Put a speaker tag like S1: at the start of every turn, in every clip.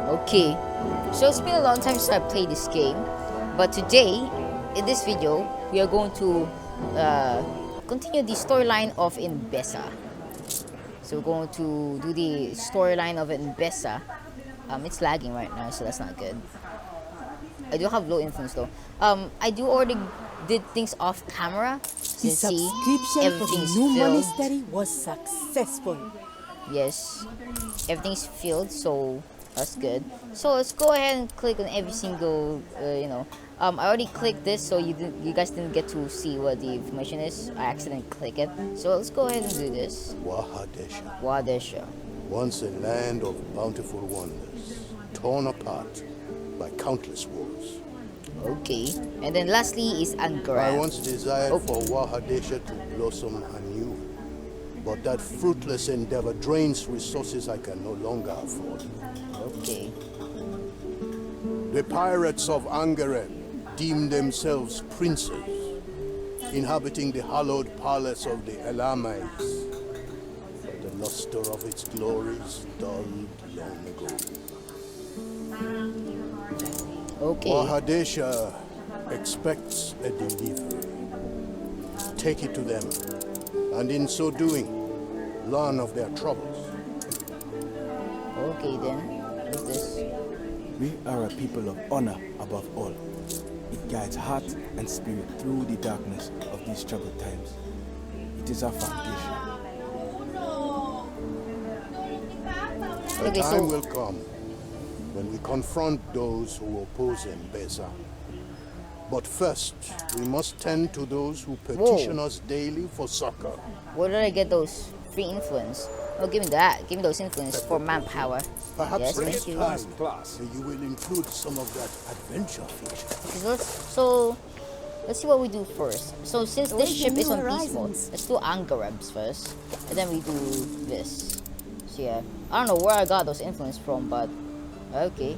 S1: Okay, so it's been a long time since I played this game, but today, in this video, we are going to continue the storyline of Enbesan. So we're going to do the storyline of Enbesan. It's lagging right now, so that's not good. I do have low influence though. I do already did things off camera.
S2: The
S1: Since see,
S2: subscription for the
S1: everything's
S2: new
S1: filled.
S2: monastery was successful.
S1: Yes, everything's filled, so that's good. So let's go ahead and click on every single, I already clicked this, so you guys didn't get to see what the information is. I accidentally clicked it. So let's go ahead and do this. Wadesha.
S3: Once a land of bountiful wonders, torn apart by countless wars.
S1: Okay, and then lastly is
S3: I
S1: Angara.
S3: once desired for Wahadesha to blossom anew, but that fruitless endeavor drains resources I can no longer afford.
S1: Okay.
S3: The pirates of Angareb deem themselves princes, inhabiting the hallowed palace of the Elamites. But the luster of its glories dulled long ago.
S1: Okay.
S3: Wahadesha expects a delivery. Take it to them, and in so doing, learn of their troubles.
S1: Okay then. What's this?
S4: We are a people of honor above all. It guides heart and spirit through the darkness of these troubled times. It is our foundation.
S3: The
S1: Okay,
S3: time
S1: so
S3: will come when we confront those who oppose Enbesan. But first, we must tend to those who petition us daily for succor.
S1: where did I get those free influence? Oh, give me that. Give me those influence for manpower.
S3: Perhaps
S1: Yes,
S3: next
S1: thank you.
S3: time you will include some of that adventure feature.
S1: So let's see what we do first. So since this
S2: Awaken
S1: ship is
S2: new
S1: on beast mode,
S2: horizons.
S1: let's do Angarebs first, and then we do this. So yeah, I don't know where I got those influence from, but okay.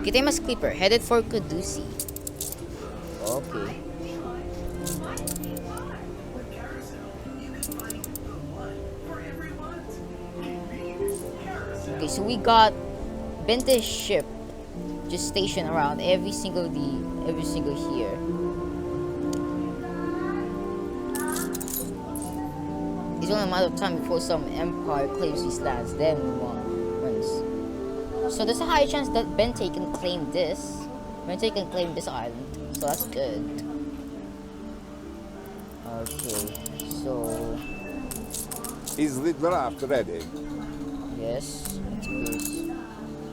S1: Kitemas Clipper headed for Kudusi. Okay. Okay, so we got Bente's ship just stationed around every single here. It's only a matter of time before some empire claims these lands, then wins. So there's a high chance that Bente can claim this. Bente can claim this island, so that's good. Okay, so
S5: Is the draft ready?
S1: yes, it's good.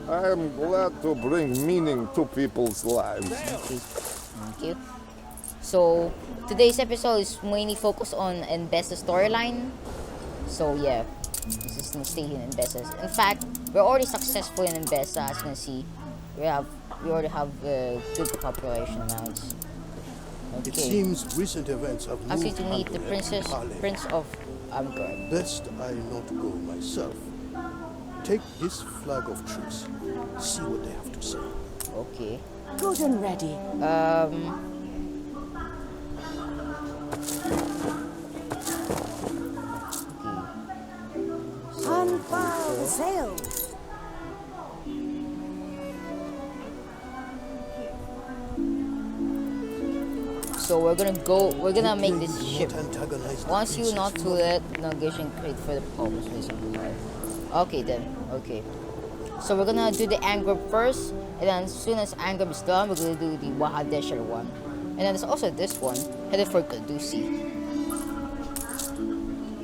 S5: I am glad to bring meaning to people's lives.
S1: Okay, thank you. So today's episode is mainly focused on Enbesa's storyline. So yeah, this is gonna stay in Enbesa. In fact, we're already successful in Enbesa. As you can see, we already have good population amounts.
S3: It
S1: Okay,
S3: seems recent events have moved
S1: actually to meet the
S3: Angareb to Pale.
S1: Prince of Amgard.
S3: Best I not go myself. Take this flag of truce. See what they have to say.
S1: Okay.
S2: Good and ready. Unfurl the sails.
S1: So we're gonna make this
S3: Do
S1: ship.
S3: not antagonize the
S1: Once you
S3: princess
S1: not to
S3: for
S1: let negation create for the purpose of something like. Okay then, okay. So we're gonna do the anger first, and then as soon as anger is done, we're gonna do the Wahadesha one. And then there's also this one, headed for Kudusi.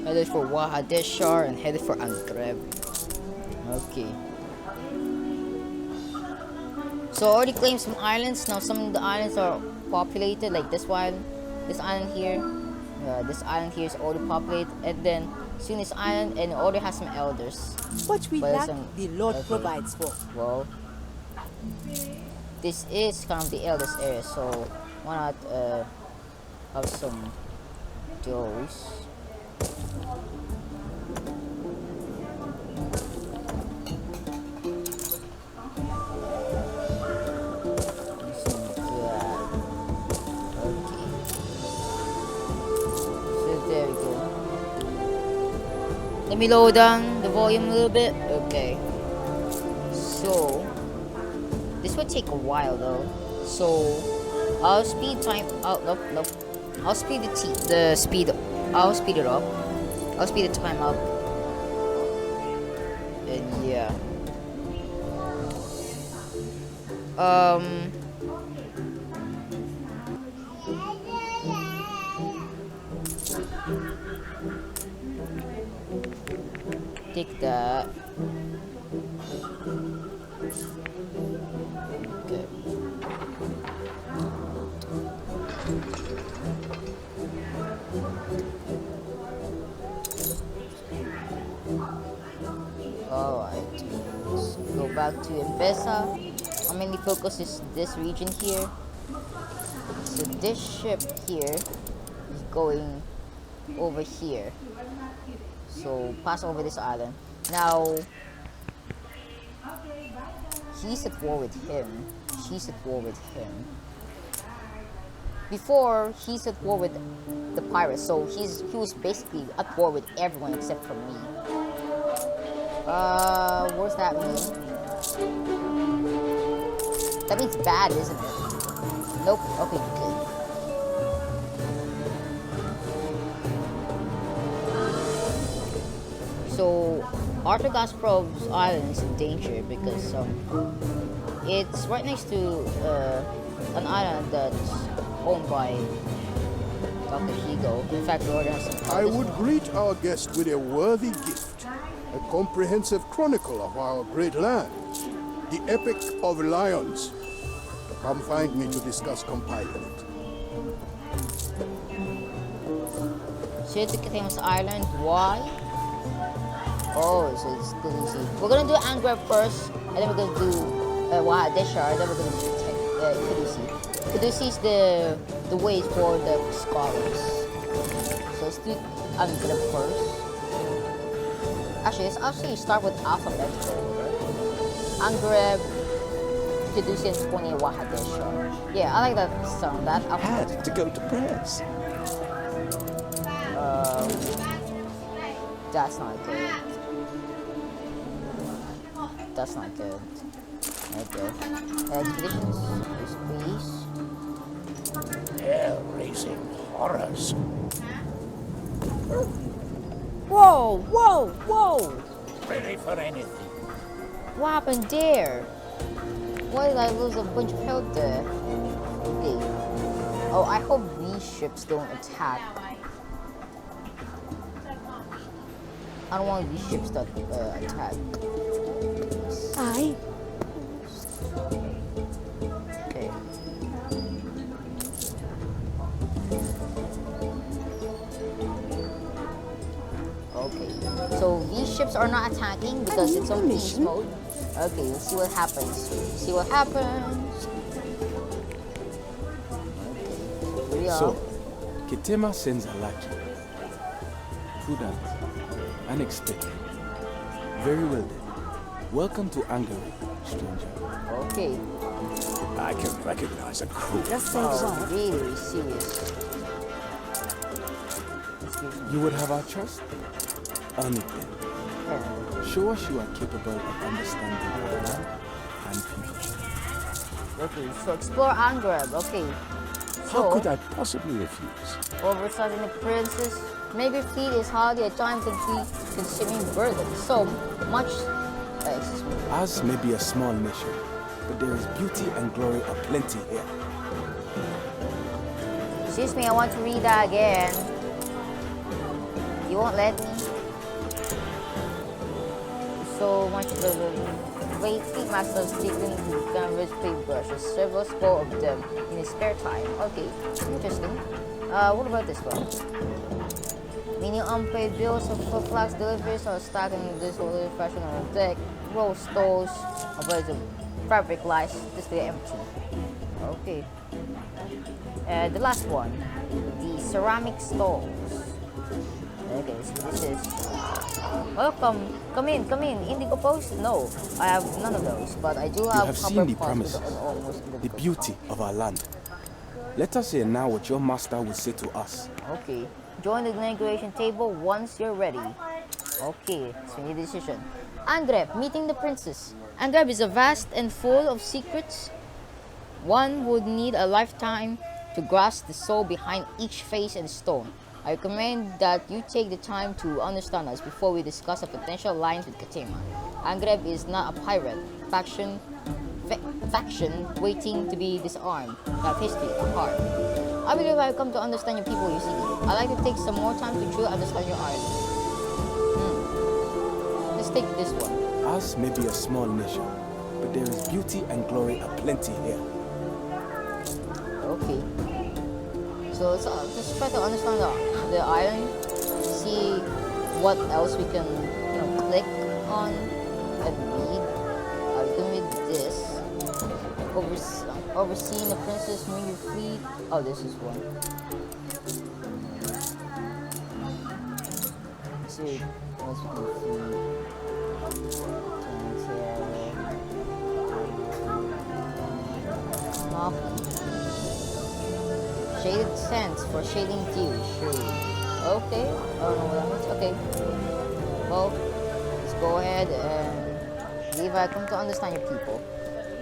S1: Headed for Wahadesha and headed for Angreb. Okay. So I already claimed some islands. Now some of the islands are populated, like this one, this island here. This island here is already populated, and then soon this island and it already has some elders.
S2: What we
S1: But
S2: lack,
S1: some-
S2: the Lord
S1: okay.
S2: provides for.
S1: Well, this is kind of the eldest area, so why not have some those. Let me lower down the volume a little bit. Okay. So this would take a while though. So I'll speed time. Oh nope. I'll speed the speed. I'll speed it up. I'll speed the time up. And yeah. Take that. Okay. Alright. Let's go back to Enbesan. Our mainly focus is this region here. So this ship here is going over here. So pass over this island. Now he's at war with him. She's at war with him. Before he's at war with the pirates, so he was basically at war with everyone except for me. What does that mean? That means bad, isn't it? Nope. Okay, good. So Artur Gasparov's island is in danger because it's right next to an island that's owned by Dr. Hugo. In fact, we already have some.
S3: I would greet our guest with a worthy gift, a comprehensive chronicle of our great land, the Epic of Lions. Come find me to discuss compiling it.
S1: Famous Island. Why? Oh, so it's Kudusi. We're gonna do Angreb first, and then we're gonna do Wahadeshar, and then we're gonna do Kudusi. Kudusi is the way for the scholars. So let's do Angreb first. Actually, let's actually start with alphabetical order. Angreb, Kudusi, and Pony Wahadeshar. Yeah, I like that sound. That alphabetical.
S6: Had to go to prayers.
S1: That's not good. That's not good. Okay. Conditions, please.
S6: Hair-raising horrors.
S1: Whoa, whoa, whoa!
S6: Ready for anything.
S1: What happened there? Why did I lose a bunch of health there? Okay. Oh, I hope these ships don't attack. I don't want these ships to attack.
S2: Aye.
S1: Okay. Okay. So these ships are not attacking because it's on peace mode. Okay, let's see what happens. See what happens. Okay. We are.
S4: So, Kitema sends a lucky. Prudent. Unexpected. Very well then. Welcome to Angary, stranger.
S1: Okay.
S6: I can recognize a crew.
S2: Just say
S1: Oh,
S2: what?
S1: really serious.
S4: You would have our trust? Earn it then.
S1: Yeah.
S4: Show us you are capable of understanding our land and people.
S1: Okay, so explore Angreb. Okay.
S6: How could I possibly refuse?
S1: Oversizing the princess. Maybe fleet is hardly a time consuming burden. So much. Excuse me.
S4: Ours may be a small nation, but there is beauty and glory aplenty here.
S1: Excuse me, I want to read that again. You won't let me? So much the great fleet master of Stephen Gamber's paintbrushes, several score of them in his spare time. Okay, interesting. What about this one? Many unpaid bills for flax deliveries are stacked in disorderly fashion on the deck. Roll stalls, a bunch of fabric lies, display empty. Okay. The last one, the ceramic stalls. Okay, so this is welcome. Come in. Indigo post? No, I have none of those, but I do have.
S4: You have seen the promises,
S1: almost
S4: the beauty of our land. Let us hear now what your master will say to us.
S1: Okay. Join the inauguration table once you're ready. Okay, so we need a decision. Angreb, meeting the princess. Angreb is a vast and full of secrets. One would need a lifetime to grasp the soul behind each face and stone. I recommend that you take the time to understand us before we discuss a potential alliance with Katema. Angreb is not a pirate, faction waiting to be disarmed. That history at heart. I believe I've come to understand your people, you see. I'd like to take some more time to truly understand your island. Let's take this one.
S4: Ours may be a small nation, but there is beauty and glory aplenty here.
S1: Okay. So let's just try to understand the island. See what else we can, click on and read. We can read this. Overseeing the princess when you fleet. Oh, this is one. Let's see what else we can fleet. Shaded sands for shading dew. Shade. Okay. I don't know what that means. Okay. Well, let's go ahead and see if I come to understand your people.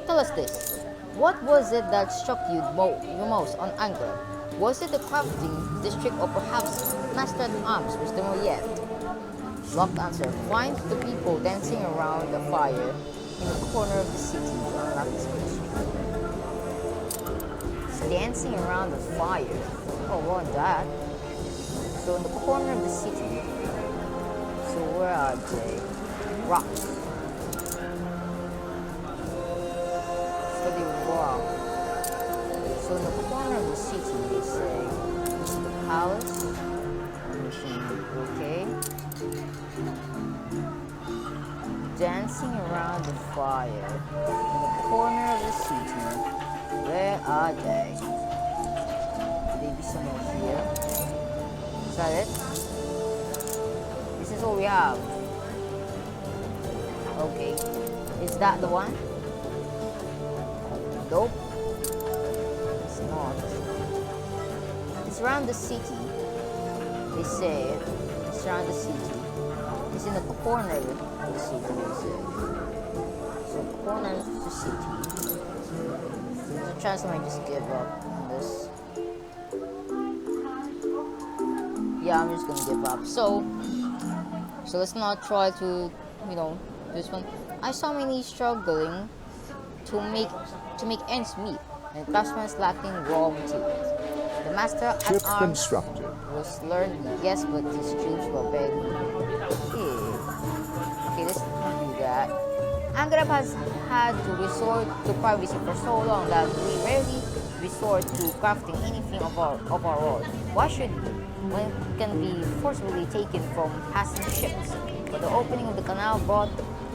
S1: Tell us this. What was it that struck you most on Angreb? Was it the crafting district or perhaps Master at Arms, Mr. Moyet? Locked answer. Find the people dancing around the fire in the corner of the city to unlock this question. It's dancing around the fire. Oh, want that. So in the corner of the city. So where are they? Rocks. So in the corner of the city, they say, the palace, okay, dancing around the fire, in the corner of the city, where are they? Could they be somewhere here? Is that it? This is all we have. Okay, is that the one? Nope. It's around the city. They say it's around the city. It's in the corner of the city. They say. So corner of the city. There's a chance I might just give up on this. Yeah, I'm just gonna give up. So let's not try to, this one. I saw many struggling to make ends meet, and craftsmen lacking raw materials. The master at
S6: Ship
S1: arms
S6: constructed.
S1: was learned, yes, but his troops were very okay, let's do that. Angreb has had to resort to privacy for so long that we rarely resort to crafting anything of our own. Why should we? When it can be forcibly taken from passing ships. But the opening of the canal brought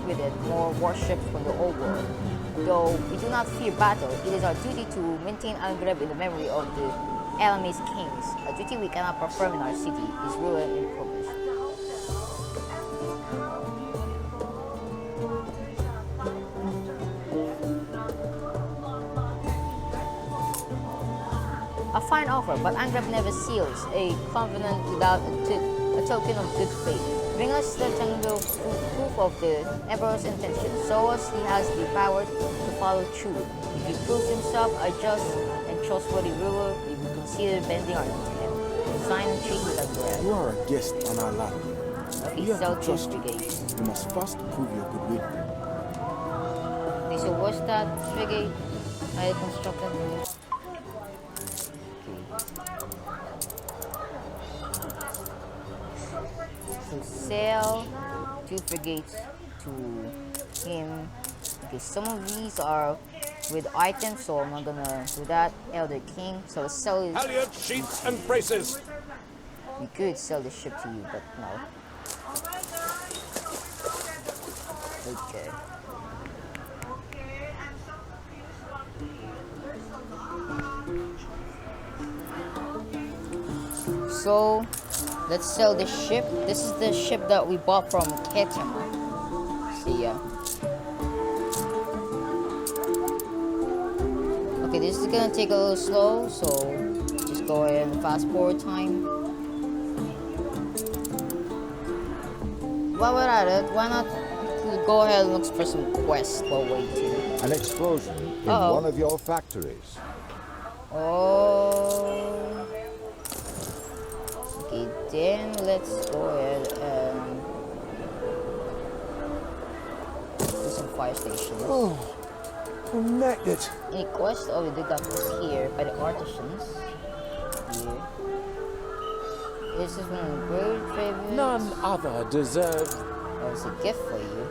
S1: with it more warships from the old world. Though we do not fear battle, it is our duty to maintain Angreb in the memory of the Elamese kings, a duty we cannot perform in our city, is ruin in progress. A fine offer, but Angreb never seals a covenant without a token of good faith. Bring us the tangible proof of the Emperor's intention, so as he has the power to follow through. If he proves himself a just and trustworthy ruler, we will consider bending our knee to him. Sign and treat with Angreb.
S4: You are a guest on our land.
S1: Okay,
S4: We have
S1: sell
S4: to
S1: to
S4: trust you.
S1: brigade.
S4: You must first prove your goodwill.
S1: Okay, so what's that frigate I constructed? So sail 2 frigates to him. Okay, some of these are with items, so I'm not gonna do that. Elder King, so let's sell it.
S6: Halyard, sheets, and braces.
S1: We could sell the ship to you, but no. Okay. So let's sell the ship. This is the ship that we bought from Ketema. See ya. Okay, this is gonna take a little slow, so just go ahead and fast forward time. while we're at it, why not go ahead and look for some quests while waiting?
S5: An explosion in
S1: Uh-oh.
S5: one of your factories.
S1: Oh. Okay, then let's go ahead and do some fire stations.
S6: Oh, I'm knackered.
S1: Any quest? Oh, we did got this here by the artisans. Here. This is one of the great favorites.
S6: None other deserves.
S1: Oh, it's a gift for you.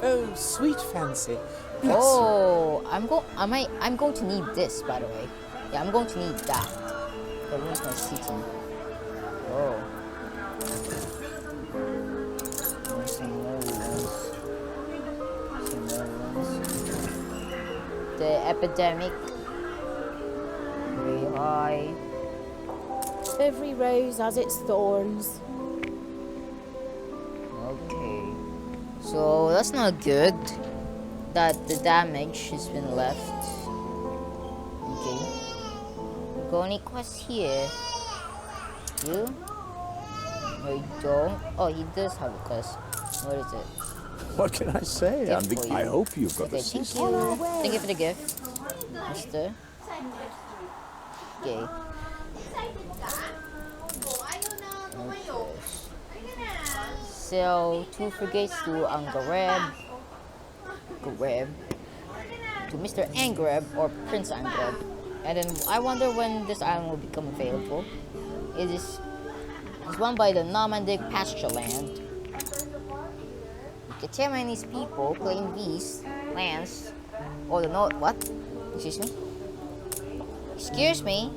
S6: Oh, sweet fancy. Bless
S1: Oh, I'm going to need this, by the way. Yeah, I'm going to need that. The room's my seating. Oh. Some more ones. Some more ones. The epidemic. Very high.
S2: Every rose has its thorns.
S1: Okay. So that's not good. That the damage has been left. Okay. Got any quests here? You? No, you don't. Oh, he does have a quest. What is it?
S6: What can I say?
S1: Gift for you.
S6: I hope you've got
S1: Okay,
S6: the
S1: thank
S6: system.
S1: you. Thank you for the gift, mister. Okay. Sell 2 frigates to Angareb. To Mr. Angareb or Prince Angareb. And then I wonder when this island will become available. It's run by the Normandic pasture land. The Chinese people claim these lands. Oh, the no, what? Excuse me? Excuse me?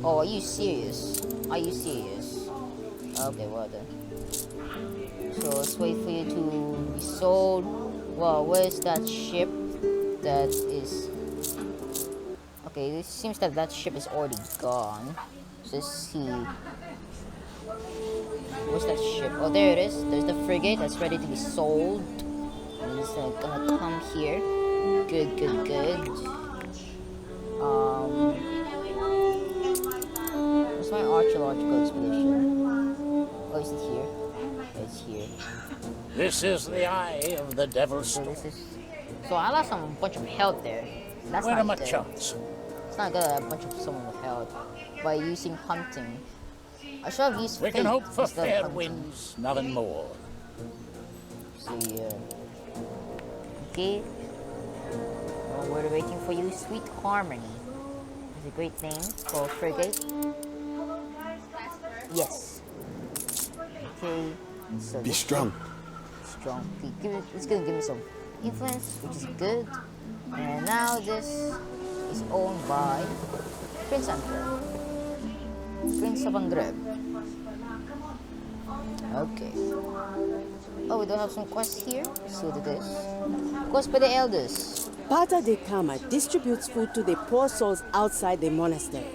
S1: Oh, are you serious? Are you serious? Okay, well then. So let's wait for you to be sold. Well, where's that ship that is... Okay, it seems that that ship is already gone. So let's see. Where's that ship? Oh, there it is. There's the frigate that's ready to be sold. And it's gonna come here. Good, good, good. Where's my archaeological expedition? Oh, is it here? It's here.
S7: This is the eye of the devil's
S1: So
S7: storm.
S1: this is. So I lost a bunch of health there. That's
S7: Where are
S1: not
S7: my
S1: good.
S7: chance?
S1: It's not good to have a bunch of someone with health by using hunting. I should have used
S7: We can
S1: fate
S7: hope for
S1: instead of
S7: fair
S1: hunting.
S7: winds, nothing more.
S1: So yeah. Okay. Well, we're waiting for you, Sweet Harmony. It's a great name for a frigate. Yes. Okay. So
S4: Be
S1: this-
S4: strong.
S1: Strong. Okay, it's gonna give me some influence, which is good. And now this is owned by Prince Angreb. Prince of Angreb. Okay. Oh, we don't have some quests here? Let's see what it is. Quest by the elders.
S8: Pater de Kama distributes food to the poor souls outside the monastery.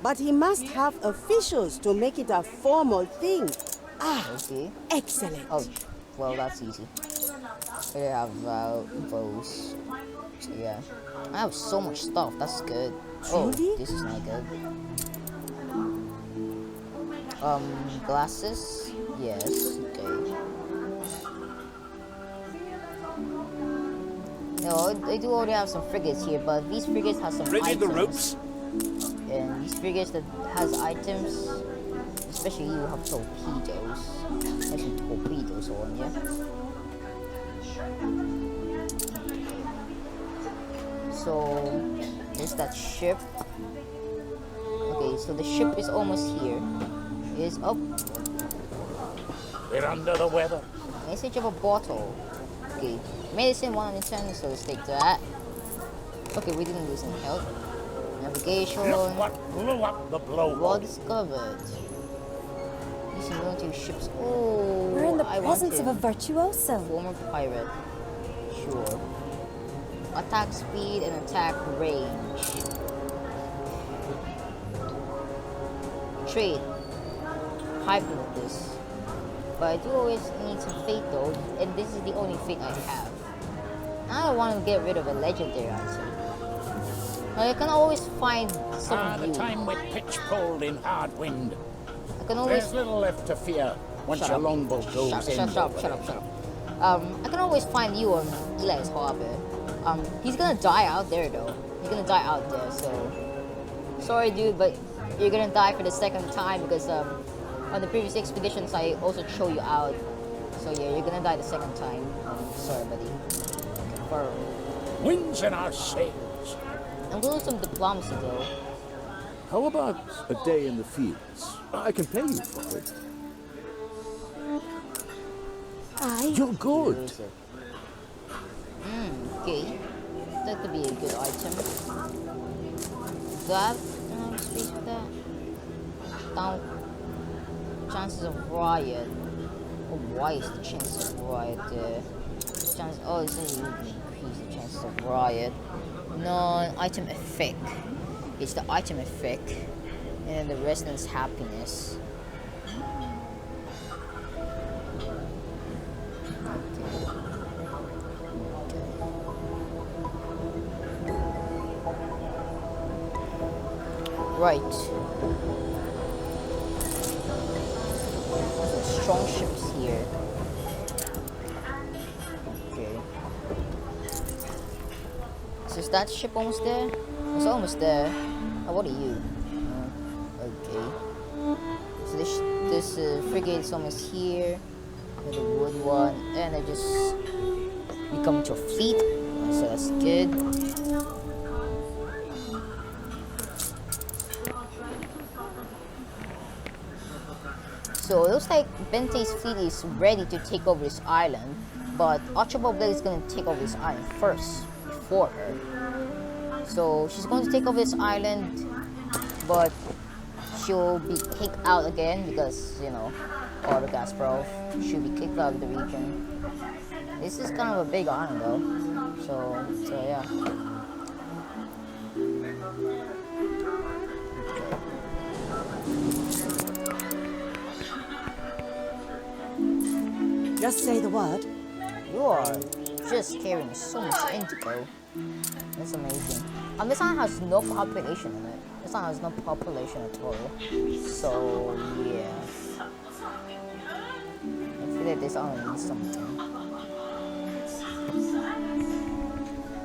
S8: But he must have officials to make it a formal thing. Ah,
S1: Okay.
S8: excellent.
S1: Oh, well, that's easy. I have bows. So yeah. I have so much stuff. That's good. Oh,
S8: Truly?
S1: this is not good. Glasses? Yes, okay. No, I do already have some frigates here, but these frigates have some
S7: Ready
S1: items.
S7: the ropes?
S1: And these frigates that has items, especially you have torpedoes. There's some torpedoes on you. So, there's that ship. Okay, so the ship is almost here. It is up.
S7: We're under the weather.
S1: Message of a bottle. Okay, medicine 110, so let's take that. Okay, we didn't lose any health. Navigation.
S7: Look what blew up the
S1: Well
S7: blowhole.
S1: discovered. These military ships. Oh,
S2: We're in the
S1: I
S2: presence of a
S1: wanted.
S2: virtuoso.
S1: Former pirate. Sure. Attack speed and attack range. Trade. Hype with this. But I do always need some fate though, and this is the only fate I have. I don't want to get rid of a legendary item. I can always find some
S7: The
S1: new.
S7: time we pitch poled in hard wind.
S1: can always...
S7: There's little left to fear once your longbow goes in.
S1: Shut up. I can always find you on Eli's harbor. He's gonna die out there though. He's gonna die out there, so... Sorry dude, but you're gonna die for the second time because on the previous expeditions I also throw you out. So yeah, you're gonna die the second time. Sorry buddy. Confirm.
S7: Winds in our sails.
S1: I'm gonna do some diplomacy though.
S6: How about a day in the fields? I can pay you for it. You're good.
S1: Okay. That could be a good item. Do I have enough space for that? Down. Chances of riot. Oh, why is the chance of riot there? Oh, it's going to increase the chances of riot. Non-item effect. It's the item effect. And then the resident's happiness. Right. There's some strong ships here. Okay. So is that ship almost there? It's almost there. Oh, what are you? Okay. So this frigate is almost here. The wood one, and I just become to a fleet. So that's good. So it looks like Bente's fleet is ready to take over this island, but Archibald Blade is going to take over this island first, before her. So she's going to take over this island, but she'll be kicked out again because, you know, Artur Gasparov should be kicked out of the region. This is kind of a big island though, so yeah.
S8: Just say the word.
S1: You are just carrying so much indigo. That's amazing. This island has no population in it. This island has no population at all. So yeah. I feel like this island needs something.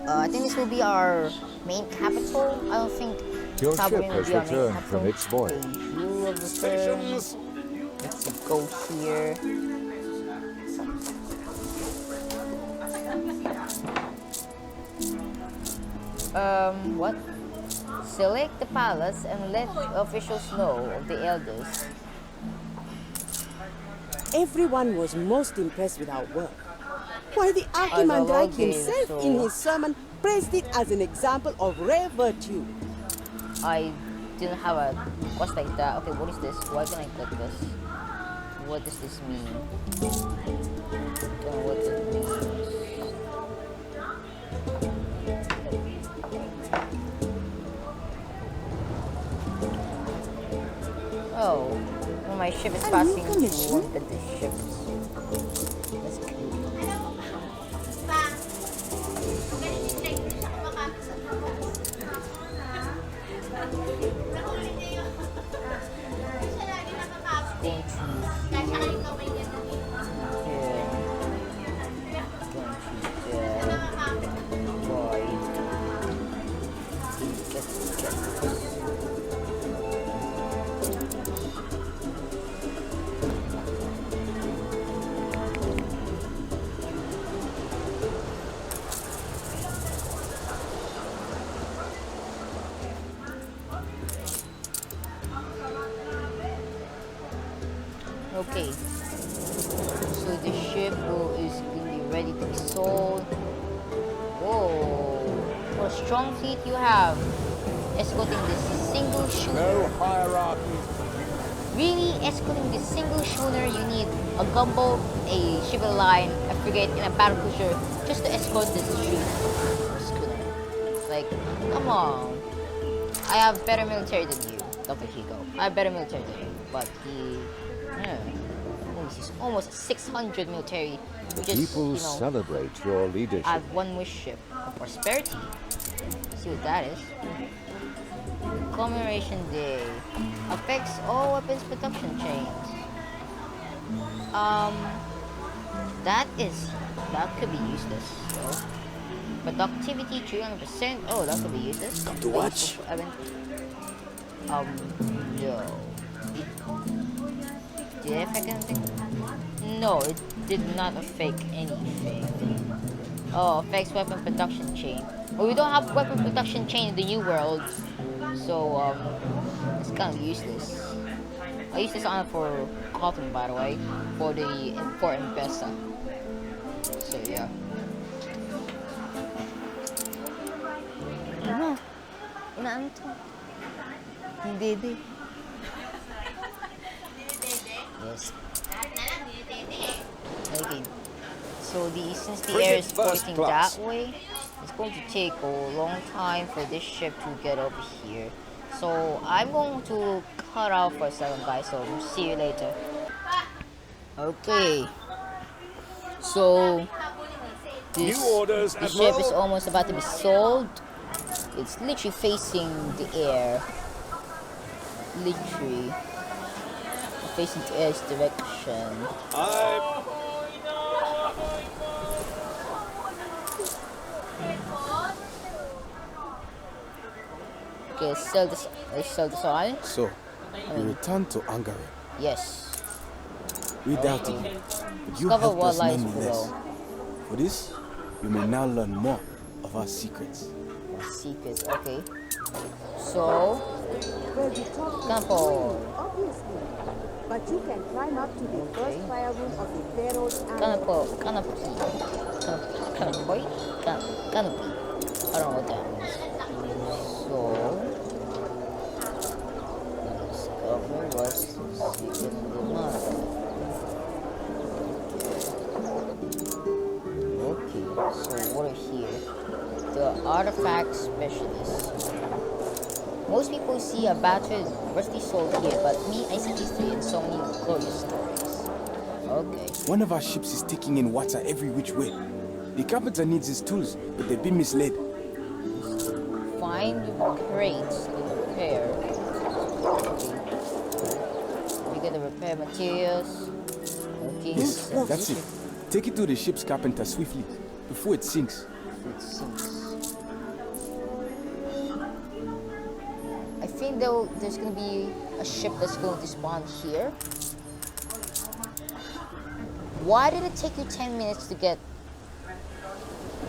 S1: I think this will be our main capital. I don't think
S5: Your ship
S1: Saburin will
S5: has
S1: be our main
S5: returned
S1: capital.
S5: from its voyage.
S1: The view of the turns. Let's go here. What? Select the palace and let officials know of the elders.
S8: Everyone was most impressed with our work. Why, the Archimandrite himself in his sermon praised it as an example of rare virtue.
S1: I didn't have a quest like that. Okay, what is this? Why can I click this? What does this mean? Don't know what it means. Oh, well, my ship is passing through one of the ships. That's cute. Okay, so the ship is going to be ready to be sold. Whoa, what a strong fleet you have, escorting this single schooner.
S5: No hierarchy.
S1: Really, escorting this single schooner, you need a gunboat, a ship of the line, a frigate, and a battle cruiser just to escort this schooner. Like, come on. I have better military than you, Dr. Hugo. I have better military than you, but he's almost 600 military.
S5: People celebrate your leadership.
S1: I have one wish ship of prosperity. See what that is. Commemoration Day. Affects all weapons production chains. That could be useless. So, productivity 300%. Oh, that could be useless.
S4: Come to watch.
S1: No. Did it affect anything? No, it did not affect anything. Oh, affects weapon production chain. But we don't have weapon production chain in the new world, so it's kind of useless. I use this on for cotton, by the way, for Enbesan. So yeah. Ano to? Hindi. Yes. Okay. So since the air is pointing that way, it's going to take a long time for this ship to get over here. So I'm going to cut out for a second, guys. So see you later. Okay. So this ship is almost about to be sold. It's literally facing the air. Literally facing the air's direction. Okay, sell this island.
S4: So, you return to Angaren.
S1: Yes.
S4: We doubted you, but you
S1: Discover
S4: helped
S1: what
S4: us
S1: lies
S4: nonetheless.
S1: below.
S4: For this, you may now learn more of our secrets.
S1: Secrets, okay. So, Campo.
S8: Obviously. But you can climb up to the first fire room of the Pharaoh's
S1: Canopy. Canopy. I don't know what that means. So, discover what's secret in the mine. Okay, so what are here? The artifact specialist. Most people see a battered rusty sword here, but me, I see history in so many glorious stories. Okay.
S4: One of our ships is taking in water every which way. The carpenter needs his tools, but they've been misled.
S1: Find crates to repair. Okay. We get the repair materials. Okay.
S4: Yes, that's it. Take it to the ship's carpenter swiftly, before it sinks.
S1: It sinks. I think there's gonna be a ship that's going to spawn here. Why did it take you 10 minutes to get?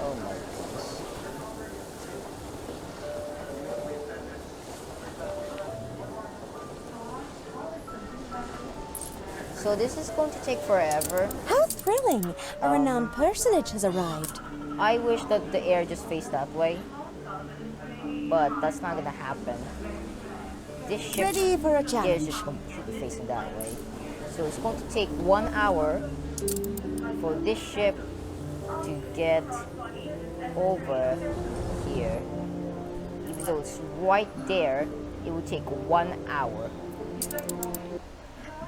S1: Oh my goodness. So this is going to take forever.
S2: How thrilling! A renowned personage has arrived.
S1: I wish that the air just faced that way, but that's not gonna happen. This ship
S2: Ready for a
S1: is
S2: challenge.
S1: just completely facing that way. So it's going to take 1 hour for this ship to get over here. Even though it's right there, it will take 1 hour.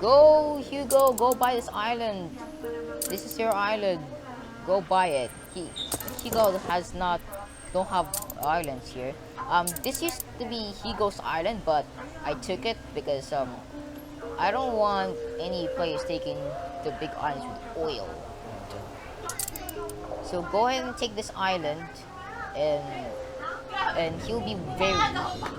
S1: Go, Hugo, go buy this island. This is your island. Go buy it. Hugo don't have islands here. This used to be Hugo's island, but I took it because I don't want any players taking the big islands with oil. So go ahead and take this island, and he'll be very weak.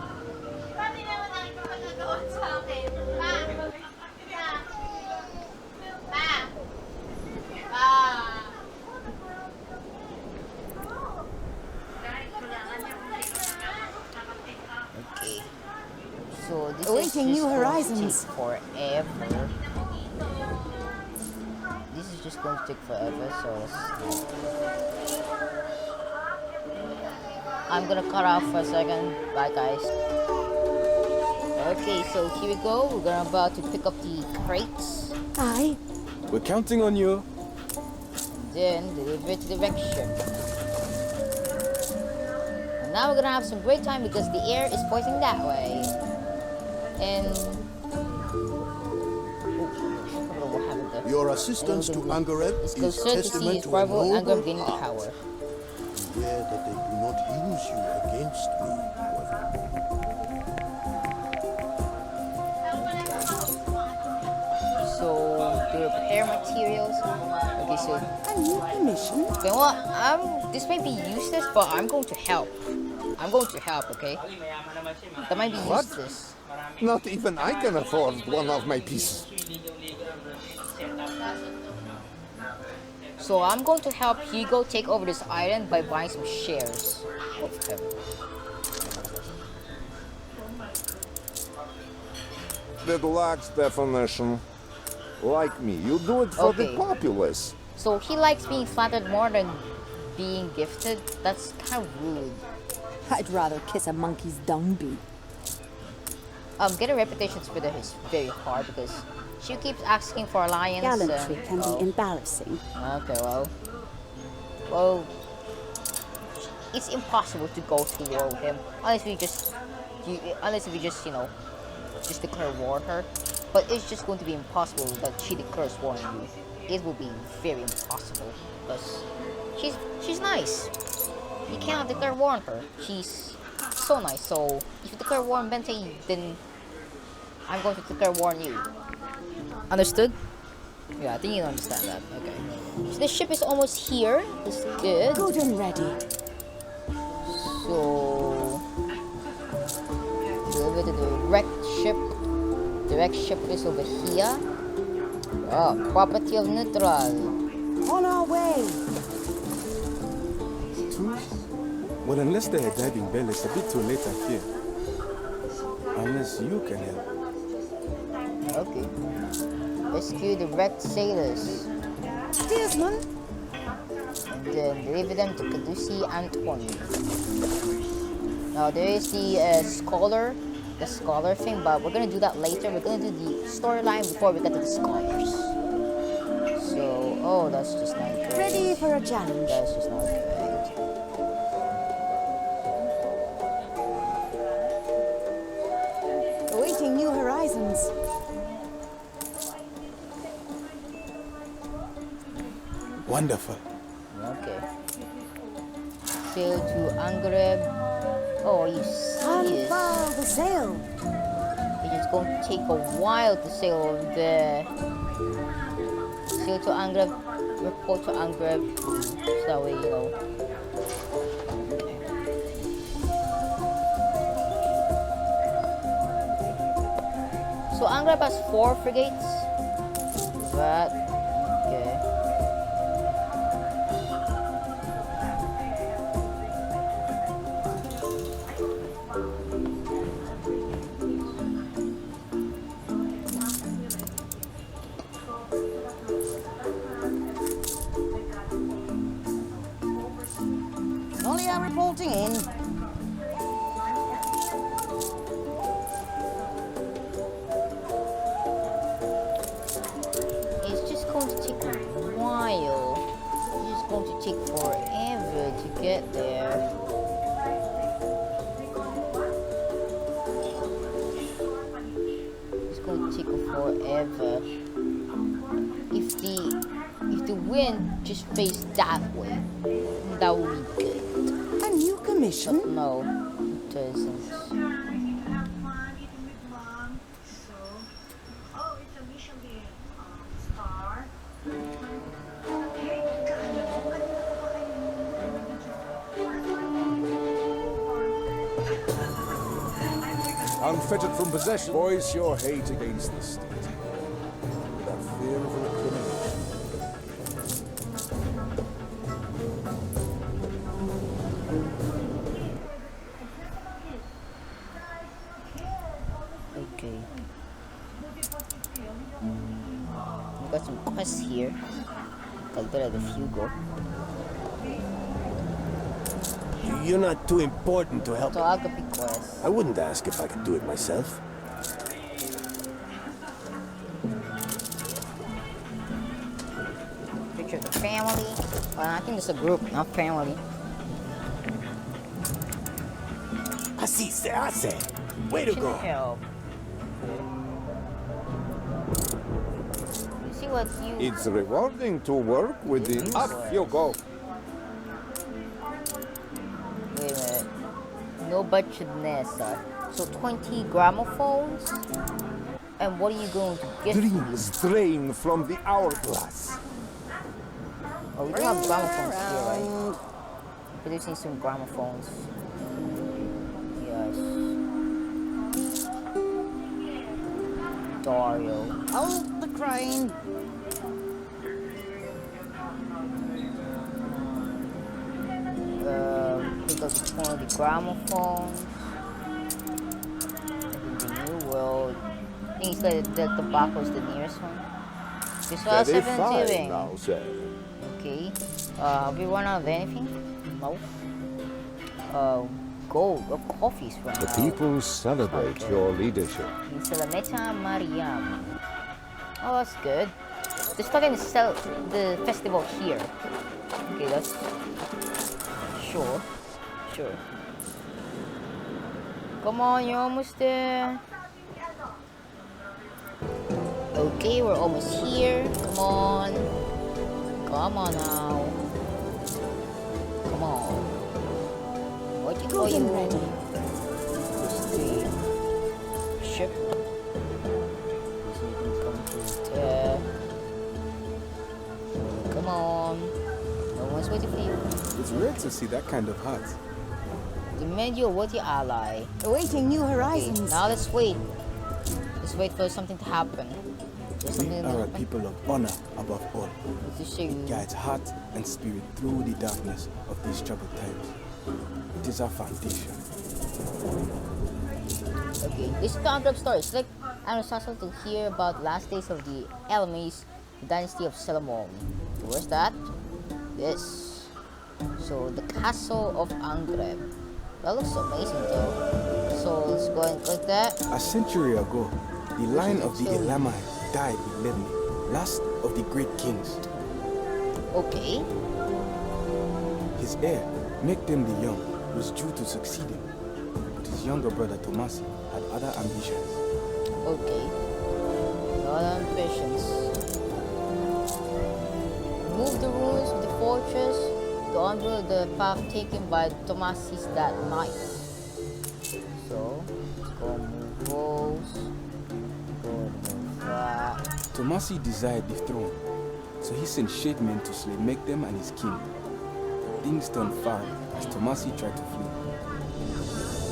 S1: Okay. So this
S2: Awaiting
S1: is
S2: new
S1: just going to
S2: horizons.
S1: take forever. This is just going to take forever, so I'm gonna cut off for a second. Bye guys. Okay, so here we go. We're about to pick up the crates.
S2: Aye.
S4: We're counting on you.
S1: Then deliver it to the wreck ship. And now we're gonna have some great time because the air is pointing that way. And what happened there?
S3: Your assistance to Angaren
S1: It's
S3: is
S1: concerned to see
S3: testament
S1: his
S3: to a
S1: rival Angaren
S3: noble
S1: gaining
S3: heart.
S1: power.
S3: Beware that they do not use you against me, however.
S1: to repair materials. Okay, so
S8: A new commission?
S1: you know what? This may be useless, but I'm going to help. I'm going to help, okay? That might be
S5: What?
S1: useless.
S5: Not even I can afford one of my pieces.
S1: So I'm going to help Hugo take over this island by buying some shares of him.
S5: That lacks definition. Like me, you do it for the
S1: Okay.
S5: populace.
S1: So he likes being flattered more than being gifted? That's kind of rude.
S2: I'd rather kiss a monkey's dung beak.
S1: Getting reputations with her is very hard because she keeps asking for alliance.
S8: Gallantry can
S1: oh.
S8: be embarrassing.
S1: Okay, well, it's impossible to go to war with him unless we just, you know, just declare war on her. But it's just going to be impossible that she declares war on you. It will be very impossible because she's nice. You cannot declare war on her. She's so nice. So if you declare war on Bente, then I'm going to declare war on you. Understood? Yeah, I think you understand that. Okay. So the ship is almost here. That's good.
S8: Good and ready.
S1: So deliver to the wrecked ship. The wrecked ship is over here. Oh, property of neutral.
S8: On our way.
S4: Well, unless they're diving bell, it's a bit too late, I fear. Unless you can help.
S1: Okay. Rescue the wrecked sailors.
S8: Steersman.
S1: And then deliver them to Caduce Antoine. Now there is the scholar thing, but we're gonna do that later. We're gonna do the storyline before we get to the scholars. So, oh, that's just not good.
S8: Ready for a challenge.
S1: That's just not good.
S8: Awaiting new horizons.
S4: Wonderful.
S1: Okay. Sail to Angareb. Oh, are you serious?
S8: Unfurl the sail.
S1: It's going to take a while to sail over there. Sail to Angareb. Report to Angareb. So that way, you know. So Angareb has 4 frigates. That. Okay.
S8: Only I'm reporting in.
S1: It's just going to take a while. It's just going to take forever to get there. It's going to take forever. If the wind just faced that way, that would be good.
S8: A new commission?
S1: But no, it doesn't.
S6: Unfettered from possession, voice your hate against the state, without fear of recrimination.
S1: Okay. We got some quests here. Caldera de Hugo.
S9: You're not too important to help.
S1: So Agape quest.
S9: I wouldn't ask if I could do it myself.
S1: Picture of the family. Well, I think it's a group, not family.
S9: Así se hace. Way to go.
S1: Help. You see what you...
S5: It's rewarding to work with the... Up you go.
S1: Wait a minute. No budget Nessa. So 20 gramophones? And what are you going to get?
S5: Dreams drain from the hourglass.
S1: Oh, we do have gramophones here, right? Producing some gramophones. Yes. Dario.
S8: Hold the crane.
S1: Pick up one of the gramophones. The New World. I think it's the tobacco's the nearest one. This was
S5: Very
S1: 7
S5: fine
S1: doing.
S5: now, sir.
S1: Okay. Have we run out of anything? No. Gold or coffees from
S5: The people celebrate your leadership.
S1: in Salameta Mariam. Oh, that's good. They're starting to sell the festival here. Okay, that's sure. Come on, you're almost there. Okay, we're almost here. Come on. Come on now. Come on. What you call you?
S2: ready.
S1: Just the ship. Come on. No one's waiting for you.
S4: It's rare to see that kind of heart.
S1: Demand your worthy ally.
S2: Awaiting new
S1: Okay,
S2: horizons.
S1: now let's wait. Let's wait for something to happen. There's
S4: We
S1: something to
S4: are a
S1: happen.
S4: people of honor above all.
S1: Let's show you.
S4: Guides heart and spirit through the darkness of these troubled times. It is our foundation.
S1: Okay, this is the Antwerp story. Select Anno to hear about last days of the Elamis dynasty of Solomon. Where's that? This. So the castle of Angreb. That looks amazing though. So let's go and click that.
S4: A century ago, the line of the Elamites died with Lebni, last of the great kings.
S1: Okay.
S4: His heir, Mekdem the Young, was due to succeed him, but his younger brother Tomasi had other ambitions.
S1: Okay. No ambitions. Move the ruins of the fortress to unveil the path taken by Tomasi's that night. So, let's go move those. Go move that.
S4: Tomasi desired the throne, so he sent shade men to slay Mekdem and his king. Things turned foul as Tomasi tried to flee.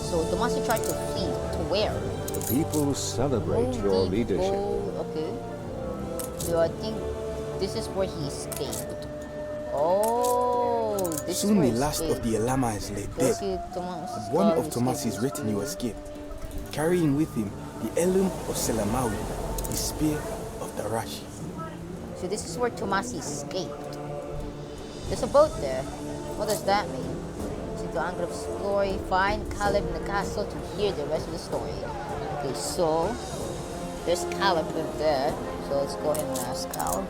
S1: So Tomasi tried to flee to where?
S5: The people celebrate your leadership.
S1: Okay. So I think this is where he escaped. Oh, this
S4: Soon
S1: is where
S4: the
S1: he
S4: last of
S1: escaped.
S4: the Elamites lay dead. But one of Tomasi's retinue escaped, carrying with him the heirloom of Selamawi, the spear of Darashi.
S1: So this is where Tomasi escaped. There's a boat there. What does that mean? So to Angreb's glory, find Caleb in the castle to hear the rest of the story. Okay, so there's Caleb in there. So let's go ahead and ask Caleb.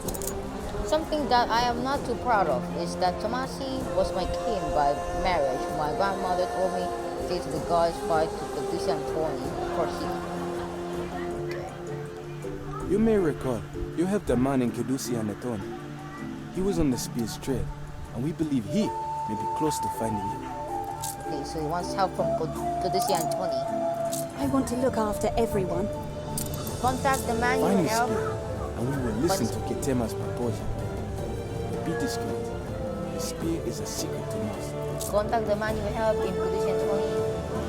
S1: Something that I am not too proud of is that Tomasi was my king by marriage. My grandmother told me to take to the gods fight to produce Antoni for him.
S4: You may recall, you helped a man in Kedusi and Etoni. He was on the spear's trail, and we believe he may be close to finding him.
S1: Okay, so he wants help from Cadusi Antoni.
S2: I want to look after everyone.
S1: Contact the man
S4: Find
S1: you
S4: his
S1: help.
S4: spear, and we will listen to Ketema's proposal. Be discreet. The spear is a secret to most.
S1: Contact the man you help in Cadusi Antoni.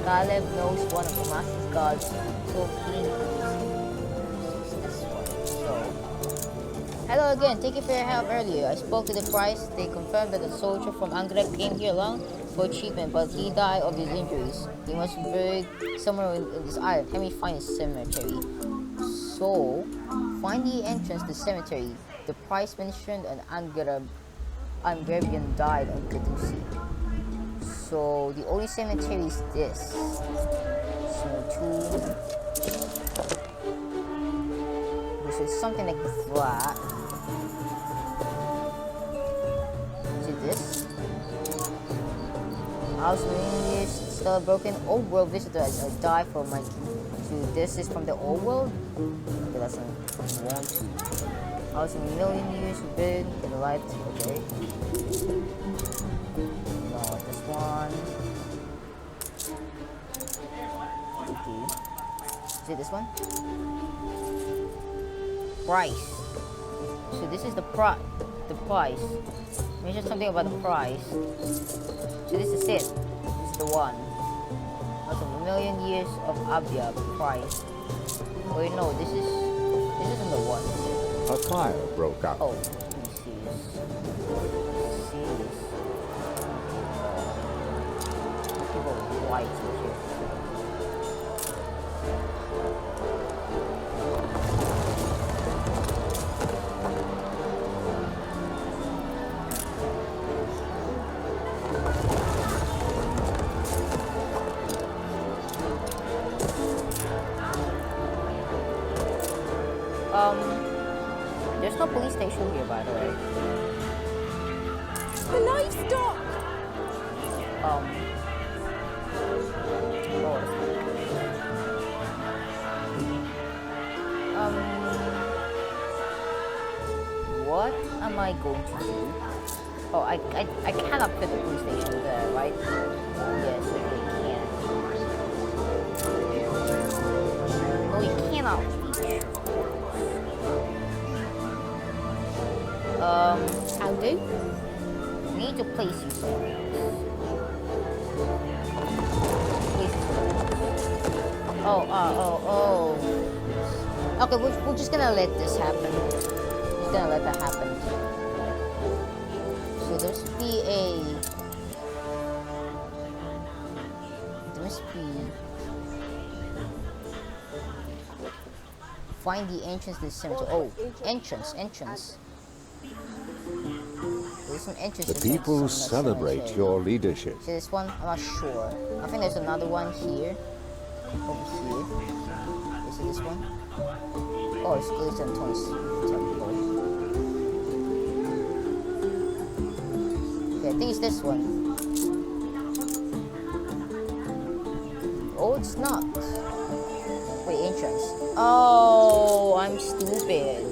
S1: Caleb knows one of Tomasi's gods, so he this one. So, hello again. Thank you for your help earlier. I spoke to the priest. They confirmed that a soldier from Angreb came here alone for treatment, but he died of his injuries. He must be buried somewhere in this island. Let me find his cemetery. So, find the entrance to the cemetery. The priest mentioned an Angrebian died on Cadusi. So, the only cemetery is this. So, it's something like that. Is it this? House of English, still broken. Old world visitor. I die for my. So this is from the old world. Okay, that's not 1, 2. House of a million years been in the light. Okay. No, this one. Okay. Is it this one? price. So this is the price. Mention something about the price. So this is it. This is the one. That's a million years of Abia price. Wait, no, this isn't the one.
S5: A fire broke out.
S1: Oh, let me see this. People with lights in here. There's no police station here, by the way.
S2: The livestock!
S1: Oh. What am I going to do? Oh, I cannot fit the police station there, right? Yes, okay, can. No, you cannot.
S2: I'll do.
S1: We need to place you somewhere else. Oh. Okay, we're just gonna let this happen. Just gonna let that happen. So there must be find the entrance to the cemetery. Oh, entrance. There's an entrance.
S5: The people celebrate your leadership.
S1: See this one? I'm not sure. I think there's another one here. Over here. Is it this one? Oh, it's Anton's temple. Okay, I think it's this one. Oh, it's not. Wait, entrance. Oh, I'm stupid.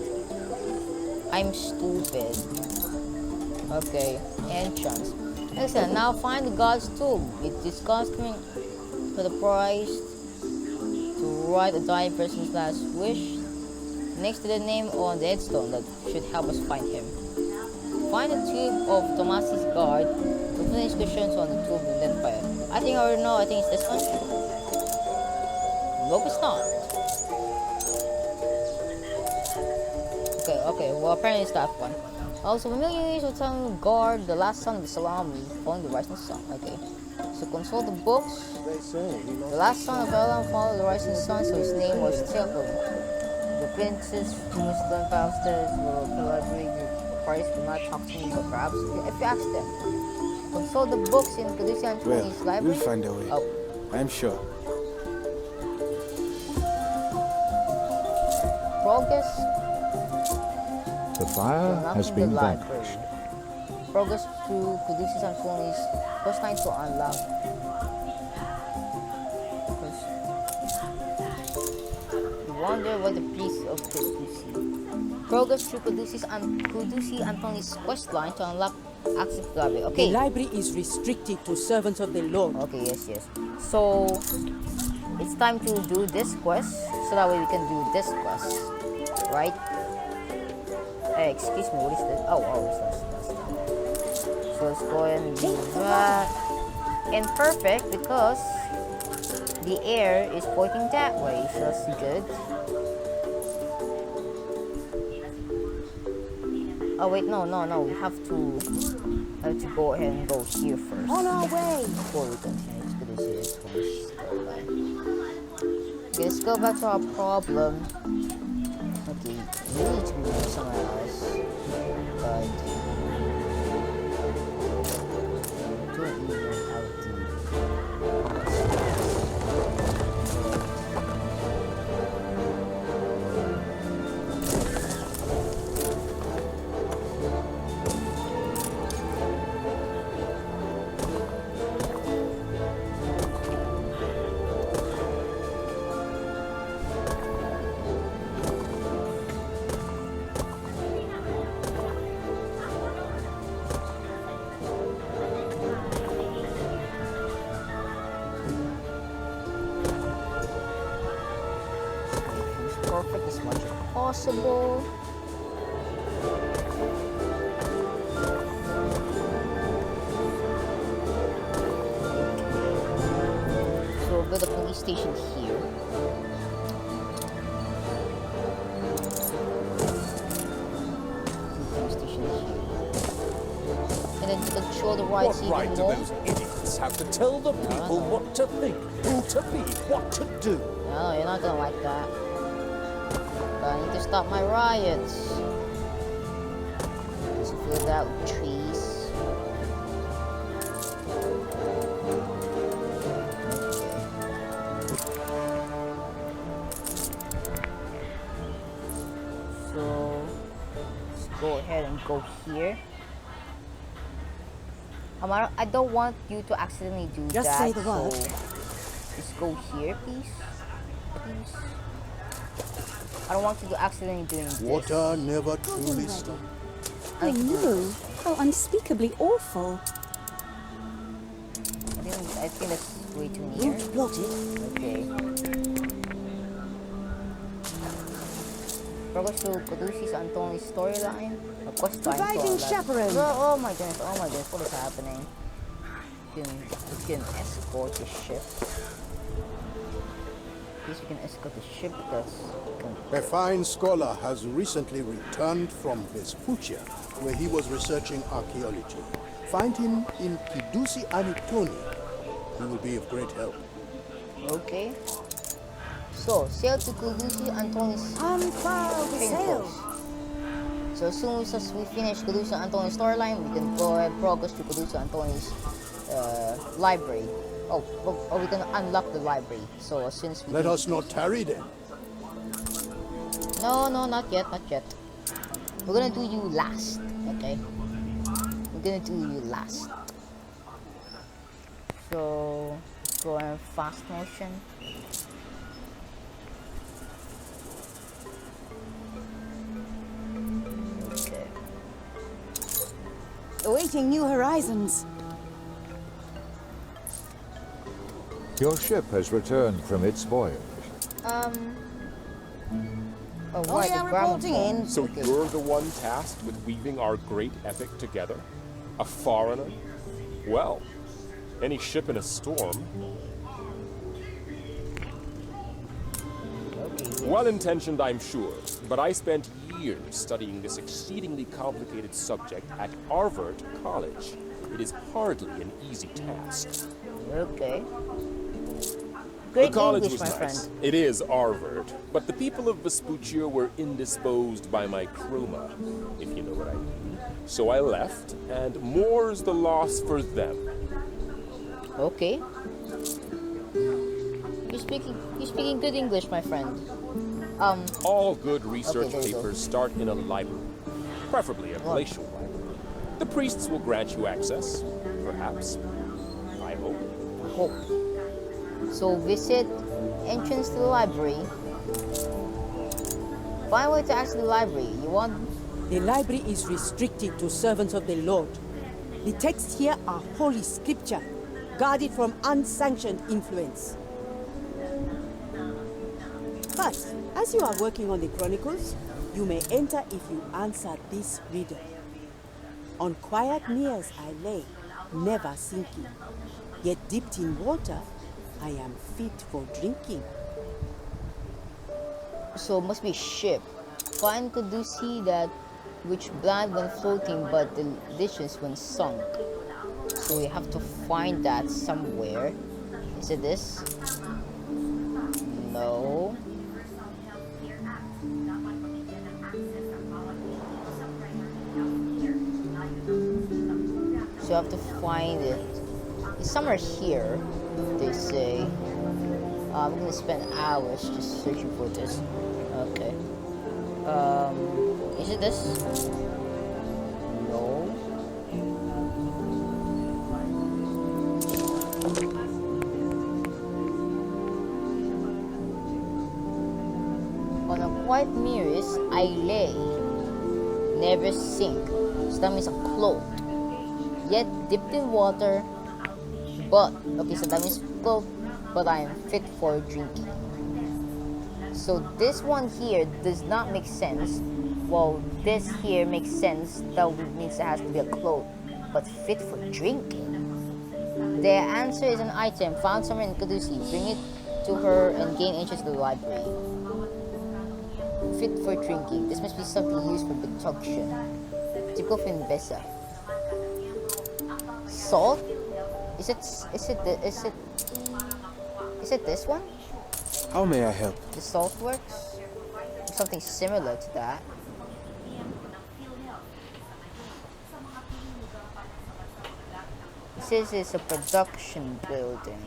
S1: Okay, entrance. Excellent. Now find the god's tomb. It discussed for the price to write a dying person's last wish next to the name on the headstone that should help us find him. Find the tomb of Tomasi's guard. Look for the inscriptions on the tomb and identify it. I think I already know. I think it's this one. Nope, it's not. Okay. Well, apparently it's that one. Also, familiar years of time guard the last son of the Salami, following the rising sun. Okay. So consult the books. The last son of Elam followed the rising sun, so his name was Tilpum. The princess Muslim pastors will collaborate with Christ will not talk to me, but perhaps if you ask them. Consult the books in Caduceus Antoni's library.
S4: We'll find a way.
S1: Oh.
S4: I'm sure.
S1: Progress.
S5: The fire has been vanquished.
S1: Progress through Caduceus Antoni's first time to unlock. You wonder what the priest of Caduceus. Progress through Caduceus Antoni's quest line to unlock access to the library. Okay.
S8: The library is restricted to servants of the Lord.
S1: Okay, yes. So it's time to do this quest, so that way we can do this quest, right? Hey, excuse me, what is this? Oh, that's. So let's go ahead and do that. And perfect, because the air is pointing that way, so that's good. Oh wait, no. We have to go ahead and go here first.
S2: On our way.
S1: Before we continue, let's do this one. Okay, let's go back to our problem. Okay, we need to be moving somewhere else. But don't even have to. possible. So build a police station here. Police station here. And then to control the rights
S6: What right
S1: even
S6: do
S1: more.
S6: those idiots have to tell the people what to think, who to be, what to do?
S1: No, you're not gonna like that. But I need to stop my riots. Let's fill that with trees. So let's go ahead and go here. I don't want you to accidentally do
S2: Just
S1: that.
S2: say the word.
S1: So just go here, please. Please. I don't want you to accidentally doing this.
S3: Water never truly stops.
S2: Oh no, how unspeakably awful.
S1: I think that's way too near.
S2: You've plotted.
S1: Okay. Progress to Caduceus Antoni's storyline. A quest line.
S2: Providing chaperone.
S1: Oh my goodness, what is happening? You can escort the ship. At least you can escort the ship because
S3: A fine scholar has recently returned from Vespuccia, where he was researching archaeology. Find him in Kidusi Anitoni. He will be of great help.
S1: okay. So sail to Caduceus Antoni's
S2: Unfurl the
S1: training
S2: sail.
S1: course. So as soon as we finish Caduceus Antoni's storyline, we can go ahead and progress to Caduceus Antoni's library. Oh, we're gonna unlock the library. So as soon as we
S3: Let us not tarry then.
S1: No, not yet. We're gonna do you last, okay? We're gonna do you last. So go in fast motion. Okay.
S2: Awaiting new horizons.
S5: Your ship has returned from its voyage.
S1: Oh,
S2: Oh
S1: right,
S2: yeah,
S1: the
S2: reporting
S1: gramophone.
S2: in.
S10: So
S1: Okay.
S10: you're the one tasked with weaving our great epic together? A foreigner? Well, any ship in a storm. Well-intentioned, I'm sure, but I spent years studying this exceedingly complicated subject at Harvard College. It is hardly an easy task.
S1: Okay. Great
S10: The college
S1: English,
S10: was
S1: my
S10: nice.
S1: friend.
S10: It is Harvard, but the people of Vespuccia were indisposed by my chroma, if you know what I mean. So I left, and more's the loss for them.
S1: Okay. You're speaking good English, my friend.
S10: All good research
S1: there you go.
S10: papers start in a library, preferably a glacial library. The priests will grant you access, perhaps. I hope.
S1: Hope. So visit entrance to the library. Find way to access the library. You want?
S8: The library is restricted to servants of the Lord. The texts here are holy scripture, guarded from unsanctioned influence. But as you are working on the Chronicles, you may enter if you answer this riddle. On quiet meres I lay, never sinking, yet dipped in water, I am fit for drinking.
S1: So must be ship. Find Caduceus that which blind when floating, but delicious when sunk. So we have to find that somewhere. Is it this? No. So you have to find it. It's somewhere here, they say. I'm gonna spend hours just searching for this. Okay. Is it this? No. On a quiet mirrors, I lay, never sink. So that means I'm clothed. Yet dipped in water, but okay, so that means clothed, but I am fit for drinking. So this one here does not make sense. Well, this here makes sense. That means it has to be a cloth, but fit for drinking. The answer is an item found somewhere in Caduceus. Bring it to her and gain entrance to the library. Fit for drinking. This must be something used for destruction. Typical of Enbesan. Salt? Is it this one?
S4: How may I help?
S1: The salt works? Something similar to that. It says it's a production building.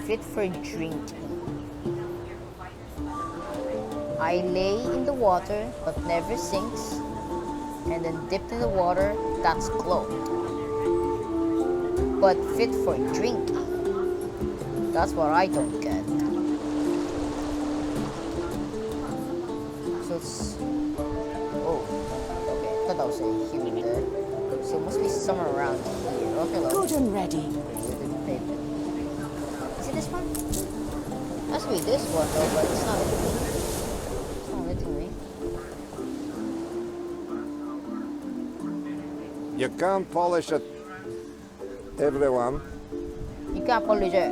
S1: Fit for drinking. I lay in the water but never sinks, and then dipped in the water, that's clothed. But fit for drinking. That's what I don't get. So it's... Oh, okay. I thought that was a human there. So it must be somewhere around here. Okay, look.
S2: Good and ready.
S1: Is it this one? Must be this one though, but it's not letting me. It's not letting me.
S5: You can't polish it, everyone.
S1: You can't polish it,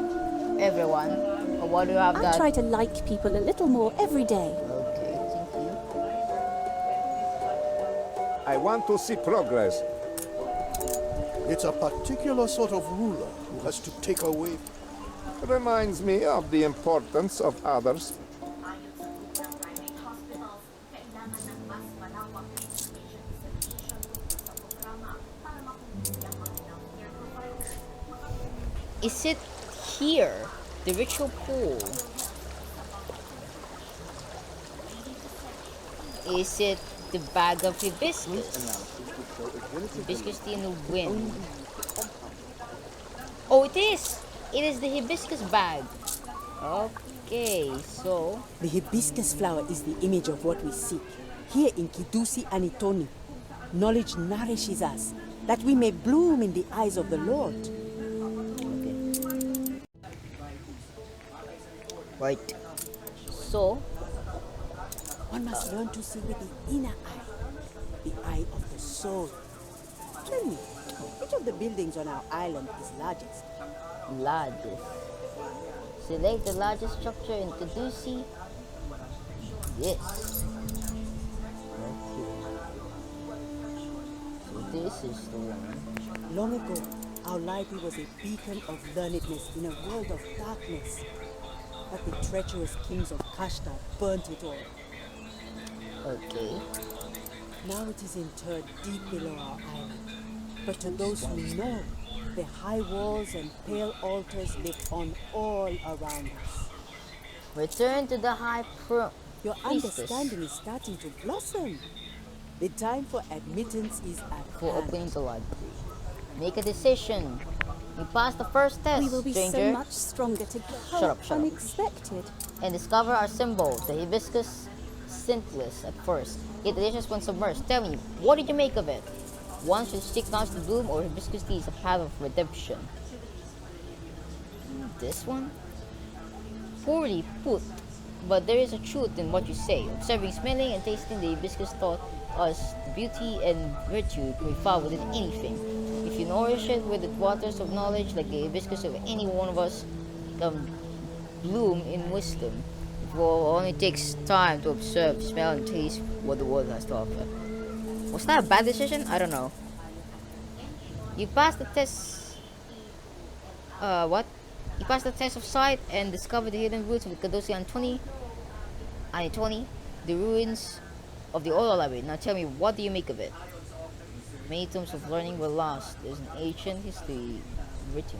S1: everyone. Or what do you have
S2: I
S1: that?
S2: try to like people a little more every day.
S1: Okay, thank you.
S5: I want to see progress.
S3: It's a particular sort of ruler who has to take away.
S5: Reminds me of the importance of others.
S1: Is it here? The ritual pool? Is it the bag of hibiscus? Hibiscus tea in the wind. Oh, it is! It is the hibiscus bag. Okay, so...
S8: The hibiscus flower is the image of what we seek. Here in Kidusi Anitoni, knowledge nourishes us, that we may bloom in the eyes of the Lord.
S1: Right. So,
S8: One must learn to see with the inner eye, the eye of the soul. Tell me, which of the buildings on our island is largest?
S1: largest. Select the largest structure in Caduceus. Yes. Okay. So this is the one.
S8: Long ago, our library was a beacon of learnedness in a world of darkness. But the treacherous kings of Kashta burnt it all.
S1: Okay.
S8: Now it is interred deep below our island. But to those who know, the high walls and pale altars live on all around us.
S1: Return to the high
S8: Your
S1: priestess.
S8: understanding is starting to blossom. The time for admittance is at
S1: For
S8: hand.
S1: opening the library. Make a decision. You pass the first test,
S2: We will be
S1: stranger.
S2: so much stronger together.
S1: Shut up, shut up.
S2: Unexpected.
S1: And discover our symbol, the hibiscus scentless at first. Yet delicious when submerged. Tell me, what did you make of it? One should stick knowledge to bloom, or hibiscus tea is a path of redemption. This one? Poorly put, but there is a truth in what you say. Observing, smelling, and tasting the hibiscus taught us the beauty and virtue can be found within anything. If you nourish it with the waters of knowledge, like the hibiscus of any one of us, can bloom in wisdom. It will only takes time to observe, smell, and taste what the world has to offer. Was that a bad decision? I don't know. You passed the test. What? You passed the test of sight and discovered the hidden roots of the Caduceus Anitoni, the ruins of the old library. Now tell me, what do you make of it? Many tomes of learning were lost. There's an ancient history written.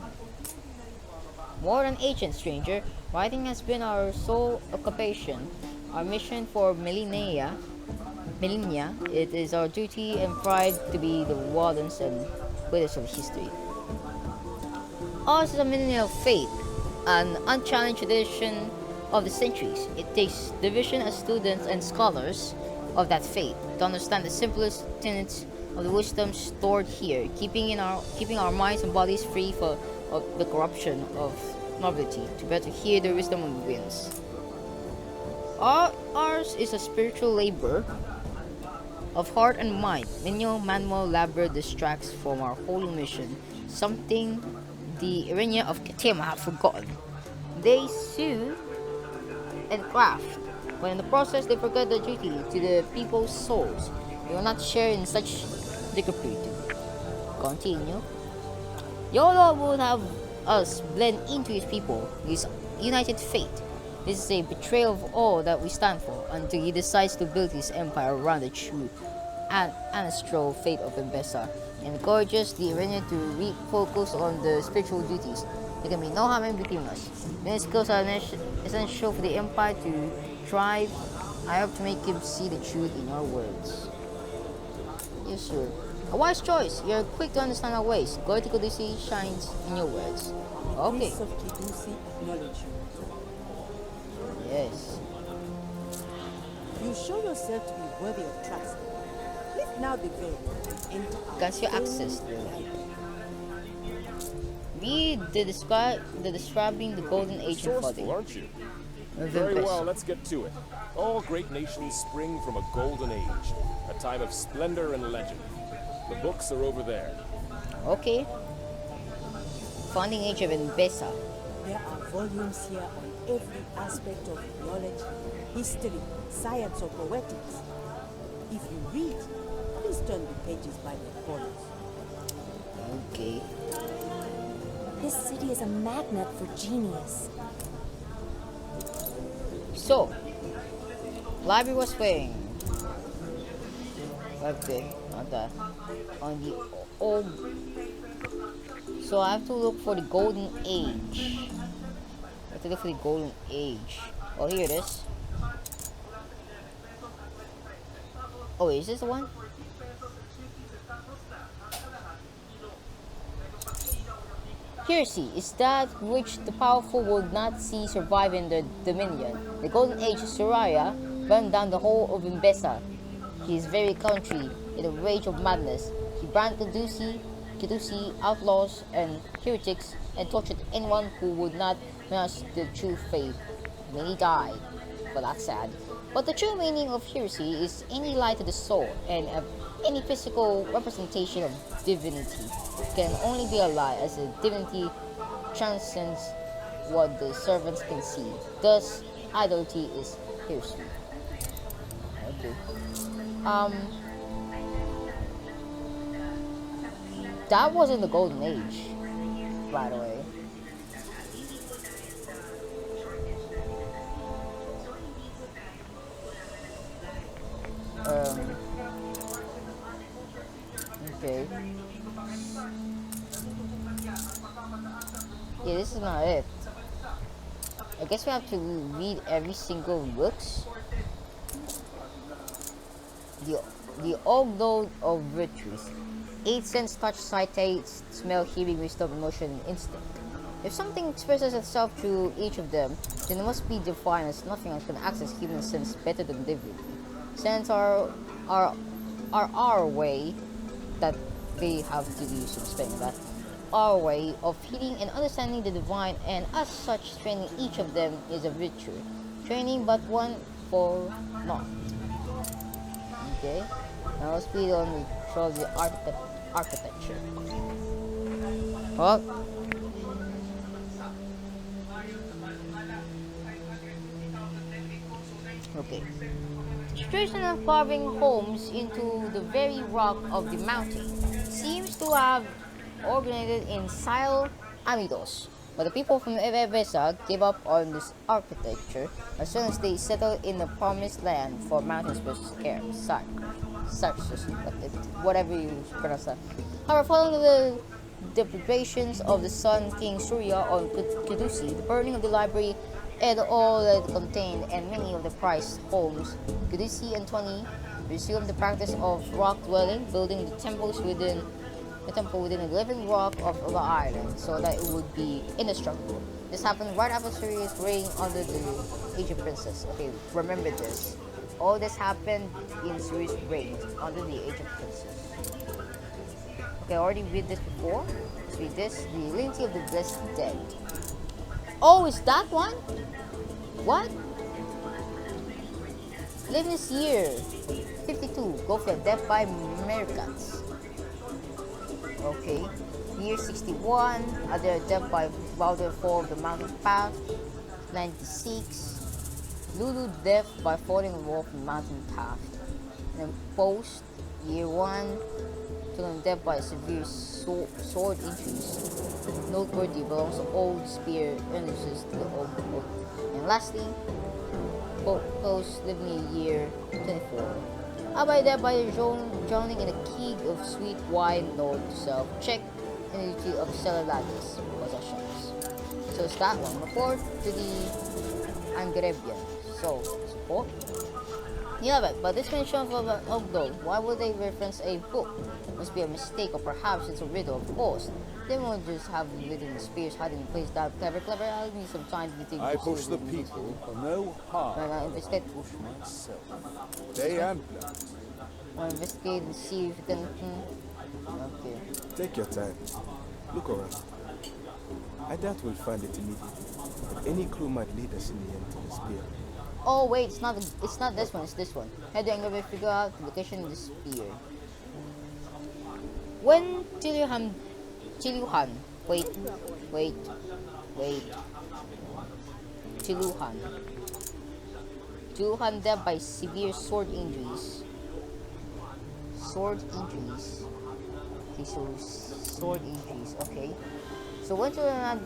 S1: More than ancient, stranger. Writing has been our sole occupation. Our mission for millennia. It is our duty and pride to be the wardens and witness of history. Ours is a millennial faith, an unchallenged tradition of the centuries. It takes division as students and scholars of that faith to understand the simplest tenets of the wisdom stored here, keeping our minds and bodies free of the corruption of nobility to better hear the wisdom of the winds. Ours is a spiritual labor of heart and mind. Menial manual labor distracts from our holy mission, something the Irenia of Katema have forgotten. They sew and craft, but in the process they forget their duty to the people's souls. They will not share in such decrepitude. Continue. Your Lord would have us blend into his people, his united fate. This is a betrayal of all that we stand for until he decides to build his empire around the true and ancestral fate of Enbesan, and encourages the Iranian to refocus on the spiritual duties. There can be no harm in between us. These skills are essential for the empire to thrive. I hope to make him see the truth in your words. Yes, sir. A wise choice. You're quick to understand our ways. Glory to Kudusi shines in your words. Okay.
S8: Prince of Kidusi acknowledge you.
S1: Yes.
S8: You show yourself to be worthy of trust. Lift now the veil and enter our
S1: Grants you
S8: stone
S1: access.
S8: library.
S1: Read describing the golden age in
S10: Resourceful,
S1: Foddy.
S10: aren't you?
S1: Of
S10: Very well,
S1: Enbesan.
S10: let's get to it. All great nations spring from a golden age, a time of splendor and legend. The books are over there.
S1: Okay. Founding age of Enbesan.
S8: There are volumes here on every aspect of theology, history, science, or poetics. If you read, please turn the pages by their colors.
S1: Okay.
S2: This city is a magnet for genius.
S1: So, library was waiting. Okay, not that. On the old. So I have to look for the golden age. I have to look for the golden age. Oh, here it is. Oh, is this the one? Heresy is that which the powerful would not see survive in their dominion. The golden age of Soraya burned down the whole of Enbesan. His very country in a rage of madness. He banned Kidusi outlaws and heretics, and tortured anyone who would not renounce the true faith. Many died, but that's sad. But the true meaning of heresy is any light to the soul, and any physical representation of divinity can only be a lie, as the divinity transcends what the servants can see. Thus, idolatry is heresy. Okay. That wasn't the golden age, by the way. Okay. Yeah, this is not it. I guess we have to read every single books. The old load of virtues. 8 sense: touch, sight, taste, smell, hearing, wisdom, emotion, instinct. If something expresses itself through each of them, then it must be defined as nothing else can access human sense better than divinity. Sense are our way that they have to do some explaining that. Our way of feeling and understanding the divine, and as such, training each of them is a virtue. Training but one for naught. Okay. Now let's read on the show the architecture. Oh. Okay. Tradition of carving homes into the very rock of the mountain seems to have originated in Sile Amidos, but the people from Enbesan gave up on this architecture as soon as they settled in the promised land for mountains versus whatever you pronounce that. However, following the deprivations of the Sun King Surya on Kidusi, the burning of the library and all that it contained, and many of the prized homes, Kidusi and 20 resumed the practice of rock dwelling, building the temples within the living rock of the island, so that it would be indestructible. This happened right after Surya's reign under the Age of Princess. Okay, remember this. All this happened in Surya's reign under the Age of Princess. Okay, I already read this before. Let's read this. The Linity of the Blessed Dead. Oh, is that one? What? Live this year. 52. Go for death by Americans. Okay. Year 61. Other death by Wilder Fall of the Mountain Path. 96. Lulu death by falling off the mountain path. And post year 1. Taken death by severe sword injuries. Noteworthy belongs to old spear illnesses to the old book. And lastly, post living year 24. By death by drowning in a keg of sweet wine. Note to self. Check energy of Celladis possessions. So it's that one. Report to the Angrebian. So, support. Yeah, but this mention of an though, why would they reference a book? Must be a mistake, or perhaps it's a riddle, of course. They won't just have written spears hiding in place that clever. I'll need some time to think.
S6: I push the people for no harm.
S1: Instead,
S6: push myself. Day and night.
S1: I'll investigate and see if we can. Okay.
S4: Take your time. Look around. I doubt we'll find it immediately, but any clue might lead us in the end to the spear.
S1: Oh wait, it's not this one, it's this one. How do I figure out the location of the spear? When Tiluhan, wait, Tiluhan dead by severe sword injuries. Okay, so sword injuries, okay. So when Tiluhan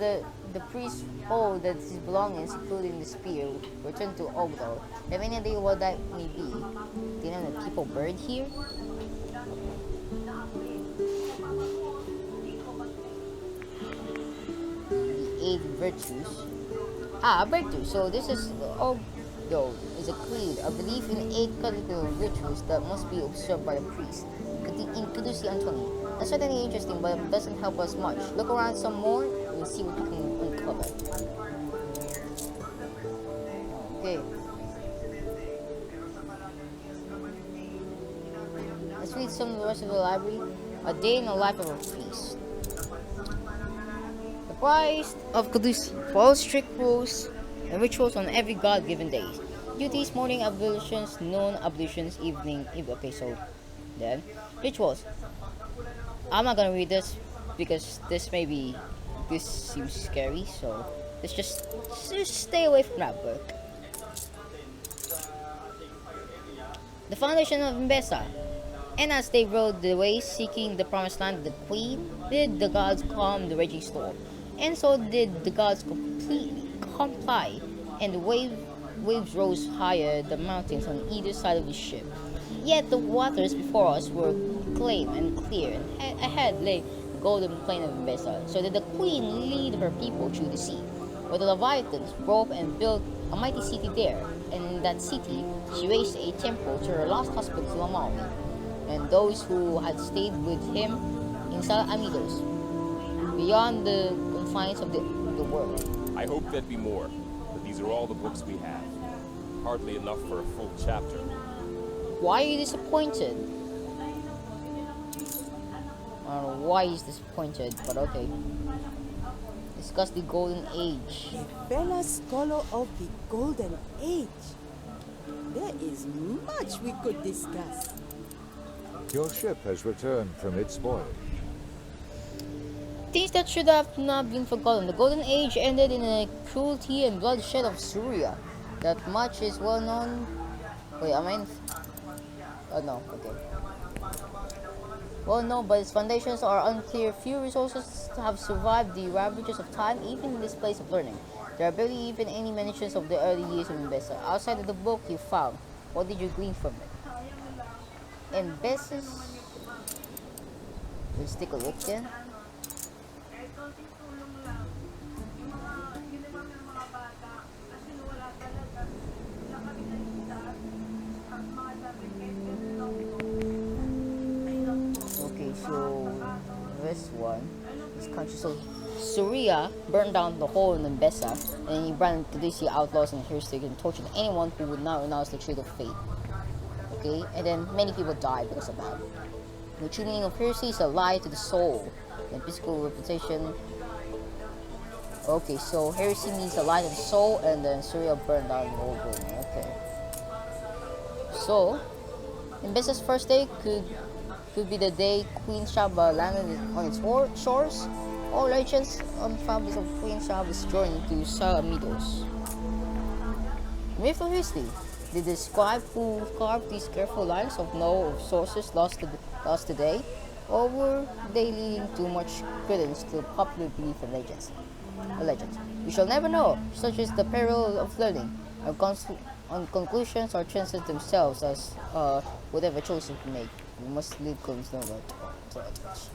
S1: the priest hold that his belongings, including the spear, returned to Ogdal. Have any idea what that may be? Do you know that people buried here? The 8 virtues. Virtues. So this is Ogdal is a creed, a belief in 8 cardinal virtues that must be observed by the priest. In Caduceus Antony. That's certainly interesting, but it doesn't help us much. Look around some more and see what you can uncover. Okay. Let's read some of the rest of the library. A day in the life of a priest. The priest of Caduceus follows strict rules and rituals on every God-given day. Duties, morning ablutions, noon ablutions, evening. Okay, so then rituals. I'm not gonna read this because this seems scary, so let's just stay away from that book. The foundation of Enbesan. And as they rode the way seeking the promised land of the queen, did the gods calm the raging storm. And so did the gods completely comply, and the waves rose higher the mountains on either side of the ship. Yet the waters before us were clean and clear, and ahead lay the golden plain of Enbesan. So did the queen lead her people through the sea, where the Leviathans broke and built a mighty city there. And in that city, she raised a temple to her lost husband Sulamawi, and those who had stayed with him in Sal Amigos, beyond the confines of the world.
S10: I hope there'd be more, but these are all the books we have. Hardly enough for a full chapter.
S1: Why are you disappointed? I don't know why he's disappointed, but okay. Discuss the Golden Age.
S8: A fellow scholar of the Golden Age. There is much we could discuss.
S6: Your ship has returned from its voyage.
S1: Things that should have not been forgotten. The Golden Age ended in the cruelty and bloodshed of Syria. That much is well known. Wait, I mean... Oh no, okay. Well known, but its foundations are unclear. Few resources have survived the ravages of time, even in this place of learning. There are barely even any mentions of the early years of Enbesan. Outside of the book you found, what did you glean from it? Enbesan. Let's take a look then. Okay, so this one is country. So Syria burned down the whole in Enbesan, and he branded Caduceus outlaws and heretics and tortured anyone who would not renounce the trade of faith. Okay, and then many people died because of that. The true meaning of heresy is a lie to the soul, and physical reputation. Okay, so heresy means the light of the soul, and then Syria burned down the whole building. Okay. So, Enbesan's first day could be the day Queen Shaba landed on its shores. All legends on families of Queen Shaba's journey to Salamidos. Myth or history? Did the scribe who carved these careful lines of know of sources lost today, or were they leading too much credence to popular belief and legends? We shall never know. Such is the peril of learning. On conclusions or transcend themselves as whatever choices we make. We must leave conclusions to others.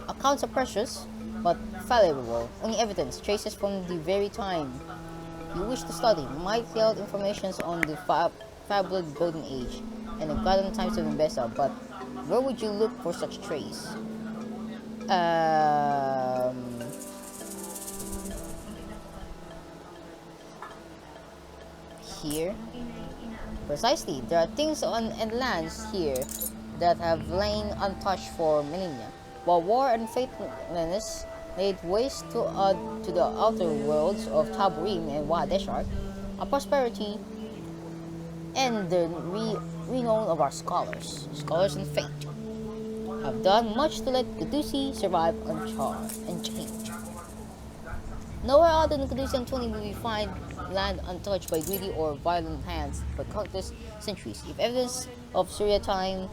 S1: Accounts are precious, but fallible. Only evidence, traces from the very time you wish to study, might yield information on the fabulous golden age and the golden times of Enbesa, but where would you look for such trace? Here? Precisely, there are things and lands here that have lain untouched for millennia, while war and faithlessness laid waste to the outer worlds of Taburim and Wahadeshar. Our prosperity and the renown of our scholars in fate, have done much to let Caduce survive unchanged. Nowhere other than Caduce and Tony will we find land untouched by greedy or violent hands for countless centuries. If evidence of Syria's time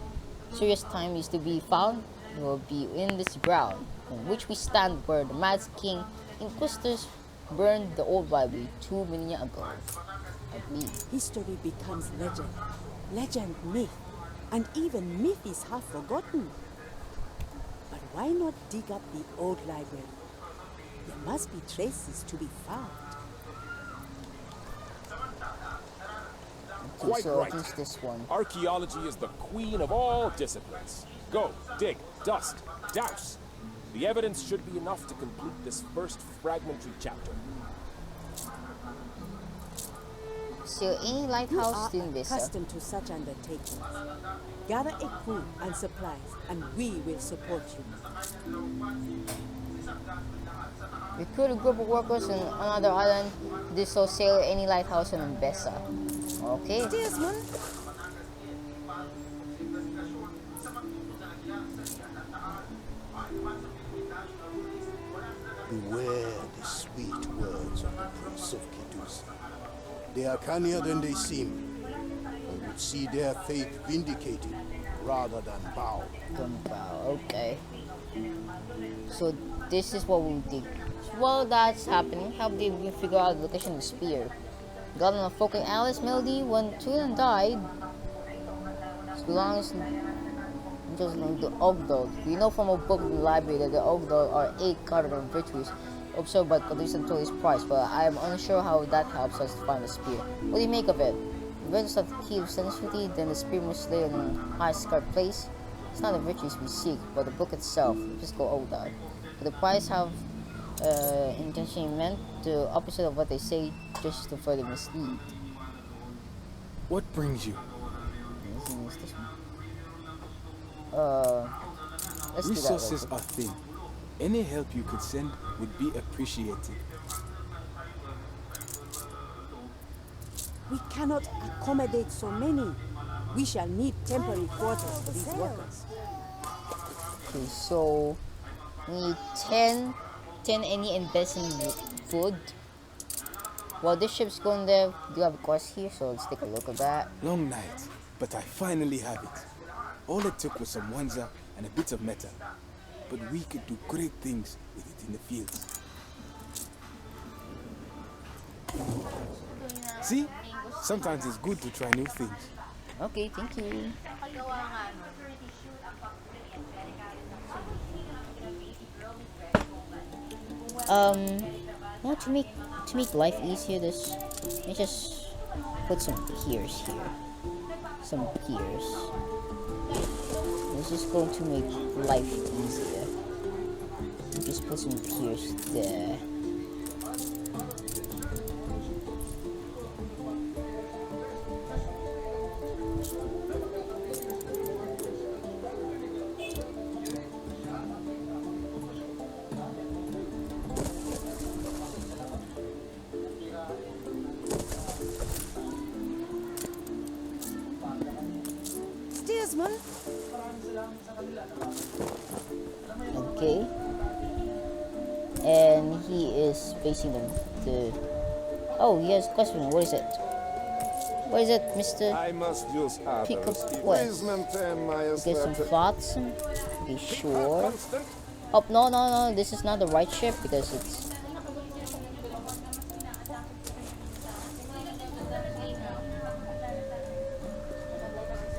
S1: is to be found, it will be in this ground on which we stand, where the mad king inquisitors burned the old library 2 millennia ago.
S8: History becomes legend myth, and even myth is half forgotten. But why not dig up the old library? There must be traces to be found.
S10: Quite
S1: so
S10: right.
S1: This one.
S10: Archaeology is the queen of all disciplines. Go, dig, dust, douse. The evidence should be enough to complete this first fragmentary chapter.
S1: So any lighthouse
S8: You
S1: in
S8: are
S1: this.
S8: accustomed to such undertakings. Gather a crew and supplies, and we will support you.
S1: Recruit a group of workers in another island. This will sail any lighthouse in Enbesa. Okay.
S2: Steersman.
S3: Beware the sweet words of the Prince of Caduce. They are cannier than they seem, and would see their fate vindicated rather than bow.
S1: Okay. So this is what we did. While that's happening, help them figure out the location of the spear. Got on a folk in Alice melody when Tulan died. It belongs just like the Ogdod. We know from a book in the library that the Ogdod are 8 cardinal virtues observed by Caduce and Tully's price, but I am unsure how that helps us to find the spear. What do you make of it? Virtues of the key of sensitivity, then the spear must lay in a high scarred place. It's not the virtues we seek, but the book itself, the physical Ogdod. But the price have intentionally meant the opposite of what they say, just to further mislead.
S4: What brings you?
S1: This let's
S4: Resources
S1: do that
S4: are thin. Any help you could send would be appreciated.
S8: We cannot accommodate so many. We shall need temporary quarters for these workers.
S1: Okay, so we need 10 any investment food. While this ship's going there, we do have a quest here, so let's take a look at that.
S4: Long night, but I finally have it. All it took was some wanza and a bit of metal. But we could do great things with it in the fields. See? Sometimes it's good to try new things.
S1: Okay, thank you. Now to make life easier, let me just put some piers here. Some piers. This is going to make life easier. Just put some piers there.
S8: Enigma?
S1: Okay. And he is facing the... Oh, he has a question. What is it? What is it, Mr.?
S5: I must use
S1: Pick up
S5: others.
S1: what?
S5: Please maintain my
S1: Get some
S5: aesthetic.
S1: flotsam. Be sure.
S5: Constant.
S1: Oh, no. This is not the right ship because it's...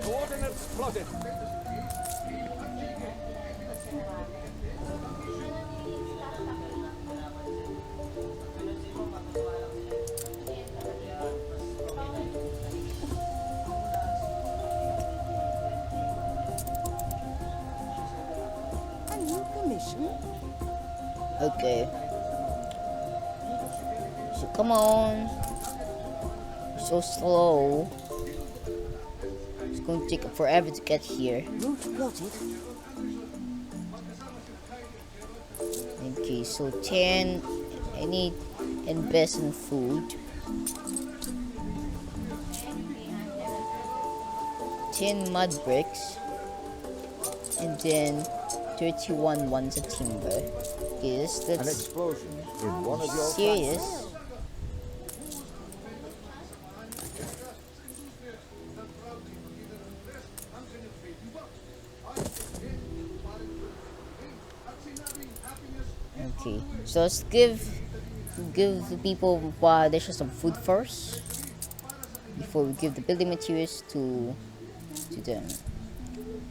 S10: Coordinates plotted.
S8: A new commission?
S1: Okay. So come on. So slow. It's going to take forever to get here.
S8: Route plotted.
S1: Okay, so 10. I need Enbesan food. 10 mud bricks. And then 31 ones of timber. Yes,
S5: An
S1: that's
S5: explosion in one of your
S1: serious. Okay, so let's give the people there's just some food first before we give the building materials to them.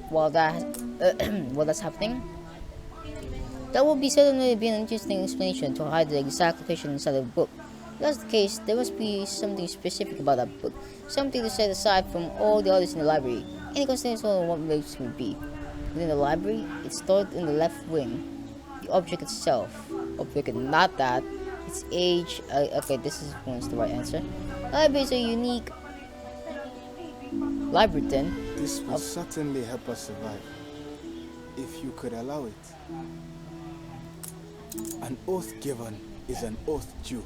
S1: While that's happening, that will be certainly be an interesting explanation to hide the exact location inside the book. If that's the case, there must be something specific about that book, something to set aside from all the others in the library. Any consideration on what makes would be within the library. It's stored in the left wing. The object itself, object not that, its age. Okay, this is the right answer. Library is a unique library then.
S4: This will certainly help us survive, if you could allow it. An oath given is an oath due.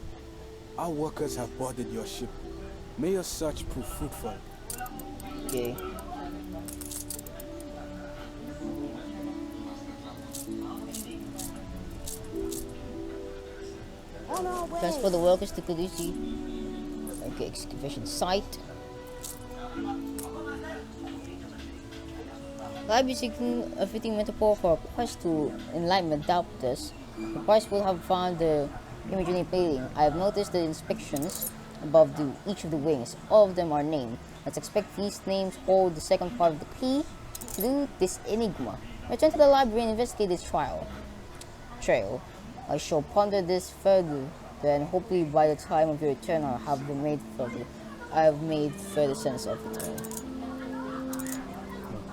S4: Our workers have boarded your ship. May your search prove fruitful.
S1: Okay.
S8: On our way.
S1: Transfer the workers to Kudusi. Okay, excavation site. Library seeking a fitting metaphor for a quest to enlightenment doubters. The price will have found the imagery plating. I have noticed the inscriptions above each of the wings. All of them are named. Let's expect these names hold the second part of the key to this enigma. Return to the library and investigate this trail. I shall ponder this further. Then, hopefully, by the time of your return, I have made further sense of it all.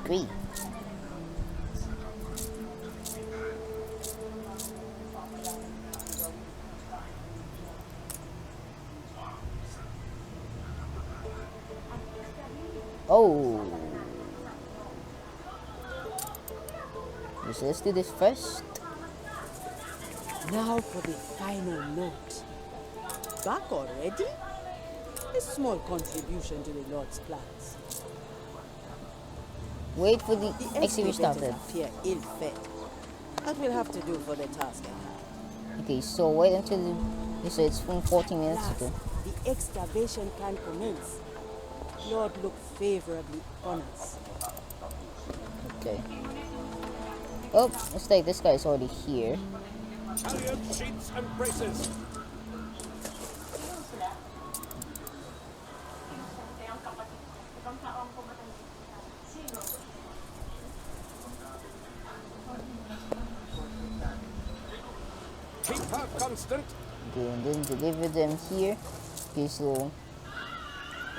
S1: Agree. Oh. So let's do this first.
S8: Now for the final note. Back already? A small contribution to the Lord's plans.
S1: Wait for the
S8: The
S1: exhibition started.
S8: excavators appear ill-fed. That will have to do for the task at hand.
S1: Okay, so wait until so it's from 14 minutes
S8: Last,
S1: ago.
S8: the excavation can commence. Lord, look favorably on us.
S1: Okay. Oh, looks like this guy is already here.
S10: Halyard, sheets, and braces. Keep her constant.
S1: Okay, and then deliver them here. Okay, so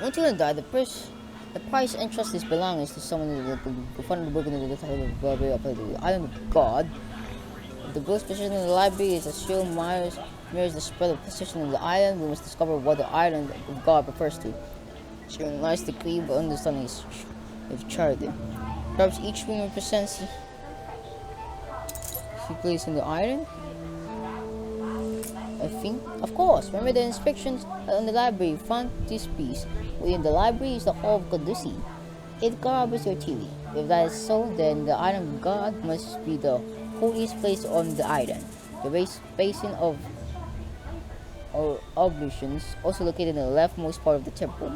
S1: once you're gonna die, the price entrust his belongings to someone who funded the book in the island of God. The book's position in the library is a show mirrors the spread of position in the island. We must discover what the island of God refers to. Sharing lies the creed but understanding is of charity. Perhaps each room represents a place in the island. I think, of course. Remember the inscriptions on the library frontispiece. Within the library is the Hall of Caduci. It corroborates your theory. If that is so, then the island god must be the holiest place on the island. The basin of oblations, also located in the leftmost part of the temple,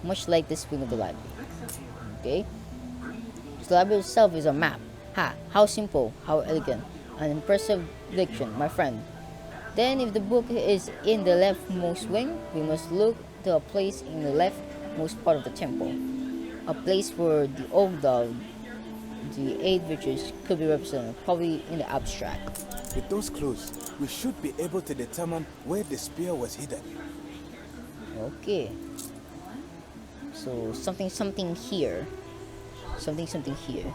S1: much like the spring of the library. Okay? So the library itself is a map. Ha! How simple, how elegant, an impressive diction, my friend. Then, if the book is in the leftmost wing, we must look to a place in the leftmost part of the temple. A place where the old dog, the 8 virtues, could be represented, probably in the abstract.
S4: With those clues, we should be able to determine where the spear was hidden.
S1: Okay. So something here. Something here.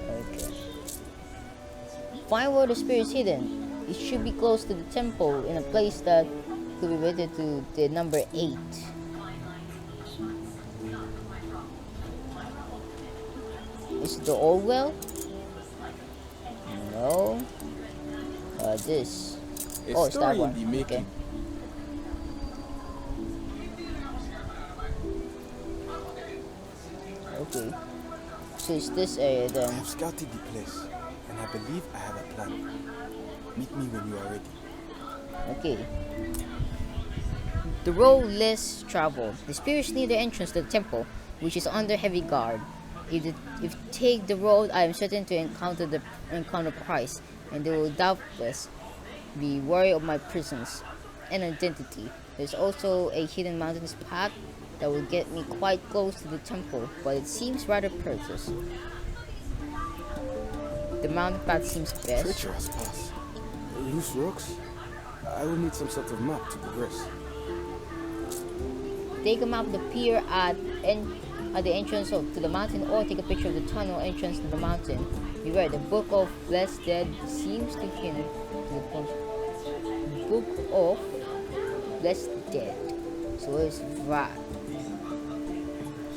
S1: Okay. Find where the spear is hidden. It should be close to the temple in a place that could be related to the number 8. Is it the old well? No. This.
S4: Oh,
S1: it's that one. Okay. Okay. So it's this area then.
S4: I have scouted the place, and I believe I have a plan. Meet me when you are ready.
S1: Okay. The road less traveled. The spear is near the entrance to the temple, which is under heavy guard. If take the road, I am certain to encounter price, and they will doubtless be wary of my presence and identity. There's also a hidden mountainous path that will get me quite close to the temple, but it seems rather perilous. The mountain path seems best.
S4: Treacherous path. Loose rocks? I will need some sort of map to progress.
S1: Take a map of the pier at the entrance to the mountain, or take a picture of the tunnel entrance to the mountain. Beware, the Book of Blessed Dead seems to hint to the point. Book of Blessed Dead. So it's right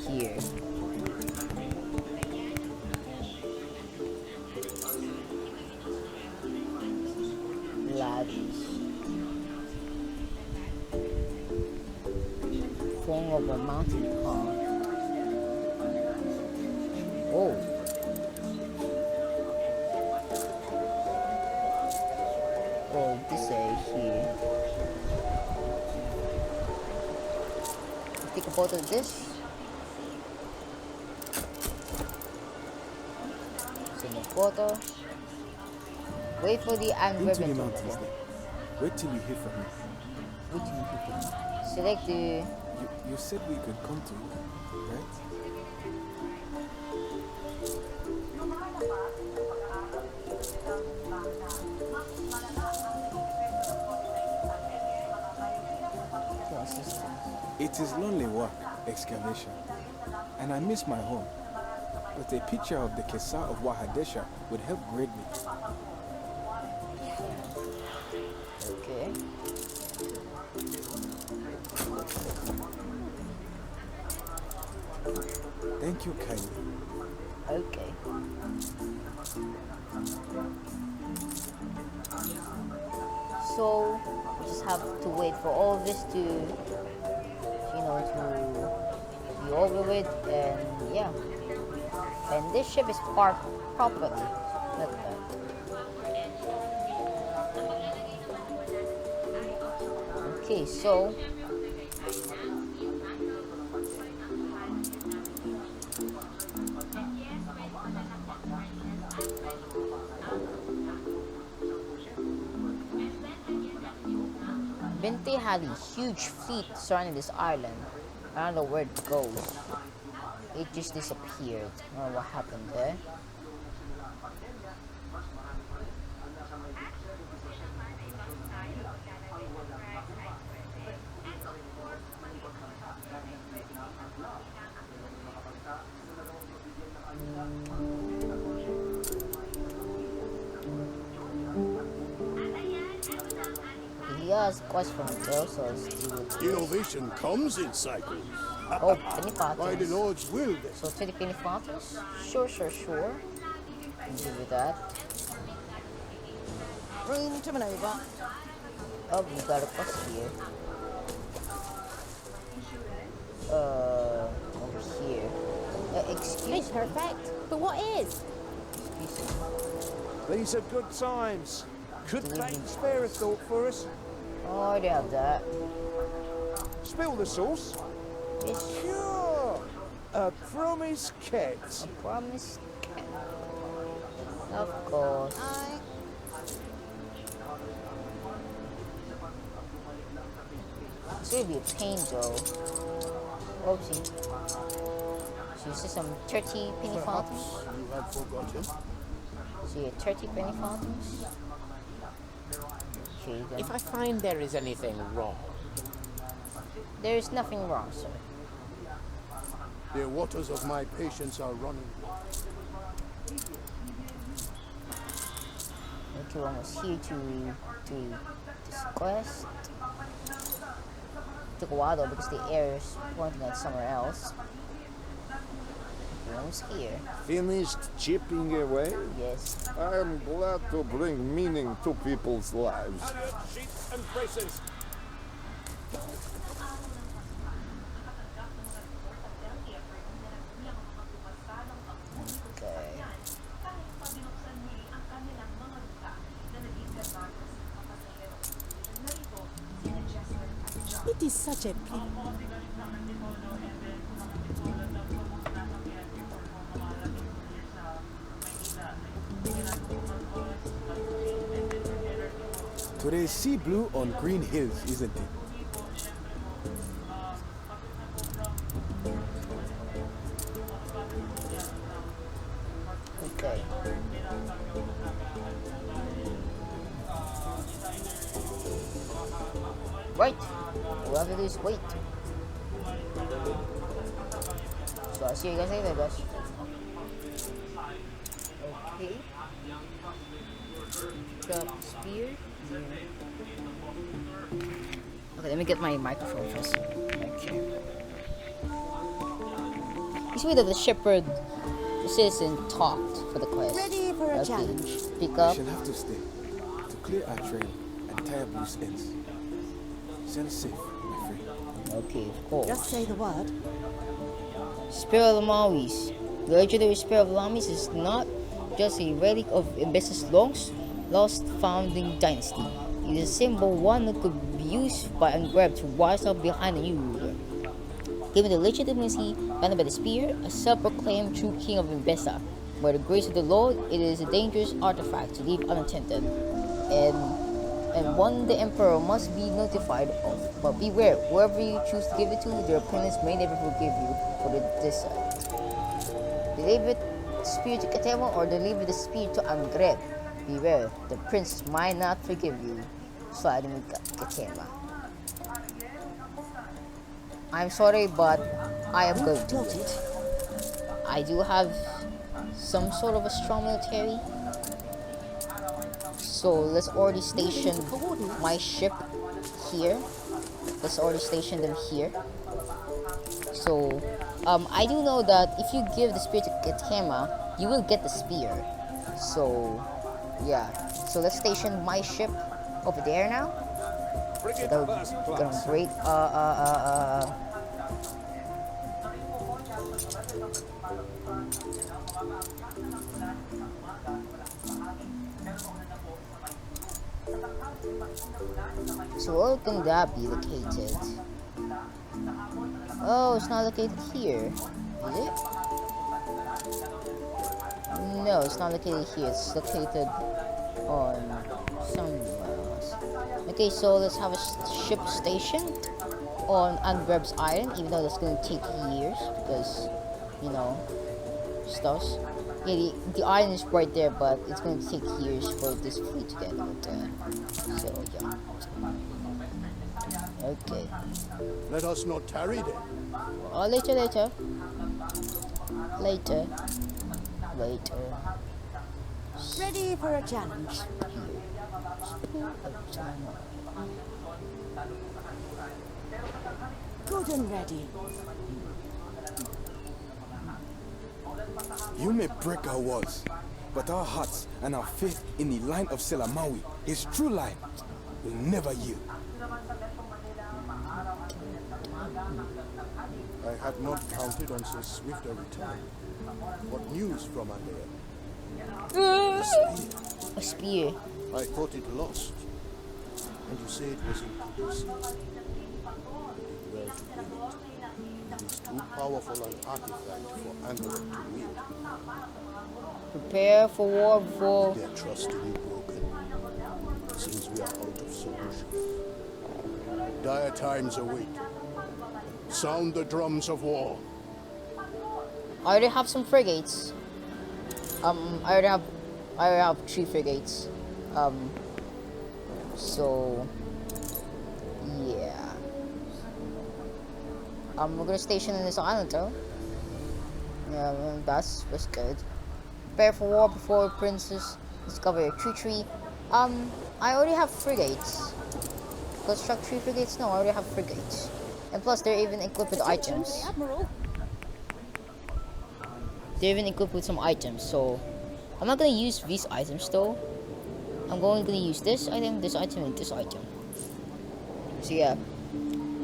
S1: here. Lavish. Form of a mountain path. Oh. Oh, this area here. Take a photo of this. Send a photo. Wait for the
S4: Into the
S1: environment.
S4: mountains then. Wait till you hear from me.
S1: Wait till you hear from me. Select the...
S4: You said we could come to you, right? It is lonely work, excavation, and I miss my home. But a picture of the Kesa of Wahadesha would help greatly.
S1: Okay.
S4: Thank you kindly.
S1: Okay. So we just have to wait for all this to, to be over with, and yeah. And this ship is parked properly. Look at that. Okay, so Bente had a huge fleet surrounding this island. I don't know where it goes. It just disappeared. I don't know what happened there. He has questions from there, so let's do it.
S3: Innovation comes in cycles.
S1: Oh, penny
S3: By the
S1: potters.
S3: Lord's will, then.
S1: So 20 penny potters? Sure. Can do with that.
S8: Room to maneuver.
S1: Oh, we got a bus here. Over here.
S2: Ain't perfect, but what is?
S6: These are good times. Could they spare a thought for us?
S1: Oh, I have that.
S6: Spill the sauce.
S1: Yes.
S6: Sure. A promise kept.
S1: A promise. Of course. It's gonna be a pain though. Oopsie. So you see some 30 penny fountains?
S3: You have forgotten.
S1: See 30 penny fountains? Here you go.
S7: If I find there is anything wrong,
S1: There is nothing wrong, sir.
S3: The waters of my patience are running.
S1: Okay, we're almost here to this quest. Took a while though because the air is pointing at somewhere else. We're almost here.
S5: Finished chipping away?
S1: Yes.
S5: I am glad to bring meaning to people's lives.
S10: Sheets and braces.
S1: Okay.
S8: It is such a pity.
S4: Today's sea blue on green hills, isn't it?
S1: Okay. Wait. All I have to do is wait. So I'll see you guys later, guys. Okay. Drop spear. Okay, let me get my microphone first. Okay. You see that the shepherd, the citizen, talked for the quest.
S2: Ready for a challenge.
S1: Pick
S4: We
S1: up.
S4: shall have to stay to clear our trail and tie up loose ends. Sail safe, my friend.
S1: Okay, of course.
S2: Just say the word.
S1: Spear of the Mawis. The legendary Spear of the Mawis is not just a relic of Enbesan's lost founding dynasty. It is a symbol one that could be used by Ungrab to rise up behind a new ruler. Given the legitimacy granted by the spear, a self-proclaimed true king of Enbesan. By the grace of the Lord, it is a dangerous artifact to leave unattended, and one the Emperor must be notified of. But beware, whoever you choose to give it to, their opponents may never forgive you for this. Deliver the spear to Katema or deliver the spear to Angred. Beware, the prince might not forgive you. Sliding with Katema. I'm sorry, but I am going to do it. I do have some sort of a strong military. So let's already station my ship here. Let's already station them here. So I do know that if you give the spear to Katema, you will get the spear. So yeah. So let's station my ship over there now. So that would be great. So where can that be located? Oh, it's not located here. Is it? No, it's not located here. It's located on somewhere else. Okay, so let's have a ship stationed on Angreb's Island, even though that's going to take years because, you know, stuffs. Yeah, the island is right there, but it's going to take years for this fleet to get out there. So, yeah. Okay.
S3: Let us not tarry then.
S1: Later. Later.
S2: Ready for a challenge. Good and ready.
S4: You may break our walls, but our hearts and our faith in the line of Selamawi, his true line, will never yield.
S3: I had not counted on so swift a return. What news from Andrea?
S1: A spear.
S3: I thought it lost. And you say it was inconclusive. You did well to bring it. It is too powerful an artifact for Anarchist to wield.
S1: Prepare for war before...
S3: Their trust to be broken. Seems we are out of solution. Dire times await. Sound the drums of war.
S1: I already have some frigates. I already have 3 frigates. So yeah. We're gonna station in this island though. Yeah, that's good. Prepare for war before princes discover a tree. I already have frigates. Construct 3 frigates? No, I already have frigates. And plus they're even equipped with items. They're even equipped with some items, so I'm not gonna use these items though. I'm gonna use this item, and this item. So yeah.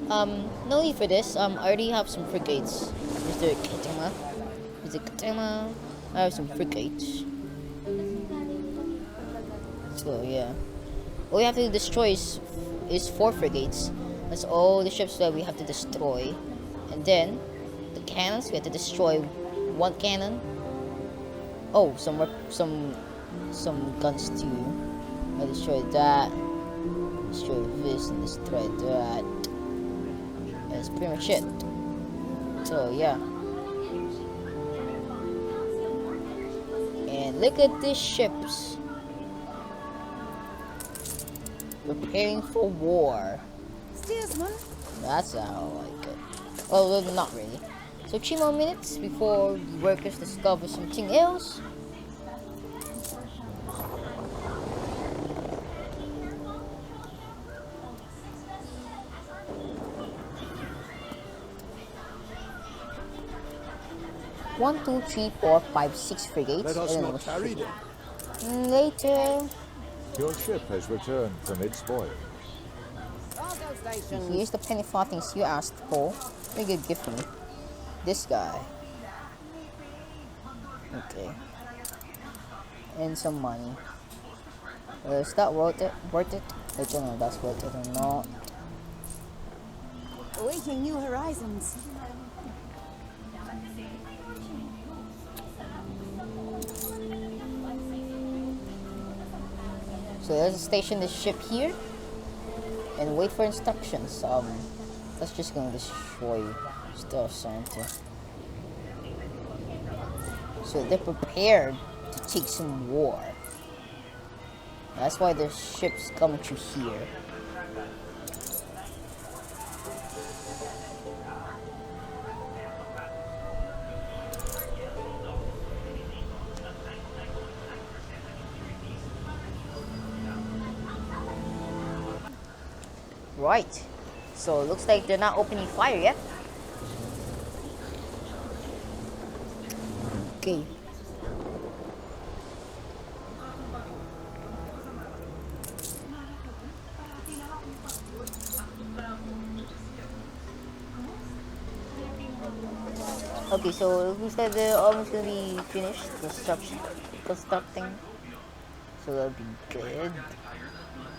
S1: No need for this. I already have some frigates. Mr. Katama. I have some frigates. So yeah. All we have to destroy is 4 frigates. That's all the ships that we have to destroy. And then the cannons, we have to destroy 1 cannon. Oh, some guns too. I destroy that. Destroy this and destroy that. That's pretty much it. So yeah. And look at these ships. Preparing for war.
S2: Steersman.
S1: That's how I like it. Well, not really. So 3 more minutes before the workers discover something else. One, 2, 3, 4, 5, 6 frigates.
S3: Let us not tarry them.
S1: Later.
S6: Your ship has returned from its voyage.
S1: Here's the penny farthings you asked for. Very good gift for me. This guy. Okay. And some money. Is that worth it? I don't know if that's worth it or not.
S2: Awaiting new horizons.
S1: So let's station this ship here and wait for instructions. That's just gonna destroy stuff, Santa. So they're prepared to take some war. That's why the ship's coming through here. Right. So it looks like they're not opening fire yet. Okay. Okay, so it looks like they're almost gonna be finished constructing. So that'll be good.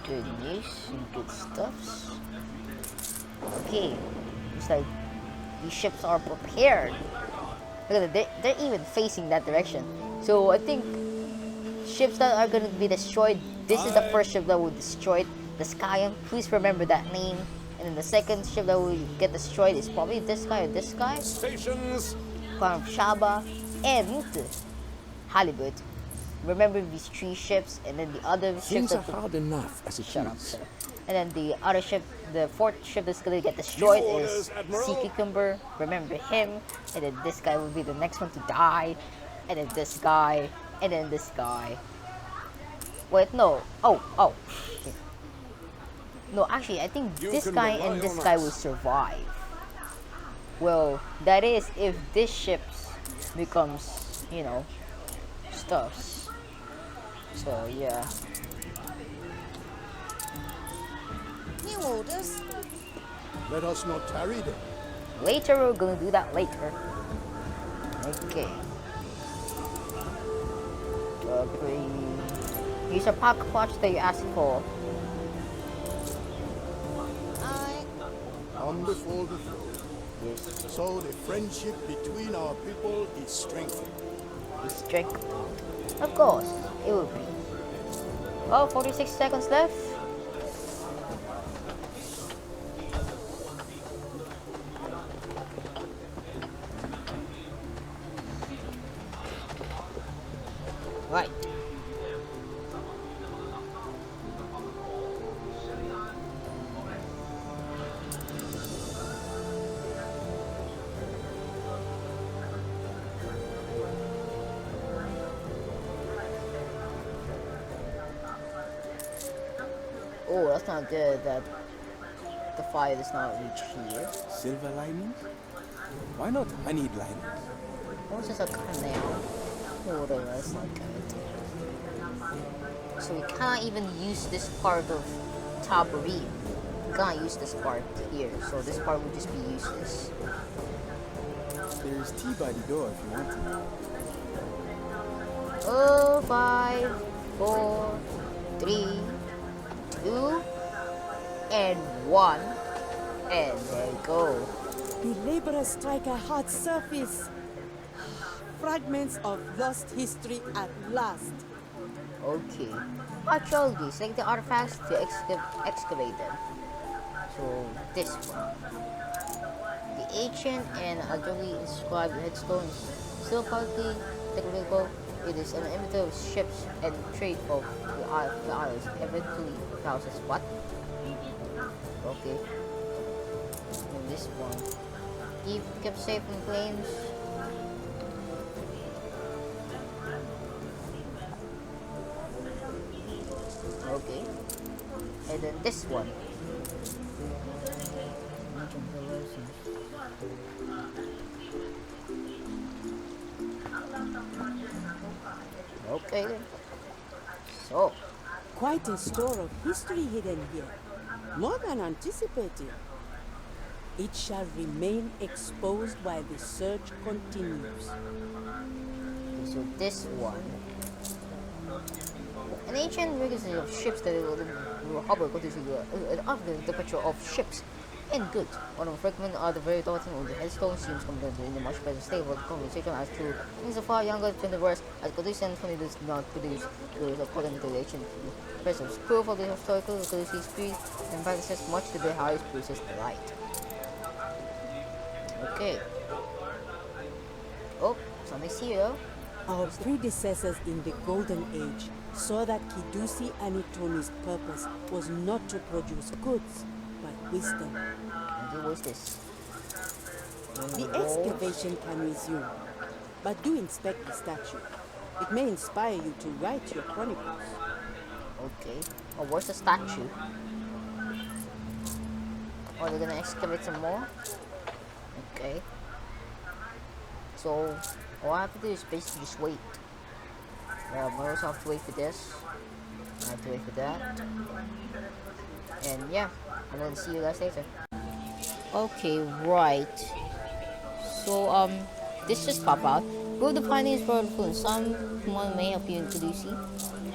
S1: Good news and good stuffs. Okay, looks like these ships are prepared. Look at it, they're even facing that direction. So I think ships that are gonna be destroyed. This is the first ship that will destroy the Skyam. Please remember that name. And then the second ship that will get destroyed is probably this guy or this guy.
S5: Stations.
S1: Crown of Shaba and Halibut. Remember these 3 ships, and then the other
S6: Things
S1: ships
S6: are hard enough as it is.
S1: And then the other ship, the 4th ship that's gonna get destroyed is Sea
S5: Admiral.
S1: Cucumber. Remember him. And then this guy will be the next one to die. And then this guy. And then this guy. Wait, no. Oh. Shit. No, actually, I think this guy and this guy will survive. Well, that is if this ship becomes, you know, stuffs. So, yeah.
S2: New orders.
S3: Let us not tarry them.
S1: Later, we're gonna do that later. Okay. Use a pocket watch that you asked for.
S3: Come before the throne.
S1: Yes.
S3: So the friendship between our people is strengthened.
S1: It's strength. Of course, it will be. Oh, 46 seconds left. Right. Oh, that's not good that the fire does not reach here.
S4: Silver linings? Why not honeyed linings?
S1: Or just a canal. Or whatever, that's not good. So we can't even use this part of Tabarim. We can't use this part here, so this part would just be useless.
S4: There's tea by the door if you want it.
S1: Oh, 5, 4, 3, 2, and 1. And there you go.
S8: The laborers strike a hard surface. Fragments of lost history at last.
S1: Okay. Archaeology. Select the artifacts to excavate them. So, this one. The ancient and allegedly inscribed headstones still partly technical. It is an inventory of ships and trade for the islands. Every 2 houses. What? Okay. And this one. Kept safe from flames. Okay. And then this one. Okay then. So.
S8: Quite a store of history hidden here. More than anticipated. It shall remain exposed while the search continues.
S1: Okay, so this one. An ancient record of ships that were harbor continues an often the picture of ships and goods. One of the fragments are the very daughter of the headstone seems compared in a much better state of the conversation as true. Things are far younger than the worst, as Caducean funny does not produce goods according to the ancient presence. Proof of the historical Caducean history and practices much to the highest produces light. Okay. Oh, something's here.
S8: Our predecessors in the Golden Age saw that Kidusi Anitoni's purpose was not to produce goods, but wisdom.
S1: And what is this?
S8: The excavation can resume, but do inspect the statue. It may inspire you to write your chronicles.
S1: Okay. Oh, where's the statue? Oh, they're gonna excavate some more? Okay. So, all I have to do is basically just wait. I also have to wait for this. I have to wait for that. And yeah, I'm gonna see you guys later. Okay, right. So, this just pop out. Go to the findings for the someone may help you in Caducean.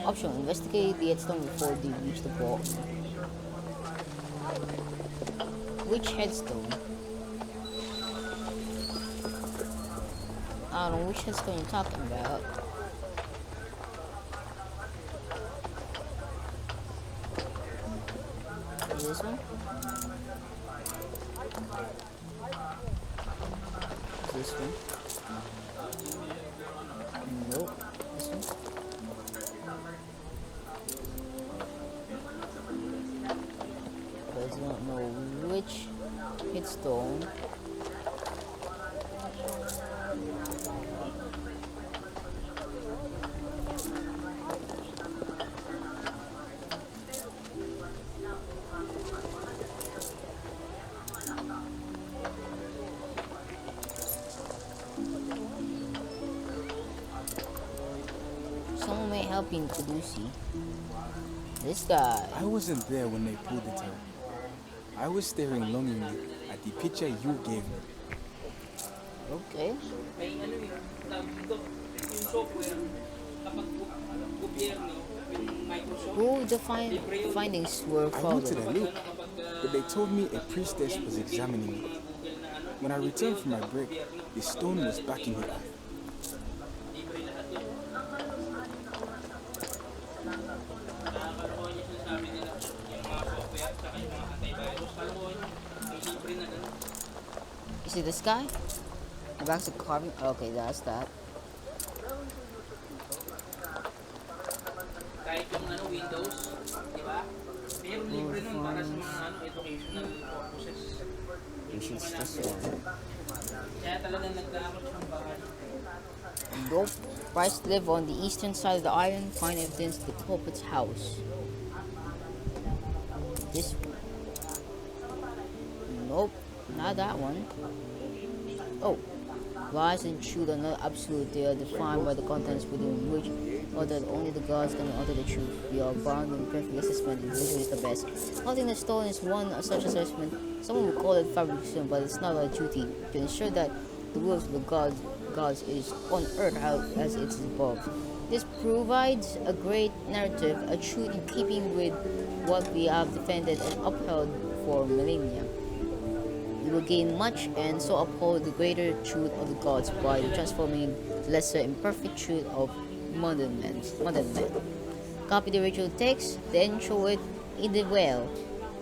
S1: Option, investigate the headstone before you reach the vault. Which headstone? I don't know which headstone you're talking about. Is this one? This one? Nope. This one? But I don't know which headstone. Someone may help you in Caducean. This guy.
S4: I wasn't there when they pulled it out. I was staring longingly at the picture you gave me.
S1: Okay.
S11: May ano eh, tawag dito, yung software, kapag gobyerno, yung Microsoft,
S1: Who the findings were
S4: I
S1: followed?
S4: wanted a look, but they told me a priestess was examining it. When I returned from my break, the stone was back in the earth.
S1: You see this guy? The back's a carving. Okay, that's that.
S11: kahit yung ano, Windows, di ba? Meron libre nun para sa mga ano, educational purposes.
S1: It's this one.
S11: Kaya talagang nagkaakot siyang bahay.
S1: Nope. Price live on the eastern side of the island. Find evidence of the culprit's house. This one. Nope, not that one. Oh. Lies and truth are not absolute. They are defined by the contents within which, or that only the gods can utter the truth. We are bound in perfect assessment. Individual is the best. Nothing is stolen is one such assessment. Someone would call it fabrication, but it's not our duty to ensure that the will of the gods is on earth as it is above. This provides a great narrative, a truth in keeping with what we have defended and upheld for millennia. We will gain much and so uphold the greater truth of the gods by transforming the lesser imperfect truth of modern men. Copy the ritual text, then show it in the well.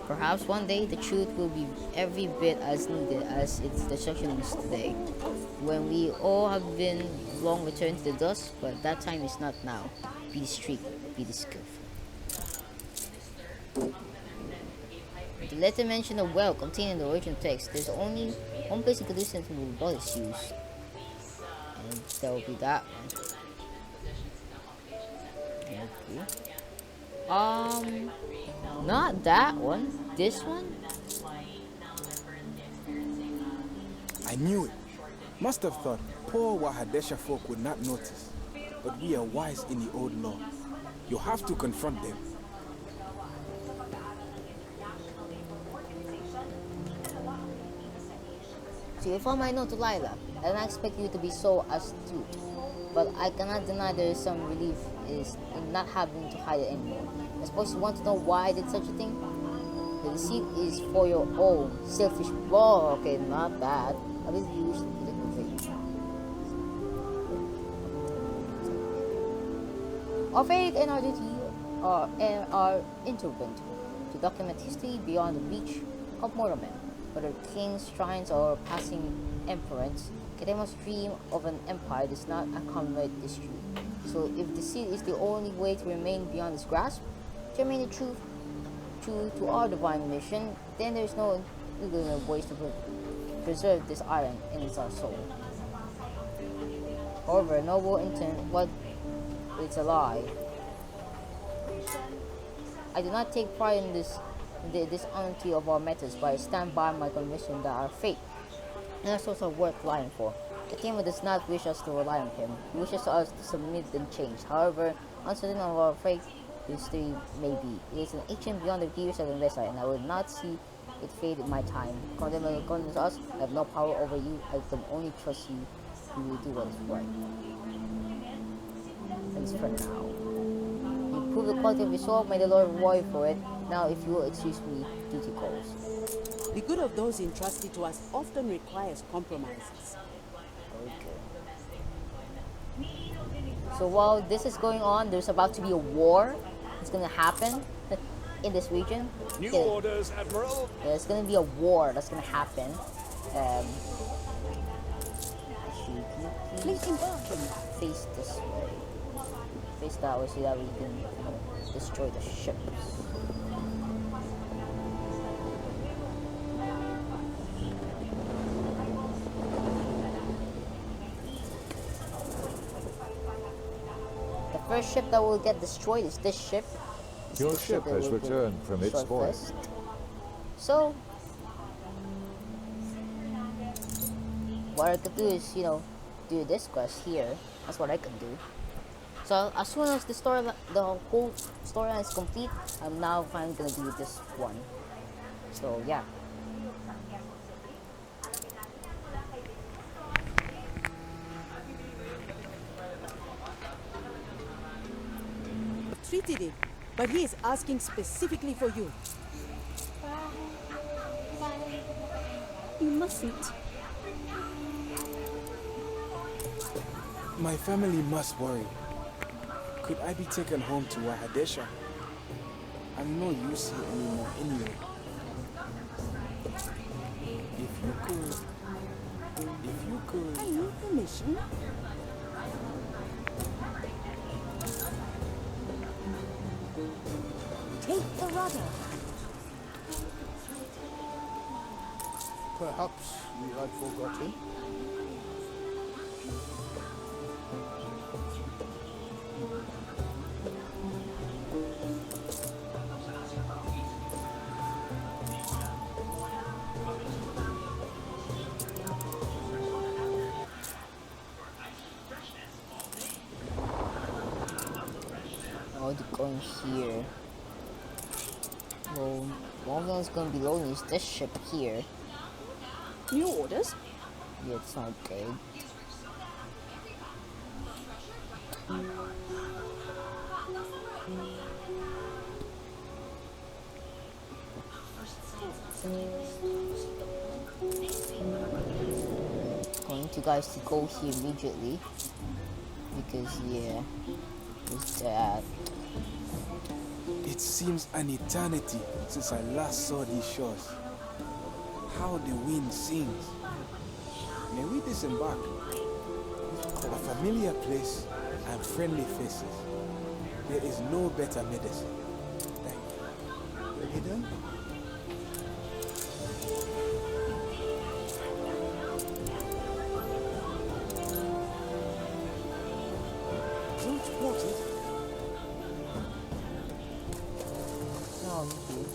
S1: Perhaps one day the truth will be every bit as needed as its destruction is today, when we all have been long returned to the dust, but that time is not now. Be discreet, be skillful. The letter mentioned a well contained in the original text. There's only one place in Caduceus where the blood is used, and that will be that one. Okay. Not that one. This one.
S4: I knew it. Must have thought poor Wahadesha folk would not notice, but we are wise in the old law. You have to confront them.
S1: So you found my note to Lila. I don't expect you to be so astute, but I cannot deny there is some relief in not having to hide it anymore. I suppose you want to know why I did such a thing? The deceit is for your own selfish. Oh, okay, not that. I will use the faith. Our faith and our duty are intertwined to document history beyond the reach of mortal men. Whether kings, shrines, or passing emperors, Ketemo's dream of an empire does not accommodate this truth. So if deceit is the only way to remain beyond its grasp, to remain true to our divine mission, then there is no legitimate ways to preserve this island in its our soul. However, noble intent, what it's a lie. I do not take pride in the dishonesty of our methods, but I stand by my conviction that our faith and our souls are worth lying for. Ketema does not wish us to rely on him. He wishes us to submit and change. However, uncertain of our faith, history may be. It is an ancient beyond the years of Enbesan, and I will not see it fade in my time. Condemn us. I have no power over you. I can only trust you. You will do what is right. Thanks for now. You prove the quality of your soul. May the Lord reward you for it. Now, if you will excuse me, duty calls.
S8: The good of those entrusted to us often requires compromises.
S1: Okay. So while this is going on, there's about to be a war. It's gonna happen in this region.
S5: New orders, Admiral.
S1: Yeah, it's gonna be a war that's gonna happen. Please face this way. Face that way so that we can destroy the ships. The first ship that will get destroyed is this ship.
S5: Your ship has returned from its voyage.
S1: So, what I could do is, do this quest here. That's what I can do. So as soon as the whole storyline is complete, I'm now finally gonna do this one. So yeah.
S8: treated him, but he is asking specifically for you.
S2: You mustn't.
S4: My family must worry. Could I be taken home to Wahadesha? I'm no use here anymore anyway. If you could...
S2: I need permission. Take the rudder.
S3: Perhaps we had forgotten.
S1: Oh, they're going here. Well, one of them is going to be loading is this ship here.
S2: New orders?
S1: Yeah, it's not good. I want you guys to go here immediately. Because, yeah, it's that.
S4: It seems an eternity since I last saw these shores. How the wind sings. May we disembark? A familiar place and friendly faces. There is no better medicine. Thank you.
S3: Ready then?
S4: Don't want it.
S1: No, dude.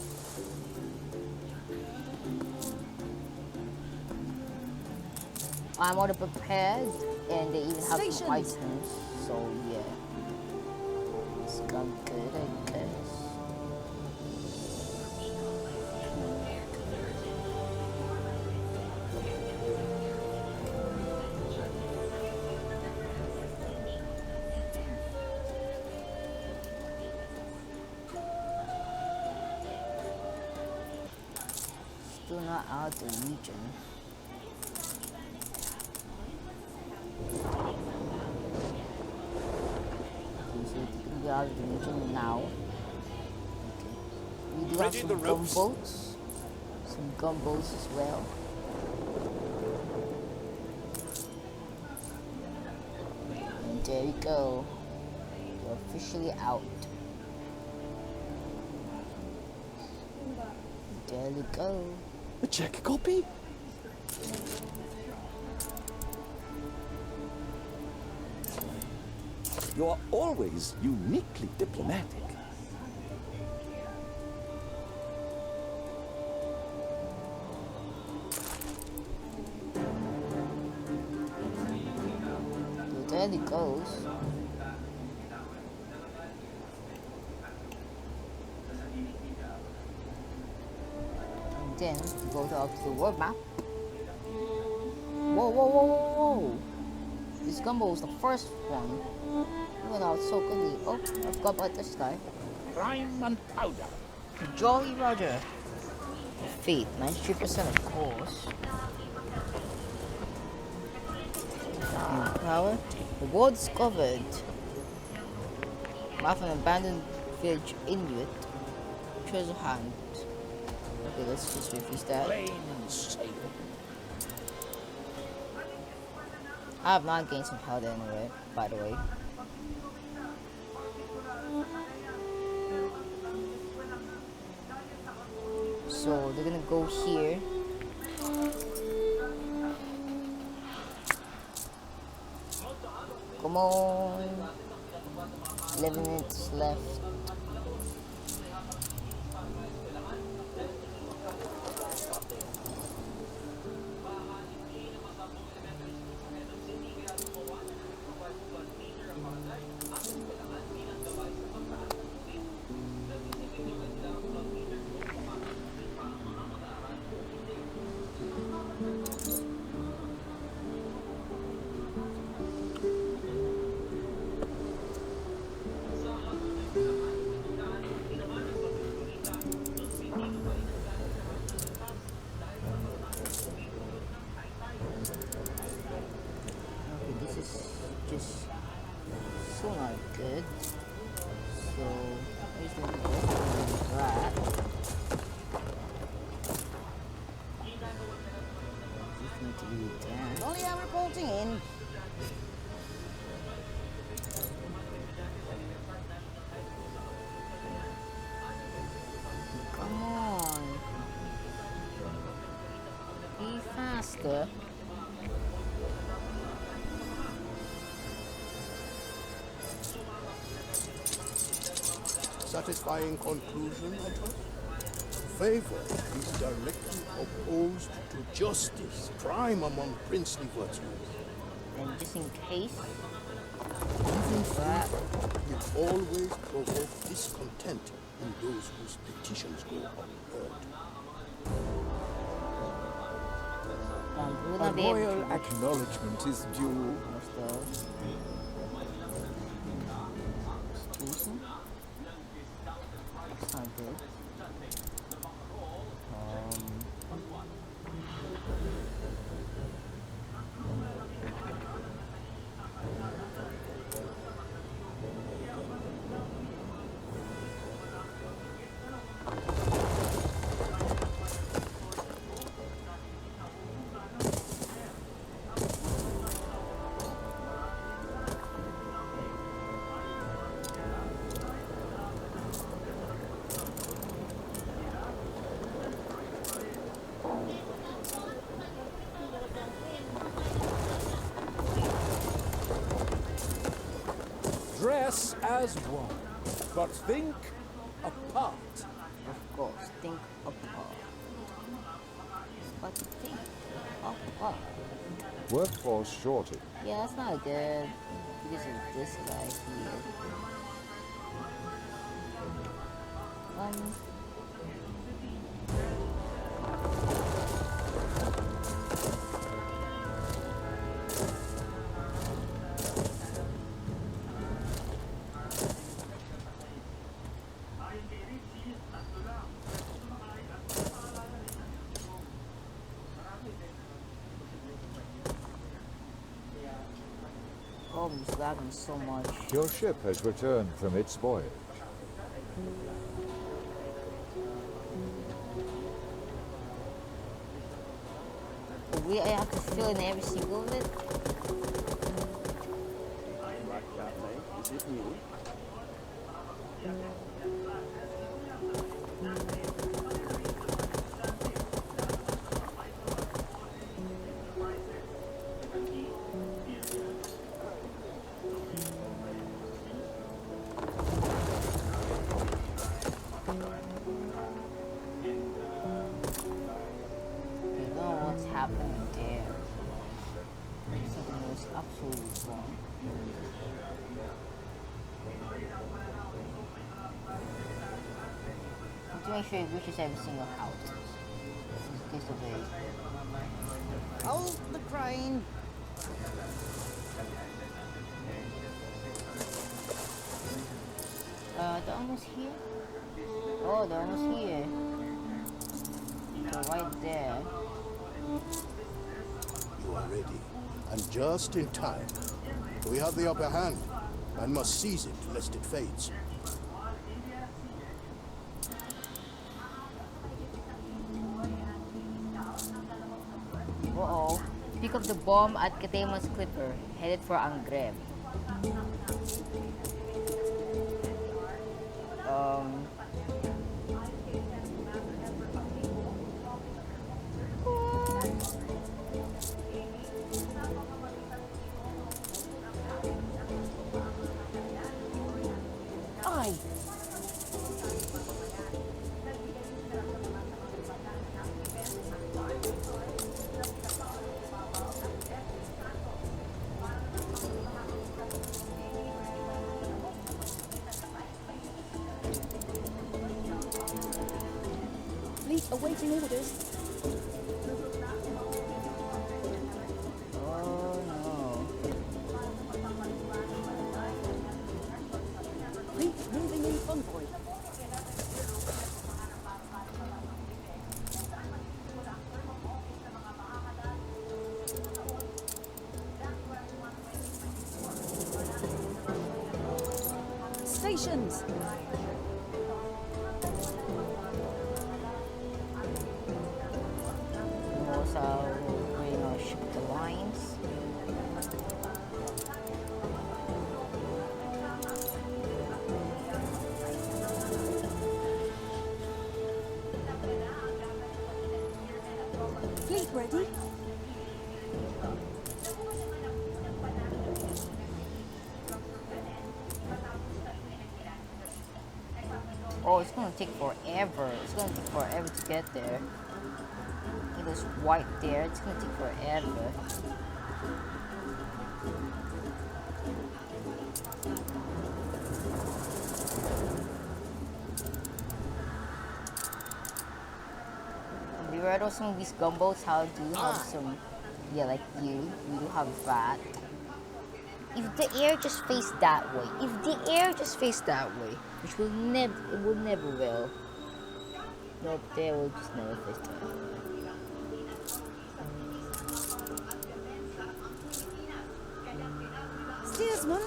S1: I'm already prepared, and they even have some
S2: Stations.
S1: items, so yeah. It's gone good, I guess. Still not out of the region. Out of the region now. Okay. We do have some gunboats. Some gunboats as well. And there we go. We're officially out. There we go.
S9: A check copy? You are always uniquely diplomatic.
S1: So there it goes. And then we go up to the world map. Whoa, whoa, whoa, whoa, whoa! This gunboat was the first one. He went out so quickly. Oh, I forgot about this guy.
S7: Prime and powder.
S1: Jolly Roger. Fate, 93% of course. Power. The world discovered. Map of an abandoned village Inuit. Treasure hunt. Okay, let's just refuse that.
S7: Plain sailing.
S1: I have not gained some health anyway, by the way. So they're gonna go here. Come on. 11 minutes left. good. So where's the that? Just need to do that.
S2: Only I'm reporting in.
S1: Come on. Be faster.
S3: Satisfying conclusion, I trust? Favor is directly opposed to justice, prime among princely virtues.
S1: And just in case,
S3: Even that will always provoke discontent in those whose petitions go unheard.
S6: A royal acknowledgement is due.
S1: Excuse me? That's not good.
S6: Dress as one, but think apart.
S1: Of course, think apart. But think apart.
S5: Workforce shortage.
S1: Yeah, that's not good. Because of this guy here. Oh, he's lagging so much.
S5: Your ship has returned from its voyage.
S1: We have to fill in every single of it.
S6: Is it new?
S1: To make sure it reaches every single house. This is disobeyed.
S2: Hold the crane.
S1: They're almost here. Oh, they're almost here. So right there.
S3: You are ready, and just in time. We have the upper hand, and must seize it lest it fades.
S1: Uh-oh. Pick up the bomb at Katema's Clipper, headed for Angreb.
S2: Fleet awaiting orders.
S1: Oh no.
S2: Fleet moving in convoy. preparations.
S1: Also, bring our ship to lines.
S2: Fleet ready?
S1: Oh, it's gonna take forever. It's gonna take forever to get there. It was white there. It's gonna take forever. Have you read of some of these gunboats? How do you have some? Yeah, like you do have that. If the air just faced that way, which will never, it will never will. Nope, they will just never face that.
S2: Steersman?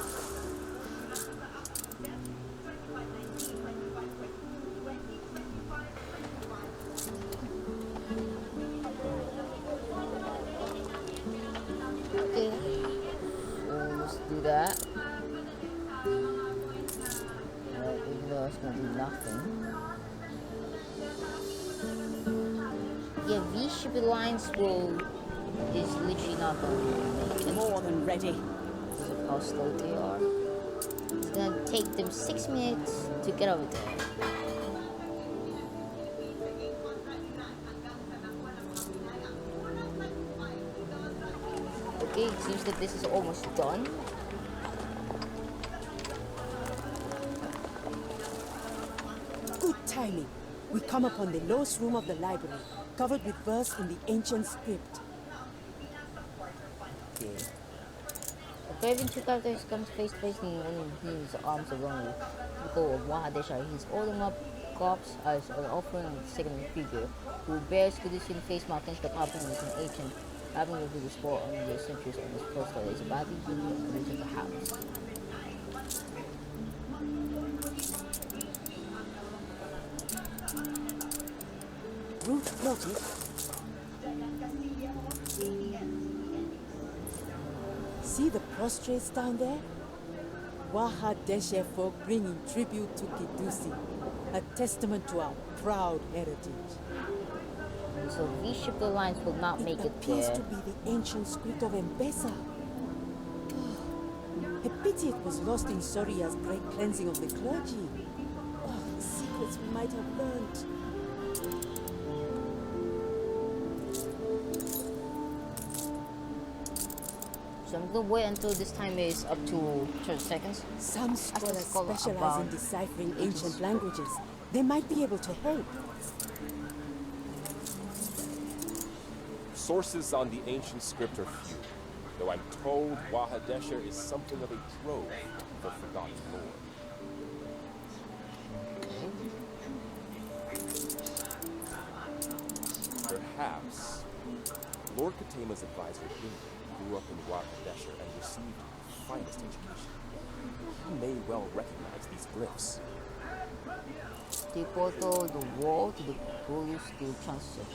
S1: Okay, so let's do that. Even though it's gonna do nothing. Yeah, these shipping lines is literally not gonna make it.
S2: More than ready.
S1: Because of how slow they are. It's gonna take them 6 minutes to get over there. Okay, it seems that this is almost done.
S8: Good timing. We come upon the lowest room of the library, covered with verse in the ancient script.
S1: Okay. The craven two characters comes face to face and his arms around the people of Wahadesha. He's holding up corpse as an offering of the second figure, who bears Kudusin face markings that happen with an ancient, having revealed the sport on the centuries on his poster is about to be into the house.
S8: Route floated. See the prostrates down there? Wahadesha folk bringing tribute to Kidusi, a testament to our proud heritage.
S1: So these ship lines will not make it
S8: appears
S1: there.
S8: to be the ancient script of Enbesan. A pity it was lost in Soria's great cleansing of the clergy. Oh, the secrets we might have learned.
S1: So I'm gonna wait until this time is up to 30 seconds.
S8: Some scholars
S1: scholar
S8: specialize
S1: about
S8: in deciphering ancient languages. They might be able to help.
S10: Sources on the ancient script are few, though I'm told Wahadesha is something of a trove for forgotten lore. Perhaps Lord Katema's advisor grew up in Wahadesha and received the finest education. He may well recognize these glyphs.
S1: The portal, the wall to the Polish skill transfer.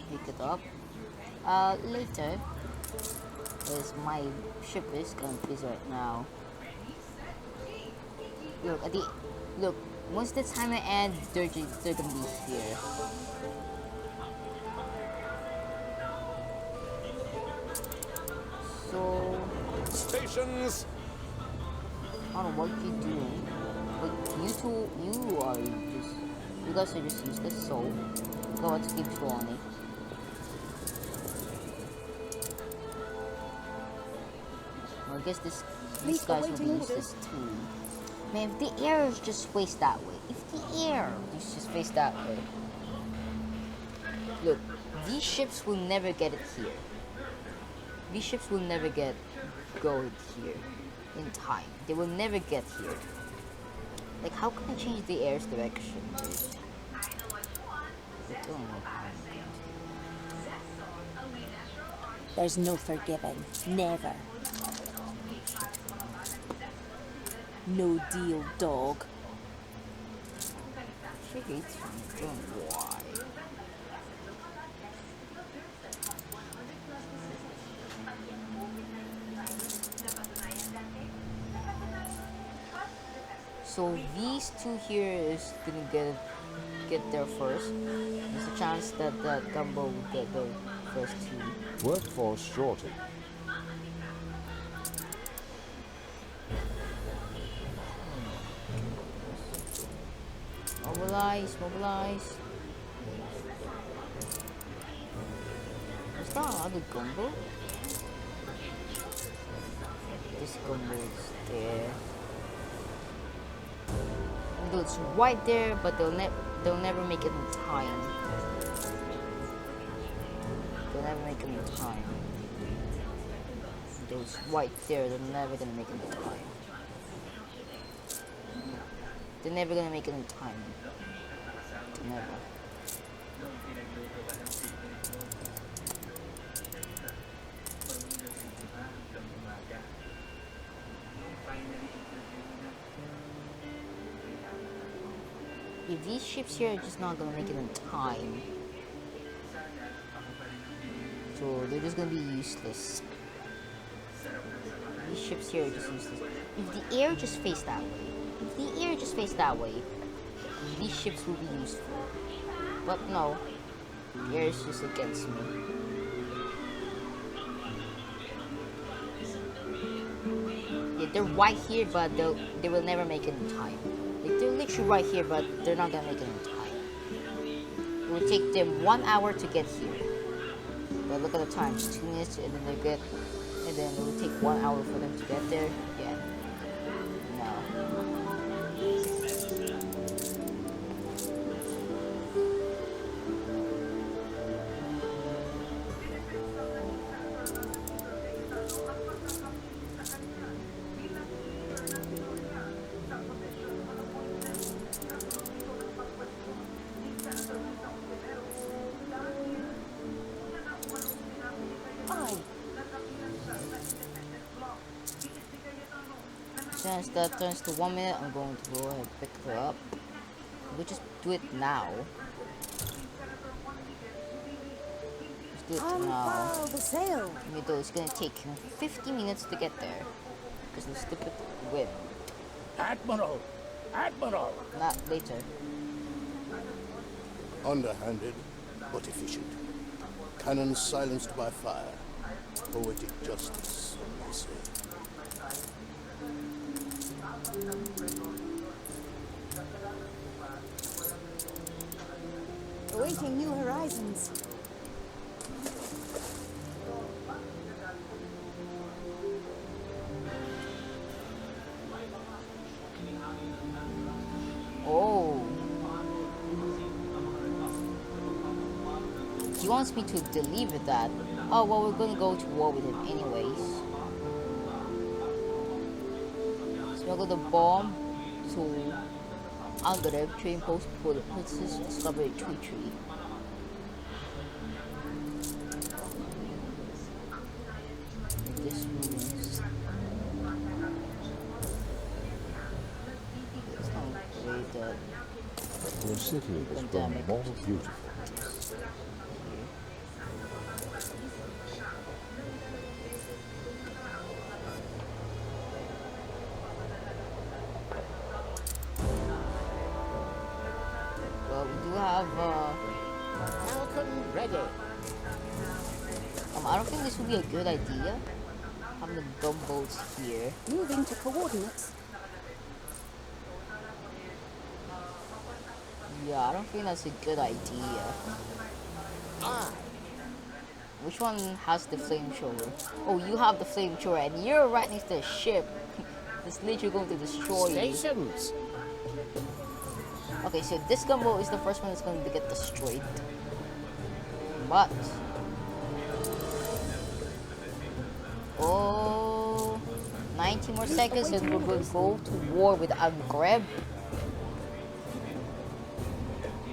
S1: Pick it up. Later, as my ship is confused right now. Look, once the timer ends, they're gonna be here. So
S5: Stations!
S1: I don't know what you do, but you guys are just useless, so go on to keep going. I guess these guys will be useless too. Man, if the air is just faced that way, if the air is just faced that way, look, these ships will never get it here. These ships will never go here in time. They will never get here. Like, how can I change the air's direction, dude? I don't know how.
S2: There's no forgiving. Never. No deal, dog.
S1: She hates me. I don't know why. So these two here is gonna get there first. There's a chance that that Gumbo will get there first too.
S5: Workforce shortage.
S1: Mobilize, mobilize. Is that another Gumbo? This Gumbo is there. And it's right there, but they'll never make it in time. They'll never make it in time. Those right there, they're never gonna make it in time. They're never gonna make it in time. Never. If these ships here are just not gonna make it in time, so they're just gonna be useless. These ships here are just useless. If the air just faced that way, these ships will be useful. But no, the air is just against me. Yeah, they're right here, but they will never make it in time. Like, they're literally right here, but they're not gonna make it in time. It will take them 1 hour to get here. But look at the time, 2 minutes, and then it will take 1 hour for them to get there. Yeah. No. Since that turns to 1 minute, I'm going to go ahead and pick her up. We'll just do it now. Let's do it now.
S2: The sail.
S1: Even though it's gonna take him 50 minutes to get there. Because the stupid wind.
S7: Admiral! Admiral!
S1: Not later.
S3: Underhanded, but efficient. Cannons silenced by fire. Poetic justice, they say.
S2: Awaiting new horizons.
S1: Oh. He wants me to deliver that. Oh, well, we're gonna go to war with him anyways. Smuggle the bomb to Angareb trading post for the princess discovery tree. This means it's not great that
S5: The city has grown more beautiful.
S7: Falcon ready.
S1: I don't think this would be a good idea. Having the gunboats here.
S2: Moving to coordinates.
S1: Yeah, I don't think that's a good idea. Which one has the flamethrower? Oh, you have the flamethrower and you're right next to the ship. It's literally going to destroy you.
S7: Stations.
S1: Okay, so this gumbo is the first one that's going to get destroyed. But oh, 90 more seconds and we're going to go to war with Angreb.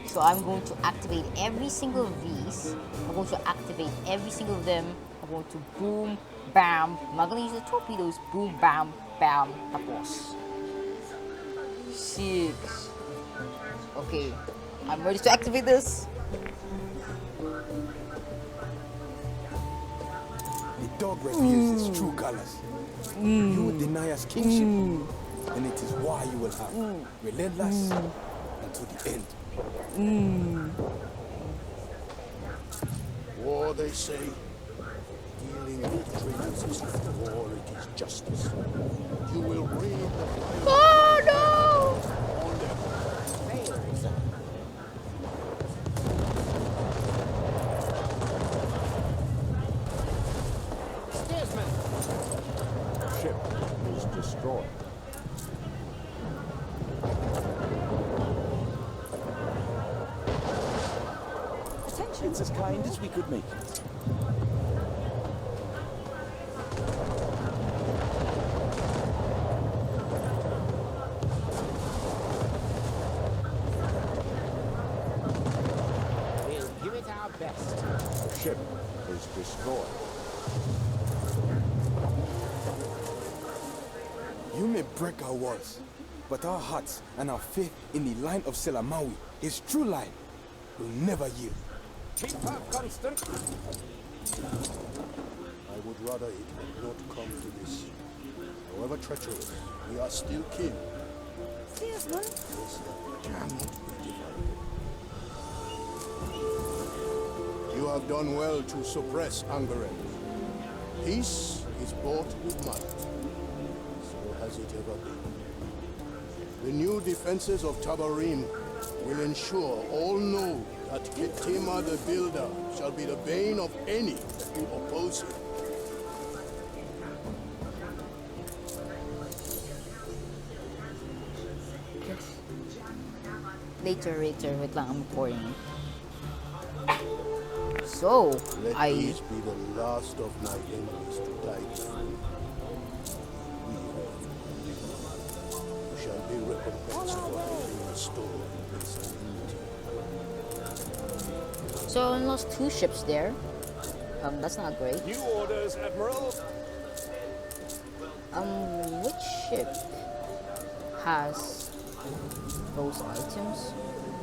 S1: So I'm going to activate every single of these. I'm going to activate every single of them. I'm going to boom, bam. I'm not going to use the torpedoes. Boom, bam, bam, tapos. 6. Okay, I'm ready to activate this.
S4: The dog reveals its true colors. You would deny us kingship, and it is why you will have relentless until the end.
S3: War, they say. Dealing with traitors is not war, it is justice. You will read the fire.
S1: Oh no!
S3: On them.
S6: Ship is destroyed.
S9: It's as kind as we could make it.
S7: We'll give it our best.
S6: The ship is destroyed.
S4: You may break our walls, but our hearts and our faith in the line of Selamawi, his true line, will never yield.
S5: Keep her constant.
S3: I would rather it had not come to this. However treacherous, we are still kin.
S2: Steersman,
S3: This cannot be divided. You have done well to suppress Angaren. Peace is bought with might. So has it ever been. The new defenses of Tabarim will ensure all know that Ketima the Builder shall be the bane of any who oppose him.
S1: Later, wait lang, I'm recording. So,
S3: Let these be the last of my enemies to die before me. You shall be recompensed for helping restore Enbesan unity.
S1: So I lost 2 ships there. That's not great.
S5: New orders, Admiral.
S1: Which ship has those items?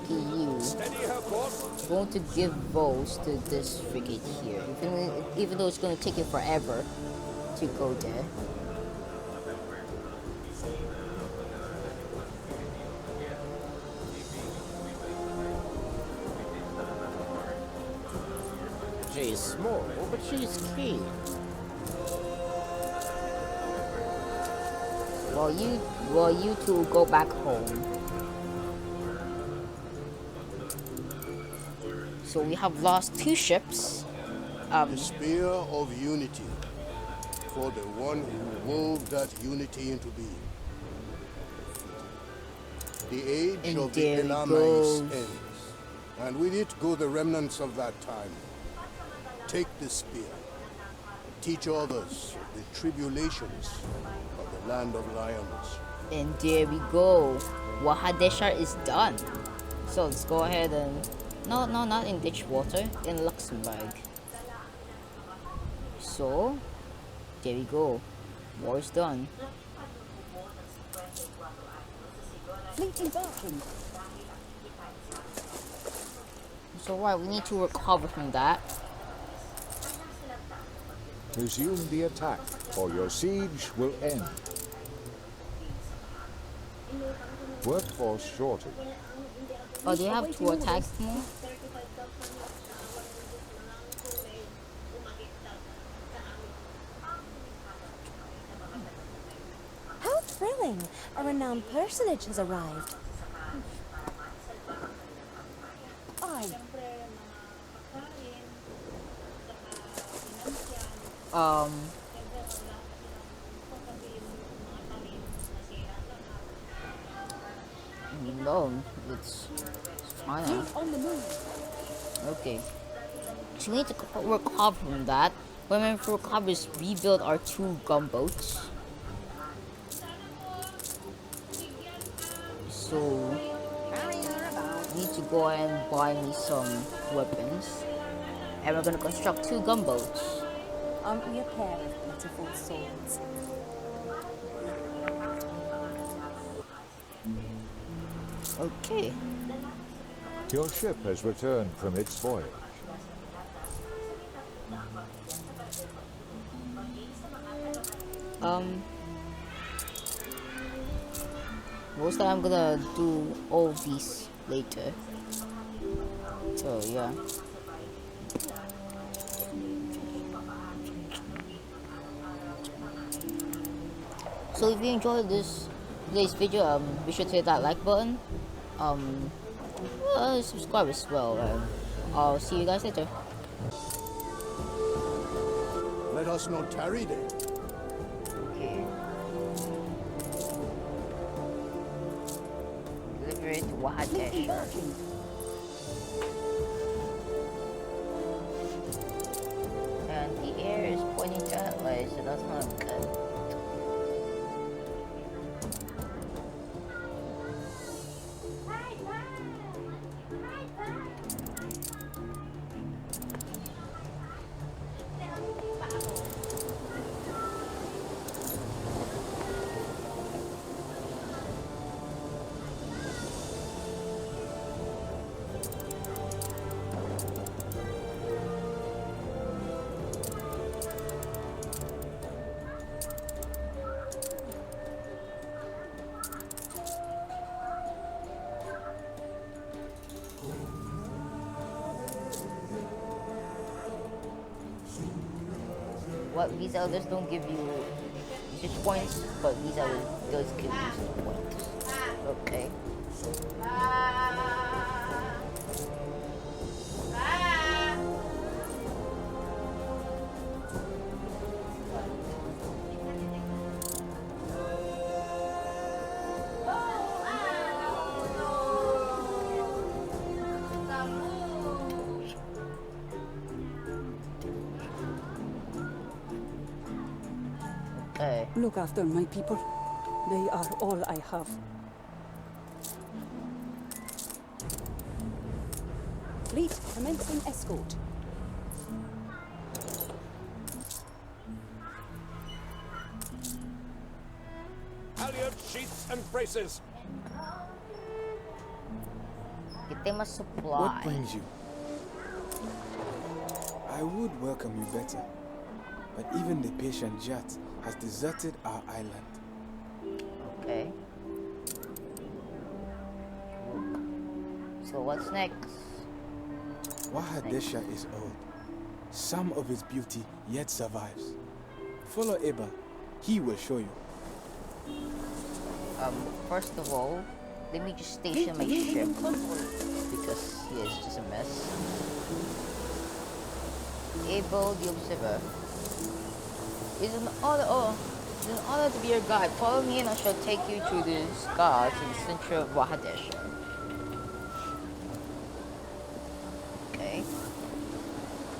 S1: You
S5: Steady her course.
S1: going to give those to this frigate here, even though it's going to take it forever to go there.
S7: She's small, but she's keen.
S1: Well, you two go back home. So we have lost 2 ships.
S3: The spear of unity for the one who wove that unity into being. The age
S1: And
S3: of the
S1: there it
S3: Elamites
S1: goes.
S3: ends, and with it go the remnants of that time. Take the spear, teach others the tribulations of the land of lions.
S1: And there we go. Wahadeshar is done. So let's go ahead and... No, not in Ditchwater. In Luxembourg. So, there we go. War is done.
S8: Fleet embarking.
S1: So right, we need to recover from that.
S6: Resume the attack, or your siege will end. Workforce shortage.
S1: Oh, do you have 2 attacks more?
S2: how thrilling! A renowned personage has arrived.
S1: No, it's fine.
S8: On the move.
S1: Okay. So we need to recover from that. When we recover is rebuild our 2 gunboats. So we need to go and buy me some weapons. And we're gonna construct 2 gunboats.
S2: Aren't we a pair of beautiful souls?
S1: Okay.
S6: Your ship has returned from its voyage.
S1: Most I'm gonna do all these later. So yeah. So if you enjoyed today's video, be sure to hit that like button. Subscribe as well. I'll see you guys later.
S3: Let us not tarry then.
S1: Okay. Deliver it to Wahadesh. And the air is pointing that way, so that's not good. What these elders don't give you usage points, but these elders does give you usage points. Okay.
S8: Look after my people. They are all I have. Fleet commencing escort.
S5: Halyard, sheets, and braces.
S1: Get them a supply.
S4: What brings you? I would welcome you better, but even the patient Jat has deserted our island.
S1: Okay. So what's next?
S4: Wahadesha is old. Some of its beauty yet survives. Follow Eba. He will show you.
S1: First of all, let me just station my ship because yeah, it's just a mess. Abel the Observer. It's an honor to be your guide. Follow me and I shall take you to the gods in the center of Wahadesh. Okay.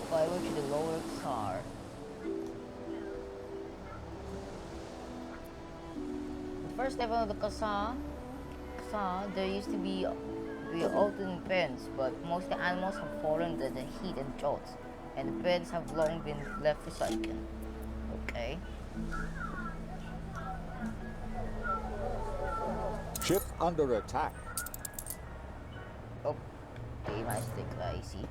S1: Follow to the lower car. The first level of the Kasa, there used to be alternate pens, but most of the animals have fallen to the heat and jolts, and the pens have long been left forsaken. Okay.
S6: Ship under attack.
S1: Oh, okay, my stick, I see.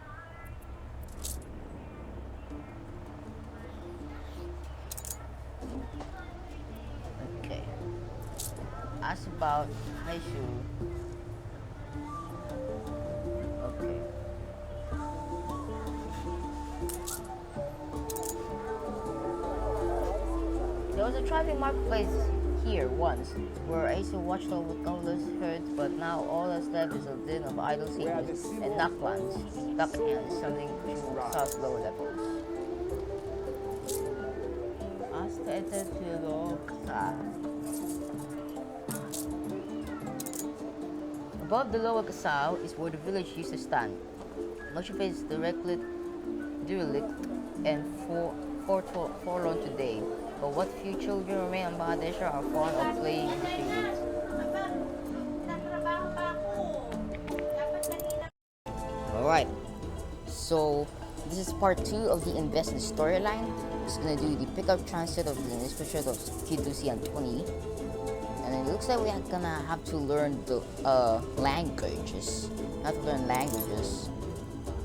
S1: Okay. Ask about Haishu. Okay. There was a traveling marketplace here once, where I used to watch the countless herds, but now all that's left is a den of idle seniors and duck hands, something to south lower levels. Ask to enter to the Above the lower castle is where the village used to stand. Much of it is derelict and forlorn today. But what few children remain on Bangladesh are fond of playing in the fields. Alright, so this is part 2 of the Enbesan storyline. It's gonna do the pickup transit of the inspection of Kidusi and 20. And it looks like we're gonna have to learn the languages. Not to learn languages.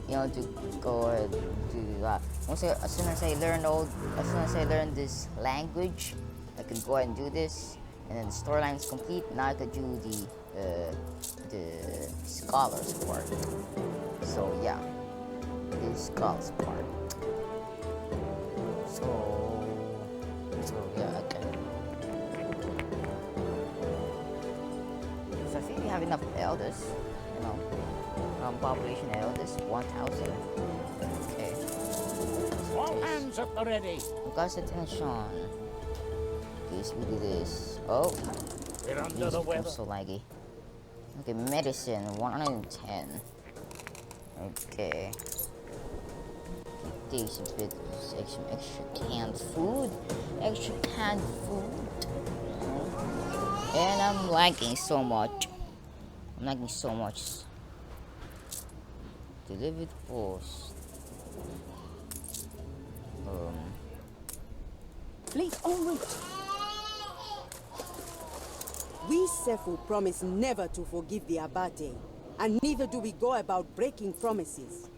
S1: You know, to go ahead to that. As soon as I learn this language, I can go ahead and do this. And then the storyline is complete. Now I could do the scholars part. So yeah, the scholars part. So yeah, okay. So I think we have enough elders, you know, population elders, 1,000. Okay.
S7: All hands at the ready.
S1: Focus attention. Okay, so we do this. Oh,
S7: We're under the weather.
S1: so laggy. Okay, medicine 110. Okay. Takes a bit of extra canned food. And I'm lagging so much. Delivered post.
S8: Fleet en route. We Sefu promise never to forgive the Abate, and neither do we go about breaking promises.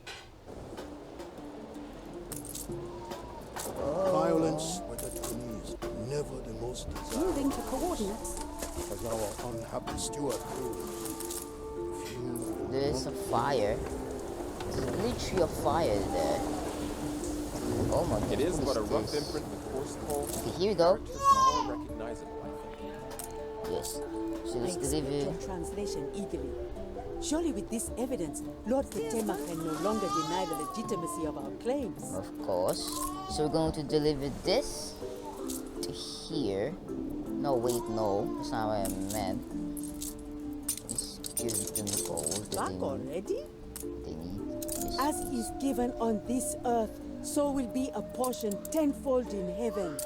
S3: Violence, whether is never the most desired.
S8: Moving to coordinates.
S3: As our unhappy steward proves.
S1: There's a fire. There's literally a fire there. Oh my god.
S10: It is but a rough imprint with coarse coal.
S1: Okay, here we go.
S10: Recognizable, I think.
S1: Yes. So
S8: I
S1: let's
S8: expect
S1: deliver.
S8: your translation eagerly. Surely with this evidence, Lord Fatema can no longer deny the legitimacy of our claims.
S1: Of course. So we're going to deliver this to here. No, wait, no. That's not what I meant. Just give them the gold that
S8: Back already?
S1: they need. Yes.
S8: As is given on this earth, so will be a portion tenfold in heaven.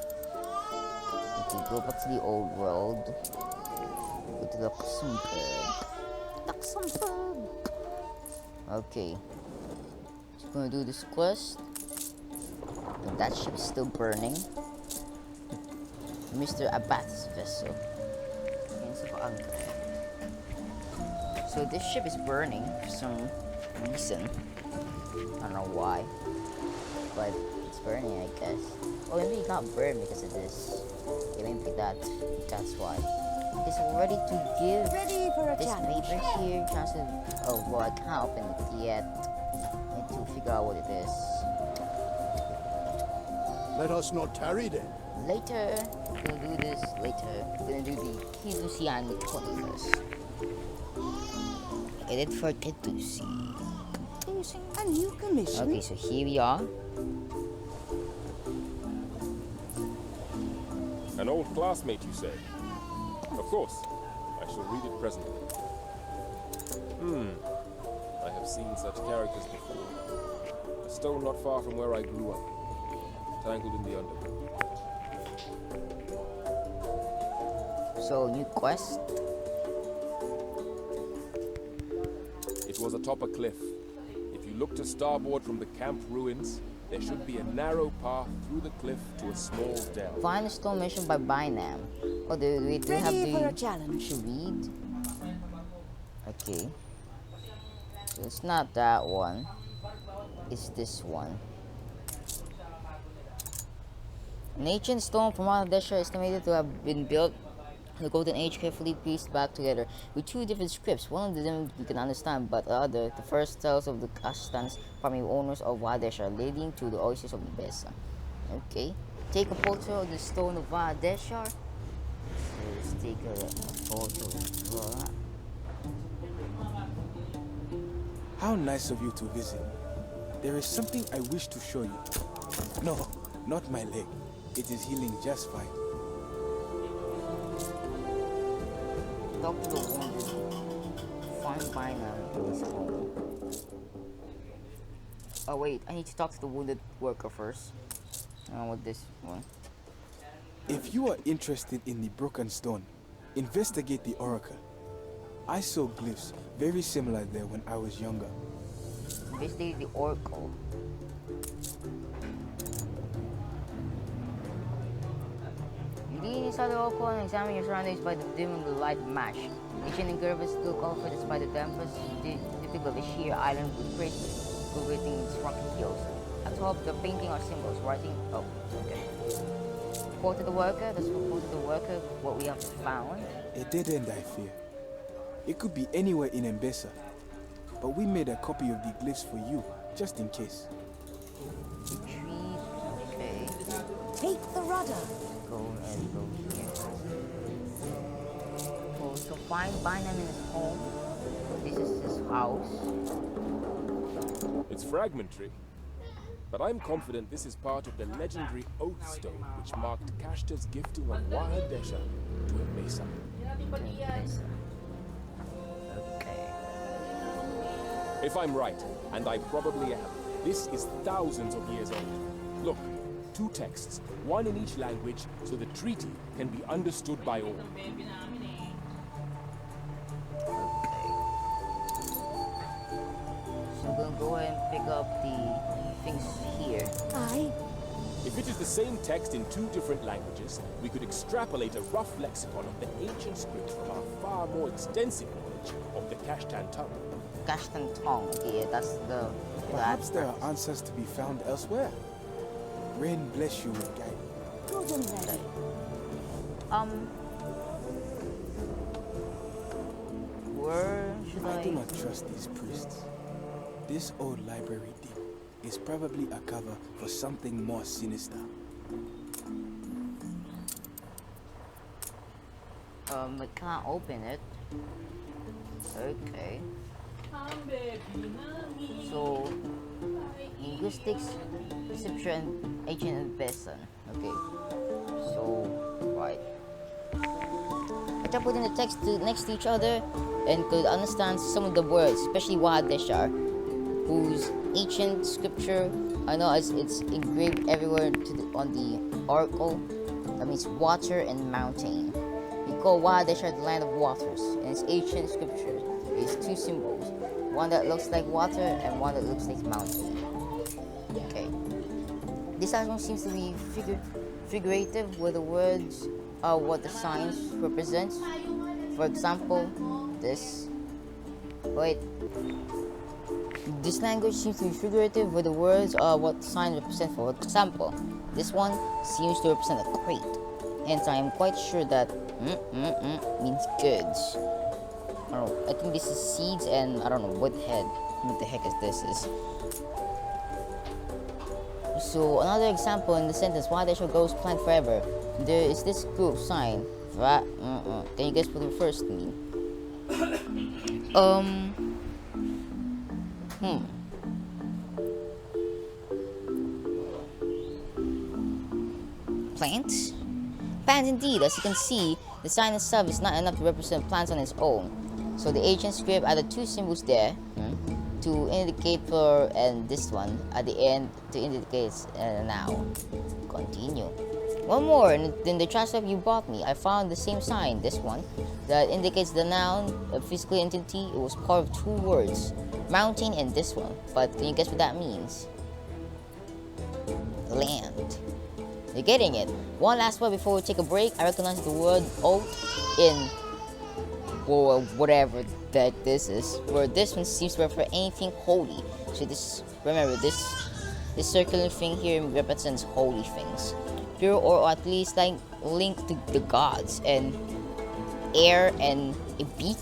S1: Okay, go back to the old world. Go to Luxembourg. Okay. Just gonna do this quest. And that ship is still burning. Mr. Abbat's vessel. So this ship is burning for some reason. I don't know why. But it's burning, I guess. Oh, maybe it got burned because of this. Yeah, maybe that's why. Okay, so we're ready to give this paper here. Oh, well, I can't open it yet. I need to figure out what it is.
S3: Let us not tarry then.
S1: Later. We're gonna do this later. We're gonna do the Kidusian first. Edit for Kidusi.
S8: A new commission?
S1: Okay, so here we are.
S10: An old classmate, you say? Of course. I shall read it presently. I have seen such characters before. A stone not far from where I grew up. Tangled in the undergrowth.
S1: So, new quest.
S10: It was atop a cliff. If you look to starboard from the camp ruins, there should be a narrow path through the cliff to a small dell.
S1: Find a stone mission by Bynam. Oh, do we do have
S2: Ready for a
S1: the
S2: challenge.
S1: to read? Okay. So it's not that one. It's this one. An ancient stone from Bangladesh is estimated to have been built in the Golden Age, carefully pieced back together with two different scripts. One of them we can understand, but the other, the first tells of the Kastans, farming owners of Vadesha, leading to the oasis of Enbesan. Okay, take a photo of the stone of Vadesha. So let's take a photo of that.
S4: How nice of you to visit. There is something I wish to show you. No, not my leg. It is healing just fine.
S1: Talk to the wounded. find Bynum in his home. Oh wait, I need to talk to the wounded worker first. With this one.
S4: If you are interested in the broken stone, investigate the oracle. I saw glyphs very similar there when I was younger.
S1: Investigate the oracle. Lean inside the oracle and examine your surroundings by the dim of the light match. Ancient engravers still call for this by the tempest, typical of a sheer island with great cultivating its rocky hills. At top, the painting are symbols, writing. Oh, okay. Quote to the worker. That's what quote to the worker. What we have found.
S4: A dead end, I fear. It could be anywhere in Enbesan, but we made a copy of the glyphs for you, just in case.
S1: Retrieve. Okay.
S2: Take the rudder.
S1: Go and go here. Oh, so find Bynum in his home. This is his house.
S10: It's fragmentary, but I'm confident this is part of the legendary oath stone which marked Kashta's gifting of wild Desha to Enbesan.
S1: Okay.
S10: If I'm right, and I probably am, this is thousands of years old. Look, 2 texts, one in each language, so the treaty can be understood by all.
S1: So we're gonna go ahead and pick up the things here.
S2: Aye.
S10: If it is the same text in 2 different languages, we could extrapolate a rough lexicon of the ancient script from our far more extensive knowledge of the Kashtan tongue.
S1: Kashtan tongue. Okay, that's the.
S4: Perhaps there are answers to be found elsewhere. Rain bless you with guidance.
S2: Good and ready.
S1: Where should
S4: I do not trust these priests. This old library deep is probably a cover for something more sinister.
S1: I can't open it. Okay. So, linguistics, perception, ancient Enbesan. Okay. So, right. I tried putting the text next to each other and could understand some of the words, especially Wahadeshar, whose ancient scripture, I know it's engraved everywhere on the oracle. That means water and mountain. We call Wahadeshar the land of waters, and its ancient scripture is 2 symbols. One that looks like water and one that looks like mountain. Okay. This album seems to be figurative, where the words are what the signs represent. For example, this. Wait. This language seems to be figurative, where the words are what signs represent. For example, this one seems to represent a crate. Hence, I am quite sure that means goods. I don't know. I think this is seeds, and I don't know what the heck is this is. So another example in the sentence, why they shall ghost plant forever. There is this group sign. Can you guess what the first mean? Plants? Plants indeed. As you can see, the sign itself is not enough to represent plants on its own. So the ancient script added 2 symbols there to indicate for, and this one at the end to indicate now. Continue. One more, in the transcript you brought me, I found the same sign, this one, that indicates the noun, a physical entity. It was part of 2 words, mountain and this one. But can you guess what that means? Land. You're getting it. One last word before we take a break. I recognize the word oath in, or whatever that this is, where this one seems to refer anything holy. So this, remember, this circular thing here represents holy things, pure or at least like linked to the gods, and air and a beak.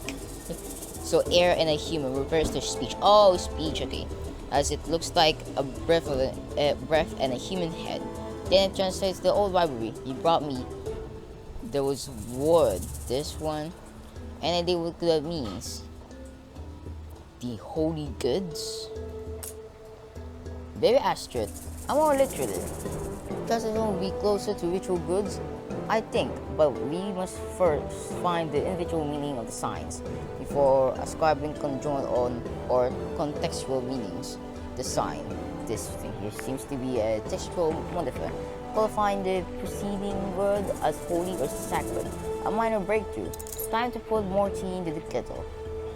S1: So air and a human refers to speech. Oh, speech. Okay, as it looks like a breath and a human head. Then it translates the old library you brought me. There was wood, this one, and I did what that means. The holy goods. Very accurate. I'm more literally. Because it will be closer to ritual goods. I think, but we must first find the individual meaning of the signs before ascribing conjoined on or contextual meanings. The sign. This thing here seems to be a textual modifier, qualifying the preceding word as holy or sacred. A minor breakthrough. Time to put more tea into the kettle.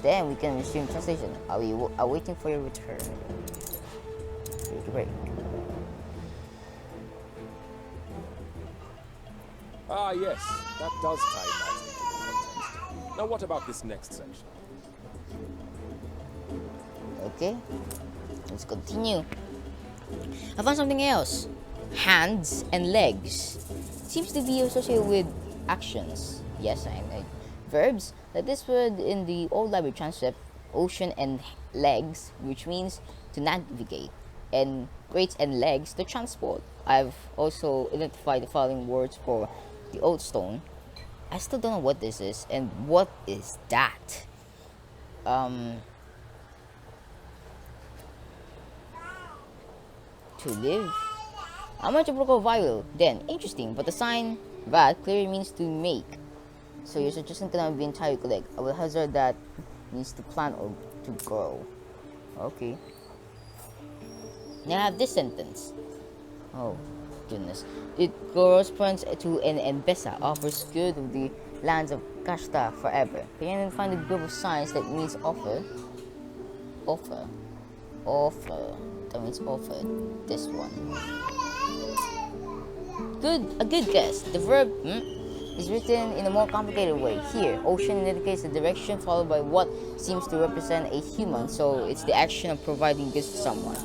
S1: Then we can resume translation. Are we awaiting for your return? Great.
S10: Ah, yes, that does tie nicely to the context. Now, what about this next section?
S1: Okay, let's continue. I found something else. Hands and legs. Seems to be associated with actions. Yes, I know. Verbs. Like this word in the old library transcript, ocean and legs, which means to navigate, and weights and legs to transport. I've also identified the following words for the old stone. I still don't know what this is, and what is that? To live. I'm much a vial. Then interesting, but the sign that clearly means to make. So your suggestion cannot be entirely correct. I will hazard that means to plant or to grow. Okay. Now I have this sentence. Oh goodness. It corresponds to an Enbesan, offers good of the lands of Kashta forever. Can you find the group of signs that means offer? Offer. Offer. That means offered. This one. A good guess. The verb is written in a more complicated way. Here, ocean indicates the direction followed by what seems to represent a human, so it's the action of providing goods to someone.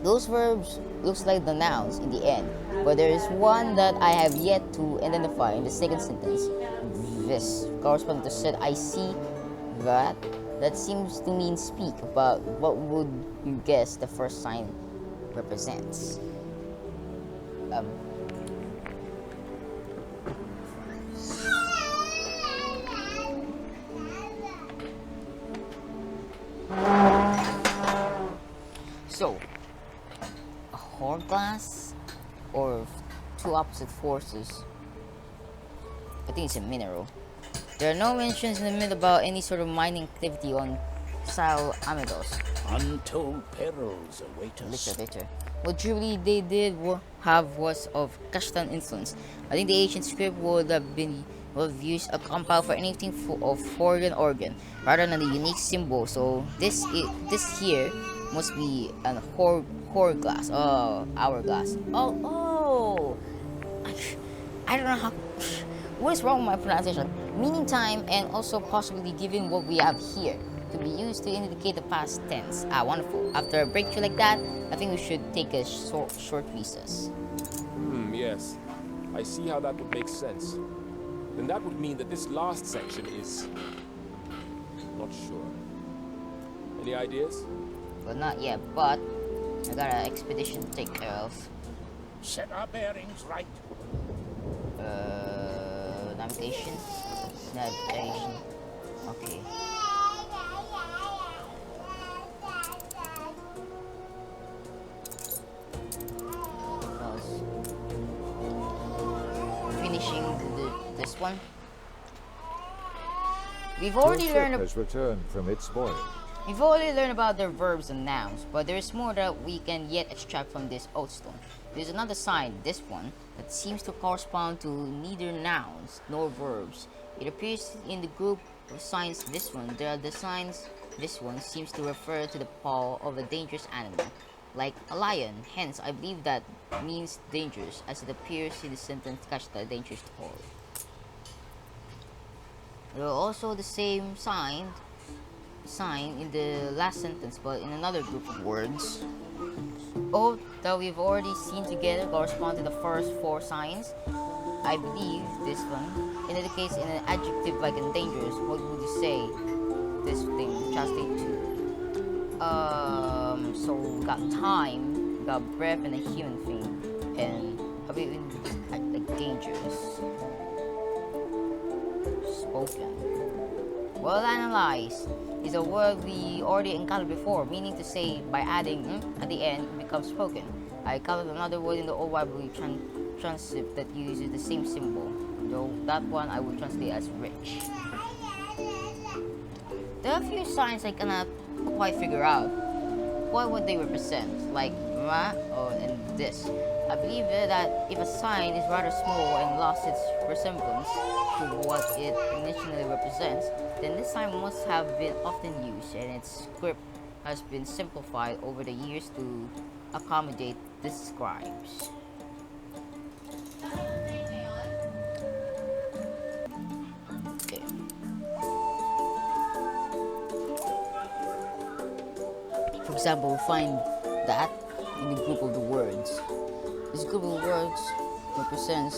S1: Those verbs looks like the nouns in the end, but there is one that I have yet to identify in the second sentence. This corresponds to said I see that. That seems to mean speak, but what would you guess the first sign represents? So, a hourglass or two opposite forces? I think it's a mineral. There are no mentions in the myth about any sort of mining activity on Sal Amidos.
S7: Untold perils await us.
S1: Later. What jubilee they did have was of Kashtan influence. I think the ancient script would have used a compound for anything of foreign organ rather than the unique symbol. So this here must be an hourglass. Oh, hourglass. Oh. I don't know how. What is wrong with my pronunciation? Meaning time and also possibly given what we have here to be used to indicate the past tense. Wonderful. After a breakthrough like that, I think we should take a short recess.
S10: Yes. I see how that would make sense. Then that would mean that this last section is... not sure. Any ideas?
S1: Well, not yet, but I got an expedition to take care of.
S7: Set our bearings right.
S1: Navigation. Okay. Finishing this one. We've already learned.
S6: Has returned from its voyage.
S1: We've already learned about their verbs and nouns, but there is more that we can yet extract from this old stone. There's another sign, this one, that seems to correspond to neither nouns nor verbs. It appears in the group of signs this one. There are the signs this one seems to refer to the paw of a dangerous animal, like a lion. Hence, I believe that means dangerous, as it appears in the sentence catch the dangerous paw. There are also the same sign in the last sentence, but in another group of words. All that we've already seen together correspond to the first four signs. I believe this one indicates in an adjective like dangerous. What would you say this thing translate to? So we got time, we got breath, and a human thing, and I believe in like dangerous. Spoken. Well analyzed is a word we already encountered before, meaning to say by adding at the end it becomes spoken. I encountered another word in the old library transcript that uses the same symbol, though that one I would translate as rich. There are a few signs I cannot quite figure out. What would they represent? Like ma and this. I believe that if a sign is rather small and lost its resemblance to what it initially represents, then this sign must have been often used and its script has been simplified over the years to accommodate the scribes. Okay. For example, we find that in the group of the words. This group of words represents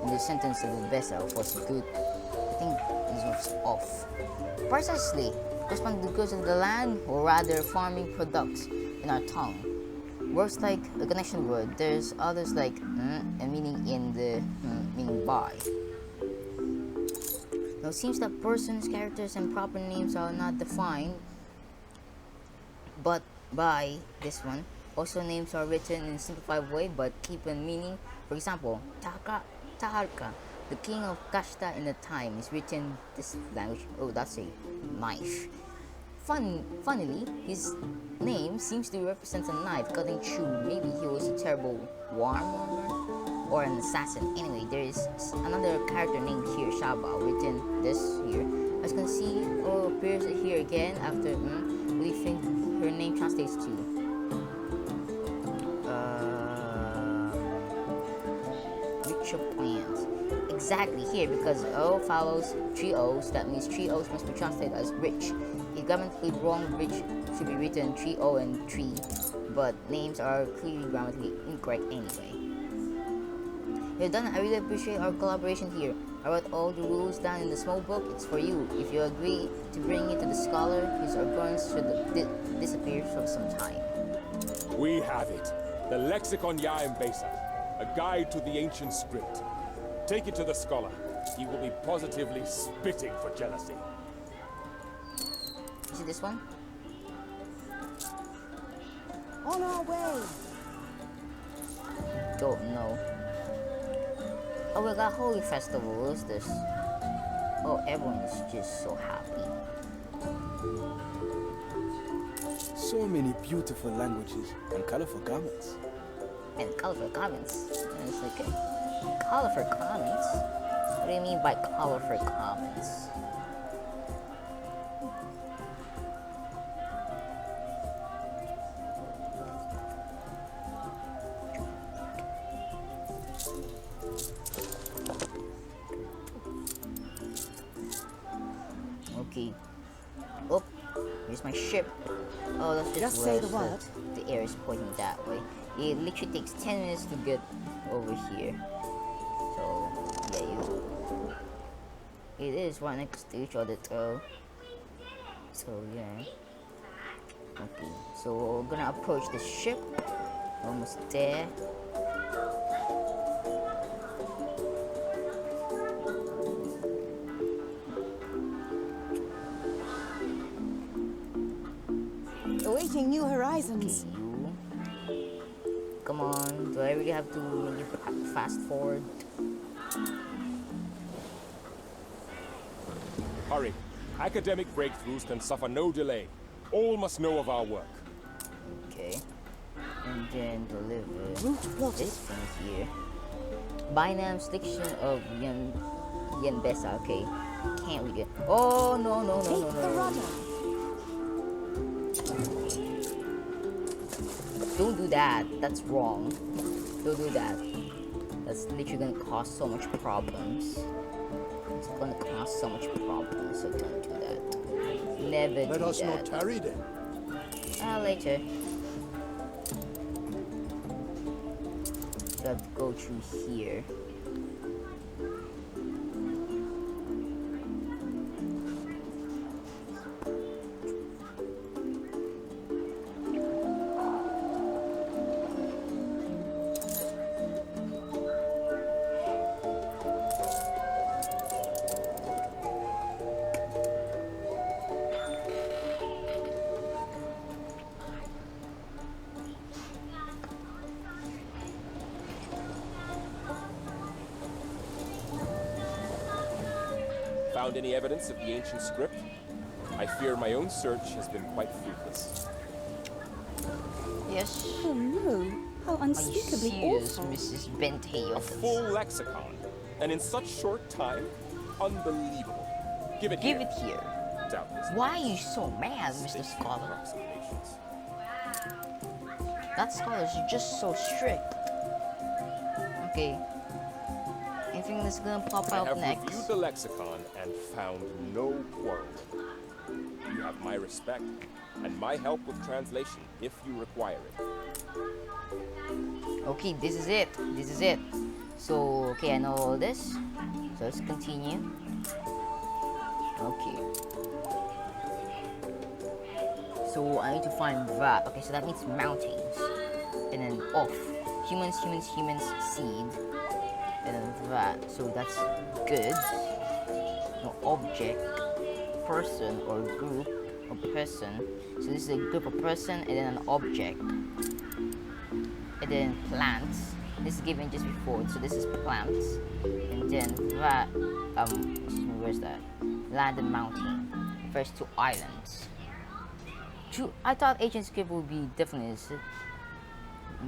S1: in the sentence of Enbesan was good. I think this was off. Precisely, correspond to the goods of the land, or rather farming products in our tongue. Words like a connection word, there's others like and meaning in the meaning by. Now it seems that persons, characters, and proper names are not defined, but by this one. Also, names are written in a simplified way but keep a meaning. For example, Taharka, the king of Kashta in the time, is written this language. Oh, that's a knife. Funnily, his name seems to represent a knife cutting through. Maybe he was a terrible warmonger or an assassin. Anyway, there is another character named here, Shaba, written this here. As you can see, appears here again after. What do you think her name translates to? Plans. Exactly here, because O follows 3 O's, that means 3 O's must be translated as rich. If grammatically wrong, rich should be written 3 O and 3, but names are clearly grammatically incorrect anyway. You're done. I really appreciate our collaboration here. I wrote all the rules down in the small book. It's for you. If you agree to bring it to the scholar, his organs should disappear for some time.
S10: We have it. The Lexicon Ya Enbesan. A guide to the ancient script. Take it to the scholar. He will be positively spitting for jealousy.
S1: Is it this one?
S8: On our way.
S1: Don't know. Oh, we got Holy Festival. What is this? Oh, everyone is just so happy.
S4: So many beautiful languages and colorful garments.
S1: And colorful comments. And it's like colorful comments? What do you mean by colorful comments? Okay. Oh, here's my ship. Oh, that's
S8: Just say the word.
S1: The air is pointing that way. It literally takes 10 minutes to get over here. So, yeah, it is right next to each other though. So, yeah. Okay, so we're gonna approach the ship. Almost there.
S8: Awaiting new horizons.
S1: Okay, come on, do I really have to make it fast forward?
S10: Hurry. Academic breakthroughs can suffer no delay. All must know of our work.
S1: Okay. And then deliver
S8: Route plotted.
S1: this thing here. Binam's diction of Enbesan. Okay. Can't we get? Oh no no no
S8: Take
S1: no
S8: the
S1: no!
S8: rudder.
S1: Don't do that. That's wrong. Don't do that. That's literally gonna cause so much problems. It's gonna cause so much problems. So don't do that. Never do that.
S3: Let us not tarry then.
S1: Later. Got to go through here.
S10: Found any evidence of the ancient script? I fear my own search has been quite fruitless.
S1: Yes.
S2: Oh no, how
S1: Are you
S2: unspeakably
S1: serious,
S2: awful.
S1: Mrs. Bente
S10: A
S1: Jorgensen?
S10: full lexicon, and in such short time? Unbelievable. Give it
S1: Give
S10: here.
S1: it here.
S10: Doubtless.
S1: Why are you so mad, Mr. Scholar?
S10: Approximations.
S1: That scholar is just so strict. Okay. Anything that's gonna pop
S10: I
S1: out
S10: have
S1: next?
S10: reviewed the lexicon and found no quarrel. You have my respect and my help with translation if you require it.
S1: Okay, this is it. This is it. So, okay, I know all this. So let's continue. Okay. So I need to find that. Okay, so that means mountains. And then off. Humans, humans, humans, seed. And then that. So that's good. No object, person or group of person. So this is a group of person and then an object. And then plants. This is given just before. So this is plants. And then that where's that? Land and mountain. First two islands. True, I thought ancient script would be definitely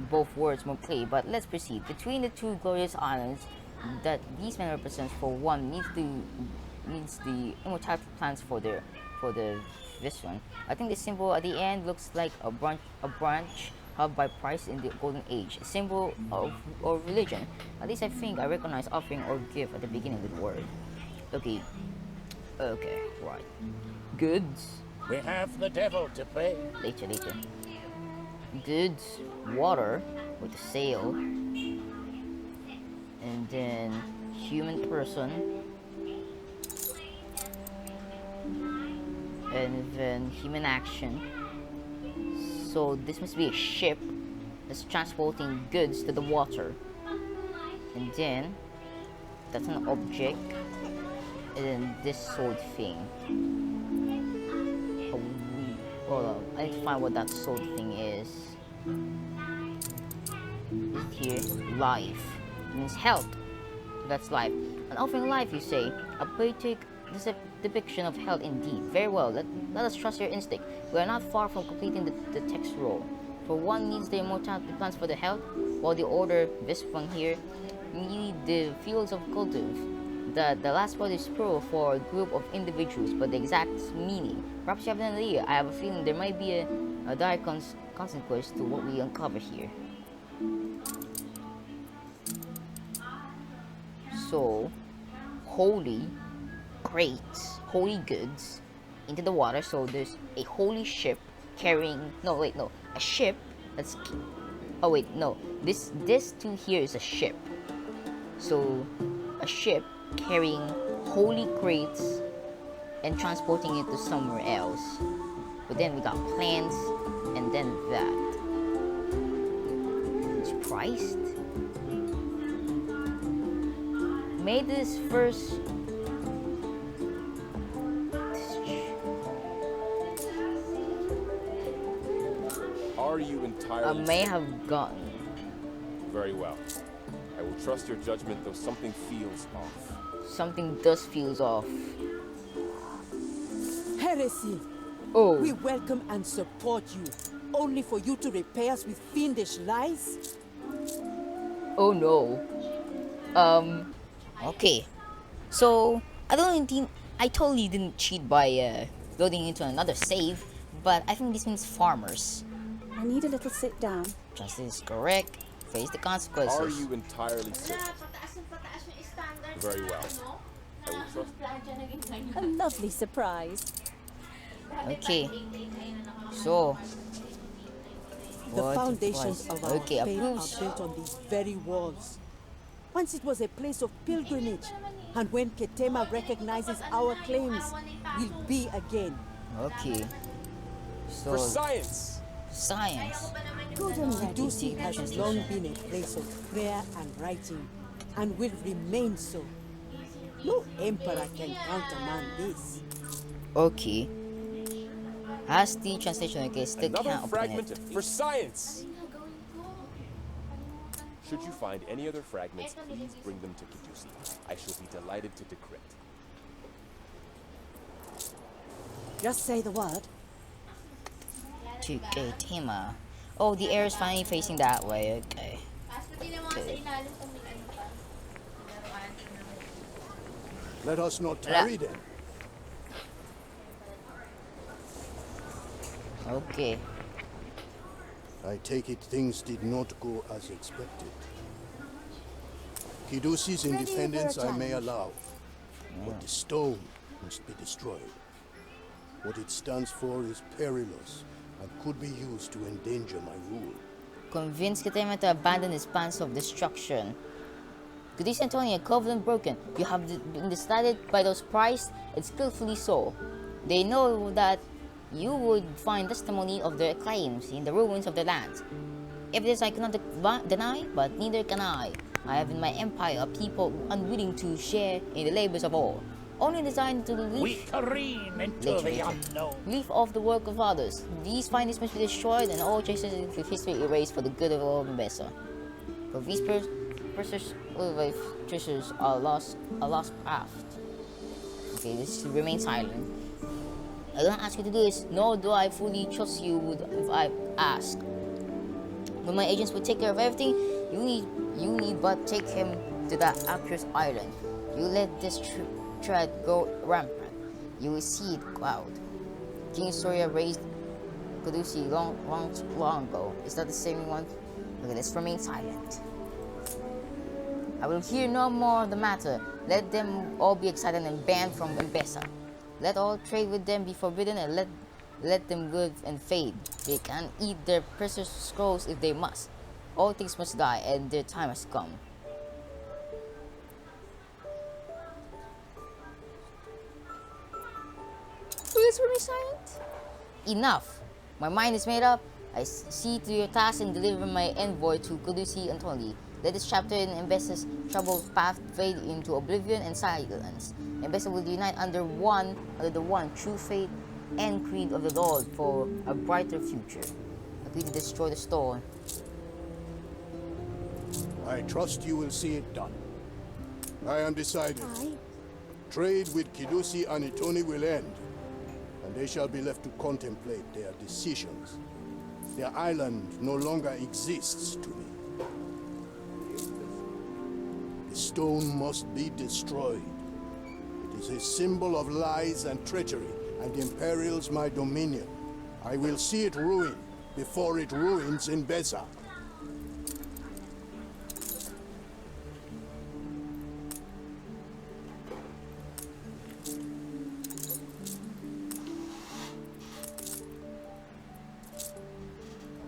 S1: both words more clear, but let's proceed. Between the two glorious islands that these men represent, for one needs the immortality plants for this one. I think the symbol at the end looks like a branch held by Christ in the Golden Age, a symbol of religion. At least I think I recognize offering or gift at the beginning of the word. Okay. Okay, right. Goods.
S7: We have the devil to pay.
S1: Later. Goods, water with a sail, and then human person, and then human action. So this must be a ship that's transporting goods to the water, and then that's an object, and then this sword thing. Hold on, I need to find what that sword thing is. It's here, life. It means health. That's life. An offering life, you say. A poetic depiction of health indeed. Very well, let us trust your instinct. We are not far from completing the text role. For one needs the immortality plants for the health, while the order, this one here, need the fields of cultive. The last word is plural for a group of individuals, but the exact meaning. Perhaps you have an idea. I have a feeling there might be a dire consequence to what we uncover here. So, holy crates, holy goods into the water. So there's a holy ship carrying. A ship that's. Oh wait, no. This too here is a ship. So, a ship carrying holy crates and transporting it to somewhere else. But then we got plants and then that. It's Christ. Made this first.
S10: Are you entirely?
S1: I may have gotten.
S10: Very well. I will trust your judgment, though something feels off.
S1: Something does feels off.
S8: Heresy!
S1: Oh.
S8: We welcome and support you, only for you to repay us with fiendish lies?
S1: Oh no. Okay. So, I totally didn't cheat by loading into another save, but I think this means farmers.
S2: I need a little sit down.
S1: Justice is correct. Face the consequences.
S10: Are you entirely certain? Very well. I will trust.
S2: A lovely surprise.
S1: Okay. So.
S8: The foundations of our
S1: okay,
S8: faith
S1: approves.
S8: are built on these very walls. Once it was a place of pilgrimage, and when Ketema recognizes our claims, we'll be again.
S1: Okay. So.
S10: For science!
S1: Science.
S2: Good and ready.
S8: Dusi has long been a place of prayer and writing, and will remain so. No emperor can countermand this.
S1: Okay. As the translation, okay, still
S10: Another
S1: can't open
S10: fragment
S1: it.
S10: for science! Should you find any other fragments, please bring them to Kijusi. I shall be delighted to decrypt.
S8: Just say the word.
S1: To Tema. Oh, the air is finally facing that way. Okay.
S3: Let us not tarry then.
S1: Okay.
S3: I take it things did not go as expected. Kidusi's
S2: Ready for a
S3: independence I may
S2: challenge.
S3: allow, but the stone must be destroyed. What it stands for is perilous and could be used to endanger my rule.
S1: Convince Katema to abandon his plans of destruction. Goodies Antonia, covenant broken. You have been decided by those prized and skillfully so. They know that you would find testimony of their claims in the ruins of the land. Evidence I cannot deny, but neither can I. I have in my empire a people unwilling to share in the labors of all, only designed to
S7: We careen into the unknown.
S1: leave off the work of others. These findings must be destroyed and all traces of history erased for the good of all Enbesan. But these precious treasures are lost craft. Okay, this remain silent. I don't ask you to do this, nor do I fully trust you if I ask. When my agents will take care of everything, you need but take him to that actress island. You let this thread go rampant. You will see it cloud. King Soria raised Kudusi long ago. Is that the same one? Okay, let's remain silent. I will hear no more of the matter. Let them all be excited and banned from Enbesan. Let all trade with them be forbidden and let them live and fade. They can eat their precious scrolls if they must. All things must die and their time has come. Please remain silent. Enough. My mind is made up. I see to your task and deliver my envoy to Kudusi Antoni. Let this chapter in Enbesan's troubled path fade into oblivion and silence. Enbesan will unite under the one true faith and creed of the Lord for a brighter future. Agree to destroy the stone.
S3: I trust you will see it done. I am decided.
S2: Aye.
S3: Trade with Kidusi and Itoni will end, and they shall be left to contemplate their decisions. Their island no longer exists to me. The stone must be destroyed. It is a symbol of lies and treachery, and imperils my dominion. I will see it ruined before it ruins Enbesan.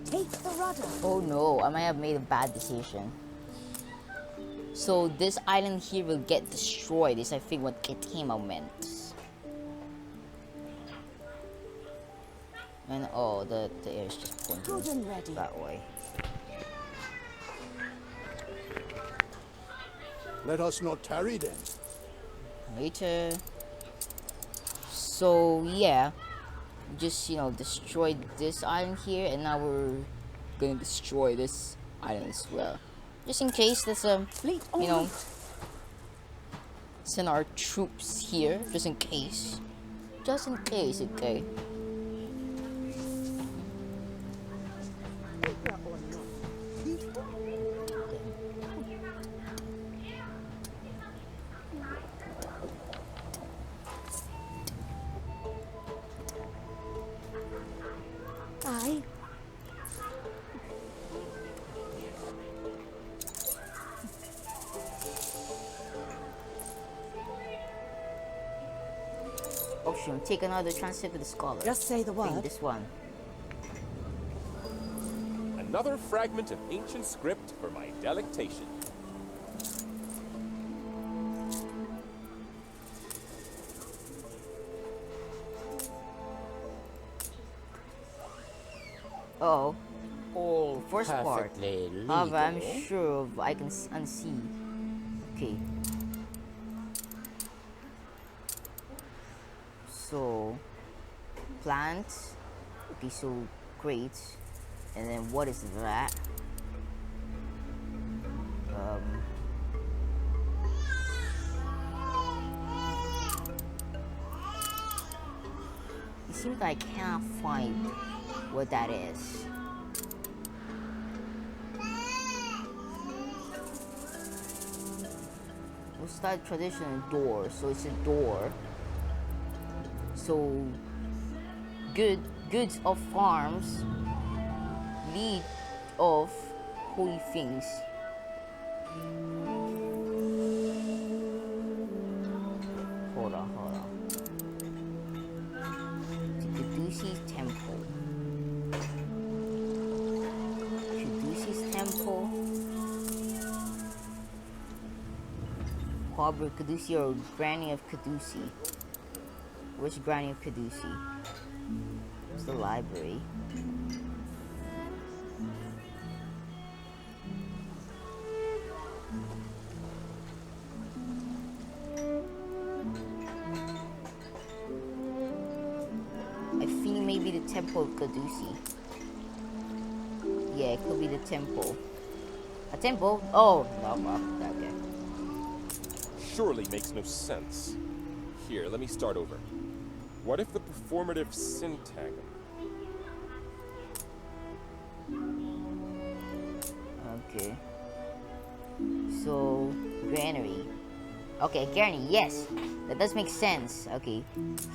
S2: Take the rudder.
S1: Oh no, I might have made a bad decision. So this island here will get destroyed is I think what Ketema meant. And oh, the air is just
S2: Good
S1: pointing
S2: and ready.
S1: that way.
S3: Let us not tarry then.
S1: Later. So yeah, just destroyed this island here, and now we're gonna destroy this island as well. Just in case there's
S8: Fleet
S1: send our troops here, just in case. Just in case, okay.
S2: Aye.
S1: Option, take another transit to the scholar.
S8: Just say the
S1: Take
S8: word.
S1: this one.
S10: Another fragment of ancient script for my delectation.
S1: Oh, first part.
S7: Perfectly
S1: However, I'm
S7: legal.
S1: sure I can unsee. Okay. So, plants. Okay, so great. And then what is that? It seems like I cannot find what that is. What's that traditional door? So it's a door. So goods of farms lead of holy things. Hold on. Caduceus Temple. Harbor Caduceus or Granny of Caduceus. Which Granny of Caduceus? It's the library. I think maybe the Temple of Caduceus. Yeah, it could be the temple. A temple? Oh, no, okay.
S10: Surely makes no sense. Here, let me start over. What if the performative syntagm?
S1: Okay. So, granary. Okay, granary, yes. That does make sense. Okay.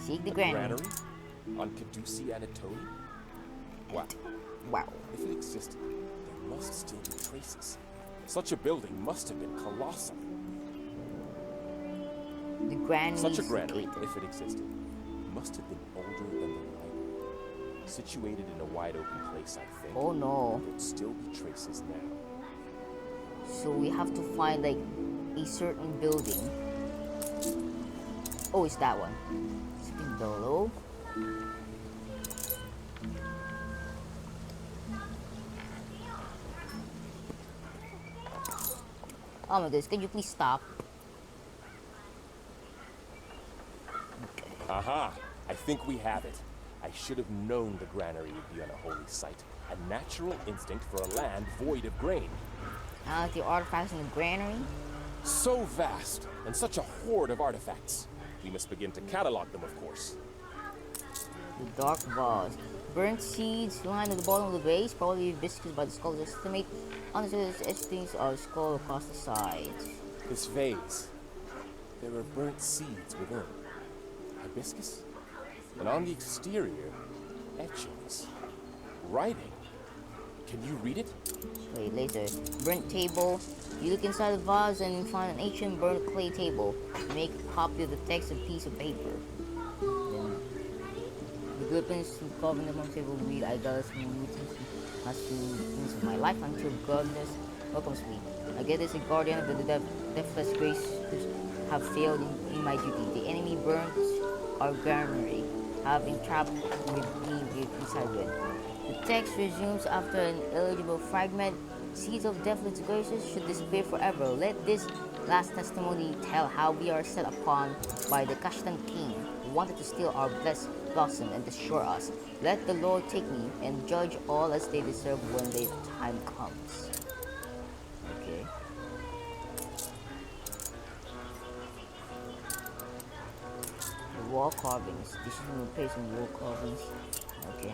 S1: Seek the granary.
S10: Granary? On Caduceus Anatolia?
S1: Wow.
S10: If it existed, there must still be traces. Such a building must have been colossal.
S1: The granary.
S10: Such a granary, if it existed, must have been older than the library. Situated in a wide open place, I think.
S1: Oh no.
S10: There would still be traces now.
S1: So we have to find like a certain building. Oh, it's that one. Something below. Oh my goodness, can you please stop? Okay.
S10: Aha! I think we have it. I should have known the granary would be on a holy site. A natural instinct for a land void of grain.
S1: The artifacts in the granary?
S10: So vast, and such a hoard of artifacts. We must begin to catalog them, of course.
S1: The dark vase. Burnt seeds lying at the bottom of the vase, probably biscuits by the scholars estimate. Understood as things are skull across the sides.
S10: This vase. There are burnt seeds within. Hibiscus? And on the exterior, etchings. Writing. Can you read it?
S1: Wait, later. Burnt table. You look inside the vase and you find an ancient burnt clay table. You make a copy of the text of a piece of paper. Then the good things to cover the long table read, I got some routines as to things of my life until godness welcomes me. I get as a guardian of the deathless grace have failed in my duty. The enemy burnt our granary, have entrapped with me beside it. The text resumes after an illegible fragment. Seeds of deathless graces should disappear forever. Let this last testimony tell how we are set upon by the Kashtan king, who wanted to steal our blessed blossom and destroy us. Let the Lord take me and judge all as they deserve when the time comes. Okay. The wall carvings. This is going to pay some wall carvings. Okay.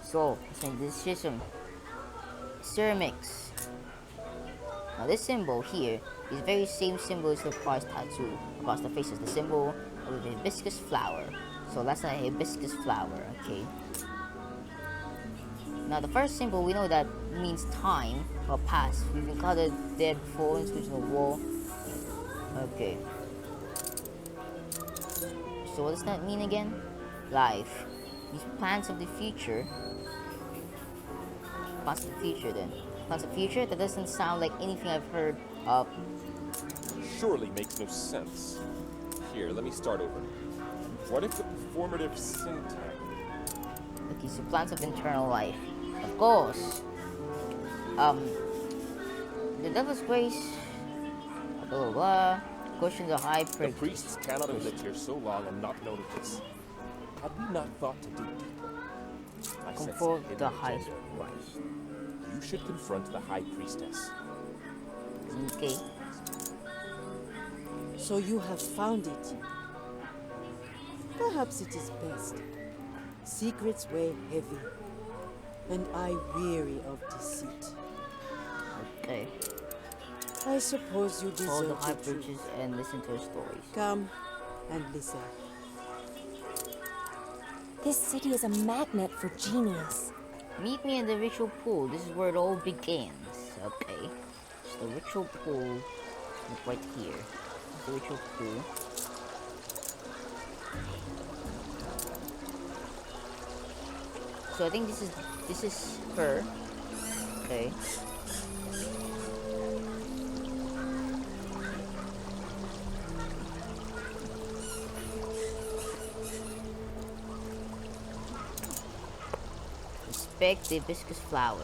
S1: So, in this system, ceramics. Now this symbol here is the very same symbol as the cross tattoo across the faces. The symbol of the hibiscus flower. So that's a hibiscus flower, okay. Now the first symbol we know that means time or past. We've encountered there before in the wall. Okay. So what does that mean again? Life. These plants of the future. Plants of the future then. Plants of the future? That doesn't sound like anything I've heard of.
S10: Surely makes no sense. Here, let me start over. What if the performative syntagm?
S1: Okay, so plants of internal life. Of course. The devil's grace. Blah blah blah. Question the high priest.
S10: The priests cannot have lived here so long and not known of this. Had we not thought to dig deeper? I sense a hidden
S1: the high
S10: agenda.
S1: priest.
S10: You should confront the high priestess.
S1: Okay.
S8: So you have found it. Perhaps it is best. Secrets weigh heavy, and I weary of deceit.
S1: Okay.
S8: I suppose you
S1: Follow
S8: deserve
S1: the high
S8: the truth.
S1: bridges and listen to her stories.
S8: Come and listen.
S2: This city is a magnet for genius.
S1: Meet me in the ritual pool. This is where it all begins. Okay. So the ritual pool, right here. The ritual pool. So I think this is her. Okay. Inspect the hibiscus flowers.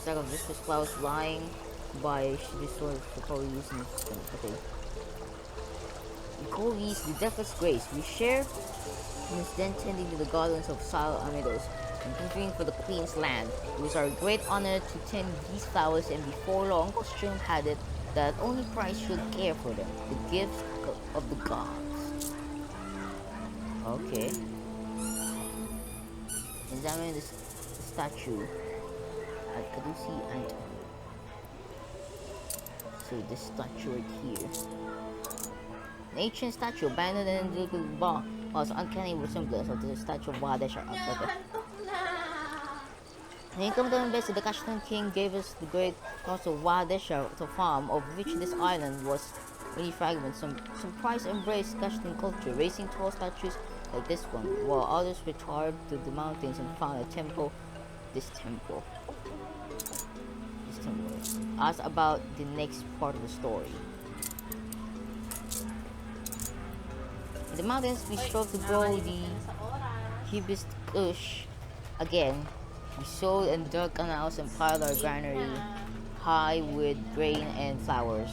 S1: Stack of hibiscus flowers lying by should be stored for probably using the system. Okay. We call these the Deathless Grace. We share and is then tending to the gardens of Sal Amidos and preparing for the Queen's land. It was our great honor to tend these flowers, and before long, Costume had it that only Christ should care for them, the gift of the gods. Okay. Examine the statue at Caduci Antonio. So this statue right here. An ancient statue abandoned in the bar was uncanny resemblance of the statue of Wadeshar. When you come to Enbesan, the Kashtan king gave us the great castle of Wadeshar to farm, of which this island was many fragments. Some prize embraced Kashtan culture, raising tall statues like this one, while others retired to the mountains and found a temple. This temple. Ask about the next part of the story. In the mountains, we strove to grow the hibiscus again. We sowed and dug canals and piled our granary high with grain and flowers.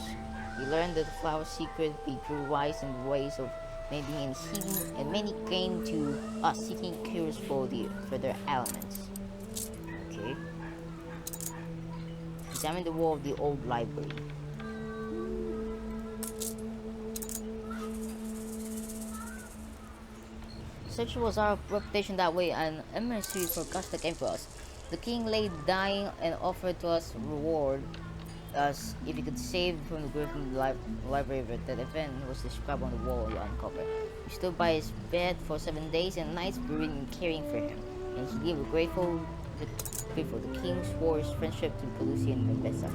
S1: We learned that the flower's secret. We grew wise in the ways of mending and healing, and many came to us seeking cures for their ailments. Okay. Examine the wall of the old library. Such was our reputation that way, and emissary for Costa came for us. The king lay dying and offered to us reward us if he could save from the grave from the library. That event was described on the wall you uncovered. We stood by his bed for 7 days and nights, brooding and caring for him, and he gave a grateful. The king swore his friendship to Caduci and Enbesan.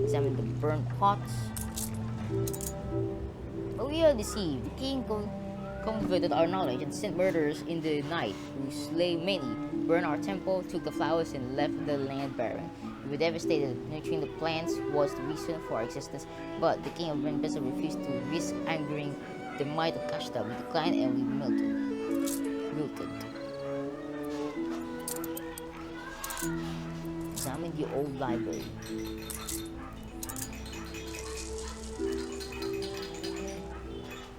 S1: Examined the burnt pots. But we are deceived. The king converted our knowledge and sent murderers in the night who slay many, burned our temple, took the flowers, and left the land barren. We were devastated. Nurturing the plants was the reason for our existence, but the king of Enbesan refused to risk angering the might of Kashta. We declined and we wilted. Examine the old library.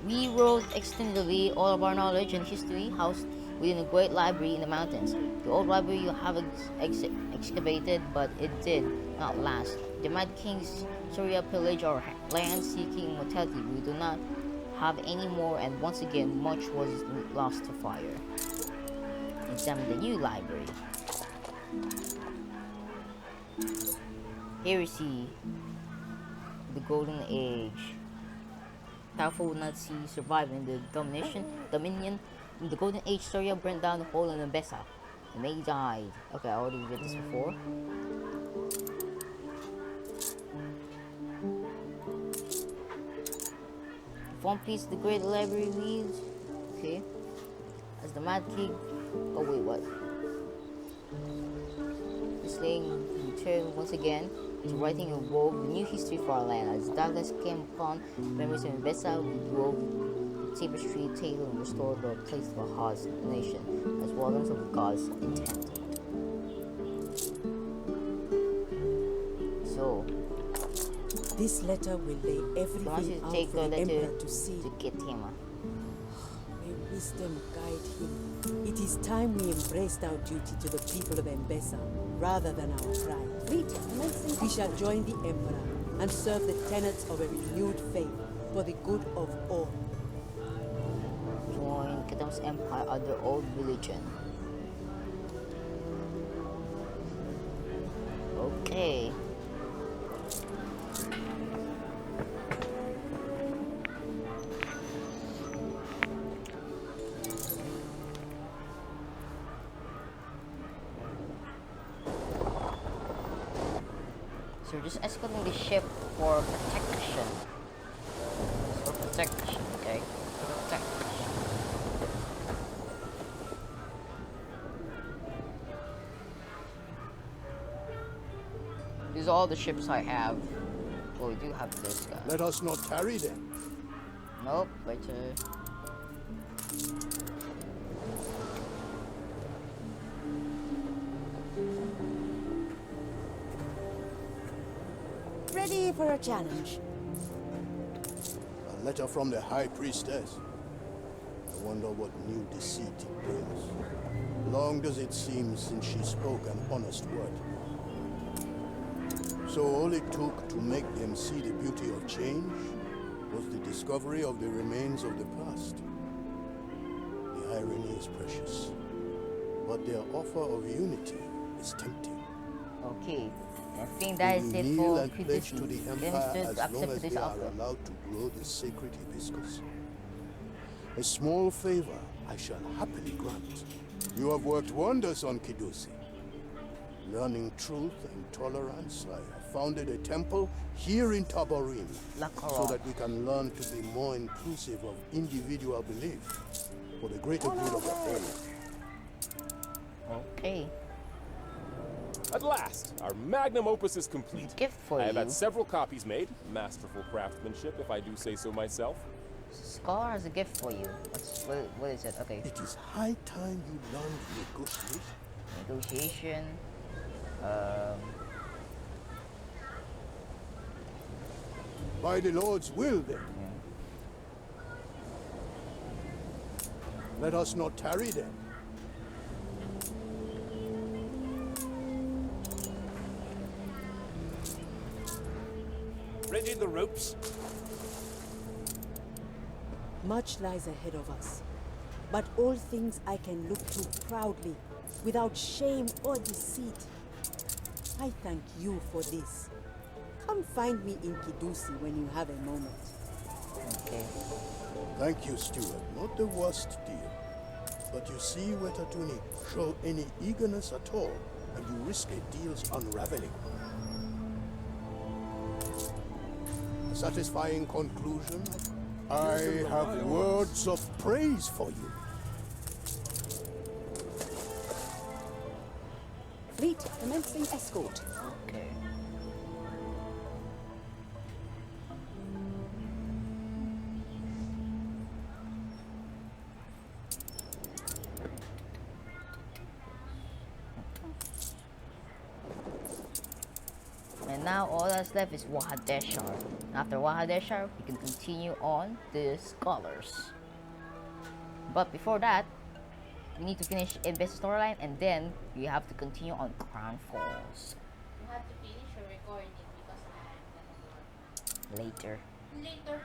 S1: We wrote extensively all of our knowledge and history housed within a great library in the mountains. The old library you have excavated, but it did not last. The Mad Kings Surya pillaged our land seeking immortality. We do not have any more, and once again much was lost to fire. Examine the new library. Here we see the Golden Age. Powerful would not see survive in the dominion. In the Golden Age, Surya burnt down the whole in Enbesan. And they died. Okay, I already read this before. One piece the great library reads. Okay. As the Mad King. Oh wait, what? The slaying returned once again to writing a wove new history for our land. As darkness came upon memories of Enbesan, we wove tapestry, tale, and restored the place of our hearts and nation, as wardens of the gods intended. So,
S8: this letter will lay everything out for the emperor to see.
S1: To get him.
S8: May wisdom guide him. It is time we embraced our duty to the people of Enbesan, rather than our pride. We shall join the emperor and serve the tenets of a renewed faith for the good of all.
S1: Join Kingdom's empire are their old religion. Okay. So we're just escorting the ship for protection. For protection, okay? Protection. These are all the ships I have. Well, we do have this guy.
S3: Let us not tarry then.
S1: Nope, later.
S2: Ready for a challenge.
S3: A letter from the High Priestess. I wonder what new deceit it brings. Long does it seem since she spoke an honest word. So all it took to make them see the beauty of change was the discovery of the remains of the past. The irony is precious, but their offer of unity is tempting.
S1: Okay, I think that is it
S3: kneel
S1: for
S3: and pledge to the Empire as long as
S1: this
S3: they are
S1: offer.
S3: allowed to grow the sacred hibiscus. A small favor I shall happily grant. You have worked wonders on Kidusi. Learning truth and tolerance, I have founded a temple here in Tabarim so that we can learn to be more inclusive of individual belief for the greater good of the whole.
S1: Okay.
S10: At last, our magnum opus is complete.
S1: Gift for
S10: I have
S1: you.
S10: had several copies made. Masterful craftsmanship, if I do say so myself.
S1: Scar has a gift for you. What is it? Okay.
S3: It is high time you learned negotiation.
S1: Negotiation.
S3: By the Lord's will, then. Let us not tarry, then.
S9: Ready the ropes?
S8: Much lies ahead of us, but all things I can look to proudly, without shame or deceit. I thank you for this. Come find me in Kidusi when you have a moment.
S1: Okay.
S3: Thank you, Steward. Not the worst deal. But you see, Wetatuni, show any eagerness at all, and you risk a deal's unraveling. A satisfying conclusion? I have words of praise for you.
S8: Fleet commencing escort.
S1: Okay. And now all that's left is Wahadeshar. After Wahadeshar, we can continue on the Scholars. But before that, we need to finish Enbesan storyline, and then we have to continue on Crown Falls.
S12: You have to finish your recording because I'm gonna
S1: Later.
S12: later.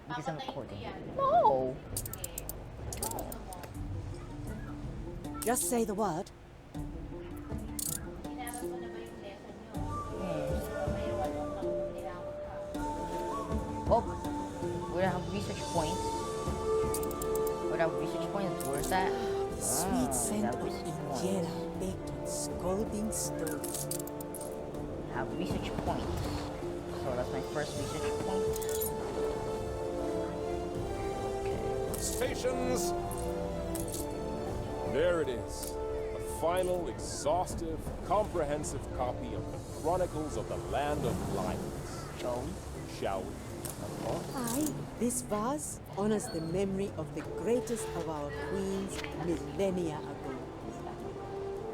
S1: Because I'm
S12: Papatayin ko
S1: recording.
S12: yan.
S1: No!
S12: Okay.
S8: Just say the word.
S12: Inaral mo na ba yung lesson nyo? May walong nilamot ka.
S1: Oh, we have research points. We have research points. Where's that?
S8: The sweet scent
S1: have
S8: of
S1: research
S8: injera baked on scalding stone.
S1: Have research points. So that's my first research point.
S10: Stations! There it is. The final, exhaustive, comprehensive copy of the Chronicles of the Land of Lions. Shall we?
S8: Aye, this vase honors the memory of the greatest of our queens millennia ago.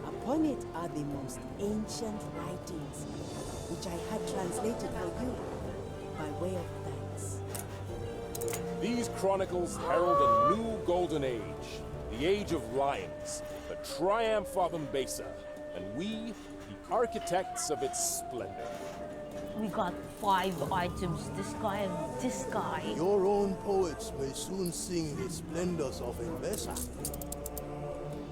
S8: Upon it are the most ancient writings, which I had translated for you by way of thanks.
S10: These chronicles herald a new golden age, the Age of Lions, the triumph of Enbesan, and we, the architects of its splendor.
S1: We got 5 items. This guy and this guy.
S3: Your own poets may soon sing the splendors of Enbesan.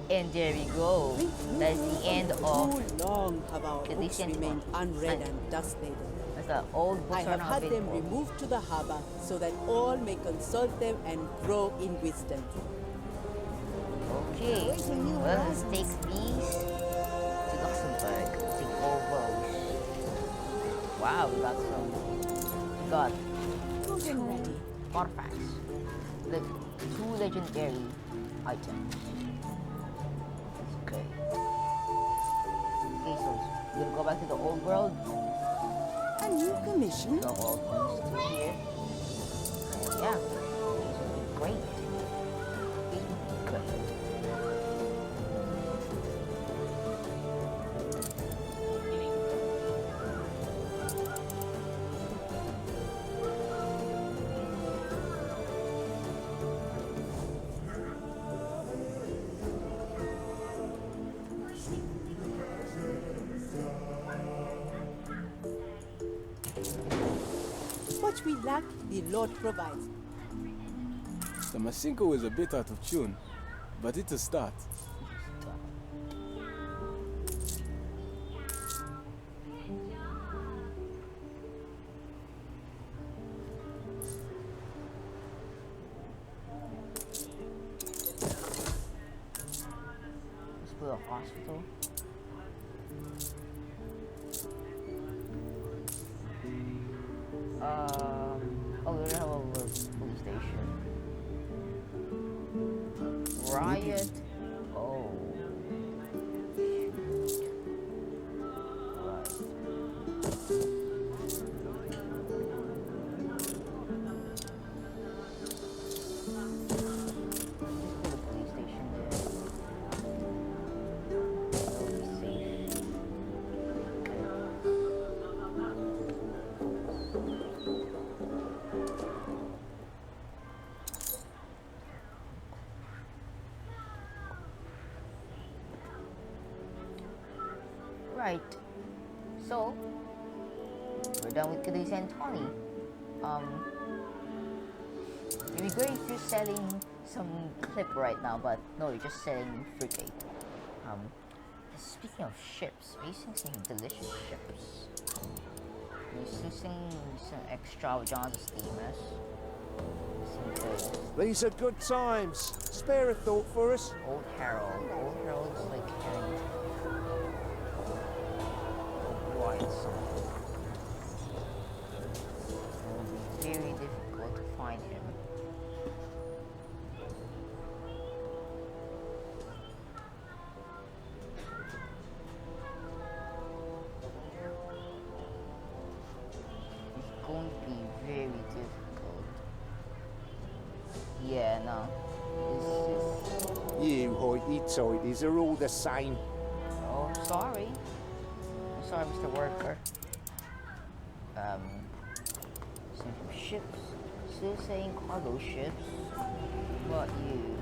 S1: And there we go. That's the end of.
S8: Too long have our books
S1: decent
S8: remained
S1: one.
S8: unread and dust-laden.
S1: That's the old books
S8: I
S1: are
S8: have
S1: now
S8: had them
S1: available.
S8: removed to the harbor so that all may consult them and grow in wisdom.
S1: Okay, well, let's take these to Luxembourg. Take all those. Wow, we got some. We got
S2: Getting ready.
S1: artifacts. Look, 2 legendary items. Okay. Okay, so we're gonna go back to the old world.
S2: A new commission?
S1: So all things to here. And yeah, great. Good.
S8: What we lack, the Lord provides.
S4: The Masinko is a bit out of tune, but it's a start.
S1: Let's go to a hospital. Oh, we don't have a police station. Riot. Oh. Right. So we're done with Cadiz and Tony. It'd be great if you're selling some clip right now, but no, you're just selling fruitcake. Speaking of ships, are you seeing some delicious ships? Are you seeing some extravaganza steamers?
S5: These are good times. Spare a thought for us.
S1: Old Harold. Old Harold's like carrying white something. It will be very difficult to find him. It's going to be very difficult. Yeah, no. It's just...
S5: You hoity-toities are all the same.
S1: Oh, sorry. I'm sorry, Mr. Worker. Some ships. Still saying cargo ships. But you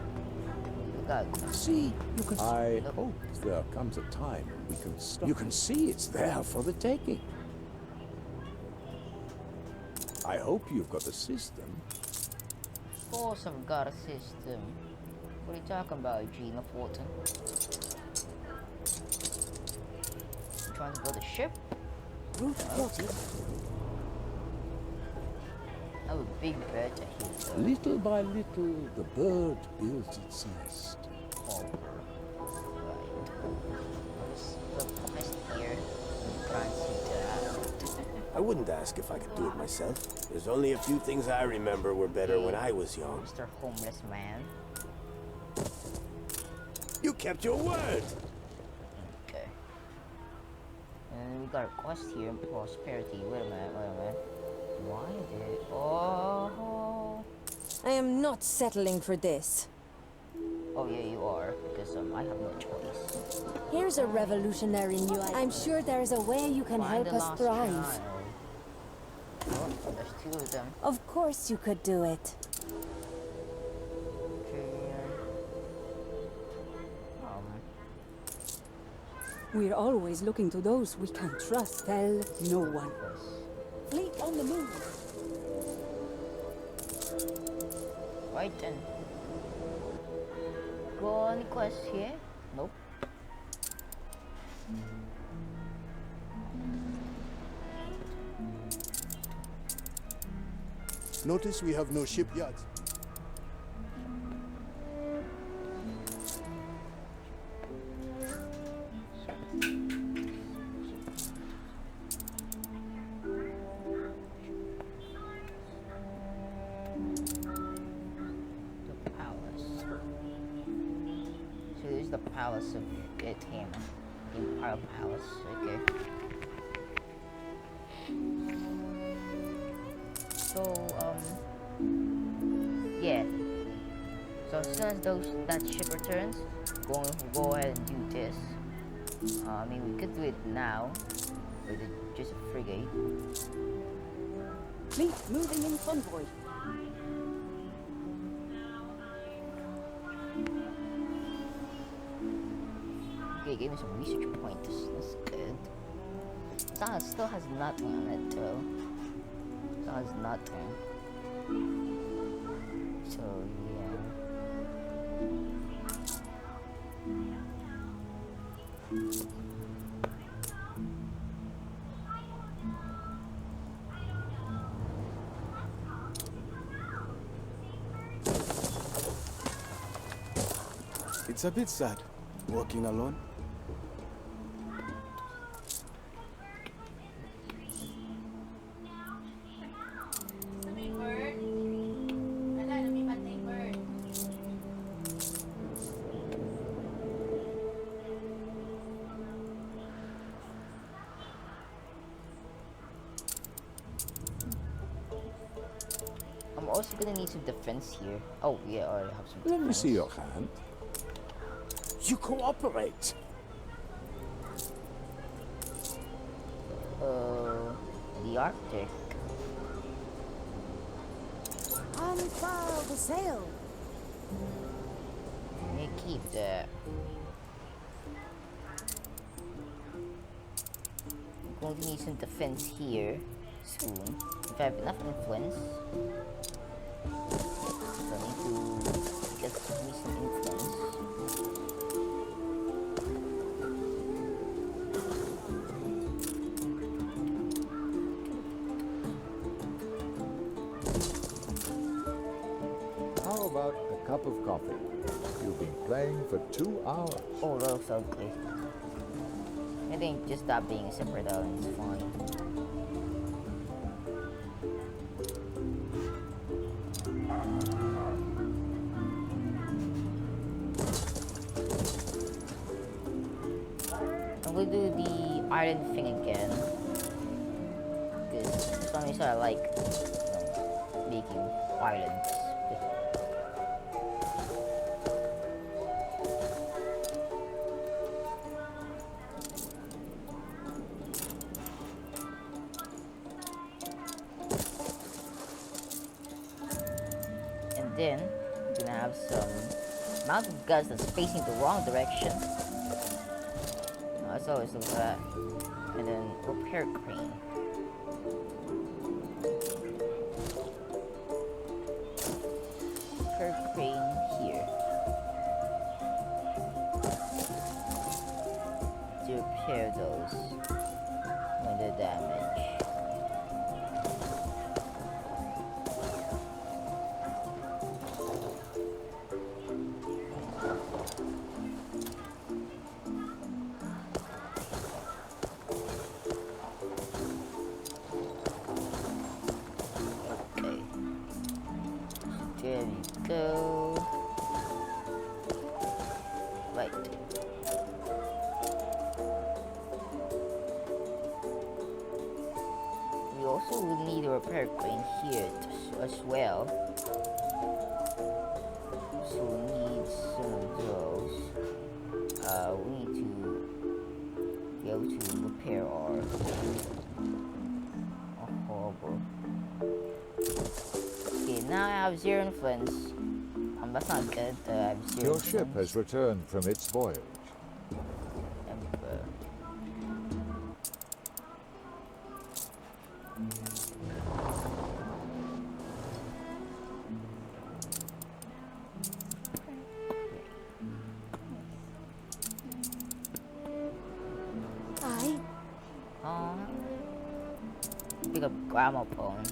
S1: got...
S6: See, you can... I hope there comes a time when we can stop. You can see it's there for the taking. I hope you've got a system.
S1: Of course I've got a system. What are you talking about, Gina Fortin? You trying to build a ship?
S2: Route 40.
S1: I have a big bird to hit though.
S6: Little by little, the bird builds its nest.
S1: Oh, right. Let's nest here. Try and see that.
S9: I wouldn't ask if I could do it myself. There's only a few things I remember were better when I was young.
S1: Mr. Homeless Man.
S9: You kept your word!
S1: Okay. And we got a quest here in prosperity. Wait a minute. Why did... Oh...
S2: I am not settling for this.
S1: Oh yeah, you are, because I have no choice.
S2: Here's a revolutionary new idea. I'm sure there's a way you can
S1: Find
S2: help
S1: the
S2: us
S1: lost
S2: thrive.
S1: child. Oh, there's 2 of them.
S2: Of course you could do it.
S13: We're always looking to those we can trust. Tell no one.
S8: on the move.
S1: Right then. Go any quests here? Nope.
S3: Notice we have no shipyards.
S1: The palace of Gaetano. Imperial Palace, okay. So, yeah. So as soon as that ship returns, go ahead and do this. I mean, we could do it now with just a frigate.
S8: Fleet moving in convoy.
S1: Okay, gave me some research points. That's good. It still has nothing on it though. Still has nothing. So yeah.
S4: It's a bit sad, walking alone.
S1: I'm also gonna need some defense here. Oh yeah, I already have some defense.
S6: Let me see your hand. You cooperate.
S1: The Arctic.
S2: Unfurl the sail.
S1: Let me keep that. I'm going to need some defense here soon. If I have enough influence. So I need to get some recent influence.
S6: How about a cup of coffee? You've been playing for 2 hours.
S1: Oh, that looks ugly. I think just that being a separate island is fine. I'm gonna do the island thing again. Because for some reason I like making islands. And then we're gonna have some mountain guns that's facing the wrong direction. That's always look at that. And then repair crane. Repair crane here. To repair those when they're damaged. There we go. Right. We also will need a repair crane here as well. So we need some of those. We need to be able to repair our harbor. Okay, now I have 0 influence. That's not good. I have 0
S6: Your
S1: influence.
S6: ship has returned from its voyage.
S1: gramophones.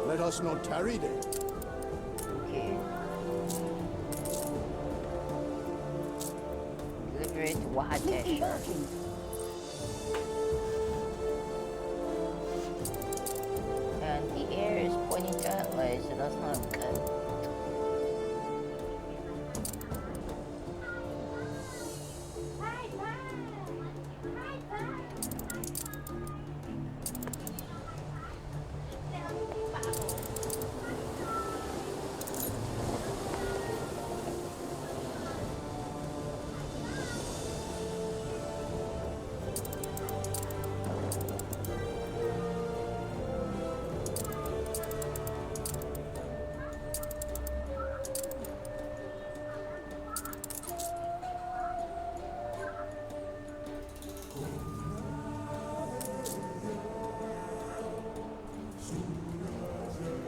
S3: Let us not tarry then.
S1: Okay. Deliver it to Wahadesha. And the air is pointing that way, so that's not good.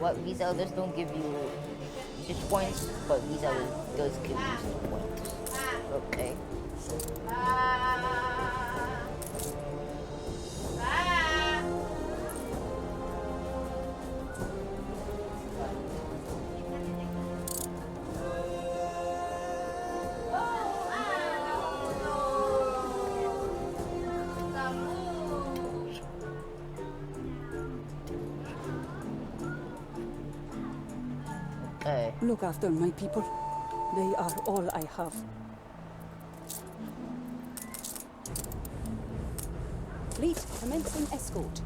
S1: What these elders don't give you just points, but these elders does give you some points. Okay.
S13: Look after my people. They are all I have.
S2: Fleet commencing escort.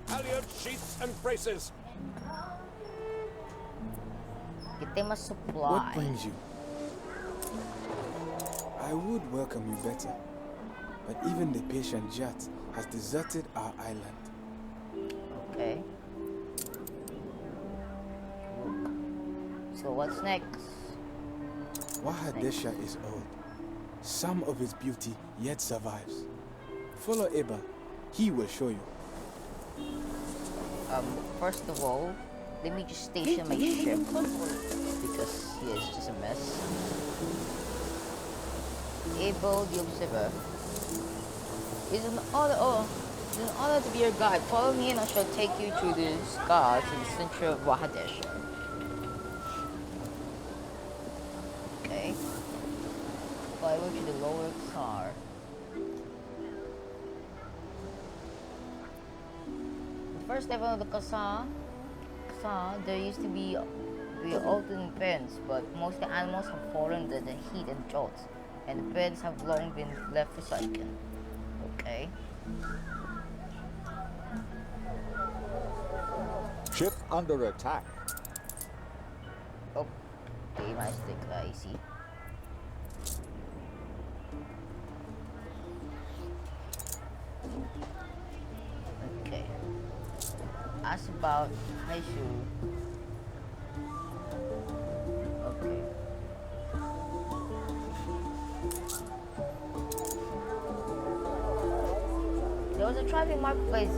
S5: Halyard, sheets, and braces.
S1: Get them a supply.
S4: What brings you? I would welcome you better, but even the patient Jat has deserted our island.
S1: Okay. So what's next?
S4: Wahadesha is old. Some of its beauty yet survives. Follow Eba. He will show you.
S1: First of all, let me just station my ship because yeah, it's just a mess. Abel the Observer. It's an honor to be your guide. Follow me and I shall take you through the scars in the center of Wahadesha. Okay. Follow to the lower car. The first level of the Kasa, there used to be alternate pens, but most of the animals have fallen under the heat and jolts, and the pens have long been left forsaken. Okay.
S6: Ship under attack.
S1: Oh, okay, my stick, I see. Okay. Ask about Haishu. Okay. There was a thriving marketplace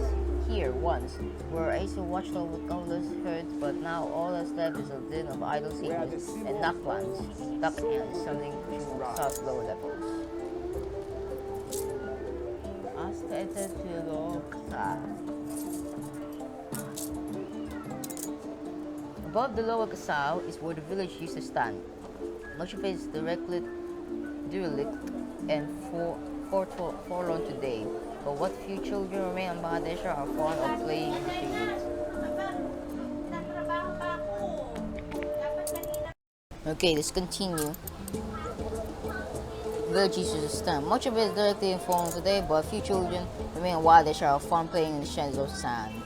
S1: here once, where I used to watch all the countless herds, but now all that's left is a den of idle sailors and knocklands, duckhands, something pushing south lower levels. Ask to enter to the Above the lower Kasao is where the village used to stand. Much of it is derelict and forlorn today. But what few children remain on Bangladesh are fond of playing in the fields. Okay, let's continue. Village used to stand. Much of it is directly informed today, but a few children remain on Bangladesh are fond playing in the sheds of sand.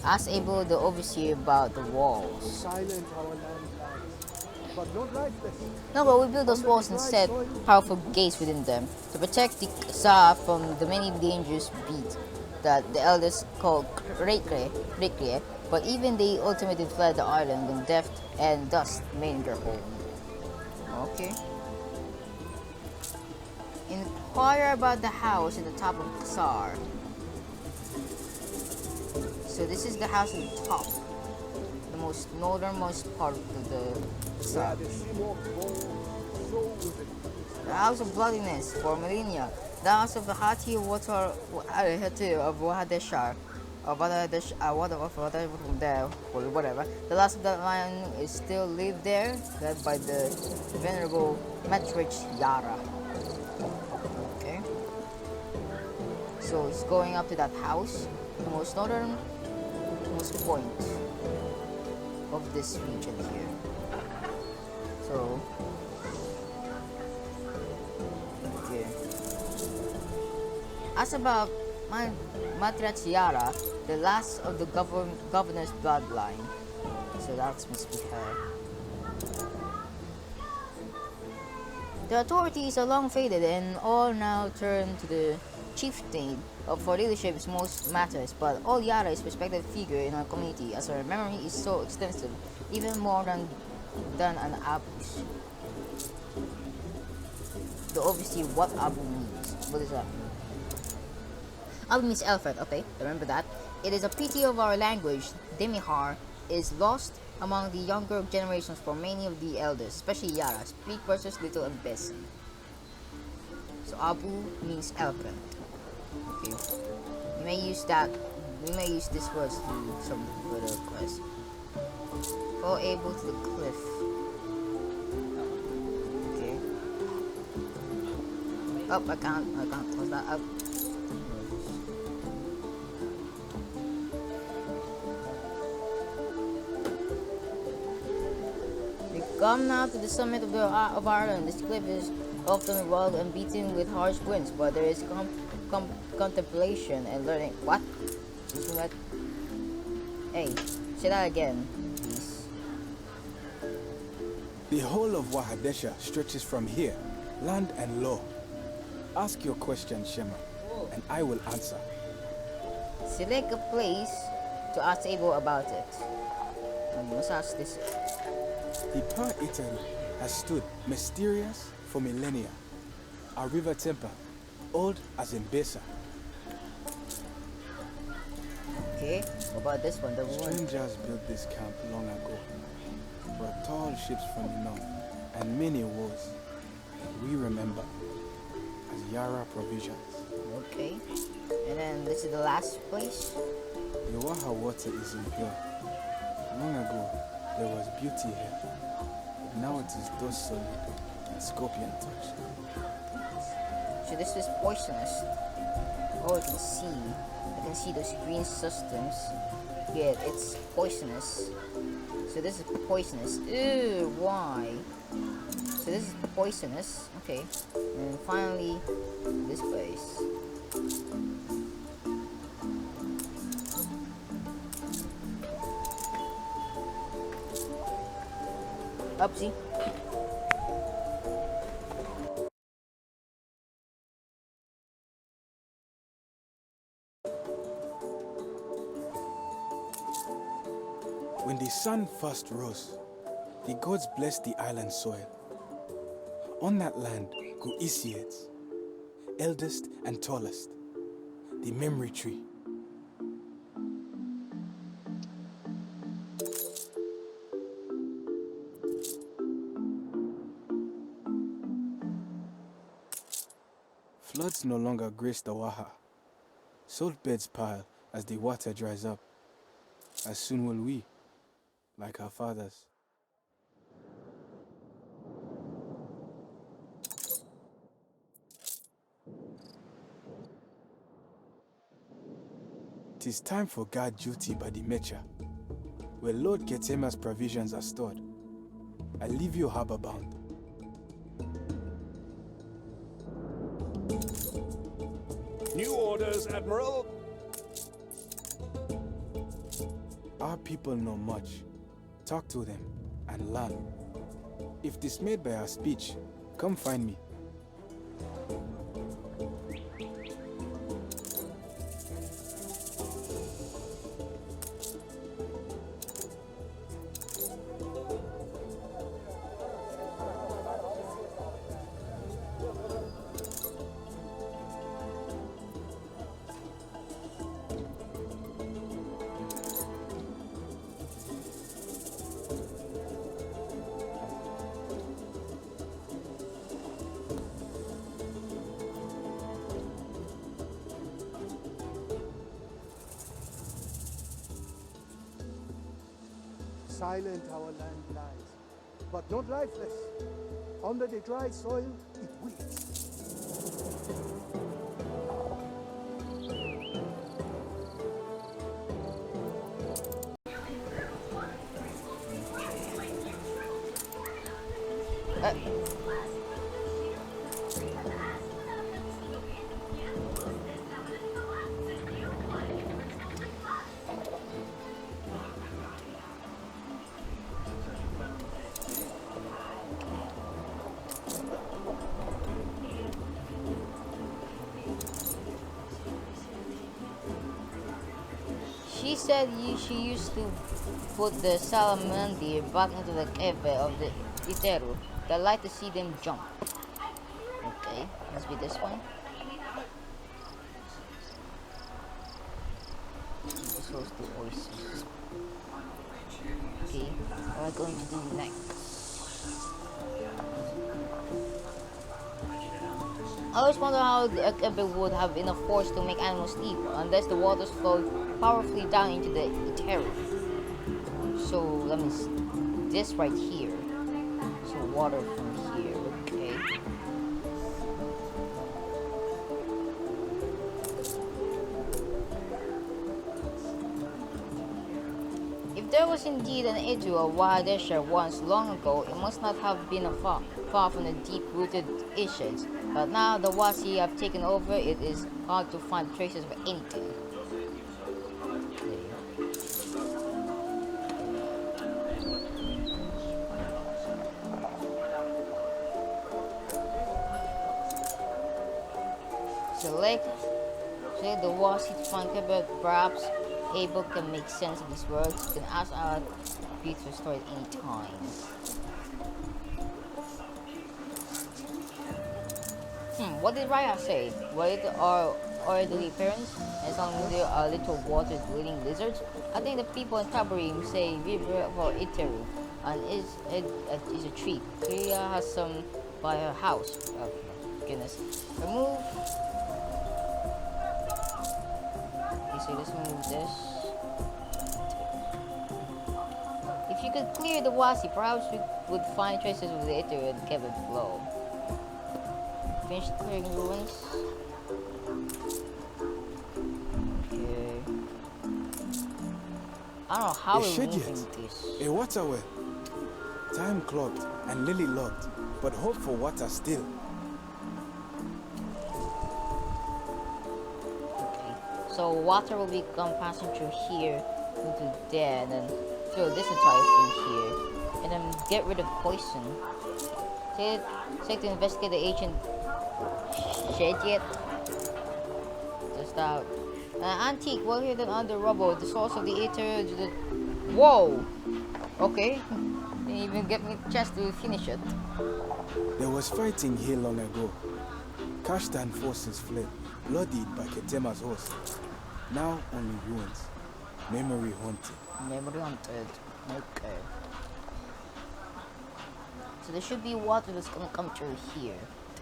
S1: Ask Abel the overseer about the walls.
S3: Silent our land lies, but not like this.
S1: No, but we built those walls and set powerful gates within them to protect the Kasa from the many dangerous beasts that the elders called Rekre, but even they ultimately fled the island in death and dust made their home. Okay. Inquire about the house at the top of Kasar. So this is the house at the top. The most northernmost part of the south. The House of Bloodiness for millennia. The House of the Hati Water of Wahadeshar. Whatever. The last of that line is still live there, led by the venerable Matrix Yara. Okay. So it's going up to that house, the most northernmost point of this region here. So okay. As about Matrix Yara, the last of the governor's bloodline. So that must be her. The authorities are long faded and all now turn to the chieftain for leadership's most matters, but all Yara is a respected figure in our community as her memory is so extensive, even more than an Abu's. So obviously what Abu means. What is that? Abu means elephant, okay, remember that. It is a pity of our language, Demihar is lost among the younger generations for many of the elders, especially Yara, speak versus little Enbesan. So Abu means elephant. Okay. You may use this word to do some further quests. Fall able to the cliff. Okay. Oh, I can't close that up. Come now to the summit of Ireland. This cliff is often rugged and beaten with harsh winds, but there is contemplation and learning. What? Hey, say that again, please.
S4: The whole of Wahadesha stretches from here, land and law. Ask your question, Shema, and I will answer.
S1: Select a place to ask Abel about it. I must ask this.
S4: The E03 has stood mysterious for millennia. Our river temple, old as Enbesan.
S1: Okay, what about this one? The
S4: Strangers built this camp long ago. Brought tall ships from the north and many wars. We remember as Yara provisions.
S1: Okay, and then this is the last place.
S4: The Waha water is impure. Long ago, there was beauty here. Now it is dust solid and scorpion touch.
S1: So this is poisonous. Oh, I can see those green substance. Yeah, it's poisonous. So this is poisonous. Ew, why? So this is poisonous. Okay. And finally, this place. Upsy.
S4: When the sun first rose, the gods blessed the island soil. On that land grew Isiates, eldest and tallest, the memory tree. Floods no longer grace the Waha. Salt beds pile as the water dries up. As soon will we, like our fathers. It is time for guard duty by the Mecha, where Lord Ketema's provisions are stored. I leave you harbor bound.
S5: New orders, Admiral.
S4: Our people know much. Talk to them and learn. If dismayed by our speech, come find me.
S3: silent our land lies, but not lifeless. Under the dry soil, it weeps.
S1: She said she used to put the salamander back into the cave of the E03. I'd like to see them jump. Okay, must be this one. This was the oasis. Okay, what am I going to do next? I always wonder how the Akebe would have enough force to make animals sleep unless the waters flowed powerfully down into the E03. So let me see. This right here. So water from here, okay. If there was indeed an Edu of Wahadesha once long ago, it must not have been far from the deep-rooted issues. But now the Wasi have taken over, it is hard to find traces of anything. Select the Wasi to find Kebet, perhaps Abel can make sense of these words. You can ask our beat to restore at any time. What did Raya say? Were it our elderly parents and some of their little water-dwelling lizards? I think the people in Tabarim say river for Iteru, and is a tree. Kriya has some by her house. Oh goodness. Remove. Okay, so let's remove this. If you could clear the Wasi, perhaps we would find traces of the Iteru and Kevin flow. Finished clearing ruins. Okay. I don't know how we're moving this.
S4: A water well. Time clocked and lily locked, but hope for water still.
S1: Okay. So water will become passing through here into there, and then throw this entire thing here, and then get rid of poison. Take to investigate the ancient shed yet. Just out. Antique, well hidden under rubble. The source of the ether. Whoa! Okay. Didn't even get me a chance to finish it.
S4: There was fighting here long ago. Kashtan forces fled, bloodied by Ketema's host. Now only ruins. Memory haunted.
S1: Memory haunted. Okay. So there should be water that's gonna come through here.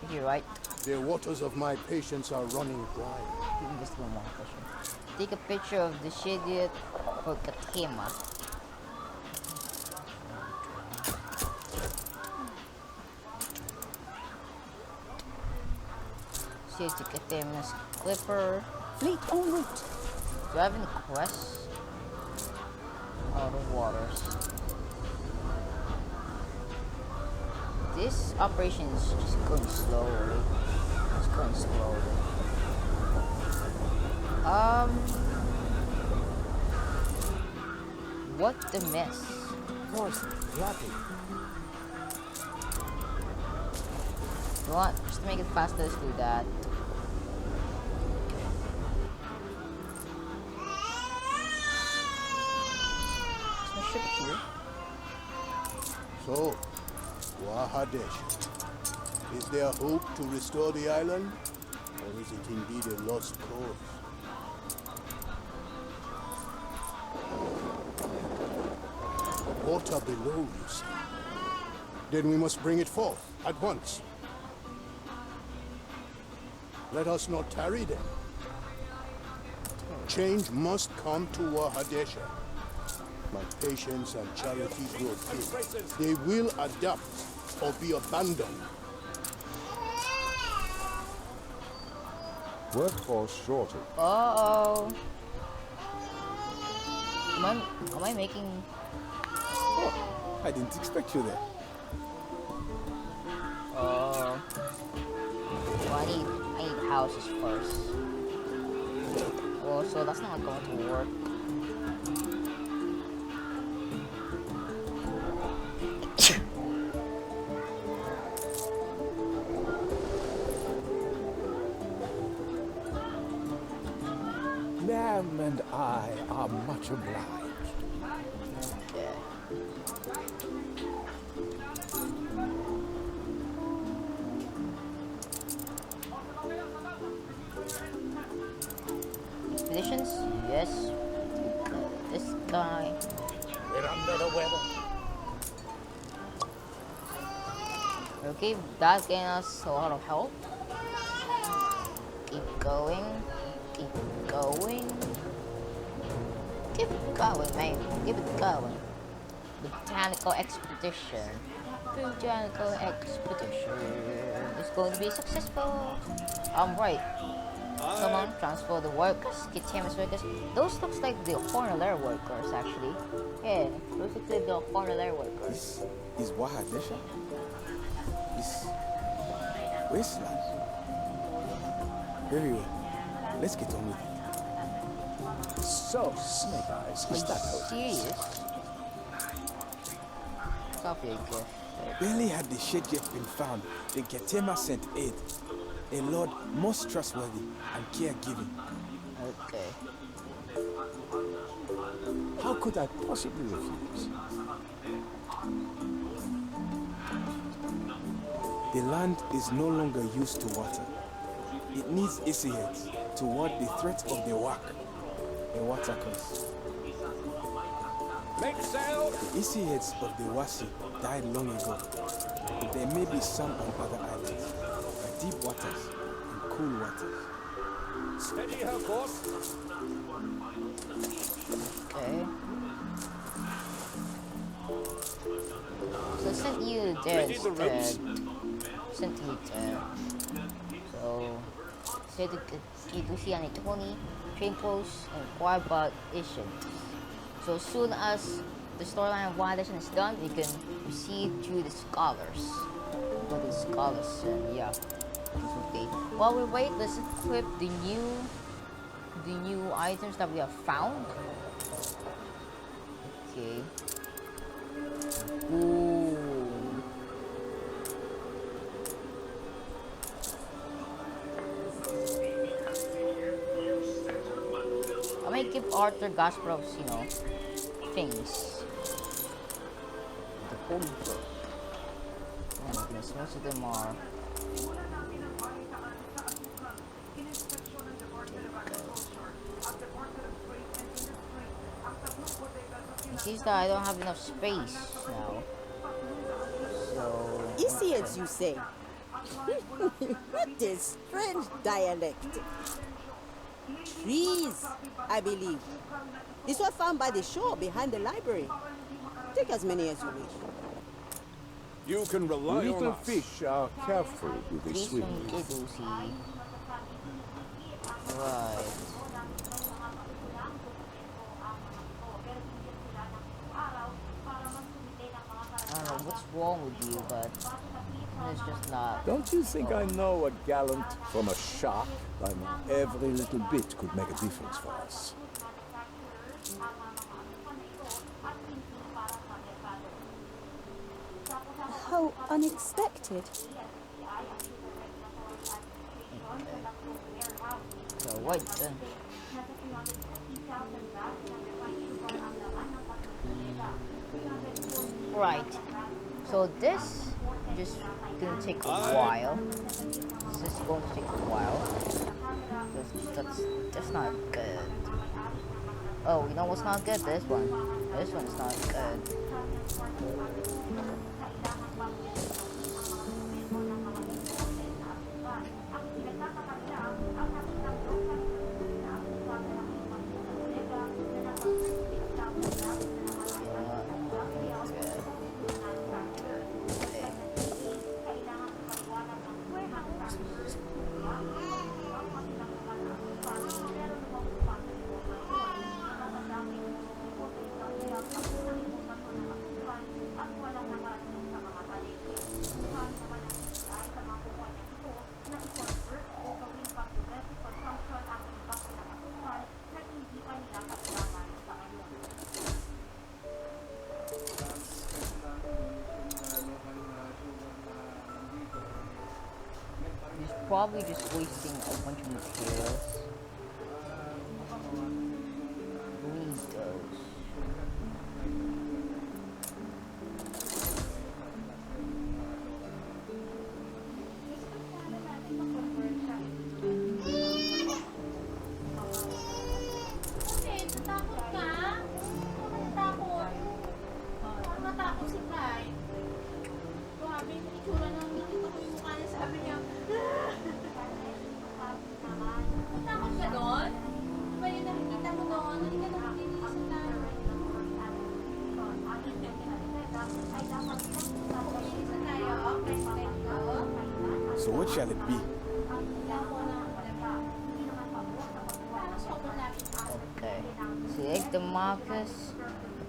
S1: Here, right?
S3: The waters of my patience are running dry.
S1: Just one more question. Take a picture of the shaded for Katema. Save to Katema's clipper.
S2: Fleet en route.
S1: Do I have any quests? Out of waters. This operation is just going slowly. It's going slowly. What the mess?
S9: Horse, flapping.
S1: You want just to make it faster? Let's do that. Is my ship here?
S3: So, Wahadesh, is there hope to restore the island? Or is it indeed a lost cause? Water below, you say? Then we must bring it forth at once. Let us not tarry then. Change must come to Wahadesha. My patience and charity grow thin. They will adapt or be abandoned.
S6: Workforce shortage.
S1: Uh-oh. Am I making...
S4: Oh, I didn't expect you there.
S1: Oh. Well, I need houses first. Oh, so that's not going to work.
S6: Lamb and I are much obliged.
S1: Expeditions? Yes. This guy.
S7: We're under the weather.
S1: Okay, that gained us a lot of help. Keep going. Keep going. Keep going, man. Keep it going. Botanical expedition. Botanical expedition. It's going to be successful. I'm right. Come on, transfer the workers, get Tiamat's workers. Those looks like the Hornelair workers, actually. Yeah, those look like the Hornelair workers.
S4: This is Wahadesha? This wasteland. Very well. Let's get on with it.
S6: So, Snake Eyes, is that how it is?
S1: Serious? Stop your gift.
S4: Barely had the shed yet been found, then Ketema sent aid. A lord most trustworthy and caregiving.
S1: Okay.
S6: How could I possibly refuse?
S4: The land is no longer used to water. It needs Isiheads to ward the threat of the Wak, a water curse.
S5: Make sail!
S4: The Isiheads of the Wasi died long ago, but there may be some on other islands, deep waters and cool waters.
S5: Steady her course.
S1: Okay. So sent you there instead. Sent you there. So said to see an 20 train posts and inquire about issues. So as soon as the storyline of Wild Edition is done, we can proceed to the scholars. Go to the scholars and yeah. Okay. While we wait, let's equip the new items that we have found. Okay. Ooh. I might give Artur Gasparov's, things. The holy book. Oh my goodness, most of them are. It seems that I don't have enough space now. So.
S8: Isiheads, you say? What is strange dialect? Trees, I believe. These were found by the shore behind the library. Take as many as you wish.
S5: You can rely on
S6: Little
S5: us.
S6: fish are careful with the swimming.
S1: Right. I don't know what's wrong with you, but it's just not.
S6: Don't you think I know a gallant from a shark? I mean, every little bit could make a difference for us.
S2: How unexpected.
S1: So what then? Right. So this just gonna take a while. This is going to take a while. That's not good. Oh, you know what's not good? This one. This one's not good. probably just wasting a bunch of materials. Need those.
S4: So what shall it be?
S1: Okay. Select the markers,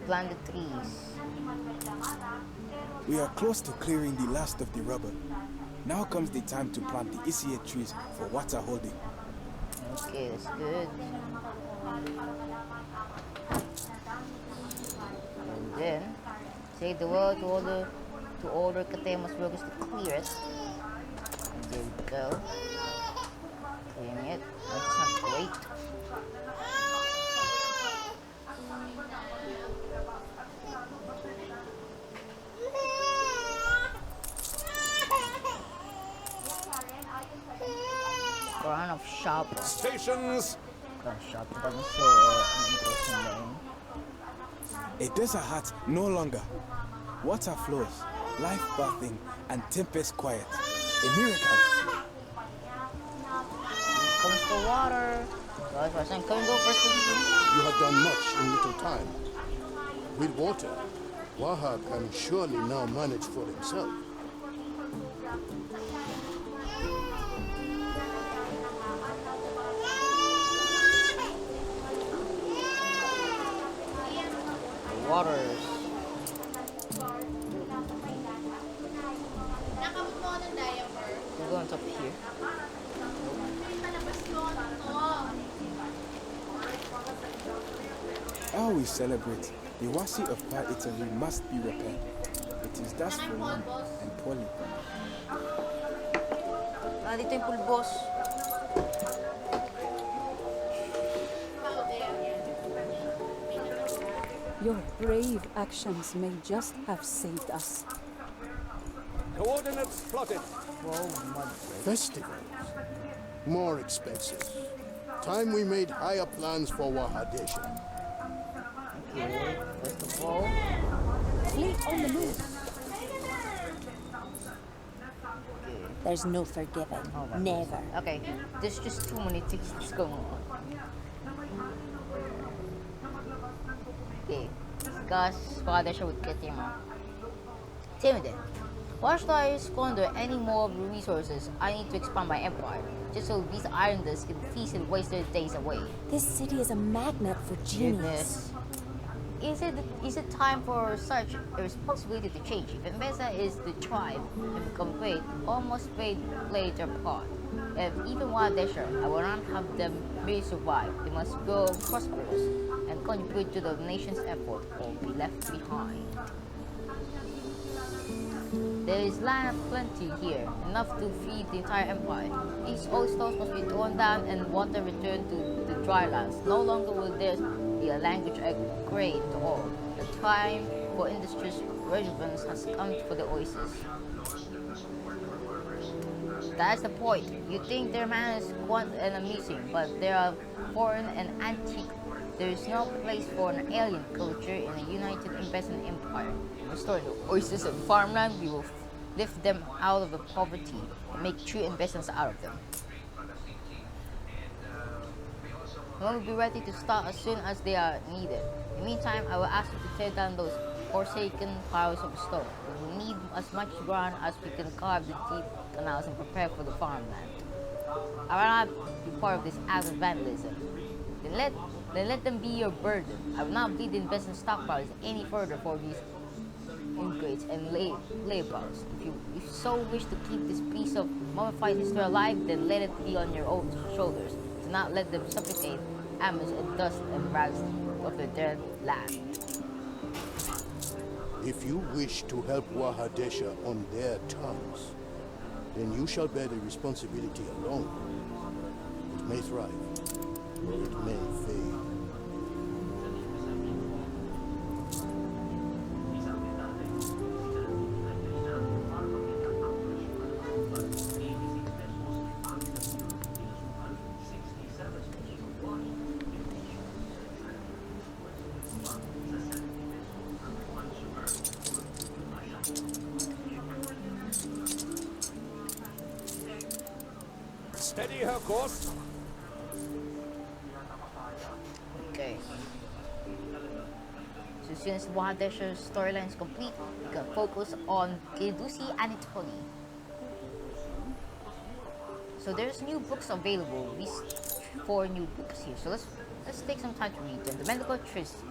S1: plant the trees.
S4: We are close to clearing the last of the rubber. Now comes the time to plant the E03 trees for water holding.
S1: Okay, that's good. And then, say the word to order Katemas workers to clear it. And there we go. Clearing it. That's not great. Run of shop.
S5: Stations!
S1: Shop
S4: A desert hut no longer. Water flows, life bathing, and tempest quiet. A miracle.
S1: Here comes the water. Can we go first?
S3: You have done much in little time. With water, Waha can surely now manage for himself.
S1: Waters. We're going up here.
S4: How we celebrate, the wasi of Par Italy must be repaired. It is thus for one and Polly.
S1: Dito yung pulbos.
S13: Your brave actions may just have saved us.
S5: Coordinates plotted.
S3: Festivals. More expensive. Time we made higher plans for Wahadesha.
S1: Okay, first of all.
S2: Fleet on the move. There's no forgiving. Never.
S1: Okay, there's just too many things going on. Okay, Gus father should get him out. Tell me then, why should I squander any more of the resources I need to expand my empire, just so these islanders can feast and waste their days away?
S2: This city is a magnet for genius.
S1: Is it time for such a responsibility to change? If Enbesan is the tribe and become great, all must play their part. If even Wahadesha, I will not have them merely survive. They must grow prosperous and contribute to the nation's effort or be left behind. There is land plenty here, enough to feed the entire empire. These old stores must be torn down and water returned to the dry lands. No longer will there be a language great to all. The time for industry's relevance has come for the oasis. That's the point. You think their man is quaint and amusing, but they are foreign and antique. There is no place for an alien culture in a united Enbesan empire. Restoring the oasis and farmland, we will lift them out of the poverty and make true Enbesans out of them. We will be ready to start as soon as they are needed. In the meantime, I will ask you to tear down those forsaken piles of stone. We will need as much ground as we can carve the deep canals and prepare for the farmland. I will not be part of this act of vandalism. Then let them be your burden. I will not bleed the Enbesan stockpiles any further for these ingrates and layabouts. If you so wish to keep this piece of mummified history alive, then let it be on your own shoulders. Do not let them suffocate amidst the dust and rags of the dead land.
S3: If you wish to help Wahadesha on their terms, then you shall bear the responsibility alone. It may thrive, or it may fail.
S5: Steady her course.
S1: Okay. So since Wahadesh's storyline is complete, we can focus on Kidusi Anatoly. So there's new books available. These 4 new books here. So let's take some time to read them. The medical treatise.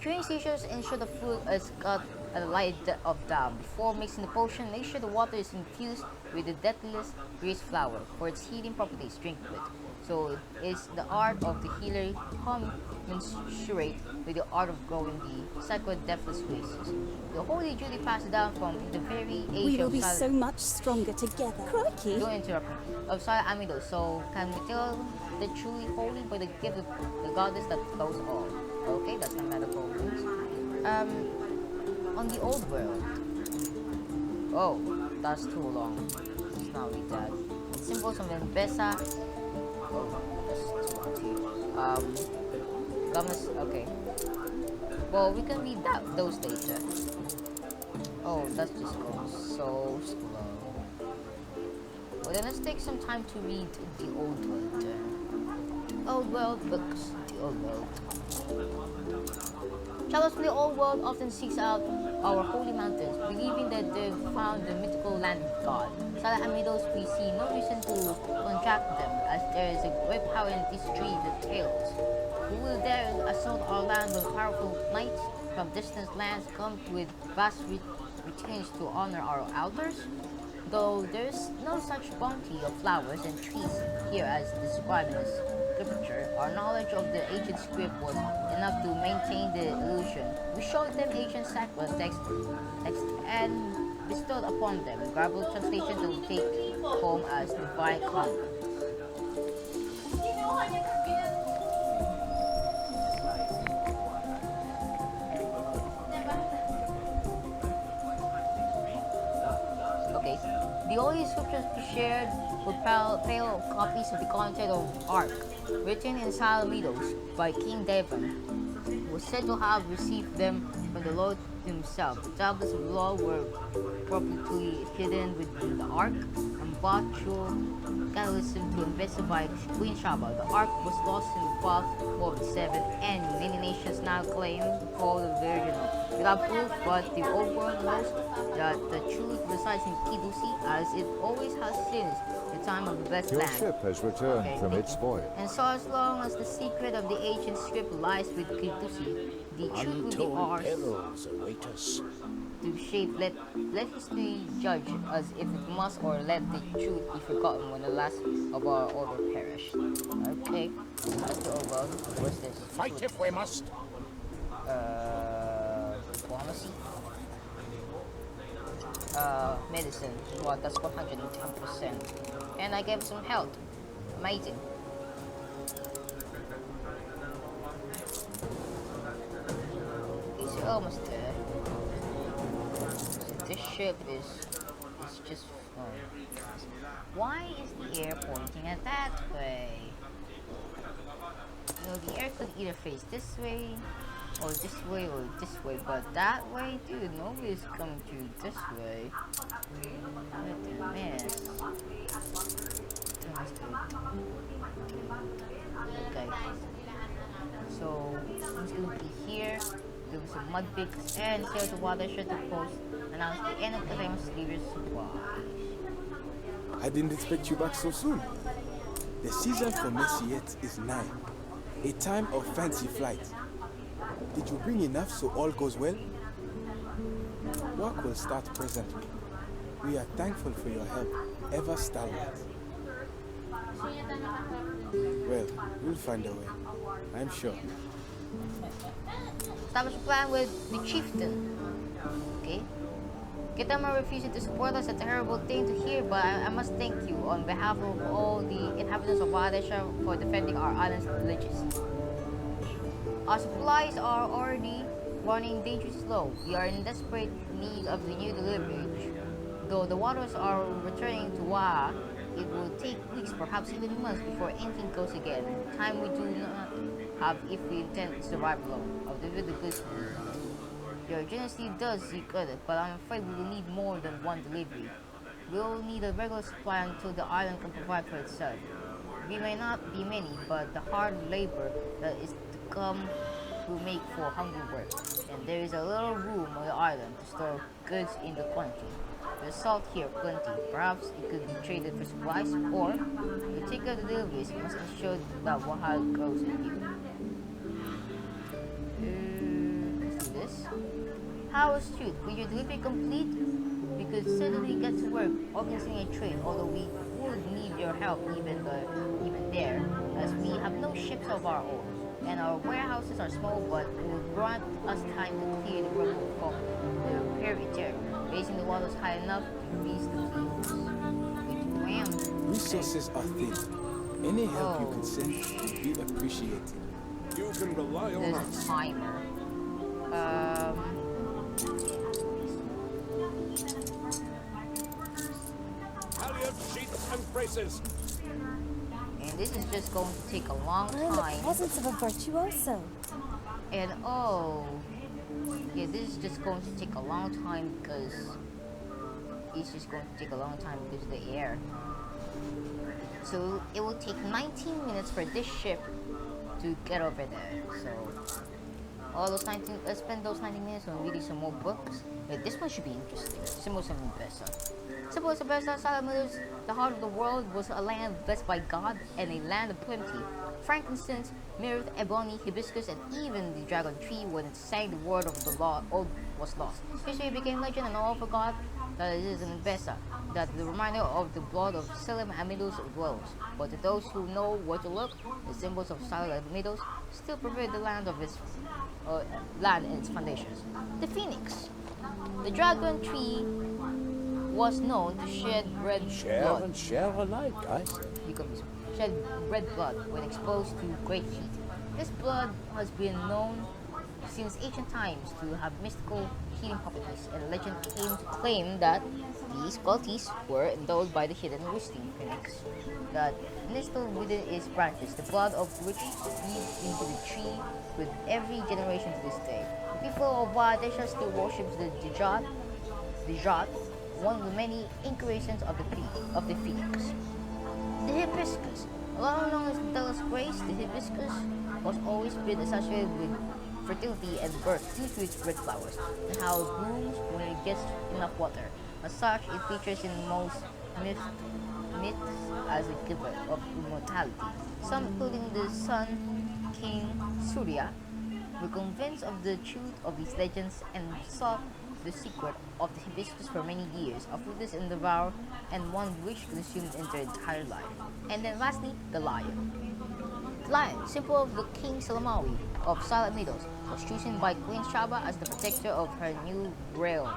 S1: Curing seizures, ensure the food is got a light of down. Before mixing the potion, make sure the water is infused with the deathless grease flower for its healing properties. Drink with. So it's the art of the healer commensurate with the art of growing the sacred deathless wastes. The holy duty passed down from the very age
S2: We will
S1: of
S2: be so much stronger together. Crikey!
S1: Don't interrupt me. Of Sir Amido. So can we tell the truly holy by the gift of the goddess that goes all? Okay, that's my medical rules. On the old world. Oh, that's too long. Let's not read that. Symbols of Enbesan. Oh, that's too long too. Governors. Okay. Well, we can read those later. Oh, that just goes so slow. Well, then let's take some time to read the old world. Old world books. The old world. Travelers from the old world often seeks out our holy mountains, believing that they've found the mythical land of God. Sala Amidos, we see no reason to contract them, as there is a great power in these dreams and tales. Who will dare assault our land when powerful knights from distant lands come with vast retains to honor our altars? Though there is no such bounty of flowers and trees here as described in this scripture, our knowledge of the ancient script was enough to maintain the illusion. We showed them ancient sacred text and bestowed upon them garbled translations that we take home as divine common. Okay, the Holy Scriptures we shared with pale copies of the content of Ark, written in Salamidos by King Devon, was said to have received them from the Lord himself. The tablets of law were probably hidden within the Ark and brought through cannibalism to investigate Queen Shaba. The Ark was lost in the 1247 and many nations now claim to call the Virgin without proof, but the old world knows that the truth resides in Kidusi, as it always has since the time of the Blessed
S5: Your
S1: Land.
S5: ship has returned from its voyage.
S1: And so as long as the secret of the ancient script lies with Kidusi, the truth will be
S7: Untold
S1: ours
S7: perils await us.
S1: to shape. Let history judge us if it must, or let the truth be forgotten when the last of our order perished. Okay, let's go over. What's this?
S7: Fight if we must.
S1: Pharmacy. Medicine. Well, that's 110%. And I gave some health. Amazing. It's almost there. So this ship is just why is the air pointing at that way? You know, the air could either face this way, or this way, or this way, but that way, dude, nobody's coming through this way. What a mess. Okay. So, it's going to be here. There was some mud picks and sail to watershed to post. Announce the end of the Rams Leaders Supply.
S4: I didn't expect you back so soon. The season for Mercier is nigh. A time of fancy flight. Did you bring enough so all goes well? Work will start presently. We are thankful for your help, ever stalwart. Well, we'll find a way, I'm sure.
S1: Establish a plan with the chieftain. Okay. Kitama refusing to support us is a terrible thing to hear, but I must thank you on behalf of all the inhabitants of Wadesha for defending our island's legitimacy. Our supplies are already running dangerously low. We are in desperate need of the new delivery. Though the waters are returning to Wa, it will take weeks, perhaps even months, before anything goes again. Time we do not have if we intend to survive long. I'll deliver the goods. Your generosity does seek good, but I'm afraid we will need more than one delivery. We'll need a regular supply until the island can provide for itself. We may not be many, but the hard labor that is to come will make for hungry work. And there is a little room on the island to store goods in the quantity. There's salt here plenty. Perhaps it could be traded for supplies, or to take out the deliveries, we must ensure that Wahal grows in you. Let's do this. How astute. Will your delivery complete? We could certainly get to work organizing a trade, although we would need your help even there, as we have no ships of our own, and our warehouses are small, but it will grant us time to clear the rubble from the perimeter, raising the waters high enough to reach the fleets.
S4: Resources are thin. Any help you could send would be appreciated.
S5: You can rely on
S1: us. There's a timer.
S5: Halyard, sheets, and braces.
S1: And this is just going to take a long time.
S2: We're in the presence of a virtuoso.
S1: And yeah, this is just going to take a long time because of the air. So it will take 19 minutes for this ship to get over there. So let's spend those 19 minutes on reading some more books. Wait, this one should be interesting. Symbols of Enbesan. Symbols of Enbesan, Salamanders, the heart of the world, was a land blessed by God and a land of plenty. Frankincense, myrrh, ebony, hibiscus, and even the dragon tree, when it sang the word of the law, all was lost. History became legend and all forgot that it is in Enbesan, that the reminder of the blood of Salem and Meadows dwells. But to those who know where to look, the symbols of Salem and Meadows still preserve the land of its land and its foundations. The phoenix. The dragon tree was known to shed red blood.
S7: And share alike, I say.
S1: Shed red blood when exposed to great heat. This blood has been known since ancient times to have mystical healing properties, and legend came to claim that these qualities were endowed by the hidden roosting phoenix that nestled within its branches, the blood of which feeds into the tree with every generation to this day. The people of Wadesha still worships the Dijat, one of the many incarnations of the phoenix. The hibiscus. Along known as Delos Grace, the hibiscus was always been associated with fertility and birth due to its red flowers and how it blooms when it gets enough water. As such, it features in most myths as a giver of immortality. Some, including the sun king Surya, were convinced of the truth of these legends and sought the secret of the hibiscus for many years, a fruitless endeavor and one which consumed their entire life. And then lastly, the lion. The lion, symbol of the King Salamawi of Silent Meadows, was chosen by Queen Shaba as the protector of her new realm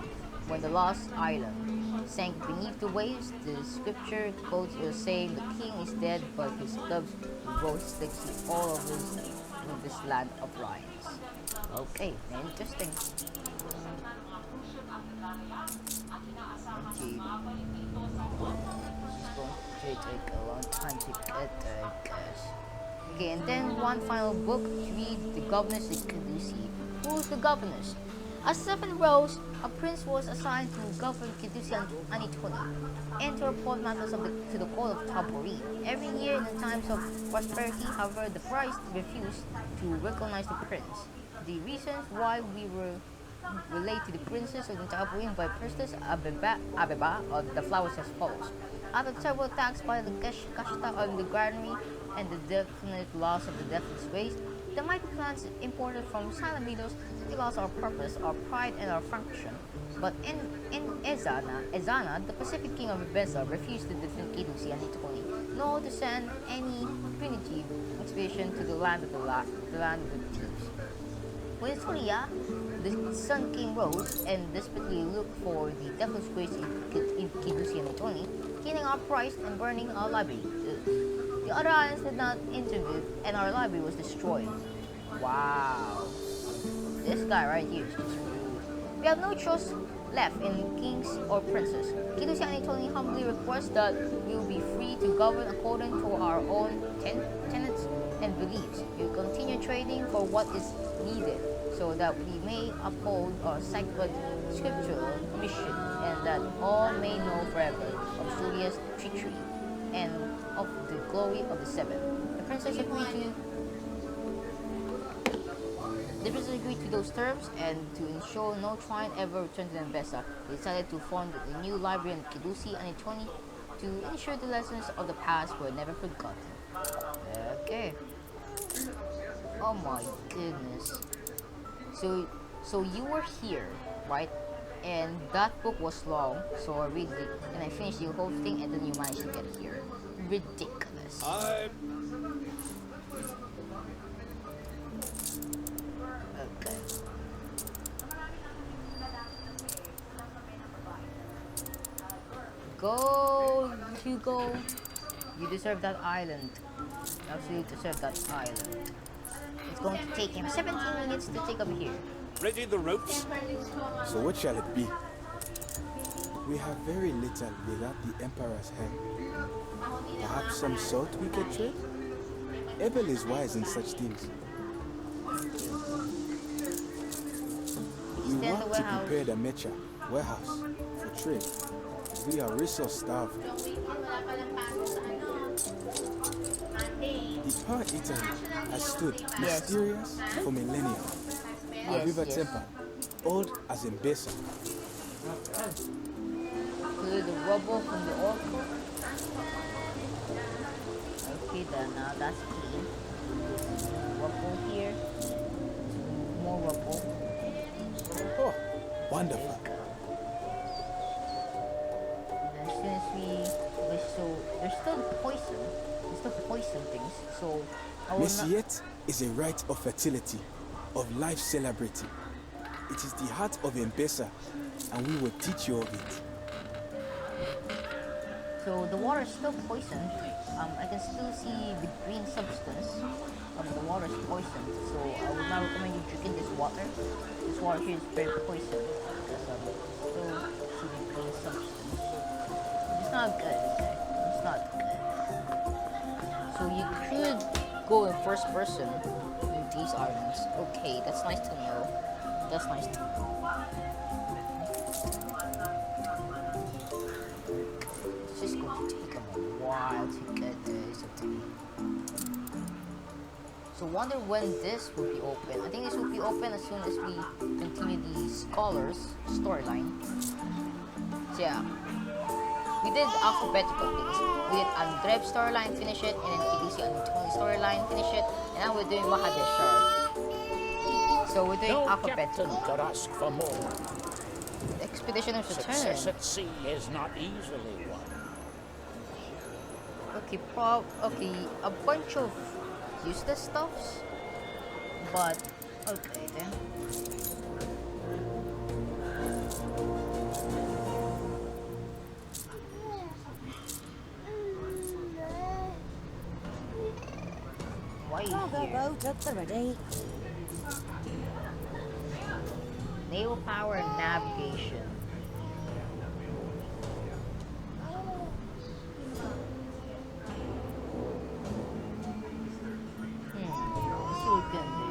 S1: when the lost island sank beneath the waves. The scripture quotes is saying the king is dead, but his loves wrote his legacy all over in this land of lions. Okay, interesting. Okay. It's going to take a long time to get there, I guess. Okay, and then one final book to read, The Governess of Caduceus. Who's the governess? As 7 rose, a prince was assigned to govern Caduceus Anno 20 and to report matters to the court of Tabori. Every year in the times of prosperity, however, the priest refused to recognize the prince. The reasons why we were relate to the princess of the Tabuin by Princess Abeba of the flowers as follows. After several attacks by the Kashta on the granary and the definite loss of the deathless race, the mighty plants imported from Silent Meadows still lost our purpose, our pride, and our function. But in Ezana, the Pacific King of Enbesan, refused to defend Caduceus Anno 20, nor to send any punitive expedition to the land of the thieves. When Surya, the Sun King, rose and desperately looked for the Devil's Grace in Kidusi and Etoni, killing our priest and burning our library. The other islands did not intervene, and our library was destroyed. Wow. This guy right here is just rude. We have no choice left in kings or princes. Kidusi and Etoni humbly request that we will be free to govern according to our own tenets and beliefs. We will continue trading for what is needed, so that we may uphold our sacred scriptural mission, and that all may know forever of Surya's treachery and of the glory of the Seven. The princess agreed to those terms, and to ensure no shrine ever returned to Enbesan, they decided to fund a new library in Kidusi and Etoni to ensure the lessons of the past were never forgotten. Okay. Oh my goodness. So you were here, right? And that book was long, so I read it and I finished the whole thing, and then you managed to get here. Ridiculous. Okay. Go, Hugo. You deserve that island. You absolutely deserve that island. It's going to take him 17 minutes to take up here.
S6: Ready the ropes?
S4: So what shall it be? We have very little without the Emperor's help. Perhaps some salt we could trade? Abel is wise in such things. We want to prepare the Mecha warehouse for trade. We are resource starved. The Power Italy has stood mysterious for millennia. A river temple, old as Enbesan.
S1: Include the rubble from the orc. Okay, then now that's clean. Rubble here. More rubble.
S4: Oh, wonderful.
S1: And as soon as there's still poison. There's still poison things. So
S4: Mercier is a rite of fertility, of life celebrating. It is the heart of Enbesan, and we will teach you of it.
S1: So the water is still poisoned. I can still see the green substance. The water is poisoned, so I would not recommend you drinking this water. This water here is very poisoned because still see the green substance. It's not good. Okay? It's not good. So you could go in first person in these islands. Okay, that's nice to know. That's nice to know. It's just going to take them a while to get this. So wonder when this will be open. I think this will be open as soon as we continue the Scholars storyline. So yeah. We did alphabetical things. We did Andreb storyline, finish it, and then Kidusi and Tony storyline, finish it, and now we're doing Mahadeshar. So we're doing alphabetical.
S7: No captain could ask for more.
S1: The Expedition of Return.
S7: Success at sea is not easily won.
S1: Okay, a bunch of useless stuffs, but okay then.
S2: Cargo boat at the ready.
S1: Naval power and navigation. Let's see what we can do.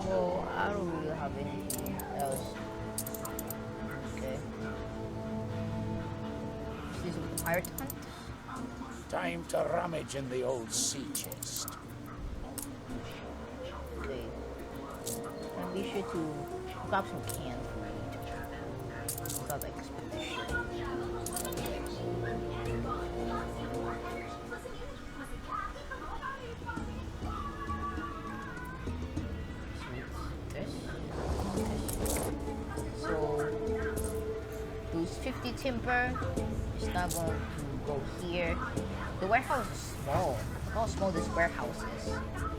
S1: Well, I don't really have anything else. Okay. This is a pirate hunt.
S7: Time to rummage in the old sea chest.
S1: Okay. And be sure to grab some canned food. Start the expedition. So those 50 timber is not going to go here. The warehouse is small. how small this warehouse is.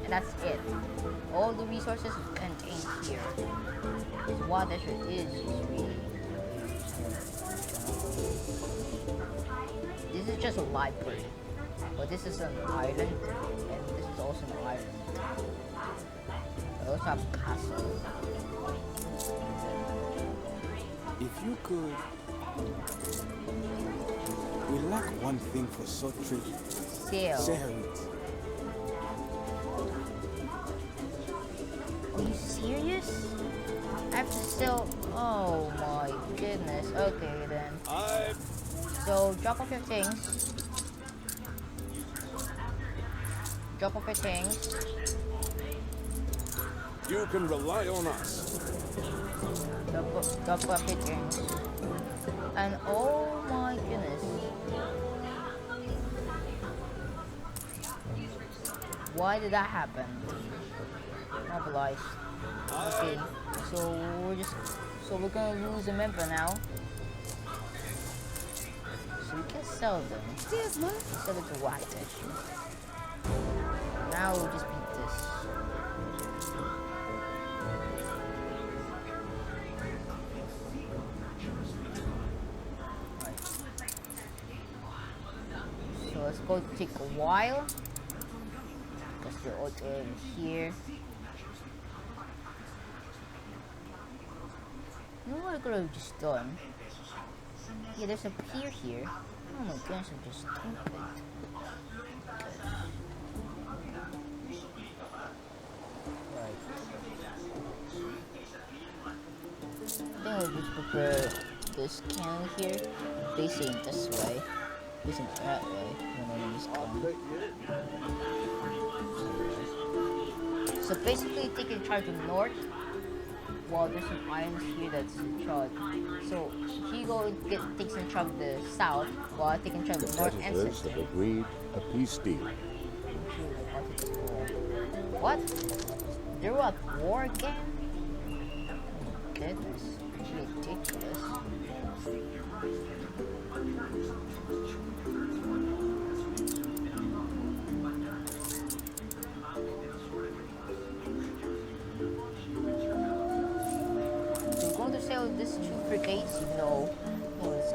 S1: And that's it. All the resources contained here. This water is really... This is just a library. But this is an island. And this is also an island. I also have a castle.
S4: If you could... We lack one thing for salt trading.
S1: Sail. Are you serious? I have to sell... Oh my goodness. Okay then. So drop off your things. Drop off your things.
S6: You can rely on us.
S1: Drop off your things. And oh my goodness. Why did that happen? Mobilized. Okay, so we're gonna lose a member now. So we can sell them. Sell it to Whitefish. Now we'll just beat this. Right. So it's going to take a while. Because they're all over here. You know what I could have just done? Yeah, there's a pier here. Oh my goodness, I'm just stupid. Right. I think we'll just prepare this cannon here. Facing this way. Facing that way. So basically taking charge of north. While there's some islands here that's in charge. So Hugo takes in charge of the south, while I take in charge of the north and
S3: Visitors have agreed a peace deal.
S1: What? They're at war again? Oh my goodness. It's ridiculous. This 2 brigades, even though it's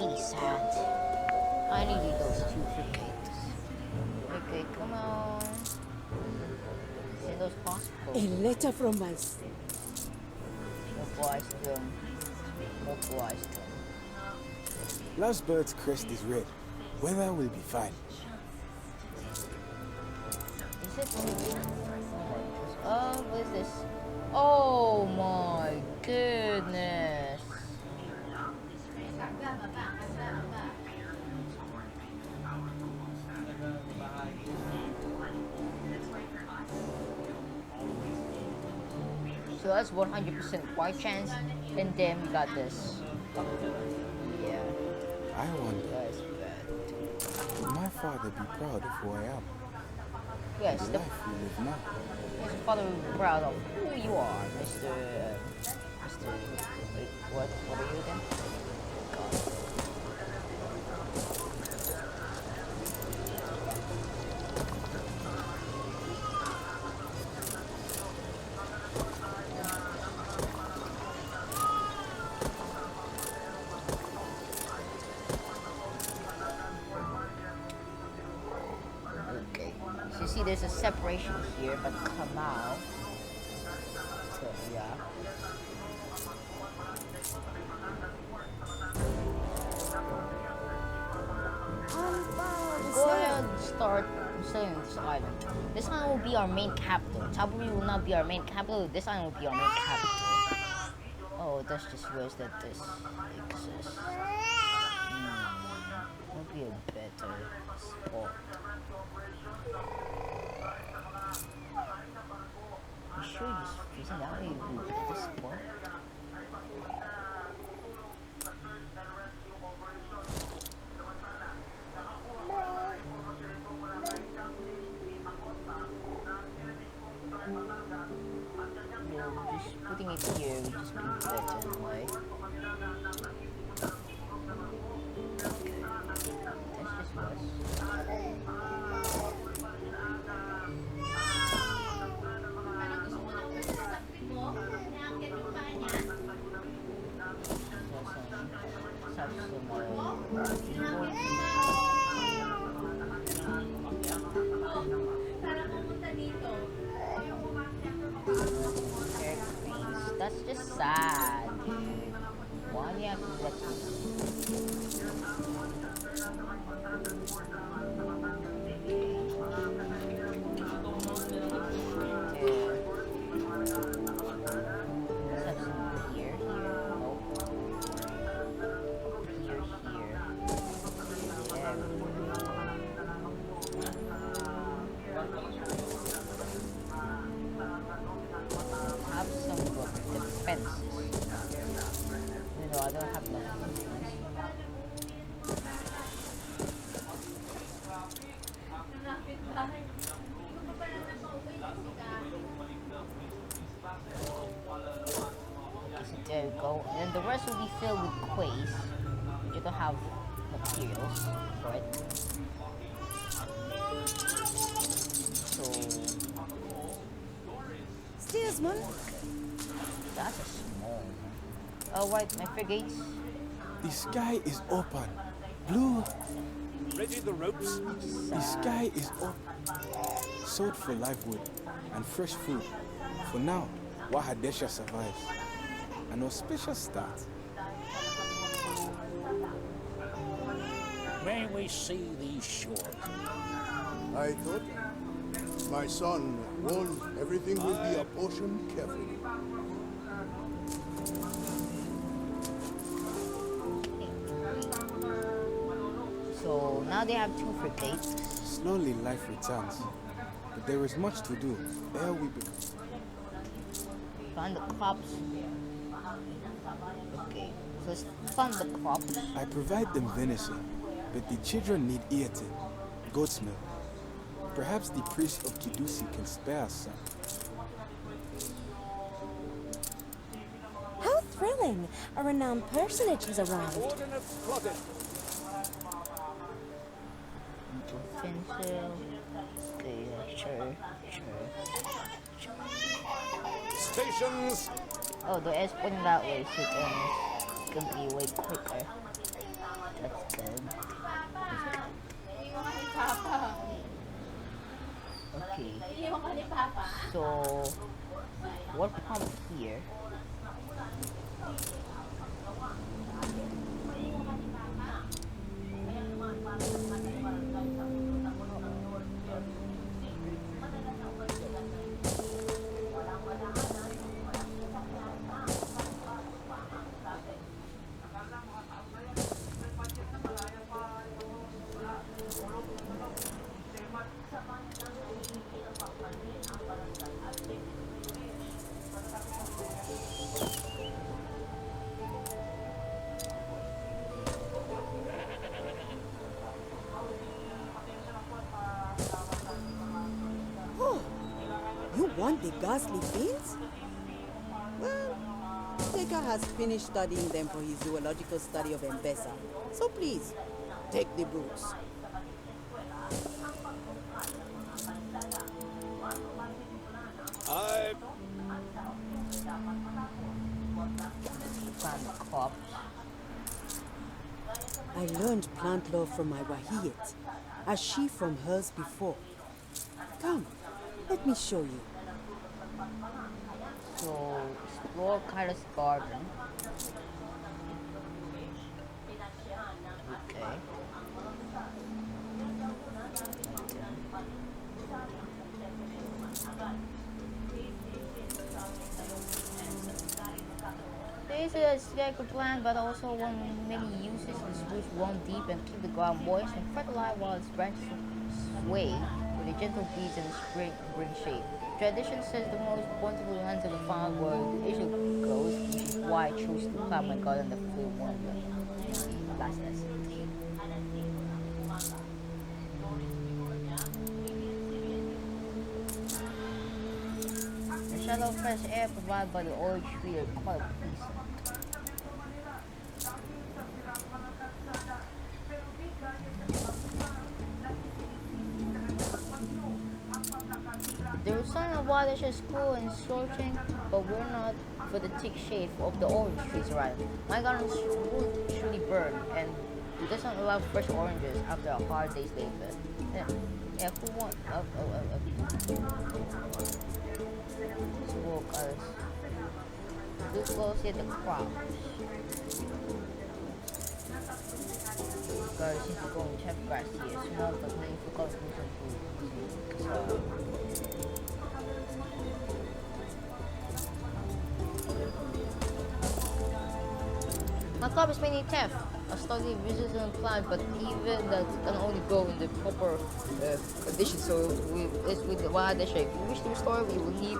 S1: really sad. I needed those 2 brigades. Okay, come on. Send those hospitals.
S8: A letter from my...
S1: Mobilize them. Mobilize them.
S4: Last bird's crest is red. Weather will be fine.
S1: Is it? Oh, what is this? Oh my goodness. So that's 100% white chance, and then we got this. Yeah.
S4: I wonder,
S1: That's bad.
S4: will my father be proud of who I am?
S1: Yes,
S4: the life you live now.
S1: His father will be proud of who you are, Mr. Wait, what are you again? God. Okay, so you see there's a separation here, but come out. So yeah. Go ahead and start selling this island. This island will be our main capital. Taburi will not be our main capital. This island will be our main capital. Oh, that's just wish that this exists. Would be a better spot. You sure isn't that way would be a better spot? Just putting it here would just be better in a way. have some people. Air cranes. That's just sad, dude. Why do you have to do that to me? Have some defenses. No, I don't have enough defense. So there we go. And the rest will be filled with quays. You don't have materials for it. So
S2: Steersman.
S1: that's a small one. Oh wait, my frigates.
S4: The sky is open. Blue.
S9: Ready the ropes?
S4: The sky is open. Sold for live wood and fresh food. For now, Wahadesha survives. An auspicious start.
S7: May we see these shores?
S3: I thought my son warned everything will be apportioned carefully.
S1: So now they have 2 frigates.
S4: Slowly life returns. But there is much to do ere we begin.
S1: Find the crops. Okay, so let's find the crops.
S4: I provide them venison, but the children need eating, goat's milk. Perhaps the priest of Kidusi can spare us some.
S2: How thrilling! A renowned personage has arrived.
S9: Ordnance plotted.
S1: Offensive. Okay, sure.
S9: Stations.
S1: Oh, the air's pointing that way, so it's gonna be way quicker. That's good. Okay. So, what pump here?
S8: You want the ghastly fiends? Well, Teka has finished studying them for his zoological study of Enbesan. So please, take the brutes. I learned plant lore from my Wahiyat, as she from hers before. Come, let me show you.
S1: So, explore Kaila's garden. Okay. This is a sacred plant, but also one many uses. Its roots run deep and keep the ground moist and fertile, while its branches sway with a gentle breeze and spring bring shade. Tradition says the most bountiful lands of the farm where Asia grows, which is why I chose to plant my garden the full wonder. Last lesson. The shallow fresh air provided by the orange tree are quite pleasant. There is some of water is cool and scorching, but we're not for the thick shade of the orange trees around. My garden will truly burn burn, and it doesn't allow fresh oranges after a hard day's labor. Yeah, who wants? Smoke us. Look closely at the crops. Guys, since we're going to check grass here, small but meaningful contribution to my club is mainly theft. A study visits and plant, but even that can only go in the proper condition. So it's with the wild shape. If we wish to restore, we will need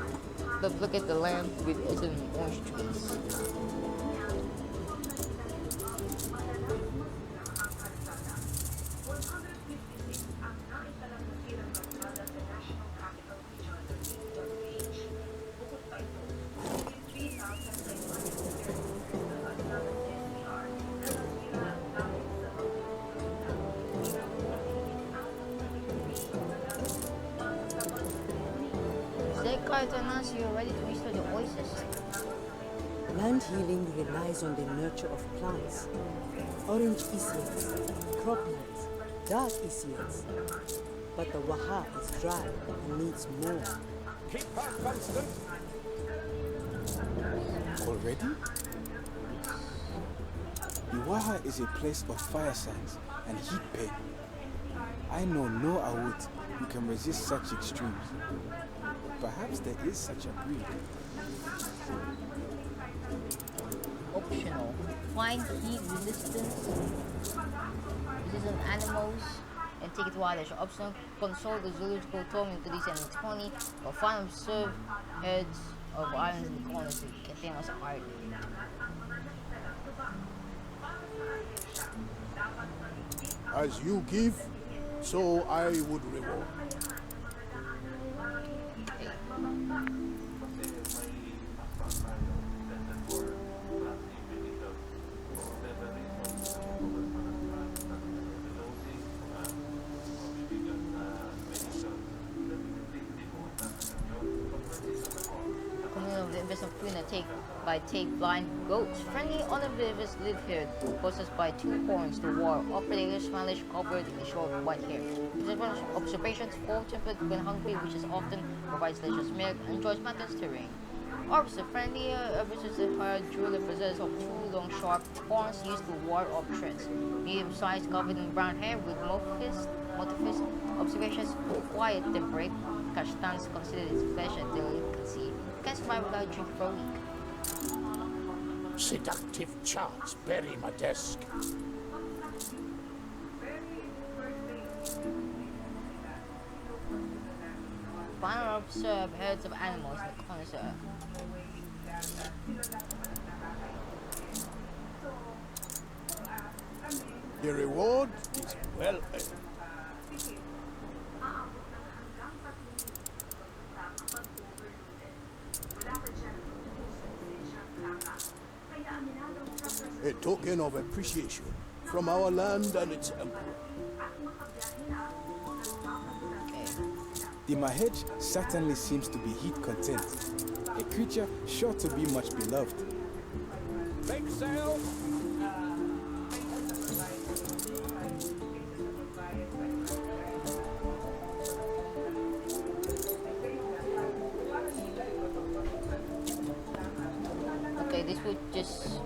S1: to look at the land with some orange trees. You are ready to restore the oasis?
S8: Land healing relies on the nurture of plants. Orange issues, croplands, dark issues. But the Waha is dry and needs more.
S5: Keep her constant.
S4: Already? Iwaha is a place of fire signs and heat pain. I know no Awut who can resist such extremes. Perhaps there is such a breed.
S1: Optional. Find heat resistance animals and take it to others. Optional. Consult the zoological tome into this and 20 or find observe heads of islands in the corners that contain us art.
S3: As you give, so I would reward.
S1: Take blind goats. Friendly omnivores live here, possessed by two horns to war. Operators smileish covered in short white hair. Observations cold-tempered when hungry, which is often provides delicious milk and enjoys mountains terrain. Orbs, a friendly versus the hard jeweler possessed of two long sharp horns used to ward off threats. Medium-sized, covered in brown hair with motifs. Observations quiet temperate. Kashtans considered its flesh a delicacy. Can survive without drink for a week.
S7: Seductive charts bury my desk.
S1: Final observe heads of animals in the corners.
S3: The reward is well earned. A token of appreciation from our land and its emperor.
S4: The Mahej certainly seems to be heat content, a creature sure to be much beloved.
S5: Make sail!
S1: Okay, this would just,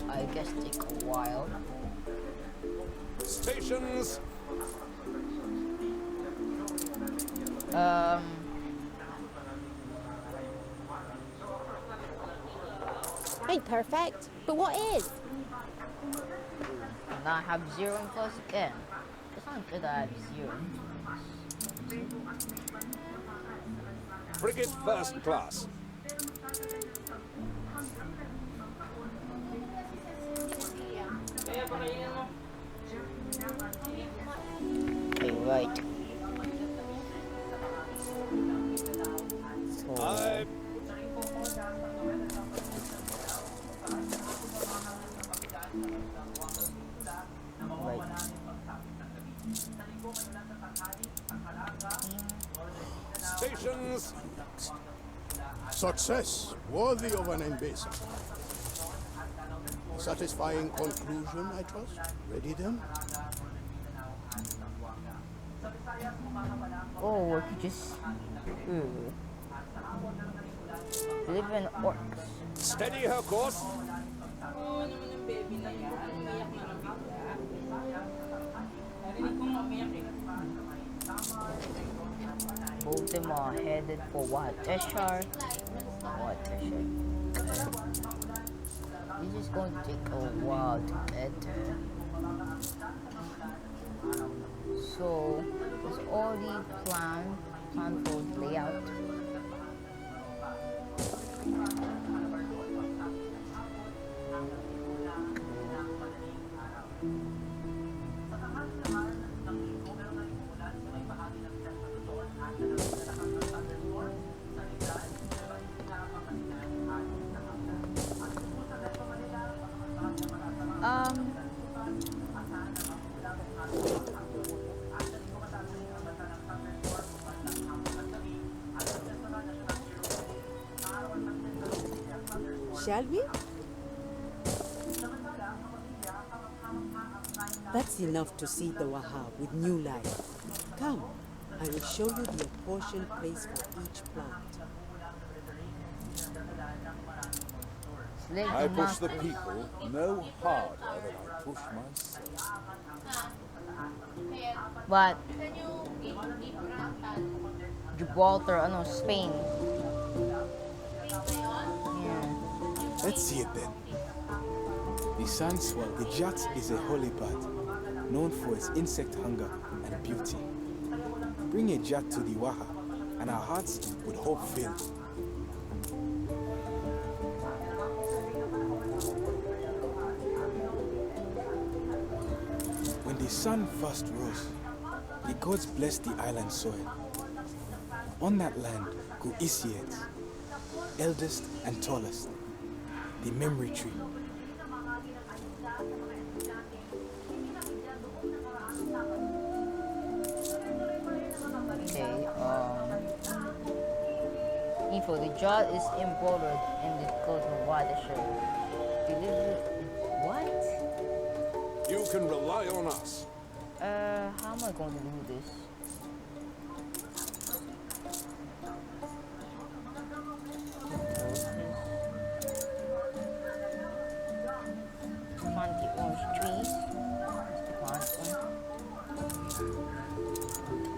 S1: I guess, take a while.
S5: Stations!
S2: Ain't perfect, but what is?
S1: Now I have 0 and plus again. It's not good that I have 0.
S5: Frigate first class.
S1: Okay, right. So,
S5: Stations!
S3: Success worthy of an Enbesan. Satisfying conclusion, I trust. Ready then?
S1: Oh, we could just live in orcs.
S5: Steady her course.
S11: Oo naman yung baby na yun. Umiyak na ng bigla. Narinig ko nga umiyak eh.
S1: Both of them are headed for what? Cheshire? What Cheshire? This is going to take a while to enter. So, it's already planned for layout.
S8: Shall we? That's enough to seed the Waha with new life. Come, I will show you the apportioned place for each plant.
S6: I push the people no harder than I push myself.
S1: But Gibraltar, ano, Spain.
S4: Let's see it then. The Sanswell, the Jat is a holy bird, known for its insect hunger and beauty. Bring a Jat to the Waha, and our hearts with hope fill. When the sun first rose, the gods blessed the island soil. On that land grew Isiads, eldest and tallest, the memory tree.
S1: Okay, info, the jar is embroidered in the golden watershed. Deliver, what?
S5: You can rely on us.
S1: How am I going to do this? Plant the orange trees. Plant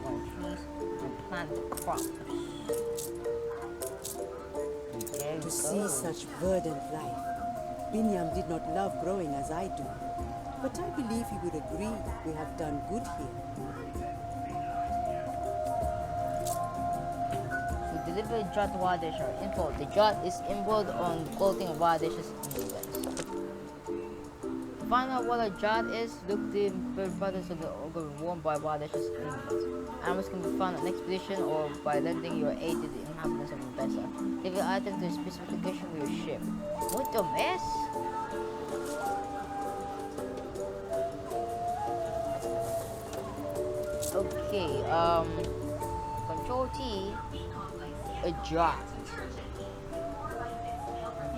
S1: orange trees and plant the crops.
S8: To see such verdant life, Binyam did not love growing as I do, but I believe he would agree we have done good here.
S1: To deliver Jot Wadishar info, the Jot is embroidered on clothing of Wadish's immigrants. To find out what a Jot is, look the bird feathers of the ogre worn by Wadish's immigrants. Animals can be found on expedition or by lending your aid to the inhabitants of Enbesan. Give your item to a specific location for your ship. What the mess? Okay, Control T, a Jot.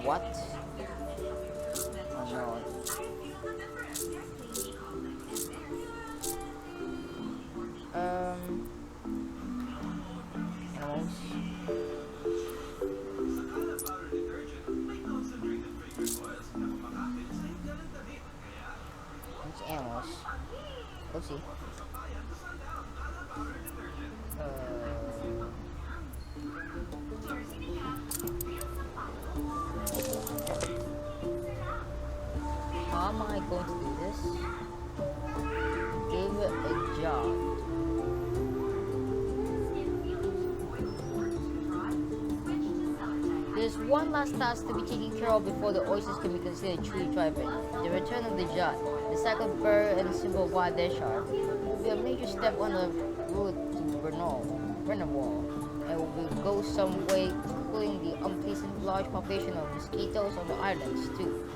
S1: What? Oh no. Animals. Which animals? Let's see. How am I going to do this? Give it a job. There's one last task to be taken care of before the oysters can be considered truly thriving. The return of the Jot, the sacred bird and symbol of Wadeshar, will be a major step on the road to Renawal, and will go some way cooling the unpleasant large population of mosquitoes on the islands too.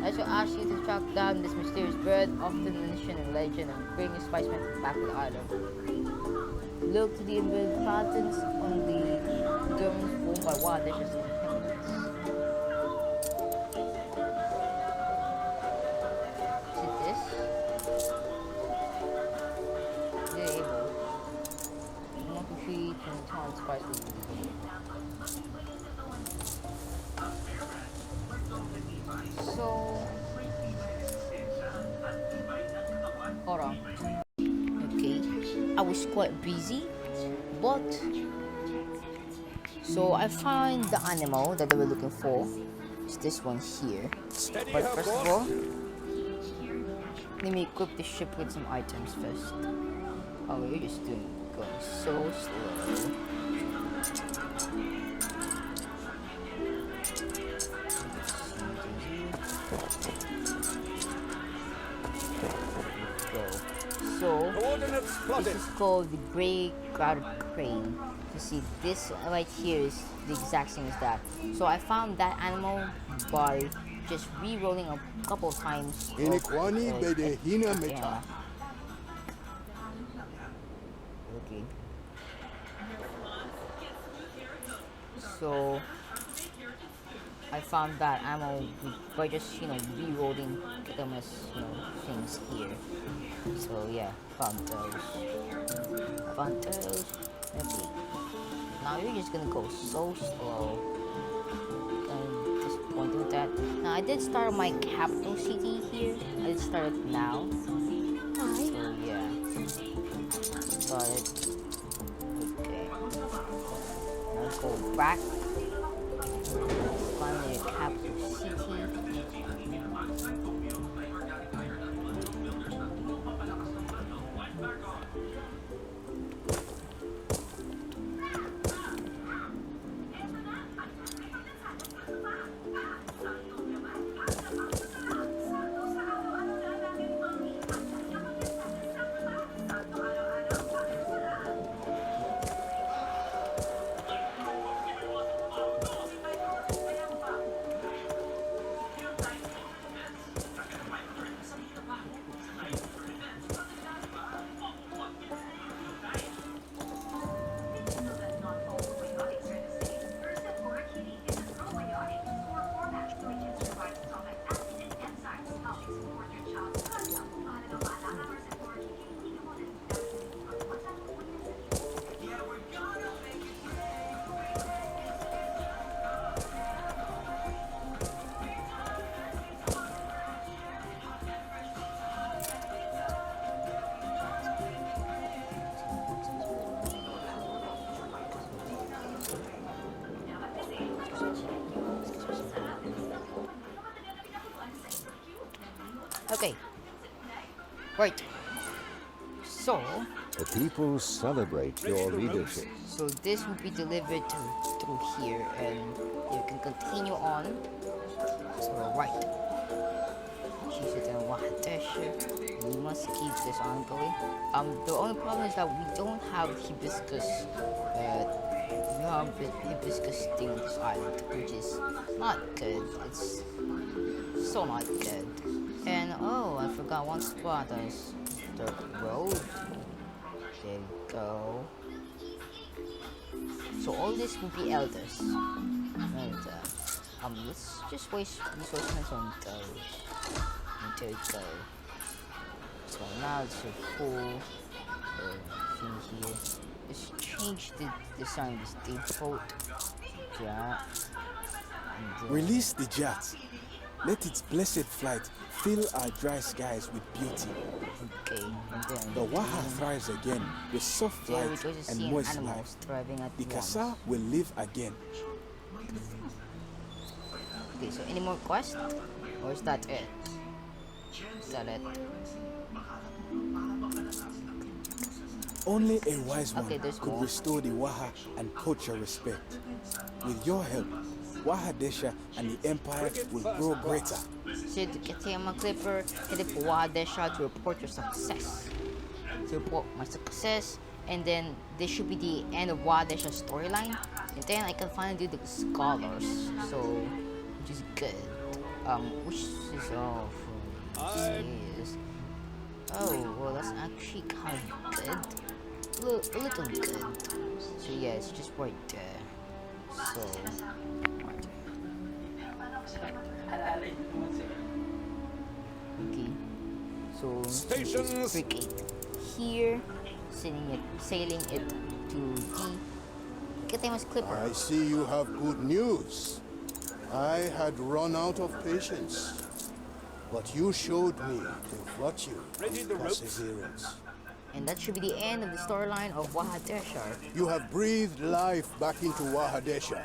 S1: I also ask you to track down this mysterious bird, often mentioned in legend, and bring a spiceman back to the island. Look to the embedded patterns on the domes worn by wild dishes and inhabitants. Hold on. Okay, I was quite busy, but so I found the animal that they were looking for. It's this one here. But first of all, let me equip the ship with some items first. Oh, you're just going so slow. So, this is called the Grey Crowded Crane. You see, this right here is the exact same as that. So I found that animal by just re-rolling a couple of times.
S3: Inequani bedehina meta.
S1: Okay. So I found that ammo by just re-rolling them as things here. So yeah, found those. Okay. Now you're just gonna go so slow. I'm disappointed with that. Now I did start my capital city here. I did start it now. So yeah. Started. Okay. Now go back. Find the capital city. Okay. Right. So
S6: the people celebrate your leadership.
S1: So this will be delivered through here, and you can continue on. So right. We must keep this ongoing. The only problem is that we don't have hibiscus. We have hibiscus thing on this island, which is not good. It's so not good. And oh, I forgot one spot. There's the road. There we go. So all this will be elders. And let's just waste resources on those. And there we go. So now it's a full thing here. Let's change the design. This default jet.
S4: Release the jet. Let its blessed flight fill our dry skies with beauty.
S1: Okay, and then
S4: the Waha thrives again with soft light and moist life. The Kasa will live again.
S1: Okay, so any more quests? Or is that it? Is that it?
S4: Only a wise one could restore the Waha and coach your respect. With your help, Waha Desha and the Empire will grow greater.
S1: So to get my clipper, hit it for Waha Desha to report your success. To report my success, and then this should be the end of Waha Desha storyline. And then I can finally do the scholars, so which is good. Which is all oh well, that's actually kind of good. A little good. So yeah, it's just right there. So right there. Okay. So stations frigate here, sailing it to the Katamas Clipper.
S3: I see you have good news. I had run out of patience. But you showed me the virtue of perseverance.
S1: And that should be the end of the storyline of Wahadeshar.
S3: You have breathed life back into Wahadesha.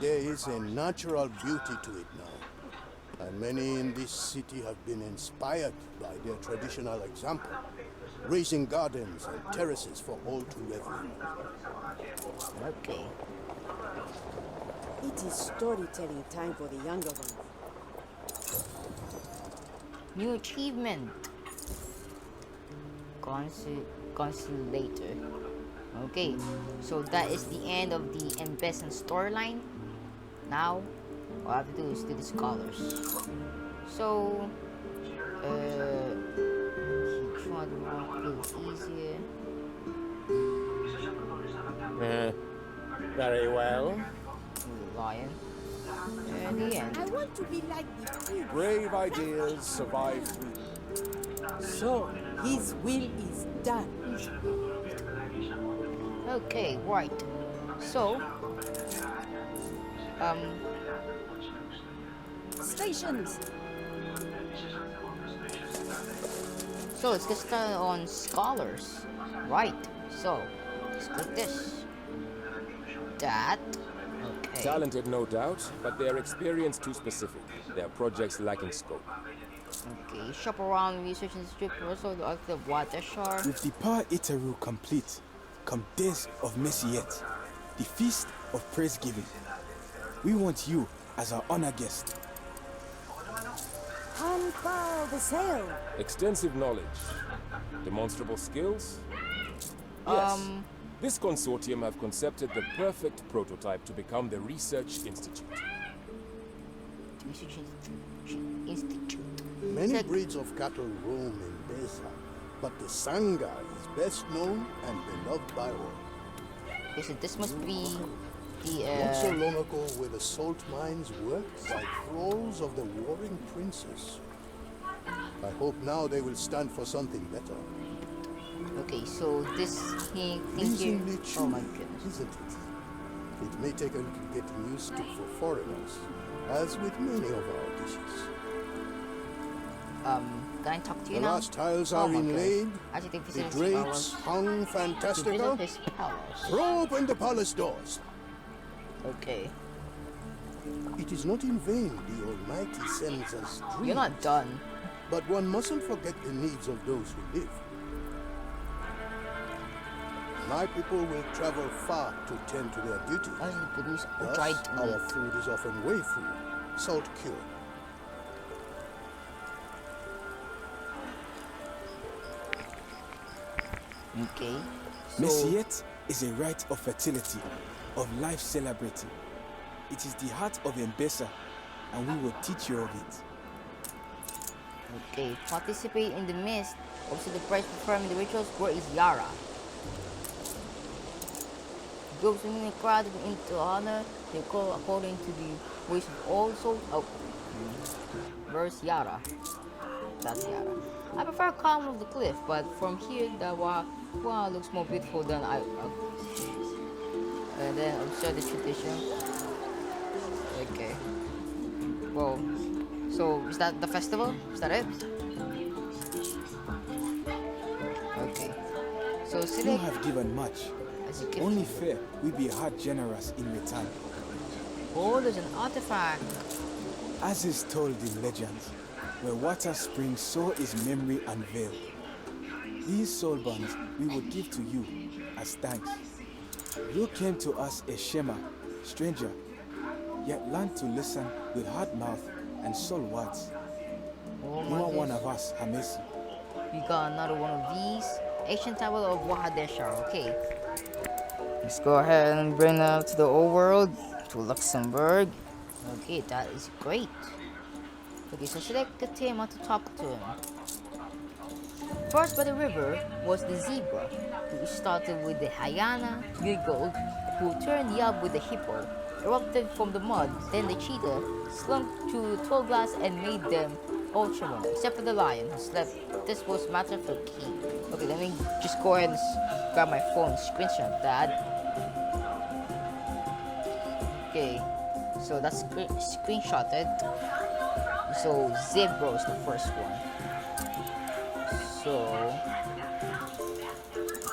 S3: There is a natural beauty to it now. And many in this city have been inspired by their traditional example, raising gardens and terraces for all to revel in.
S1: Okay.
S8: It is storytelling time for the younger ones.
S1: New achievement. Consulator. Okay, so that is the end of the Enbesan storyline. Now, all I have to do is do the scholars. So, each one will easier.
S9: Very well.
S1: Lion. And the end.
S8: I want to be like the prince.
S6: Brave ideas survive through.
S8: So, his will is done.
S1: Okay, right. So,
S2: Stations.
S1: so let's get started on scholars. Right. So, let's click this. That. Okay.
S10: Talented, no doubt, but their experience too specific. Their projects lacking scope.
S1: Okay, shop around, research institute, also of the Wahadeshar.
S4: With the power E03 complete, come days of Mercier, the feast of praise giving. We want you as our honor guest.
S2: Unfurl the sail.
S10: Extensive knowledge. Demonstrable skills? Yes. This consortium have concepted the perfect prototype to become the research institute.
S3: Many breeds of cattle roam in Besa, but the Sanga is best known and beloved by all.
S1: Okay, so this must be the
S3: Not so long ago were the salt mines worked by thralls of the warring princes. I hope now they will stand for something better.
S1: okay, so this thing here.
S3: Reasonably
S1: Oh my
S3: chewy,
S1: goodness.
S3: isn't it? It may take a little getting used to for foreigners, as with many of our dishes.
S1: Can I talk to you
S3: The
S1: now?
S3: last tiles
S1: Oh
S3: are
S1: my
S3: inlaid,
S1: goodness. I should think
S3: the
S1: visit his
S3: drapes
S1: palace.
S3: hung
S1: To
S3: fantastical.
S1: visit his palace.
S3: Throw open the palace doors.
S1: Okay.
S3: It is not in vain the Almighty sends us dreams.
S1: You're not done.
S3: But one mustn't forget the needs of those who live. My people will travel far to tend to their duties.
S1: Thus,
S3: Thus, our food is often way food, salt cured.
S1: Okay.
S4: Mercier is a rite of fertility, of life celebrating. It is the heart of Enbesan, and we will teach you of it.
S1: Okay, participate in the mist. Also, the price performing the rituals. Where is Yara? Groups within the crowd into honor. They call according to the ways of all souls. Oh, where's Yara? That's Yara. I prefer calm of the cliff, but from here, the wow looks more beautiful than I. And then observe the tradition. Okay. Whoa. So, is that the festival? Is that it? Okay. So,
S4: You
S1: select.
S4: have given much. Only fair we be heart generous in return.
S1: Oh, there's an artifact.
S4: As is told in legends, where water springs, so is memory unveiled. These soul bonds we would give to you as thanks. You came to us a Shema, stranger, yet learned to listen with hard mouth and soul words.
S1: Oh
S4: You are one of us, Hamesi.
S1: We got another one of these. Ancient Tower of Wahadeshar. Okay. Let's go ahead and bring that to the old world, to Luxembourg. Okay, that is great. Okay, so select the Tema to talk to him. First by the river was the zebra, who started with the hyena, giggled, who turned the up with the hippo, erupted from the mud, then the cheetah slunk to the tall glass and made them ultraman, except for the lion who slept. This was matter for key. Okay, let me just go ahead and grab my phone, screenshot that. Okay, so that's screenshotted. So Zebra is the first one. So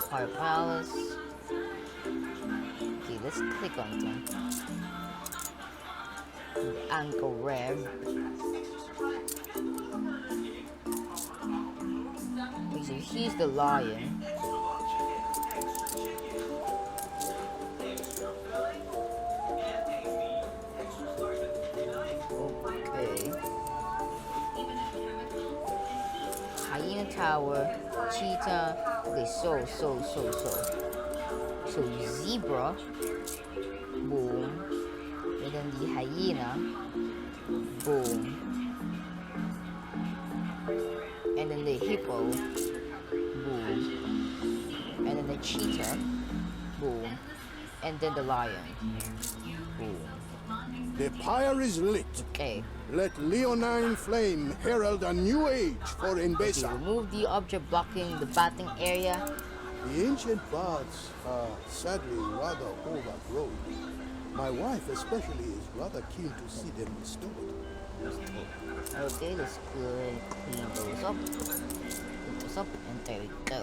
S1: Fire Palace. Okay, let's click on them. Anchor Rev. Okay, so he's the lion. Okay. Hyena Tower, Cheetah. Okay, so Zebra. Boom. And then the hyena. Boom. And then the hippo. Boom. And then the cheetah. Boom. And then the lion. Boom.
S3: The pyre is lit.
S1: Okay.
S3: Let leonine flame herald a new age for
S1: Okay,
S3: Enbesan.
S1: remove the object blocking the batting area.
S3: The ancient baths are sadly rather overgrown. My wife especially is rather keen to see them restored.
S1: Okay, let's go and clean those up. Clean those up, and there we go.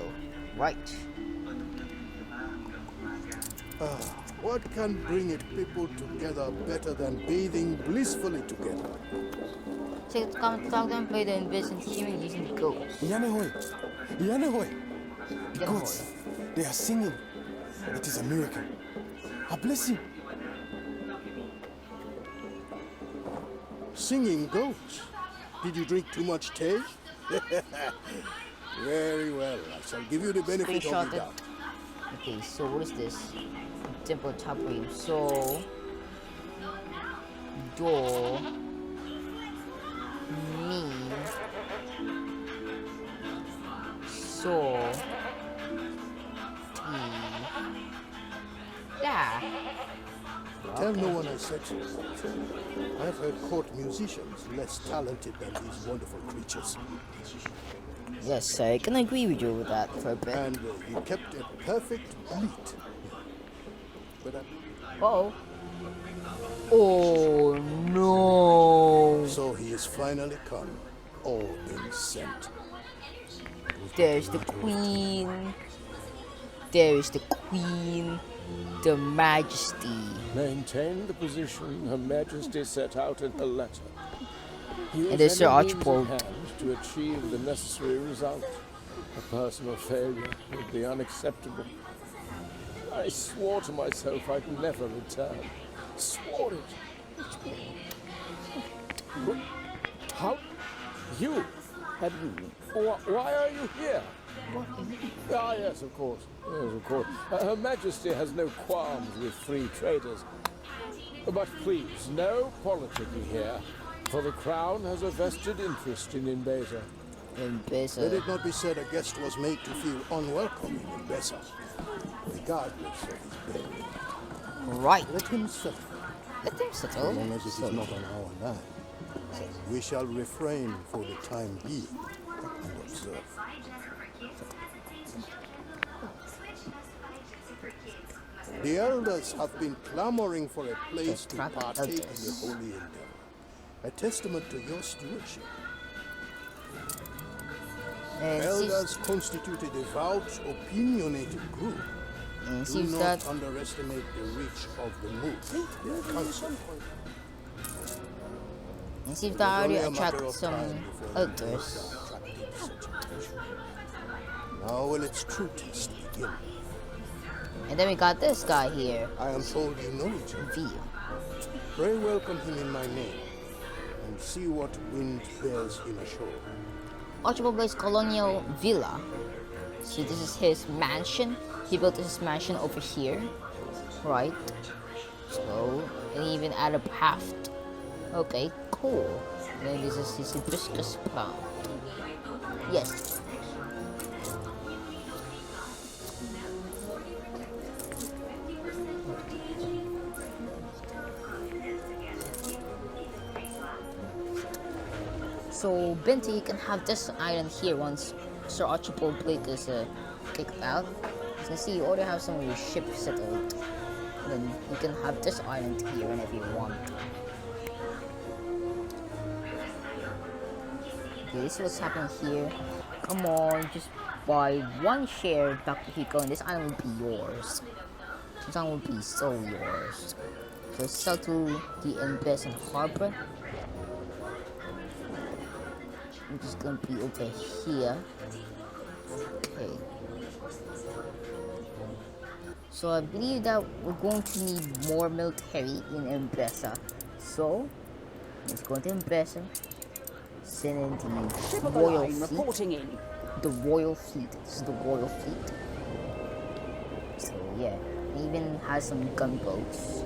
S1: Right.
S3: What can bring a people together better than bathing blissfully together?
S1: So come talk and play the Enbesan team using the goats.
S4: Yanehoy! Yanehoy!
S1: Yanehoy.
S4: Goats! They are singing. It is a miracle. A blessing.
S3: Singing goats? Did you drink too much tea? Very well. I shall give you the benefit of the doubt.
S1: Okay, so what is this? Temple top ring. So do mi so ti da.
S3: Tell no one I said so. I've heard court musicians less talented than these wonderful creatures.
S1: Yes, I can agree with you with that for a bit.
S3: And you kept a perfect beat. But
S1: oh no!
S3: So he is finally come, all in scent.
S1: There's the queen. There is the queen. The Majesty.
S14: Maintain the position Her Majesty set out in her letter.
S1: And there's Sir Archibald
S14: to achieve the necessary result. A personal failure would be unacceptable. I swore to myself I'd never return. Swore it. How? You? Have you? Why are you here? Ah, yes, of course. Yes, of course. Her Majesty has no qualms with free traders. But please, no politicking here, for the Crown has a vested interest in Enbesan.
S3: Let it not be said a guest was made to feel unwelcome in Enbesan, regardless of his bearing.
S1: Right.
S3: Let him settle.
S1: Let him settle.
S3: As long as it is not on our land. We shall refrain for the time being and observe. The elders have been clamoring for a place to partake in the holy endeavor, a testament to your stewardship. Elders constitute a devout, opinionated group. Do not underestimate the reach of the move, their counsel.
S1: And see if that already attracted some elders.
S3: Now will its true test begin.
S1: And then we got this guy here.
S3: I am told you know each other. Pray welcome him in my name, and see what wind bears him ashore.
S1: Archibald Blake's colonial villa. See, this is his mansion. He built his mansion over here, right? So, and he even added a path. Okay, cool. And then this is his hibiscus plant. Yes. So Bente, you can have this island here once Sir Archibald Blake is kicked out. As you can see, you already have some of your ship settled. And then you can have this island here whenever you want. Okay, this is what's happening here. Come on, just buy one share back to Hiko and this island will be yours. This island will be so yours. So sell to the Enbesan harbor. I'm just gonna be over here. Okay. So I believe that we're going to need more military in Enbesan. So let's go to Enbesan. Send in the royal fleet.
S13: Reporting in.
S1: The royal fleet. This is the royal fleet. So yeah, it even has some gunboats.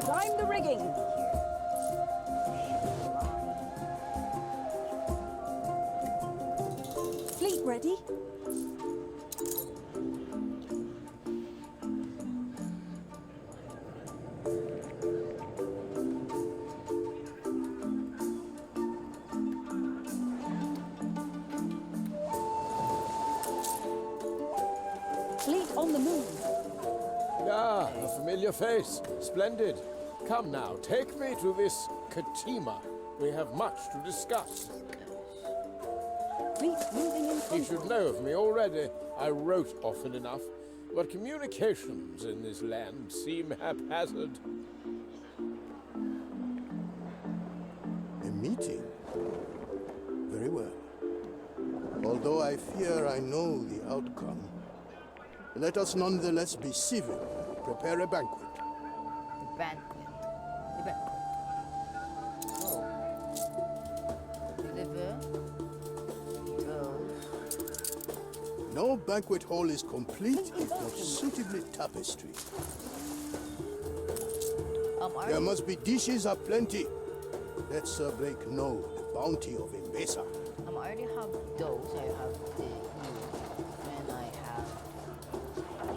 S13: Climb the rigging.
S2: Fleet ready?
S13: Fleet on the move.
S14: Ah, a familiar face. Splendid. Come now, take me to this Katima. We have much to discuss.
S13: Fleet moving in
S14: He should know of me already. I wrote often enough. But communications in this land seem haphazard.
S3: A meeting? Very well. Although I fear I know the outcome, let us nonetheless be civil. Prepare a banquet.
S1: The banquet. The banquet. Oh. Deliver.
S3: No banquet hall is complete if not suitably tapestried. There must be dishes aplenty. Let Sir Blake know the bounty of Enbesan.
S1: I already have those. I have the and I have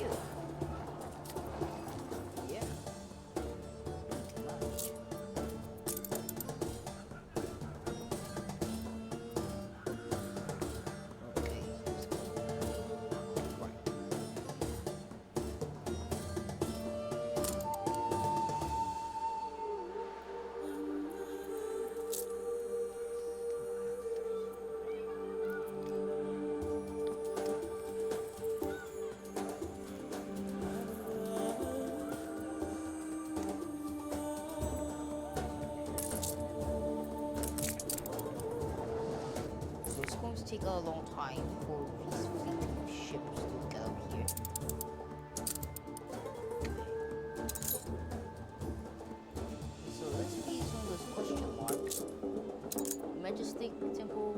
S1: you. Yeah. Okay. So it's going to take a long time for these fleet of ships to get up here. So let's please on this question mark. Majestic Temple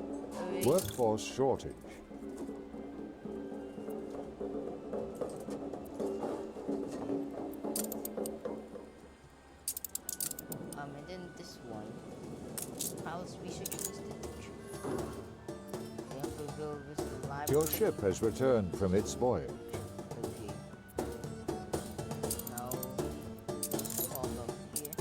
S1: Array.
S6: Workforce shortage.
S1: And then this one. Palace Research Institute.
S6: Your ship has returned from its voyage.
S1: Okay. Now, just all up here.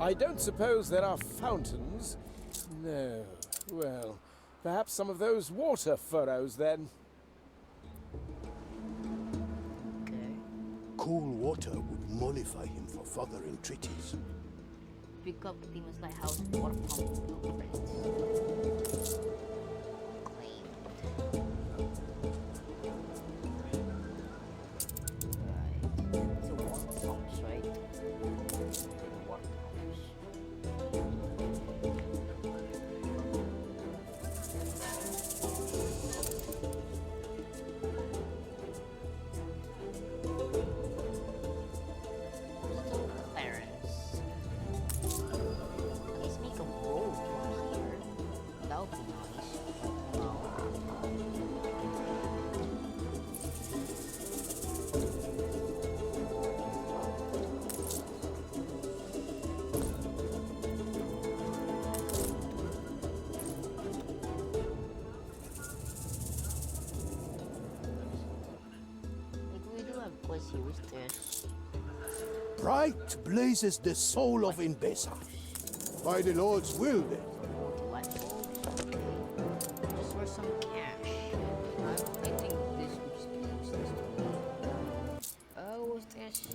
S14: I don't suppose there are fountains. No. Well, perhaps some of those water furrows then.
S3: Cool water would mollify him for further entreaties.
S1: Pick up Demons Lighthouse water pump blueprint. Claimed. Right. So water pumps, right? Water pumps. let's see what's this.
S3: Bright blazes the soul of Enbesan. By the Lord's will, then.
S1: Just for some cash. I think this was useless. Oh, what's this?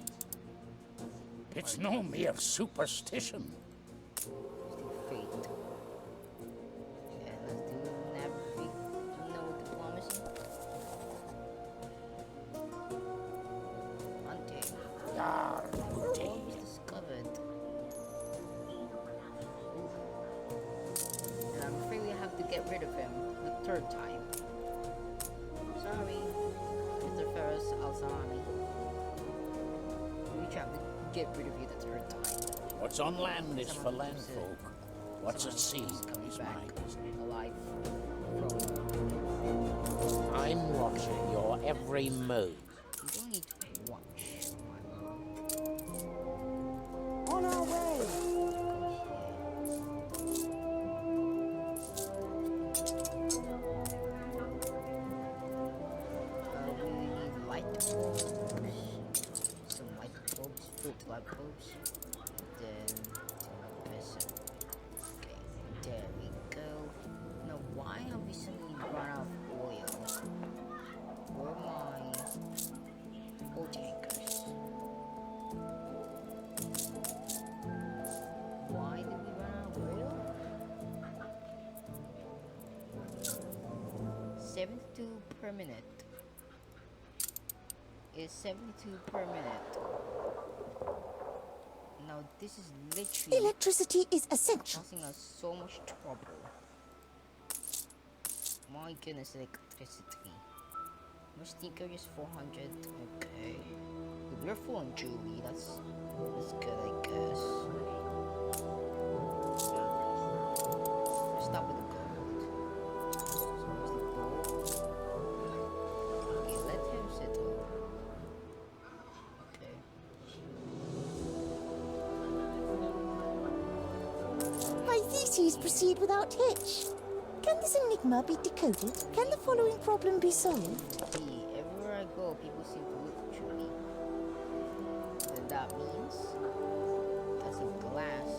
S7: It's no mere superstition.
S1: Fate. Yeah, let's do navigate. No diplomacy. Hunting. What was discovered? And I'm afraid we have to get rid of him the third time. Sorry, Mr. Ferris Al-Sarami. We have to get rid of you the third time.
S7: What's on land is for land folk. What's at sea is mine.
S1: Alive.
S7: I'm watching your every move.
S1: You don't need to watch.
S8: On our way!
S1: We need light bulbs. Some light bulbs, 40 light bulbs. Then Enbesan. Okay, there we go. Now, why have we suddenly run out of oil? Where are my oil tankers? Why did we run out of oil? 72 per minute. Is 72 per minute. Now this is literally
S2: Electricity is essential.
S1: causing us so much trouble. My goodness, electricity. My sneaker is 400. Okay. We're full on jewelry. That's good, I guess. Stop with the gold. So where's the gold? Okay, let him settle. Okay.
S2: My theses proceed without hitch. Can this enigma be decoded? Can the following problem be solved?
S1: Everywhere I go, people seem to look to me. And that means that's a glass.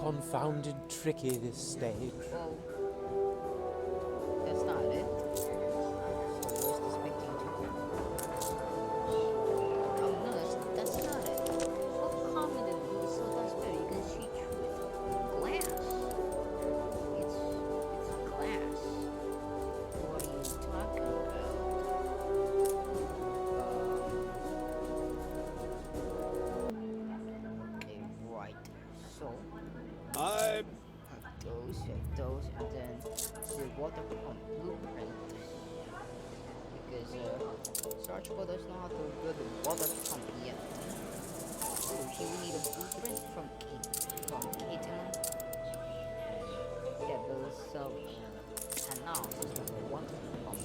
S15: Confounded tricky this stage.
S1: Well, that's not it. So where's the spectator? Oh no, that's not it. How common it is, so that's better. You can see through it. Glass. It's glass. What are you talking about? Okay, right. So those, and then the water pump blueprint. Because Sir Archibald doesn't know how to build a water pump yet. So he will need a blueprint from Caitlin. Yeah, build some and now this is the water pump.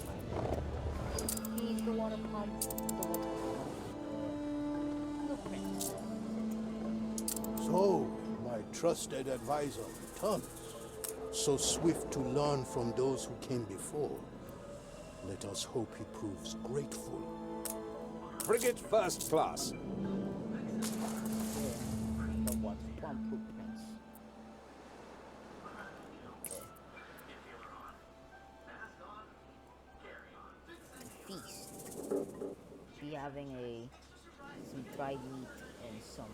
S1: He needs the water pump, blueprint.
S3: So, my trusted advisor returns, so swift to learn from those who came before. Let us hope he proves grateful.
S5: Frigate first class.
S1: The water pump blueprints. Feast. Be having some dried meat and some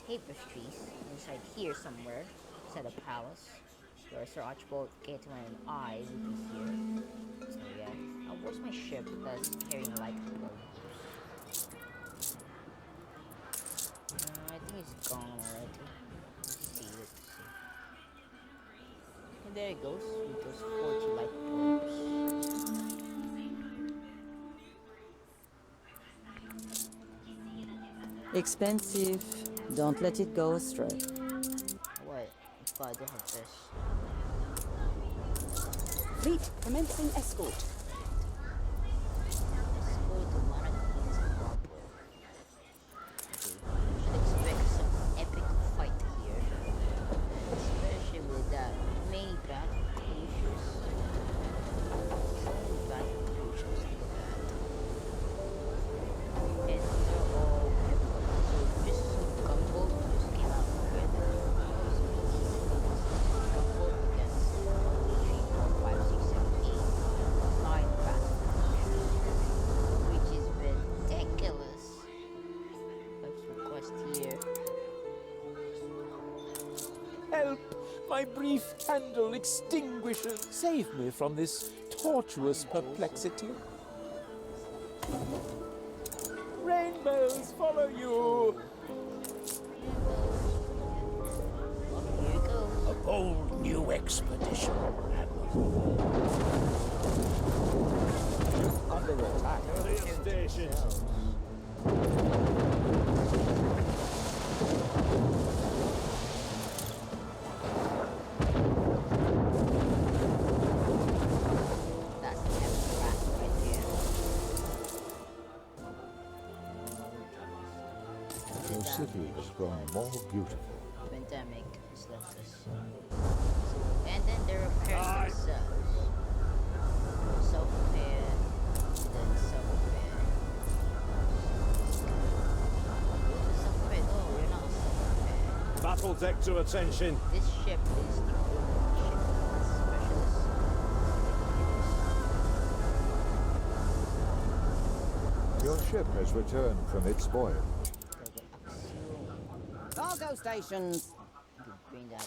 S1: tapestries inside here somewhere, inside the palace, where Sir Archibald, Caitlin, and I will be here. So yeah. Now where's my ship that's carrying light bulbs? I think it's gone already. Let's see. And there it goes, with those 40 light bulbs.
S16: Expensive. Don't let it go astray.
S1: What? If I do have this.
S8: Fleet commencing escort.
S1: Escort to Monarchist proper. Okay. Should expect some epic fight here.
S15: my brief candle extinguishes. Save me from this tortuous perplexity. Rainbows follow you.
S1: Here you go.
S7: A bold new expedition, Admiral.
S14: Under attack.
S9: Stations.
S1: That's the heavy rat right there.
S6: Your city has grown more beautiful.
S1: Pandemic has left us. And then they repair themselves. Self-repair, then self-repair. Self-repair? No, we're not self-repair.
S9: Battle deck to attention.
S1: This ship is the ship specialist.
S6: Your ship has returned from its voyage.
S16: Cargo stations.
S1: Bring that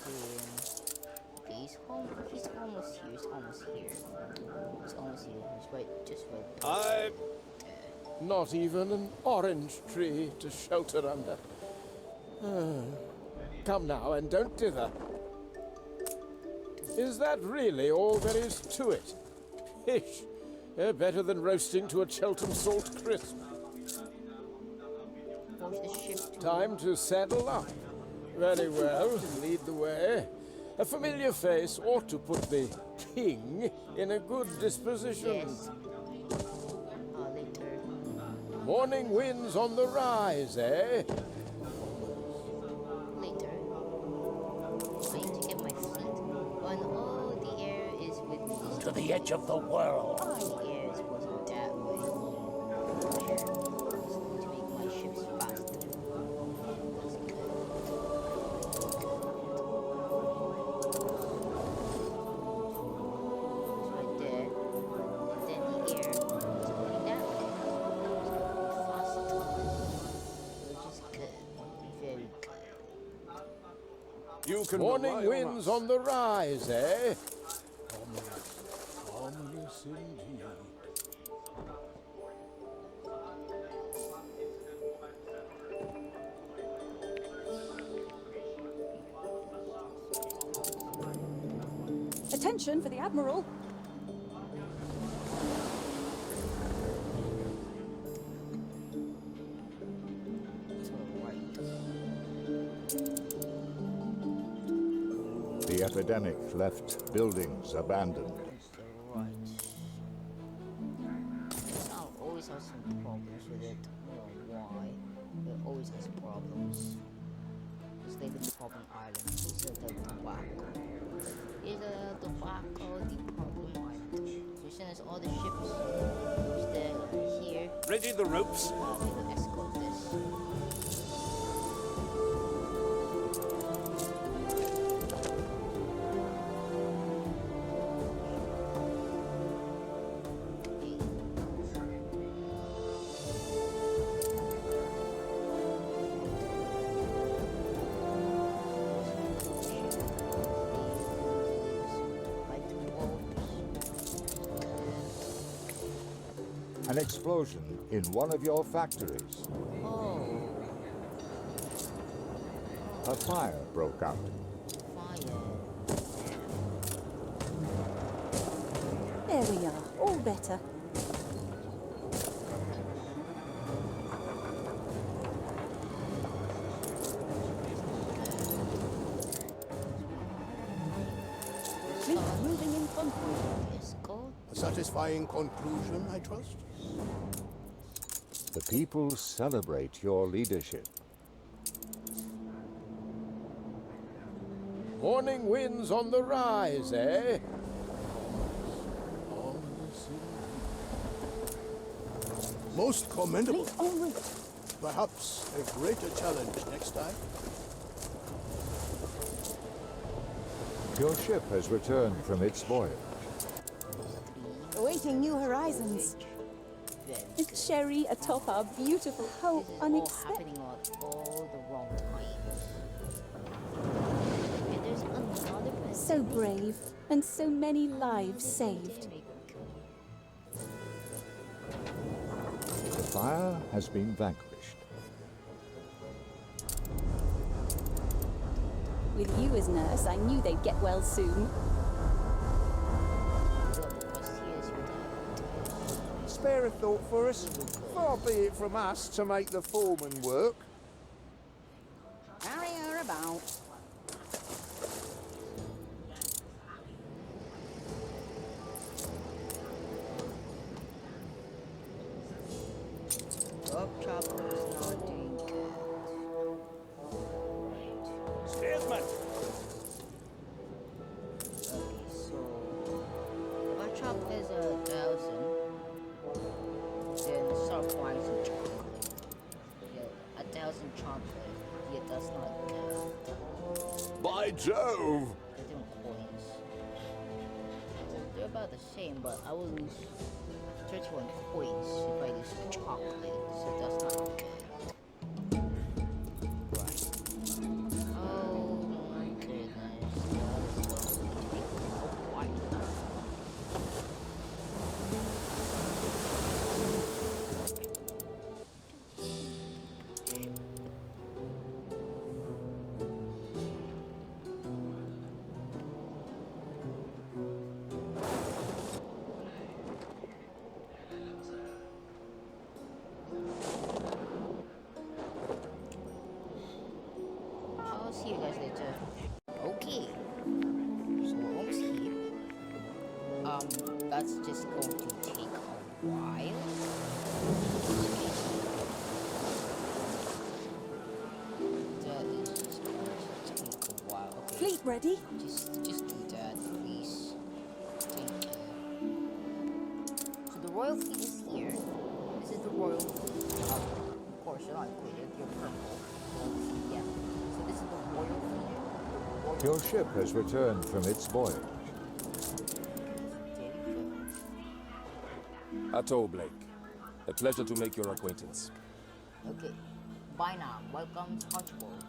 S1: in. Okay, he's almost here. He's almost here. He's almost here. Just wait.
S14: Not even an orange tree to shelter under. Come now, and don't dither. Is that really all there is to it? Pish! Better than roasting to a Cheltenham salt crisp. Time to saddle up. Very well, lead the way. A familiar face ought to put the king in a good disposition.
S1: Yes. Later.
S14: Morning winds on the rise, eh?
S1: Later. I need to get my feet on. Oh, the air is with me.
S7: To the edge of the world.
S1: The air is wasn't that way. Just need to make my ships faster. That's good. Right there. And then the air is going that way. Faster. Which is good. Very good.
S9: You can
S14: Morning winds on the rise, eh?
S6: Ominous indeed.
S13: Attention for the Admiral.
S6: The epidemic left buildings abandoned.
S1: I'll always have some problems with it. I don't know why. It always has problems. It's like the problem island. It's the tobacco. It's the tobacco, the problem island. So you send us all the ships which they're here.
S9: Ready the ropes.
S1: They will escort this.
S6: An explosion in one of your factories.
S1: Oh.
S6: A fire broke out.
S13: There we are, all better.
S2: Fleet moving in convoy.
S1: Yes, go.
S3: A satisfying conclusion, I trust?
S6: The people celebrate your leadership.
S14: Morning winds on the rise, eh?
S3: Most commendable. Perhaps a greater challenge next time.
S6: Your ship has returned from its voyage.
S13: Awaiting new horizons. Is Sherry atop our beautiful hull unexpected?
S1: Happening at all the wrong times. And there's
S13: So brave, and so many lives saved.
S17: The fire has been vanquished.
S13: With you as nurse, I knew they'd get well soon.
S6: Spare a thought for us. Far be it from us to make the foreman work.
S16: Carry her about.
S1: Pork chop is not doing good.
S6: Steersman!
S1: Okay, so pork chop is 1,000. Then soft wines and chocolate. Yeah, 1,000 chocolate. Yeah, that's not good.
S5: By Jove!
S1: 13 coins. They're about the same, but I will lose 31 coins if I lose chocolate, so that's not good. Right. Oh my goodness. That's going to take a while. I'll see you guys later. Okay. So we're almost here. That's just going to take a while. That is just going to take a while. Okay.
S13: Fleet ready?
S1: Just do that, please. Thank you. So the royal fleet is here. This is the royal fleet. Of course, you're not included. You're purple. Yeah. So this is the royal fleet.
S17: Your ship has returned from its voyage.
S10: Atto Blake. A pleasure to make your acquaintance.
S1: Okay. Bye now. Welcome, Archibald.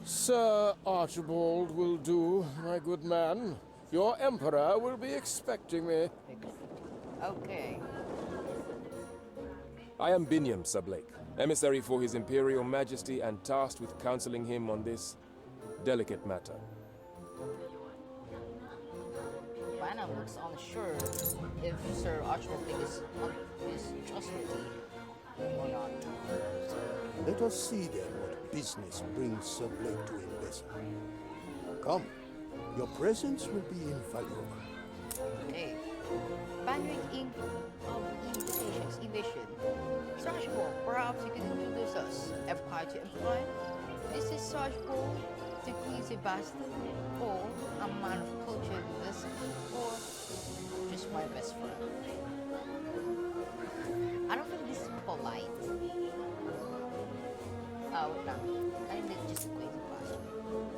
S14: Sir Archibald will do, my good man. Your emperor will be expecting me.
S1: Okay.
S10: I am Binyam, Sir Blake, emissary for His Imperial Majesty and tasked with counseling him on this delicate matter.
S1: Bana looks unsure if Sir Archibald is trustworthy or not.
S3: Let us see then what business brings Sir Blake to Enbesan. Come, your presence will be invaluable.
S1: Okay. Bandering Inc. of Invitation. Sir Archibald, perhaps you can introduce us. Empire to Empire. This is Sir Archibald, the Queen Sebastian, or a man of culture with us, or just my best friend. I don't think this is polite. Wait lang. I think it's just a crazy question.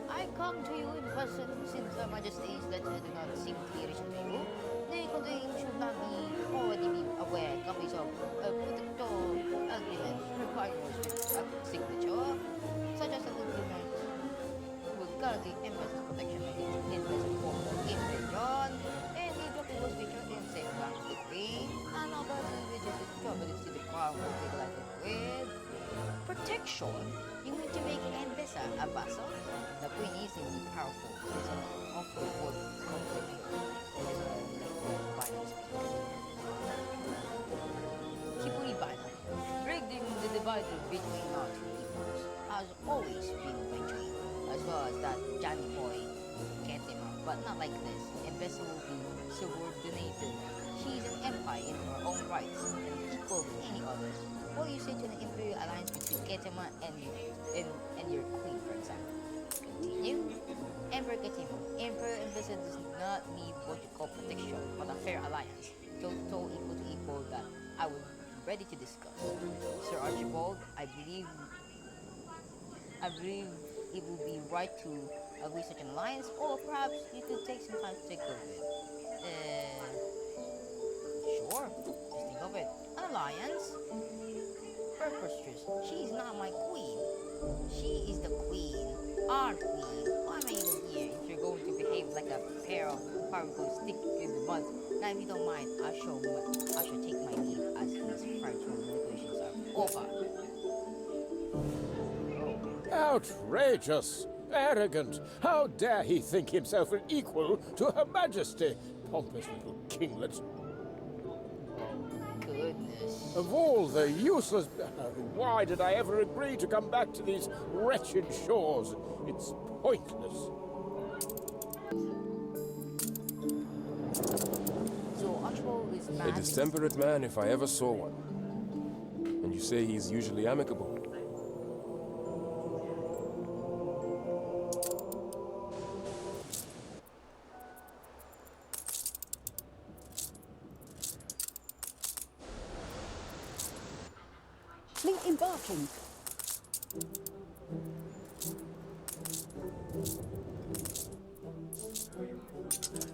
S1: I come to you in person since Her Majesty's letter do not seem clear to you. The conveying should not be already be aware copies of a protocol agreement requiring a signature, such as an agreement will guarantee Enbesan's protection against Enbesan form of invasion, and the document was featured in same ground of the Queen, and other religious governments to the crown will be delighted with. Protection? You mean to make Enbesan a vassal? The Queen is indeed powerful. It is an awful word conflict. It is a final speak. Kipuribana, bridging the divider between our two peoples, has always been my dream, as well as that Johnny boy, Ketima, but not like this. Enbesan will be subordinated. She is an empire in her own rights, and equal to any others. What do you say to an imperial alliance between Ketima and your queen, for example? Continue. Emperor Ketima, Emperor Enbesan does not need what you call protection, but a fair alliance. Total equal to equal that I would be ready to discuss. Sir Archibald, I believe it would be right to agree such an alliance, or perhaps you could take some time to think of it. Sure, just think of it. An alliance? Preposterous. She's not my queen. She is the queen, our queen. Why am I even here? If you're going to behave like a pair of powerful stick in the mud, now if you don't mind, I shall take my leave as these frightful manipulations are over.
S14: Outrageous! Arrogant! How dare he think himself an equal to Her Majesty? Pompous little kinglet.
S1: Goodness.
S14: Of all the useless... Why did I ever agree to come back to these wretched shores? It's pointless.
S1: So Archibald is mad.
S10: A distemperate man if I ever saw one. And you say he's usually amicable.
S13: Fleet embarking.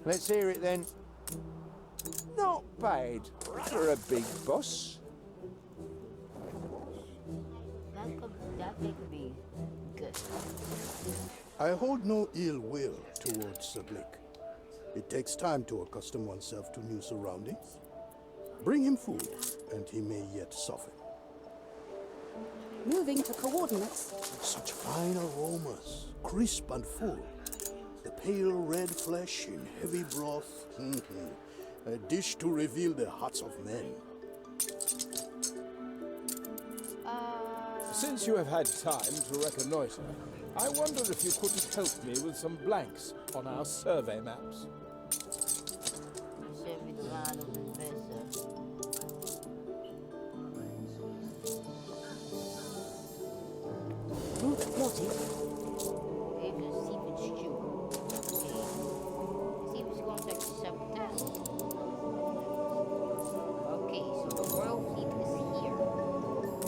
S6: Let's hear it then. Not bad for a big boss.
S1: That could be good.
S3: I hold no ill will towards Sir Blake. It takes time to accustom oneself to new surroundings. Bring him food, and he may yet soften.
S13: Moving to coordinates.
S3: Such fine aromas, crisp and full. The pale red flesh in heavy broth. A dish to reveal the hearts of men.
S14: Since you have had time to reconnoiter, I wonder if you couldn't help me with some blanks on our survey maps.
S1: Survey the land of Enbesan.
S13: Route plotted.
S1: Even seafood stew. Okay. Seems going to accept that. Okay, so the royal fleet is here.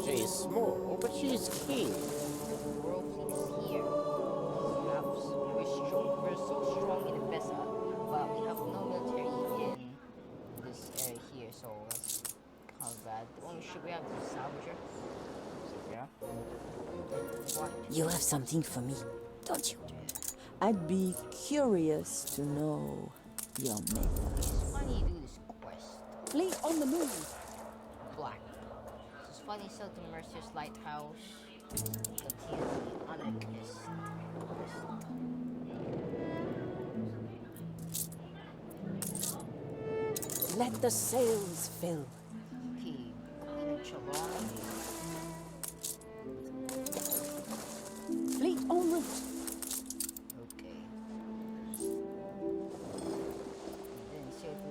S7: She is small, but she is keen.
S1: The royal fleet is here. We're so strong in Enbesan, but we have no military in this area here, so that's kind of bad. The only ship we have is a salvager. Yeah. What?
S2: You have something for me, don't you?
S8: I'd be curious to know your method.
S1: It's funny you do this quest.
S13: Fleet on the move.
S1: Black. It's funny sell to Mercier's lighthouse. Continue the Anarchist.
S8: Let the sails fill.
S1: Okay, Queen Chalon.
S13: Fleet en route.
S1: Okay. Then sail to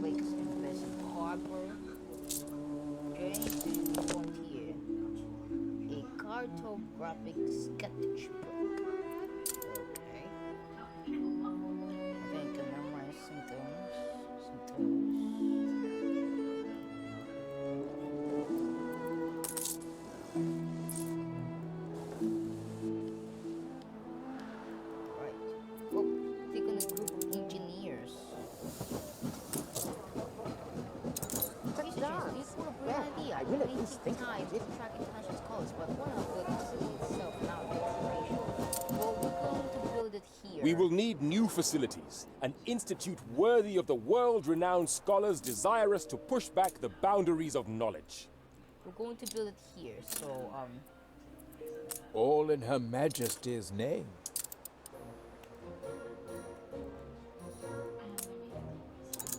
S1: Lakes Enbesan Harbor. Journey to frontier. A cartographic sketchbook. Okay. I think I can memorize some things. Right. Oh, take on a group of engineers. I really think time to track international scholars, but one of the facility itself now is well, we're going to build it here.
S10: We will need new facilities, an institute worthy of the world-renowned scholars desirous to push back the boundaries of knowledge.
S1: We're going to build it here, so
S14: All in Her Majesty's name.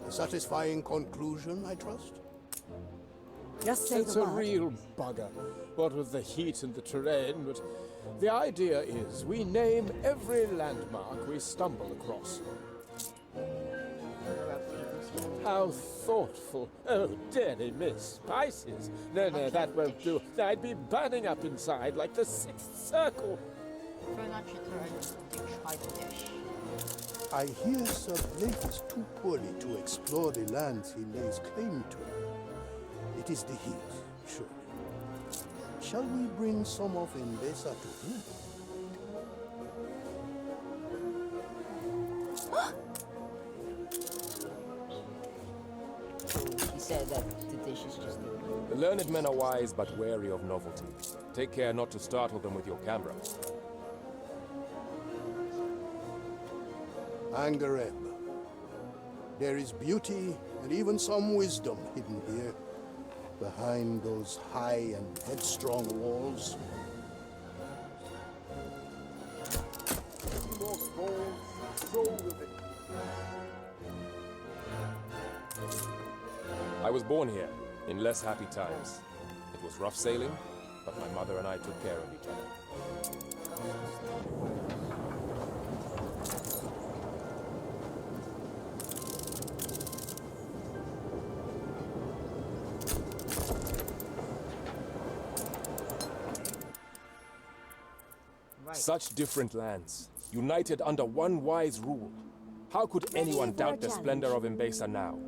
S3: A satisfying conclusion, I trust?
S13: Just say
S14: It's
S13: the
S14: a
S13: word.
S14: real bugger, what with the heat and the terrain, but the idea is we name every landmark we stumble across. How thoughtful. Oh, dearie miss, spices. No, that won't do. I'd be burning up inside like the Sixth Circle.
S1: Try not to try the dish.
S3: I hear Sir Blake is too poorly to explore the lands he lays claim to. It is the heat, surely. Shall we bring some of Enbesan to him?
S1: said that the dish is just...
S10: The learned men are wise but wary of novelty. Take care not to startle them with your camera.
S3: Angareb. There is beauty and even some wisdom hidden here, behind those high and headstrong walls.
S10: I was born here, in less happy times. It was rough sailing, but my mother and I took care of each other. Such different lands, united under one wise rule. How could anyone doubt the splendor of Enbesan now?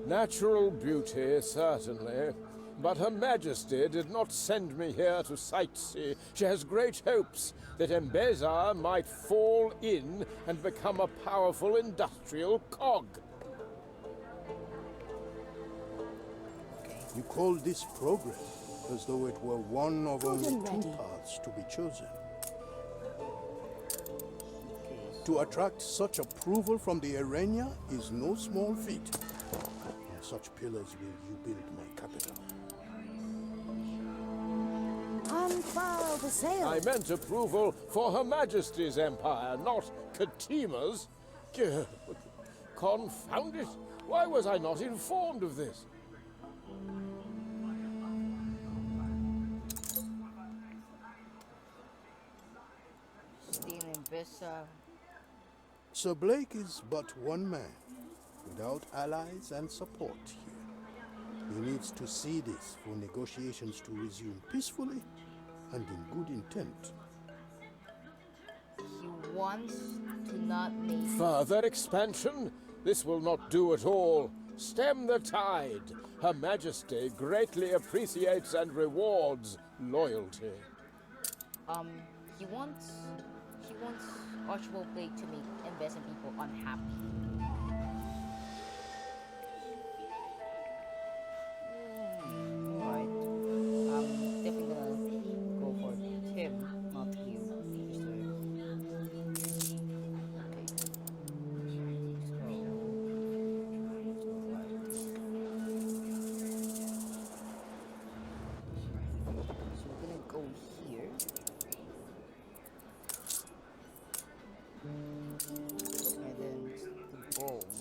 S14: Natural beauty, certainly. But Her Majesty did not send me here to sightsee. She has great hopes that Enbesan might fall in and become a powerful industrial cog.
S3: You call this progress, as though it were one of only two paths to be chosen. To attract such approval from the Arena is no small feat. On such pillars will you build my capital.
S2: Unfurl the sail.
S14: I meant approval for Her Majesty's empire, not Katima's. Confound it! Why was I not informed of this?
S3: Sir Blake is but one man, without allies and support here. He needs to see this for negotiations to resume peacefully and in good intent.
S1: He wants to not make...
S14: Further expansion? This will not do at all. Stem the tide. Her Majesty greatly appreciates and rewards loyalty.
S1: He wants Archibald Blake to make Enbesan people unhappy. Alright. I'm definitely gonna go for him, not you. So we're gonna go here. And then the bones.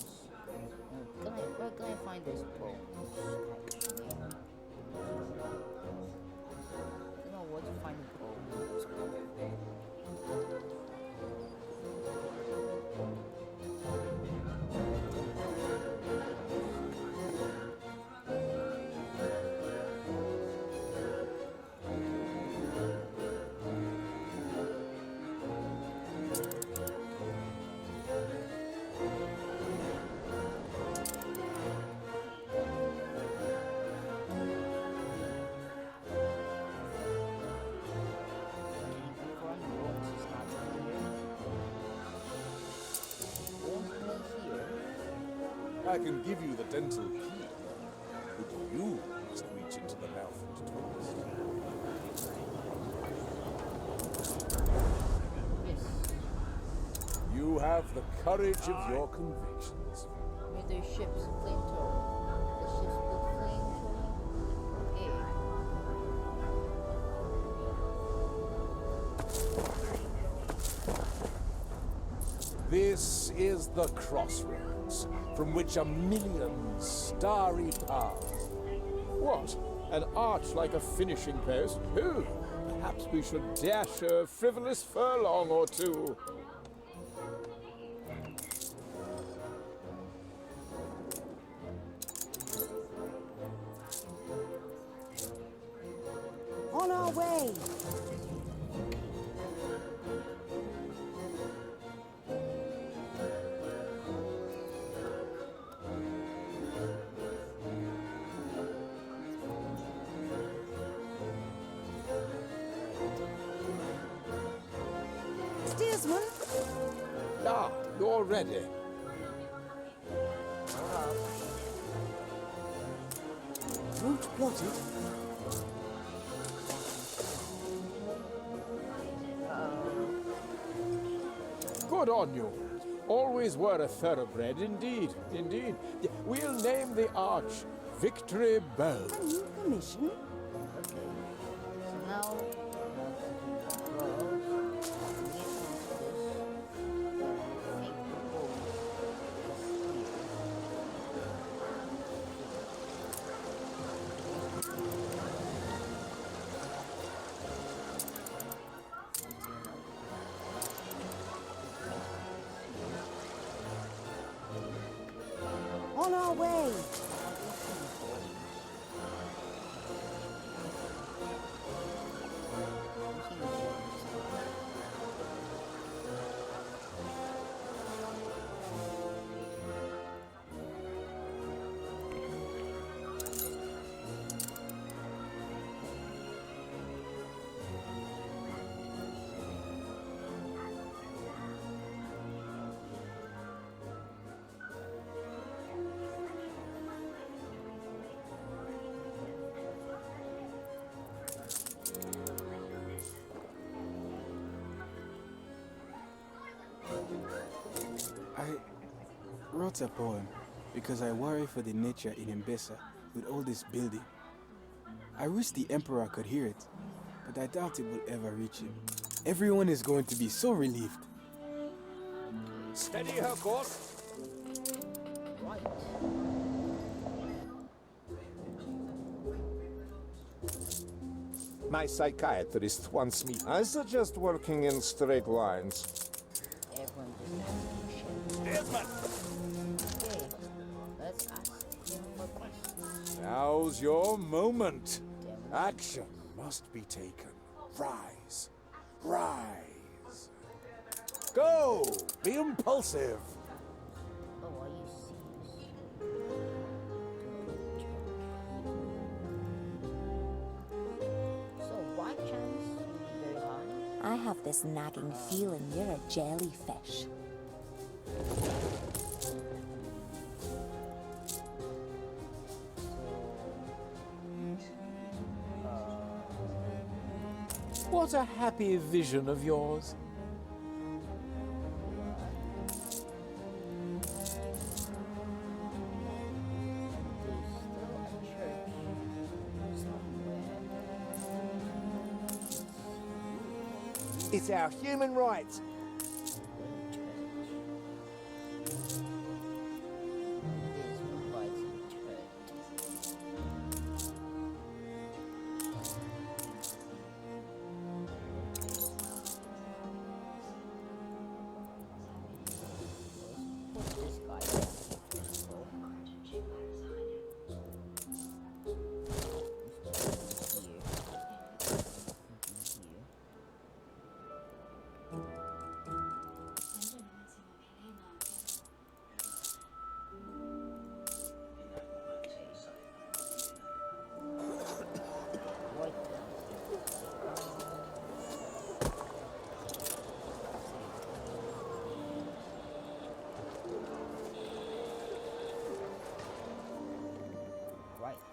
S1: Where can I find those bones? I don't know where to find the bones.
S6: I can give you the dental key, but you must reach into the mouth and twist. You have the courage of your convictions.
S1: With their ships flamethrower. The ships with flamethrower. Okay.
S6: This is the crossroads, from which a million starry paths.
S14: What? An arch like a finishing post? Oh, perhaps we should dash a frivolous furlong or two.
S2: On our way.
S14: Ah, you're ready.
S8: brute plotted?
S14: Good on you. Always were a thoroughbred, indeed, indeed. We'll name the arch Victory Bell.
S8: A new commission?
S1: Okay. So now,
S8: On our way!
S4: I wrote a poem because I worry for the nature in Enbesan with all this building. I wish the Emperor could hear it, but I doubt it will ever reach him. Everyone is going to be so relieved.
S5: Steady her course. My psychiatrist wants me. I suggest working in straight lines.
S1: everyone
S5: Desmond!
S1: Okay, let's ask him more questions.
S6: Now's your moment. Action must be taken. Rise. Rise. Go! Be impulsive.
S1: Oh, are you serious? So, why chance very high?
S2: I have this nagging feeling you're a jellyfish.
S15: What a happy vision of yours.
S9: It's our human rights.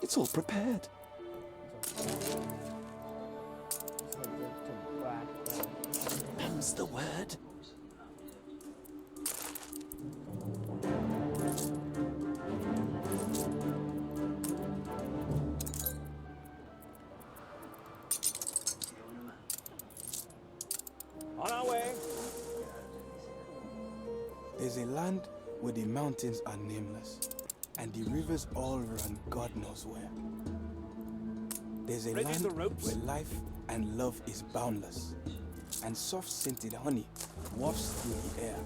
S15: It's all prepared. Them's the word.
S5: On our way.
S4: There's a land where the mountains are nameless, and the rivers all run God knows where. There's a land where life and love is boundless, and soft-scented honey wafts through the air.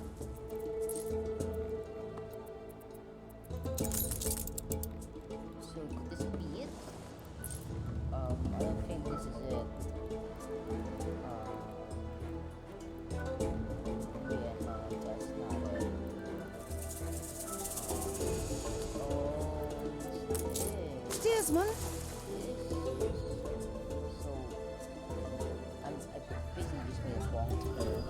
S1: So could this be it? I don't think this is it. Yeah, no, that's not it.
S8: Desmond!
S1: So, I basically just made a wrong turn.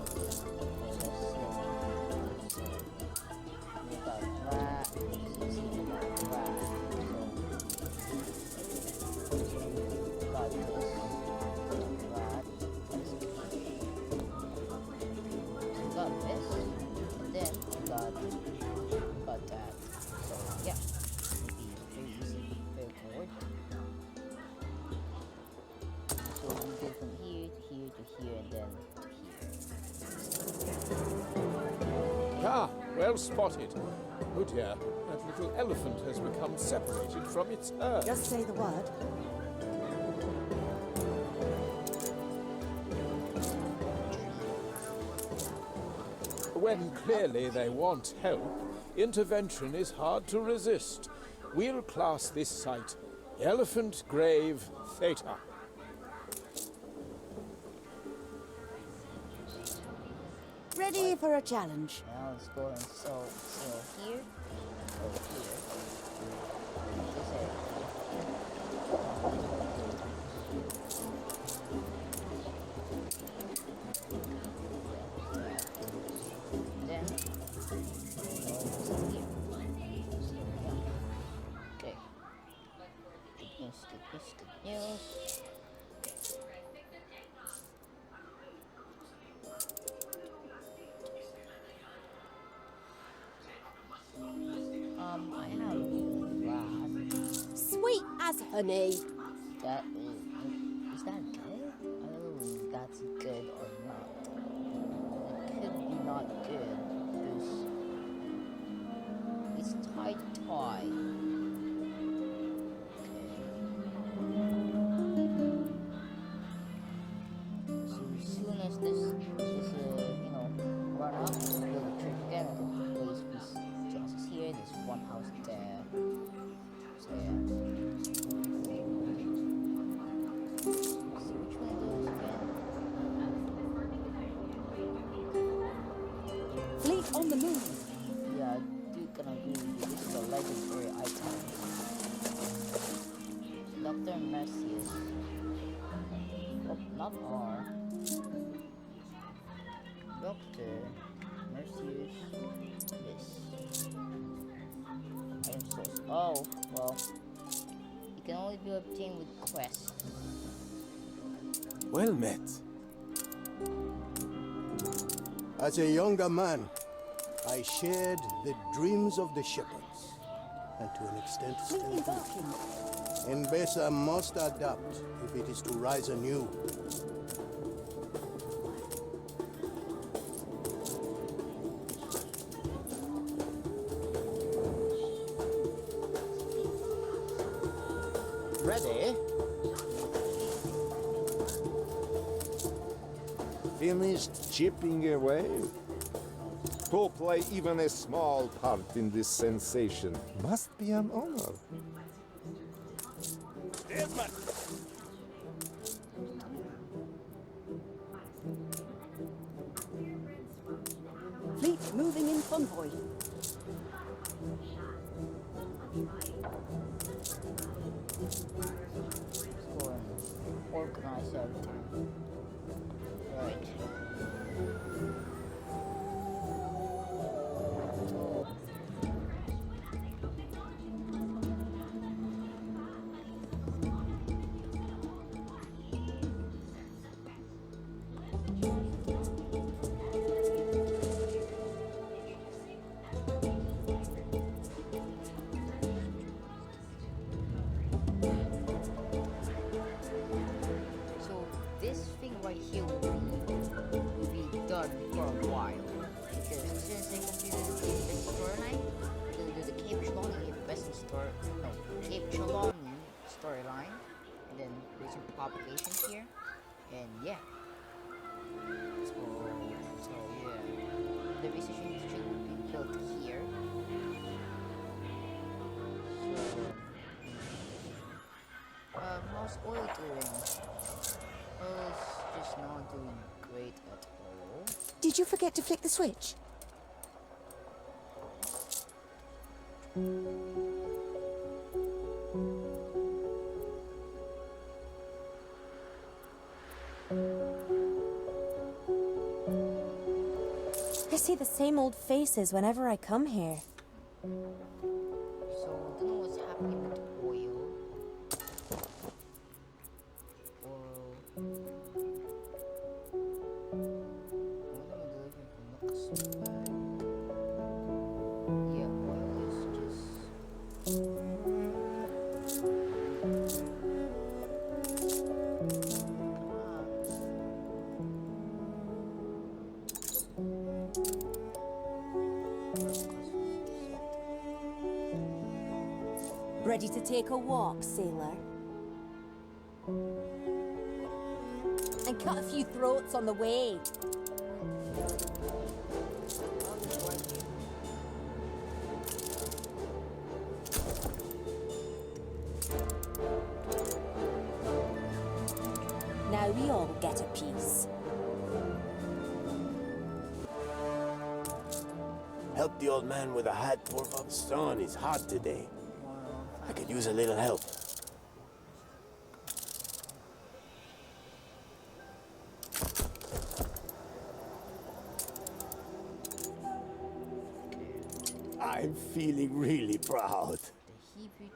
S14: Well spotted. Oh dear, that little elephant has become separated from its herd.
S8: Just say the word.
S14: When clearly they want help, intervention is hard to resist. We'll class this site Elephant Grave Theta.
S8: Ready for a challenge.
S1: Now let's go and so here. Oh, here. Then okay. Good news. I have that.
S8: Sweet as honey.
S1: That is that good? I don't know if that's good or not. It could be not good because it's tie. So as soon as this run up, build a church again. Place these houses here. There's one house there. So yeah.
S8: Fleet on the move.
S1: Yeah, I do kind of agree with you. This is a legendary item. Dr. Mercier. Oh, not R. Dr. Mercier. This. Item source. Oh, well. It can only be obtained with quests.
S4: Well met.
S3: As a younger man, I shared the dreams of the shepherds, and to an extent still do. Enbesan must adapt if it is to rise anew.
S5: Ready? Finished chipping away? To play even a small part in this sensation must be an honor.
S9: Desmond!
S8: Fleet moving in convoy.
S1: Let's go and organize everything. Right. So this thing right here will be done for a while. Because since they completed the Enbesan storyline, they'll do the Cape Chaloni Enbesan Cape Chaloni storyline, and then there's some propagation here, and yeah. So yeah, the research institute will be built here. So how's oil doing? Oil's just not doing great at all.
S2: Did you forget to flick the switch?
S18: I see the same old faces whenever I come here.
S1: So I don't know what's happening with oil. Yeah, oil is just
S8: to take a walk, sailor? And cut a few throats on the way. Now we all get a piece.
S9: Help the old man with a hat, Torvald. The sun is hot today. I could use a little help. I'm feeling really proud.
S1: The E03.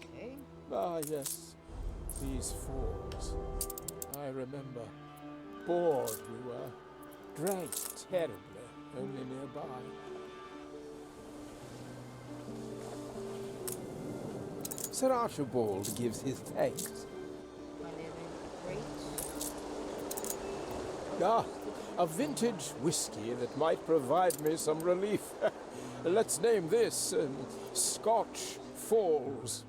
S1: Okay.
S15: Ah, yes. These falls. I remember. Bored we were. Drank terribly, only nearby. Sir Archibald gives his thanks. Ah, a vintage whiskey that might provide me some relief. Let's name this Scotch Falls.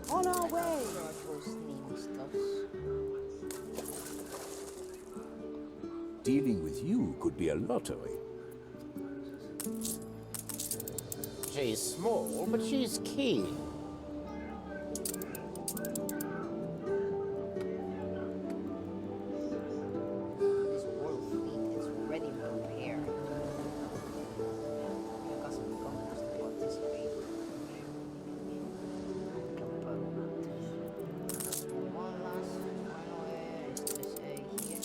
S8: On our way!
S6: Dealing with you could be a lottery.
S7: She's small, but she's keen.
S1: This royal fleet is ready to prepare. Because we come to participate. One last final is just here.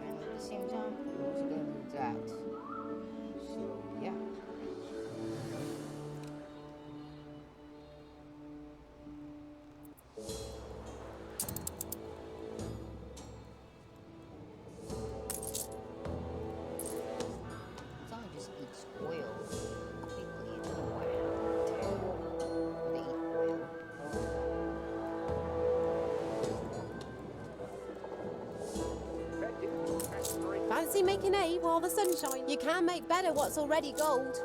S1: And at the same time, we're also going to do that. So, yeah. Someone just eats oil quickly. I don't know why they eat oil.
S8: Fancy making hay while the sun shines? You can make better what's already gold.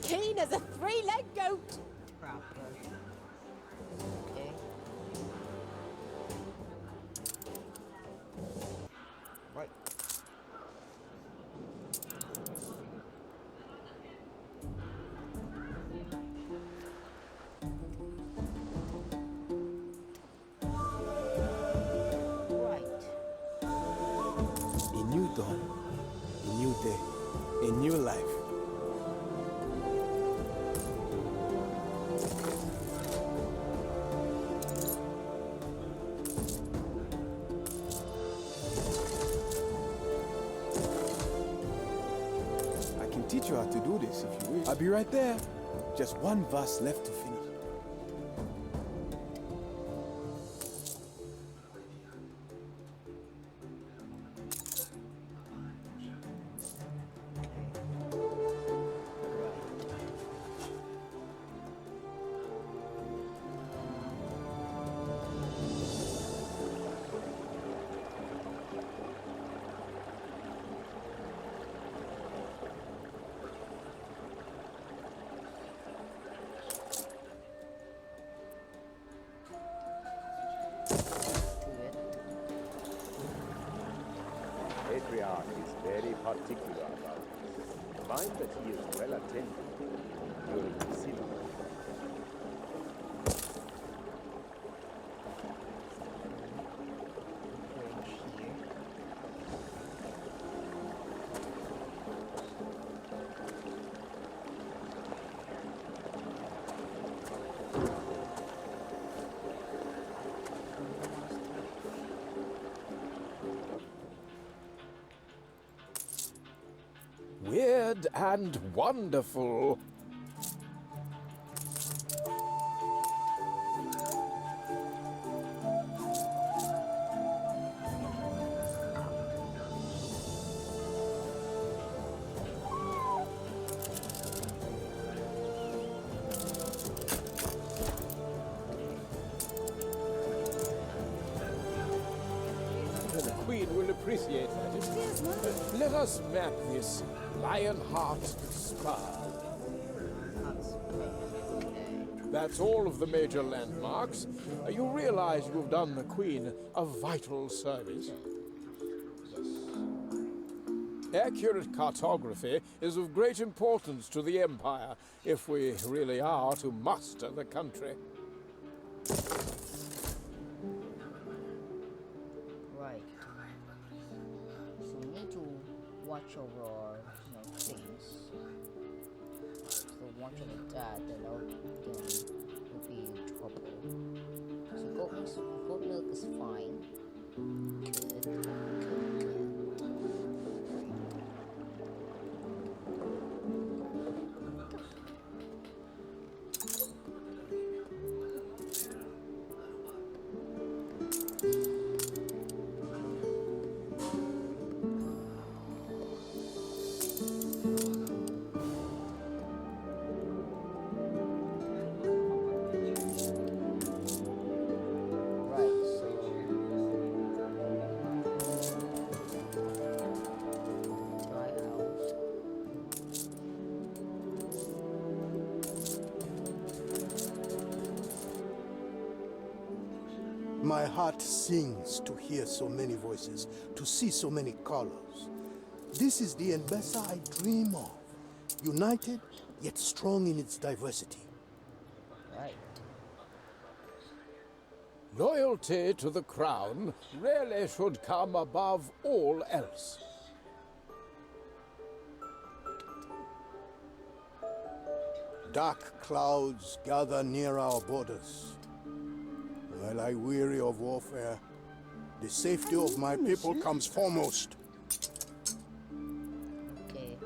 S8: Keen as a three-legged goat.
S1: Okay.
S6: Right.
S9: A new dawn, a new day, a new life. I can teach you how to do this if you wish. I'll be right there. Just one verse left to finish.
S5: Patriarch is very particular about this. Mind that he is well attended during the ceremony.
S15: Weird and wonderful. Queen will appreciate that. Let us map this Lionheart Spur. That's all of the major landmarks. You realize you've done the Queen a vital service. Accurate cartography is of great importance to the Empire if we really are to master the country.
S1: Right. So we need to watch over our things. So watch over that, then we'll be in trouble. So goat milk is fine. Good.
S3: My heart sings to hear so many voices, to see so many colors. This is the Enbesan I dream of, united yet strong in its diversity.
S1: Right.
S15: Loyalty to the crown really should come above all else.
S3: Dark clouds gather near our borders. While I weary of warfare, the safety of my people comes foremost.
S1: Okay.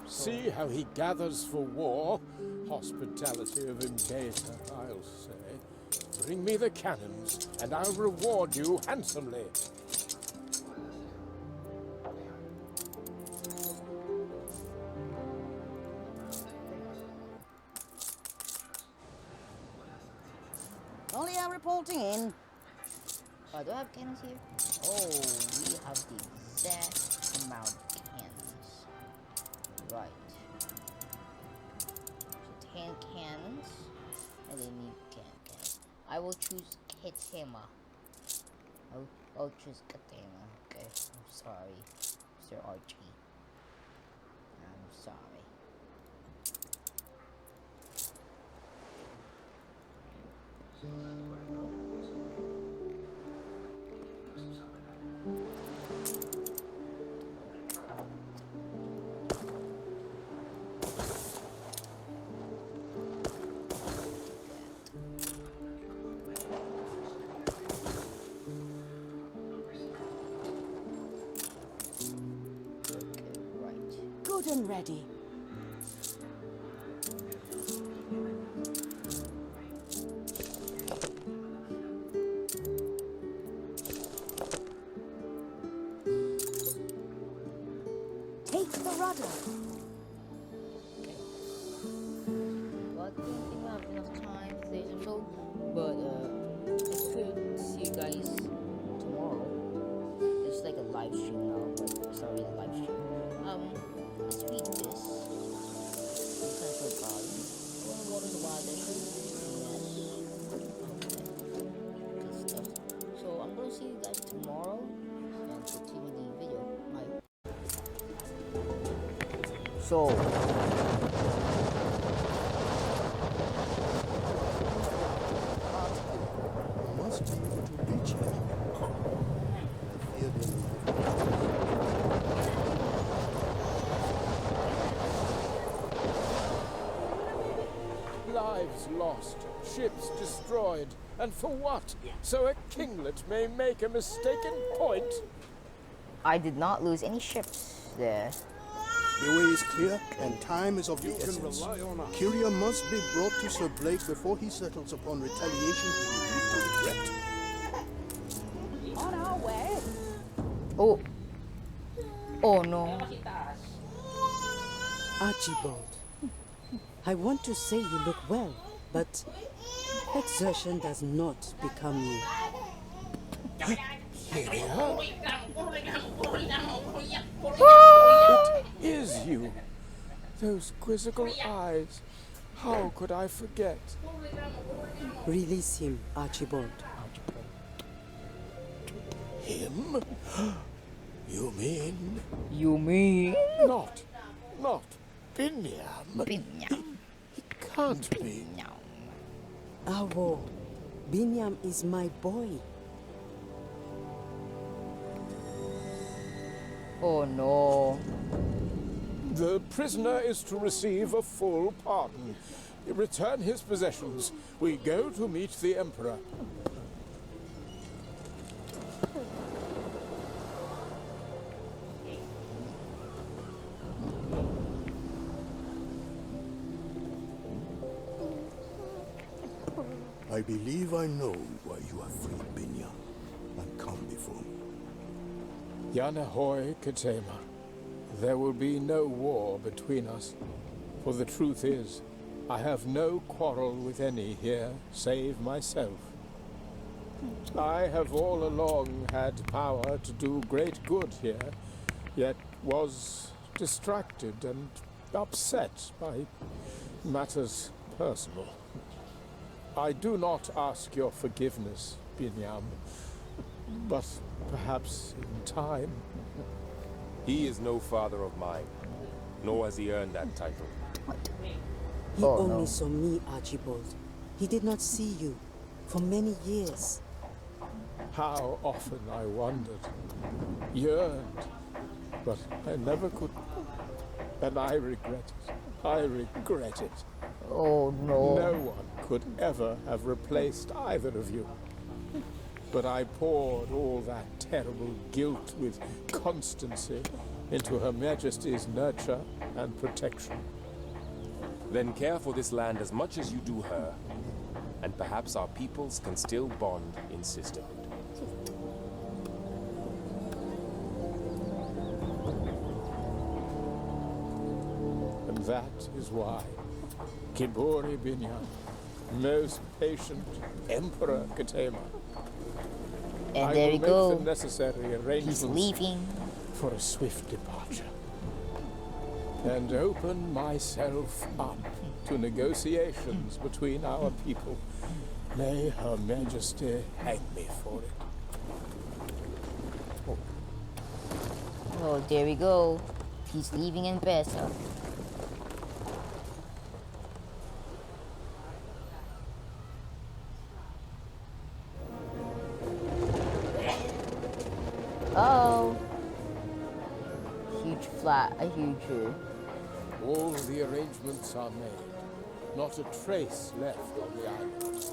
S15: See how he gathers for war. Hospitality of Enbesan, I'll say. Bring me the cannons, and I'll reward you handsomely.
S16: Ollia reporting in.
S1: Do I have cannons here? Oh, we have the exact amount of cannons. Right. So 10 cannons, and then you cannons. I will choose Katema. I'll choose Katema. Okay, I'm sorry, Sir Archie. I'm sorry.
S16: Good and ready.
S2: Take the rudder.
S1: Well, I don't think I have enough time for today's episode, but I could see you guys tomorrow. It's like a live stream now, but it's not really a live stream. Let's read this. Kind of forgotten. What is the wild edition? Yes. Good stuff. So I'm gonna see you guys tomorrow and continue the video. Bye. So
S3: Must be able to reach him. I fear them.
S15: Lives lost, ships destroyed, and for what? So a kinglet may make a mistaken point?
S1: I did not lose any ships there.
S3: The way is clear, and time is of the essence. Kyria must be brought to Sir Blake before he settles upon retaliation he will live to regret.
S16: On our way.
S1: Oh. Oh no.
S8: Archibald, I want to say you look well, but exertion does not become you.
S15: It is you. Those quizzical eyes. How could I forget?
S8: Release him, Archibald.
S15: Him? You mean?
S1: You mean?
S15: Not Binyam. It can't be.
S8: Awo, Binyam is my boy.
S1: Oh no.
S15: The prisoner is to receive a full pardon. Return his possessions. We go to meet the Emperor.
S3: I believe I know why you have freed Binya and come before me.
S15: Yanahoy Katema. There will be no war between us. For the truth is, I have no quarrel with any here, save myself. I have all along had power to do great good here, yet was distracted and upset by matters personal. I do not ask your forgiveness, Binyam, but perhaps in time.
S10: He is no father of mine, nor has he earned that title.
S8: He only saw me, Archibald. He did not see you for many years.
S15: How often I wondered, yearned, but I never could. And I regret it. I regret it.
S1: Oh no.
S15: No one could ever have replaced either of you. But I poured all that terrible guilt with constancy into Her Majesty's nurture and protection.
S10: Then care for this land as much as you do her, and perhaps our peoples can still bond in sisterhood.
S15: And that is why Kibori Binya, most patient Emperor Katema,
S1: and
S15: I
S1: there we
S15: will
S1: go.
S15: make the necessary arrangements
S1: He's leaving
S15: for a swift departure, and open myself up to negotiations between our people. May Her Majesty hang me for it.
S1: Oh, there we go. He's leaving Enbesan. Oh, huge flat, a huge.
S15: All the arrangements are made. Not a trace left on the island.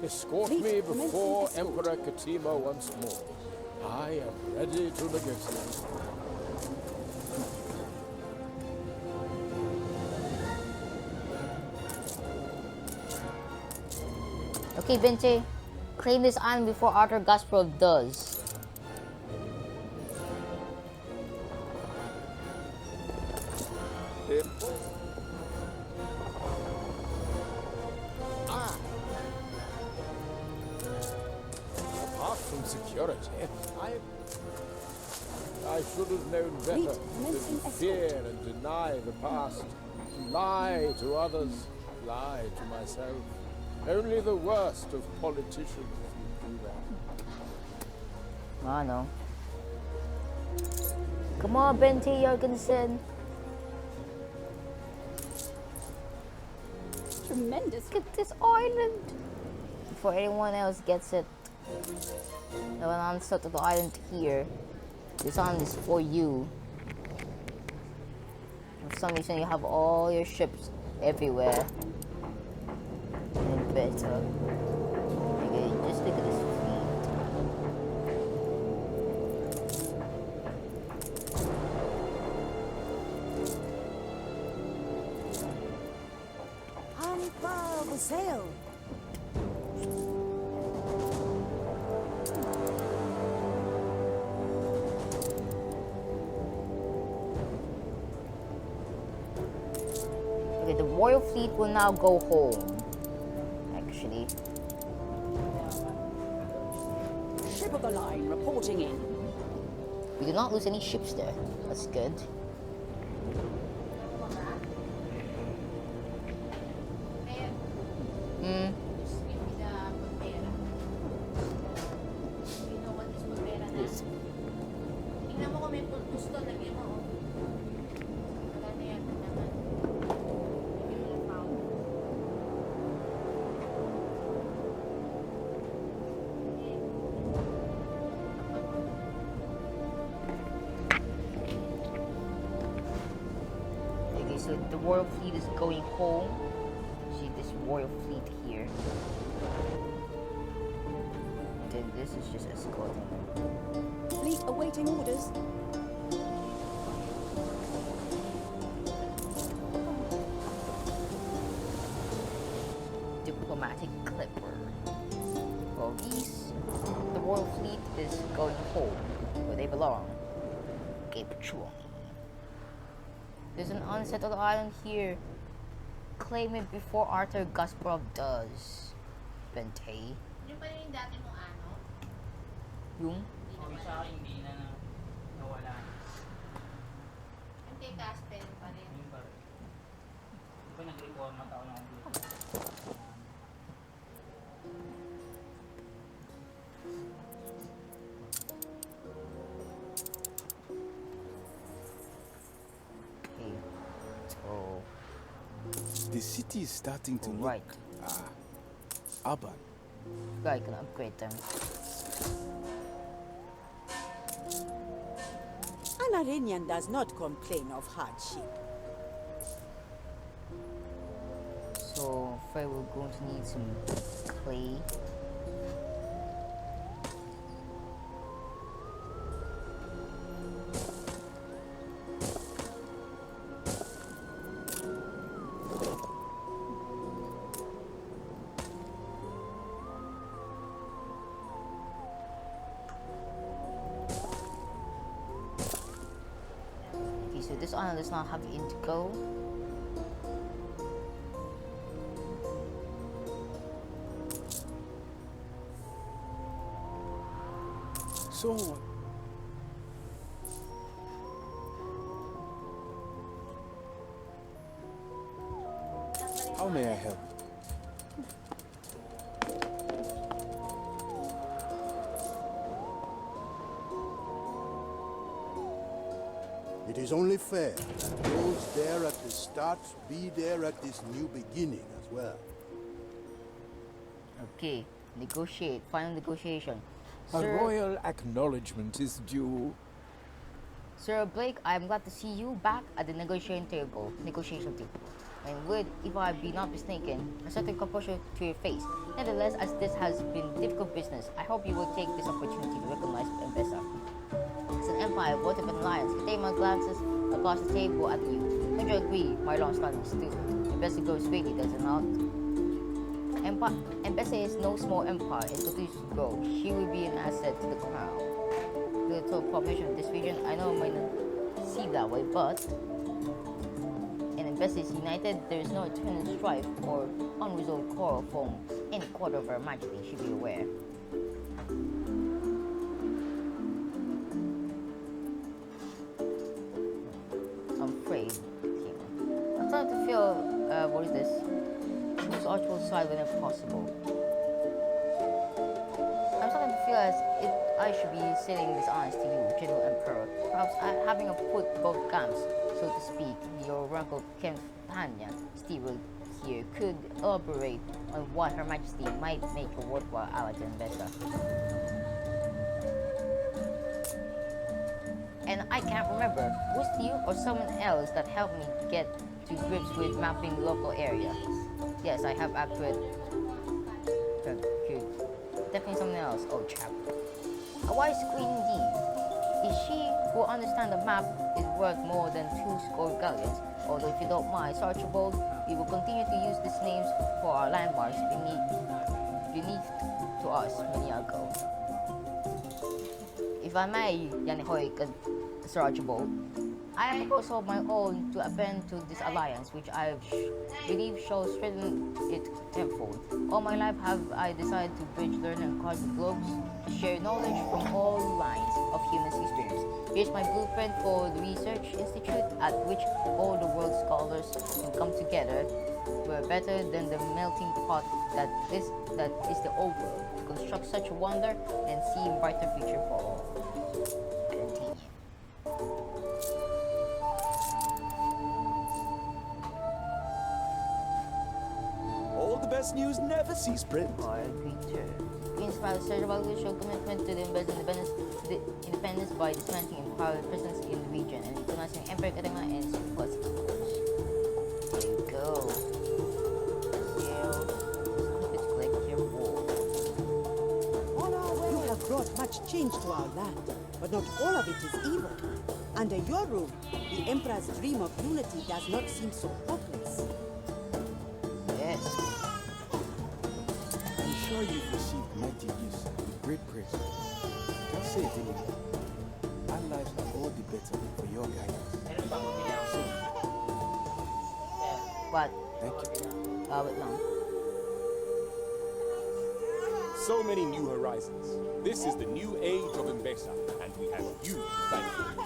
S15: Escort me before Emperor Katema once more. I am ready to negotiate.
S1: Okay, Bente, claim this island before Artur Gasparov does.
S15: Apart from security, I should have known better than to fear and deny the past, lie to others, lie to myself. Only the worst of politicians would do that.
S1: I know. Come on, Bente Jorgensen.
S13: Tremendous.
S1: Look at this island. Before anyone else gets it. No one else to the island here. This island is for you. For some reason, you have all your ships everywhere. And better. Okay, just look at this
S16: Unfurl the sail.
S1: Okay, the royal fleet will now go home. Actually.
S13: Tip of the line, reporting in.
S1: We do not lose any ships there. That's good. Hmm. Yes.
S12: Tingnan mo kung may pultus doon, lagyan mo. Maganda yan naman.
S1: Okay, so the royal fleet is going home. See this royal fleet here. Then this is just escorting them.
S13: Fleet awaiting orders.
S1: Diplomatic clipper. Well, the royal fleet is going home where they belong. Okay, patrol. There's an unsettled island here. Claim it before Artur Gasparov does. Bente.
S12: Yung pa rin yung dati mong ano?
S1: Yung?
S11: Okay, sa akin, hindi na nawala.
S12: Yung kay Casper pa rin.
S11: Yung pa rin. Di ba nag-reformat ako ng computer?
S1: Okay. So
S4: the city is starting to look urban.
S1: I can upgrade them.
S8: An Arenian does not complain of hardship.
S1: So afraid we're going to need some clay. So this island does not have indigo.
S4: So how may I help?
S3: It is only fair that those there at the start be there at this new beginning as well.
S1: Okay, negotiate. Final negotiation.
S14: A
S1: Sir,
S14: royal acknowledgement is due.
S1: Sir Blake, I am glad to see you back at the negotiation table. And with, if I be not mistaken, a certain composure to your face. Nevertheless, as this has been difficult business, I hope you will take this opportunity to recognize Enbesan. As an empire, both of an alliance, I take my glances across the table at you. Don't you agree, my long-standing student? Enbesan goes greatly, does it not? Enbesan is no small empire and continues to grow. She will be an asset to the crown. The total population of this region, I know it might not seem that way, but and Enbesan is united, there is no eternal strife or unresolved quarrel from any quarter of Her Majesty, should be aware. I'm afraid. I'm starting to feel, what is this? Choose Archibald's side whenever possible. I'm starting to feel as if I should be saying this honest to you, General Emperor. Perhaps having a foot both camps, so to speak. Your uncle companion, Steve here, could elaborate on what Her Majesty might make a worthwhile ally to Enbesan. And I can't remember, was it you or someone else that helped me get to grips with mapping the local area? Yes, I have accurate. Definitely someone else. Oh, chap. A wise queen indeed. Is she who understands the map is worth more than 20 galleons? Although if you don't mind, Sir Archibald, we will continue to use these names for our landmarks beneath to us many ago. If I may, Sir Archibald, I have a proposal of my own to append to this alliance, which I believe shall strengthen it tenfold. All my life have I decided to bridge learning and across the globes, to share knowledge from all lines of human experience. Here's my blueprint for the research institute at which all the world's scholars can come together. We're better than the melting pot that is the old world, to construct such a wonder and see a brighter future for all. Continue.
S19: All the best news never sees print.
S1: Inspired cerebral show commitment to the independence by dismantling empowered presence in the region and recognizing Emperor Katama and Sandbox, of course. There you go.
S8: You have brought much change to our land, but not all of it is evil. Under your rule, the Emperor's dream of unity does not seem so hopeless.
S1: Yes.
S4: I'm sure you've received mighty gifts with great praise. Can't say it anymore. Our lives are all the better for your guidance.
S1: What?
S4: Thank you.
S1: Wait lang.
S10: So many new horizons. This is the new age of Enbesan, and we have you to thank for it.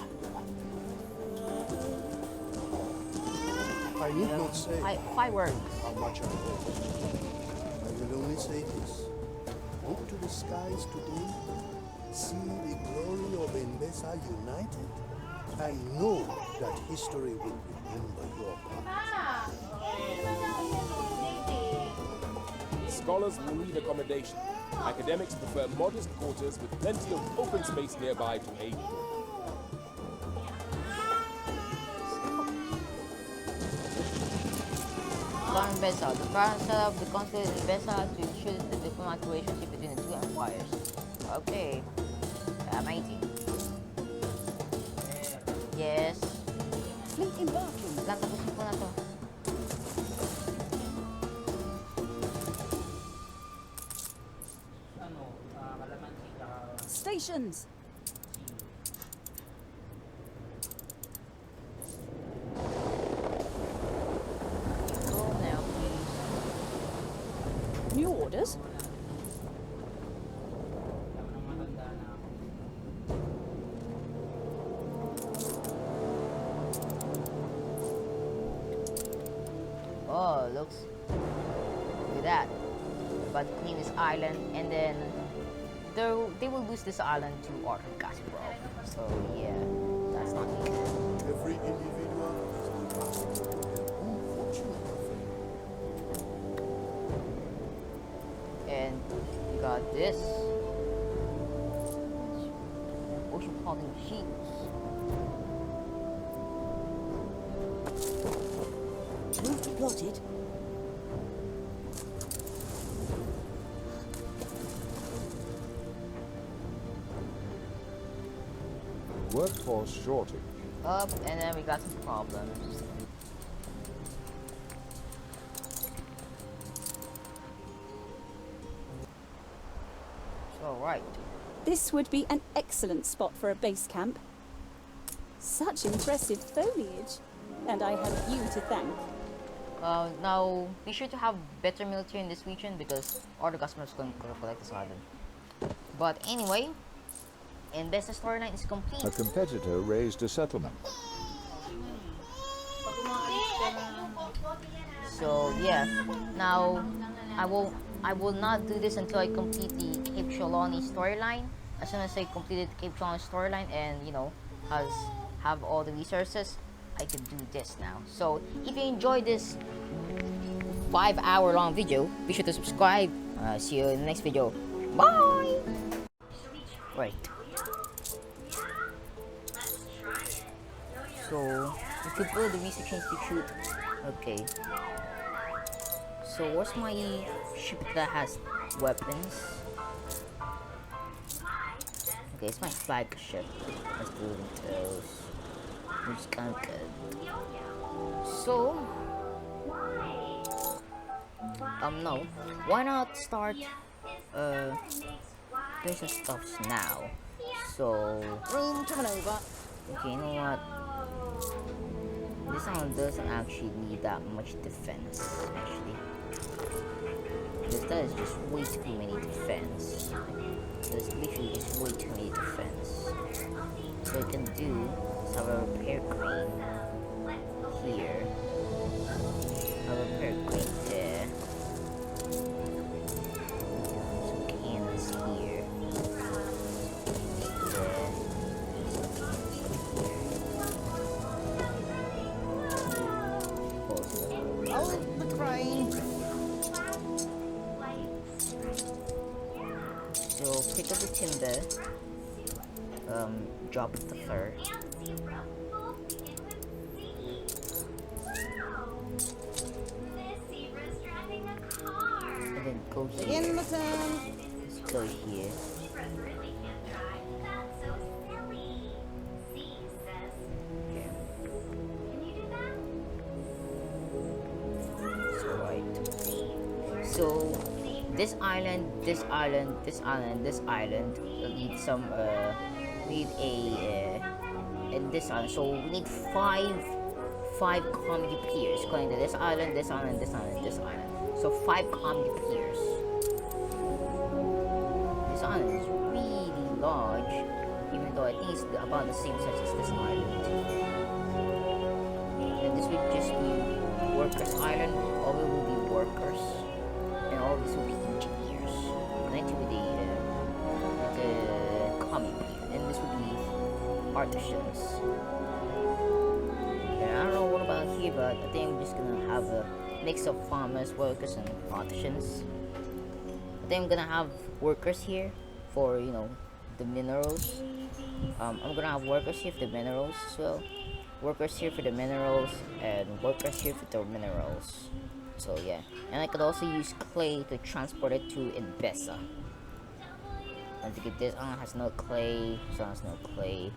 S3: I need not say
S1: fireworks.
S3: How much I hope. I will only say this. Look to the skies today, see the glory of Enbesa united, and know that history will remember your part.
S10: Scholars will need accommodation. Academics prefer modest quarters with plenty of open space nearby to aid them.
S1: Enbesa. The current setup of the consulate in Enbesa to ensure the diplomatic relationship between the two empires. Okay. Amazing. Yes.
S13: Fleet embarking.
S1: Lang tapusin ko na to.
S13: Stations. New orders?
S1: Oh, looks. Look at that. But clean this island, and then they will lose this island to Artur Gasparov. So yeah, that's not good.
S3: Every individual is the master of their own fortune.
S1: And we got this. Ocean falling sheets.
S8: Move to plotted.
S17: Workforce shortage.
S1: Up, and then we got some problems. So, right.
S13: This would be an excellent spot for a base camp. Such impressive foliage. And I have you to thank.
S1: Now, be sure to have better military in this region because Artur Gasparov is going to collect this island. But anyway, Enbesa storyline is complete.
S17: A competitor raised a settlement.
S1: So yeah, now I will not do this until I complete the Cape Choloni storyline. As soon as I completed the Cape Choloni storyline and have all the resources, I can do this now. So if you enjoyed this 5-hour long video, be sure to subscribe. See you in the next video. Bye. Right. So if you build the research institute, okay. So what's my ship that has weapons? Okay, it's my flagship. Let's do those. Which is kind of good. So no. Why not start doing some stuff now? So
S13: Room coming over.
S1: Okay, you know what? This one doesn't actually need that much defense, actually. Because that is just way too many defense. There's literally just way too many defense. So what I can do is have a repair crane here. Have a repair crane there. Some cannons here. There.
S2: Hold the crane.
S1: So pick up the timber. Drop the fur. And then go here.
S2: In the turn.
S1: Let's go here. So this island, this island, this island, this island need some and this island. So we need five comedy players going to this island, this island, this island, this island. So 5 comedy players. This island is really large, even though I think it's about the same size as this island. And this would just be workers island. All it will be workers. All this will be engineers connected with the common player, and this will be artisans. And I don't know what about here, but I think I'm just gonna have a mix of farmers, workers, and artisans. I think I'm gonna have workers here for, you know, the minerals. I'm gonna have workers here for the minerals as well. Workers here for the minerals, and workers here for the minerals. So yeah, and I could also use clay to transport it to Enbesan. And to get this one has no clay, this one has no clay.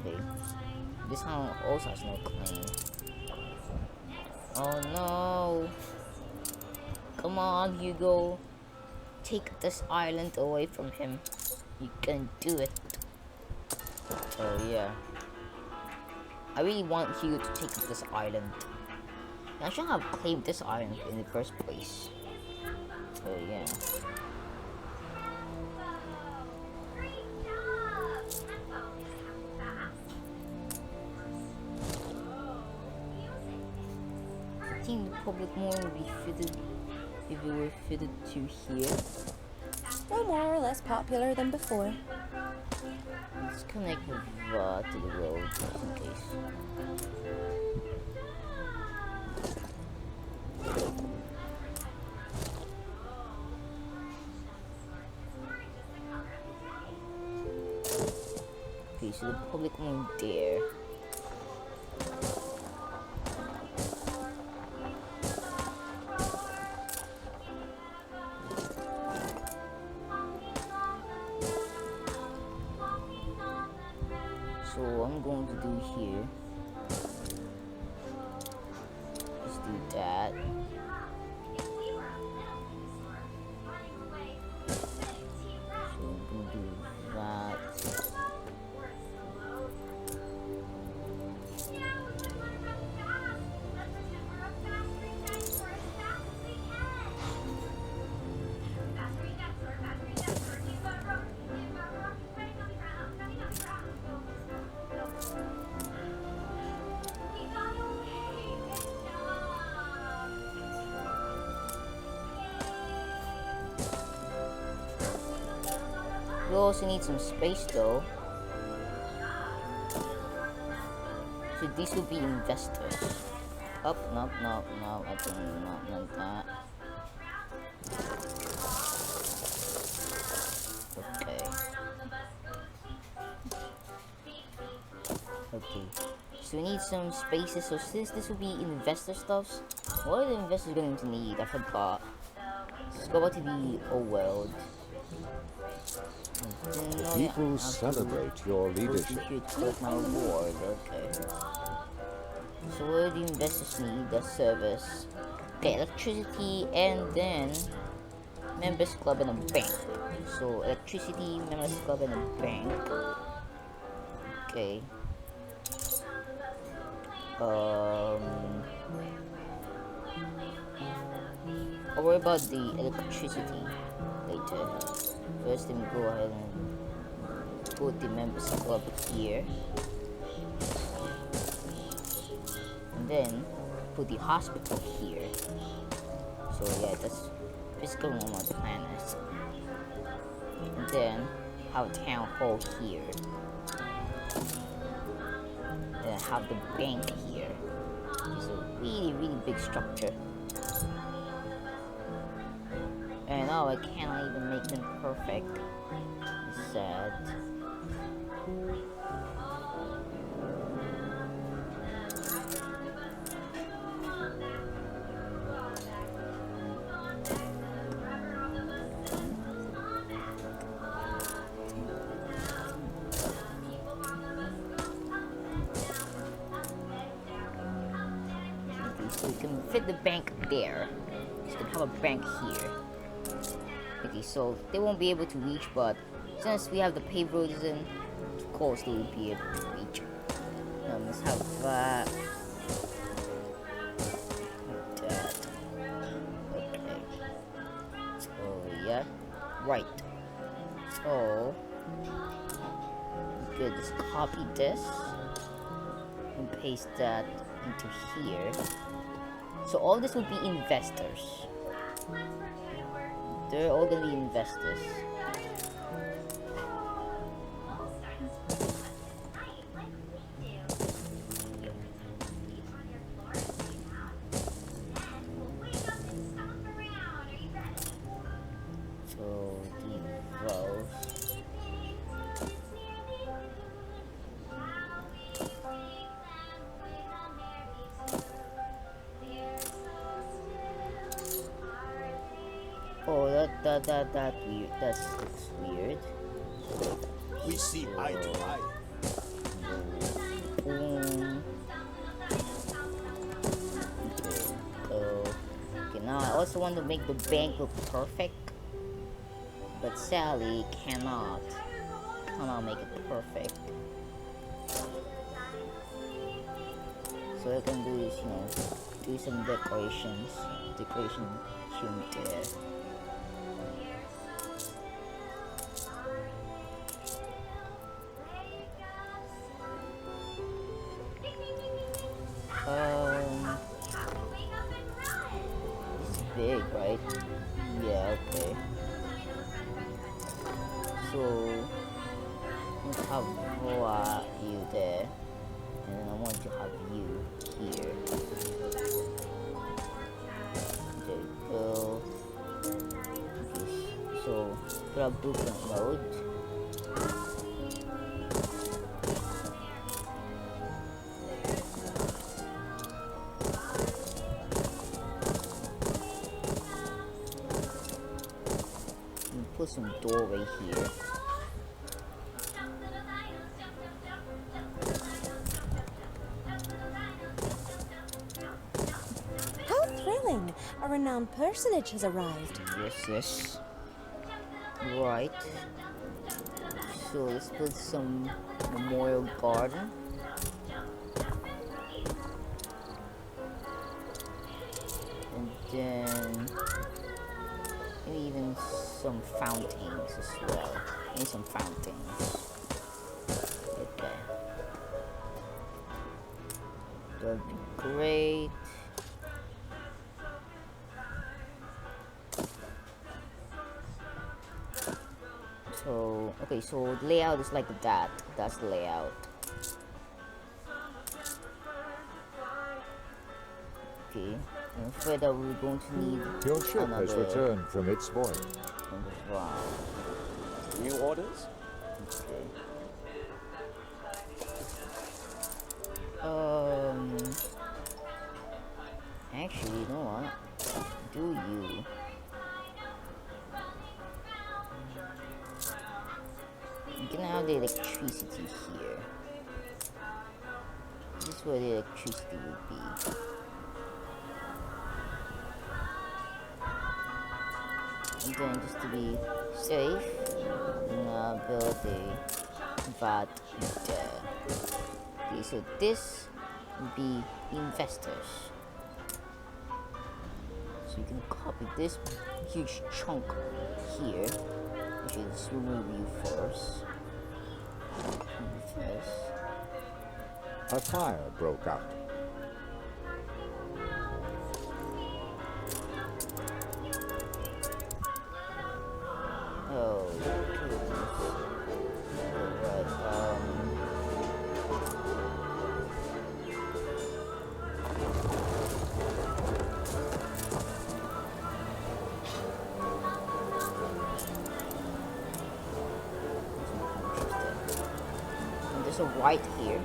S1: Okay. This one also has no clay. Oh no! Come on, Hugo! Take this island away from him. You can do it. Oh yeah. I really want Hugo to take this island. I should have claimed this island in the first place. So yeah. I think the public more would be fitted if it were fitted to here.
S18: No more or less popular than before.
S1: Let's connect with to the road just in case. Okay, so the public won't dare. So what I'm going to do here is do that. So I'm going to do that. We also need some space though. So these will be investors. Up, no, I think not like that. Okay. Okay. So we need some spaces. So since this will be investor stuffs, what are the investors going to need? I forgot. Let's go back to the old world.
S17: The people celebrate your leadership.
S1: My reward, okay. So what do the investors need? The service. Okay, electricity and then members club and a bank. So electricity, members club and a bank. Okay. I'll worry about the electricity later. First, let me go ahead and put the members club here, and then put the hospital here. So yeah, that's basically what my plan is. And then have a town hall here. Then have the bank here. It's a really big structure. And now I cannot even make them perfect. It's sad. So we can fit the bank there. So we can have a bank here. Okay, so they won't be able to reach, but since we have the paved roads in, of course they will be able to reach. Let's have that. Okay. So yeah, right. So we could just copy this and paste that into here. So all this will be investors. They're all gonna be investors. So the vows. Oh, that weird. That looks weird.
S3: We see eye to eye.
S1: Okay, now I also want to make the bank look perfect, but Sally cannot make it perfect. So what I can do is, do some decoration here and there. It's big, right? Yeah, okay. So let's have you there, and then I want to have you here. There we go. Okay, so put up blueprint mode. Put some doorway here.
S18: How thrilling! A renowned personage has arrived.
S1: Yes. Right. So let's put some memorial garden. And then maybe even some fountains as well. Maybe some fountains. Okay. That would be great. So, okay, so the layout is like that. That's the layout. Okay. I'm afraid that we're going to need
S17: Your ship has returned from its voyage.
S1: Wow.
S19: New orders?
S1: Okay. Actually, you know what? Do you? You can have the electricity here. This is where the electricity would be. And then just to be safe, I'm gonna build a vat there. Okay, so this would be investors. So you can copy this huge chunk here. Okay, this will move you first.
S17: A fire broke out.
S1: Oh, goodness. Alright, and there's a white here.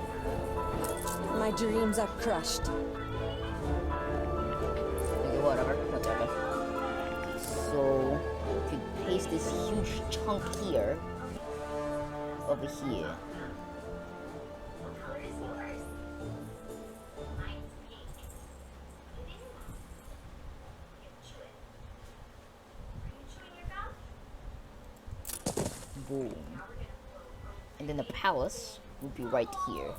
S18: My dreams are crushed.
S1: Okay, whatever. Okay, so you could paste this huge chunk here over here. Boom. And then the palace will be right here.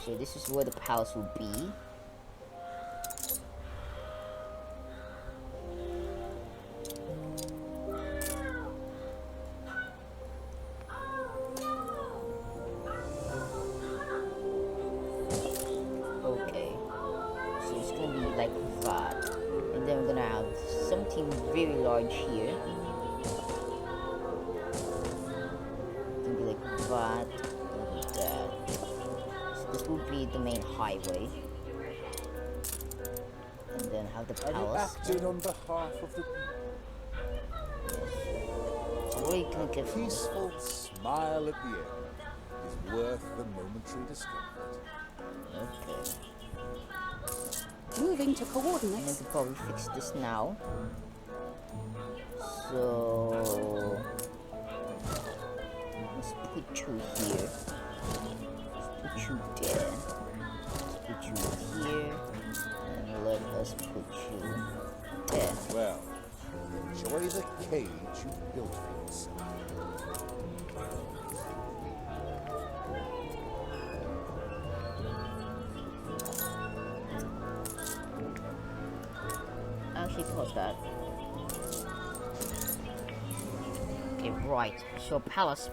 S1: So this is where the palace will be. Okay. So it's gonna be like that. And then we're gonna have something very large here. It's gonna be like that. Like that. So this will be the main highway. And then have the
S6: Are you
S1: palace.
S6: acting on behalf of the
S1: So where you can get
S6: peaceful smile at the end is worth the momentary discomfort.
S1: Okay.
S13: Moving to
S1: I need
S13: coordinates.
S1: to probably fix this now. So let's put you here. Let's put you there. Let's put you here. And let us put you there.
S6: Well, enjoy the cage you built for yourself.
S1: I actually thought that. Okay, right. So palace.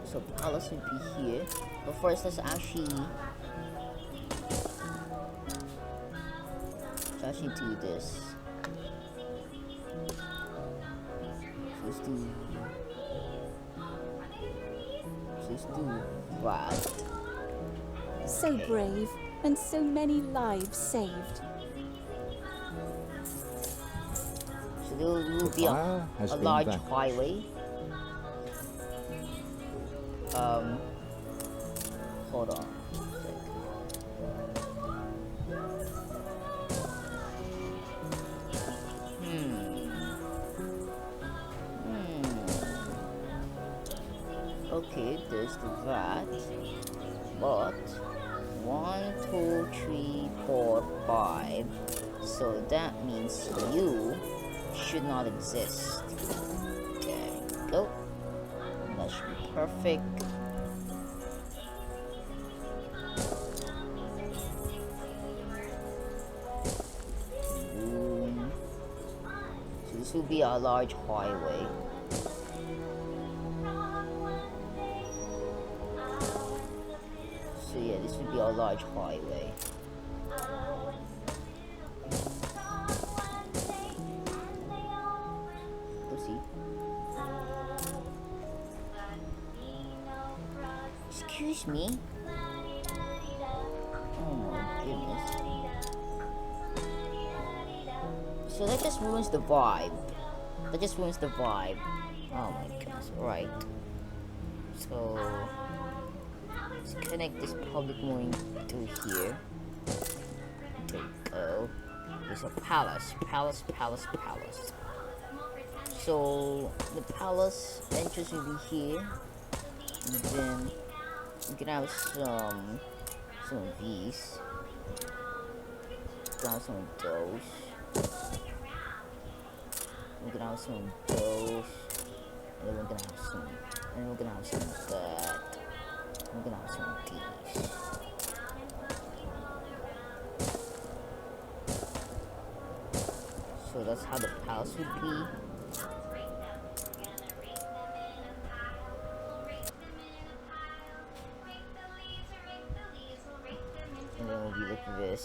S1: So palace would be here. But first, let's actually do this. So let's do that.
S13: So brave, and so many lives saved.
S1: So there will be
S17: fire has
S1: a
S17: been
S1: large
S17: vanquished.
S1: highway. Hold on. Okay, there's that. But 1, 2, 3, 4, 5. So that means you should not exist. There we go. That should be perfect. Boom. So this will be a large highway. So yeah, this would be a large highway. Oopsie. Excuse me? Oh my goodness. So that just ruins the vibe. That just ruins the vibe. Oh my goodness, right. So let's connect this public mooring through here. There we go. There's a palace. So the palace entrance will be here. And then we can have some of these. We can have some of those. We can have some of those. And then we're gonna have some of that. I'm gonna have some of these. So that's how the palace would be. And then we'll be like this.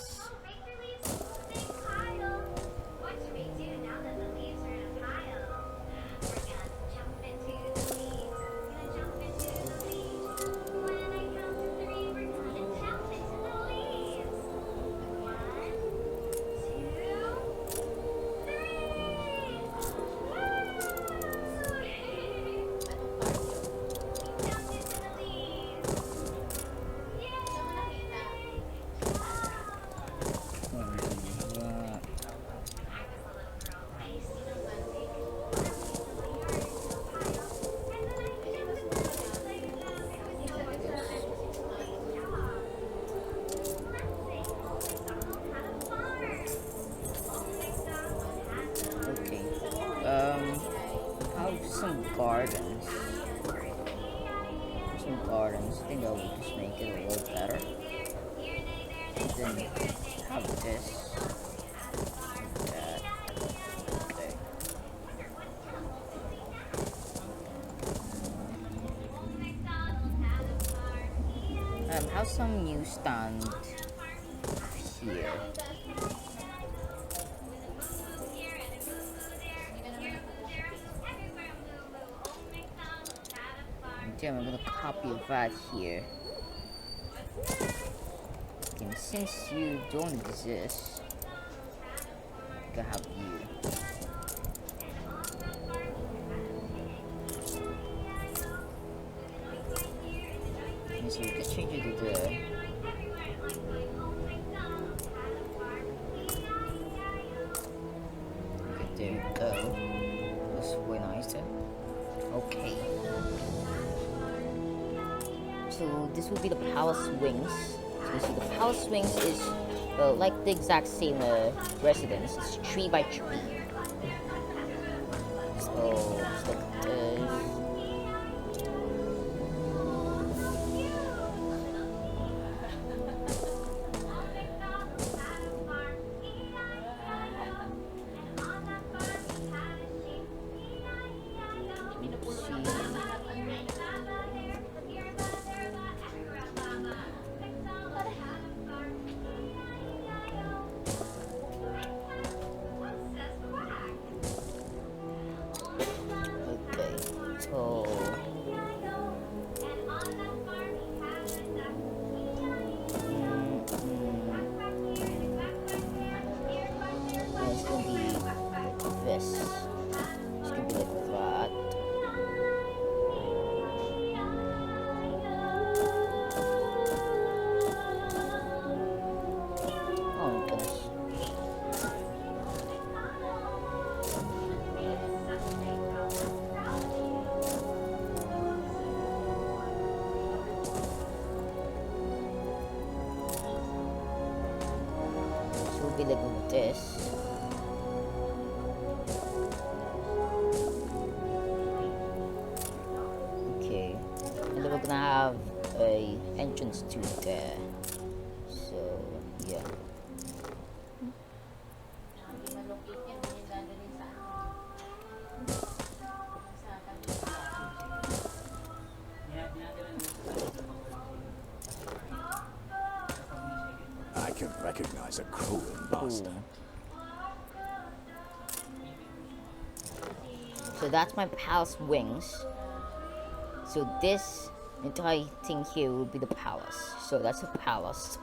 S1: Gardens. Some gardens. I think that will just make it a little better. And then have this. And that. Okay. Have some new stand here. I'm gonna copy that here. And since you don't exist, I can have you. And so we can change it to the okay, there we go. That's way nicer. Okay. So this will be the palace wings. So you see the palace wings is like the exact same residence. It's tree by tree. So it's like this. Be like this. Okay, and then we're gonna have a entrance to there. So yeah.
S9: I can recognize a crew in Boston.
S1: So that's my palace wings. So this entire thing here will be the palace. So that's a palace.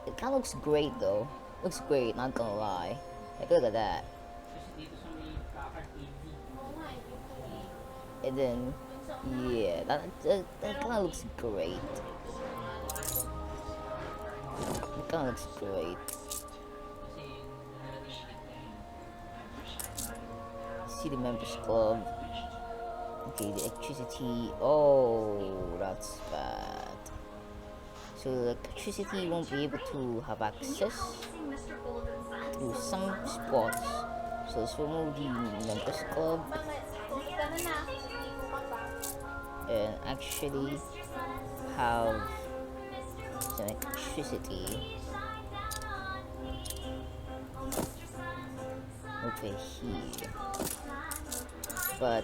S1: It kind of looks great though. Looks great, not gonna lie. Like look at that. And then yeah, that kind of looks great. It kind of looks great. See the members club. Okay, the electricity. Oh, that's bad. So the electricity won't be able to have access to some spots. So let's remove the members club. And actually have some electricity over here, but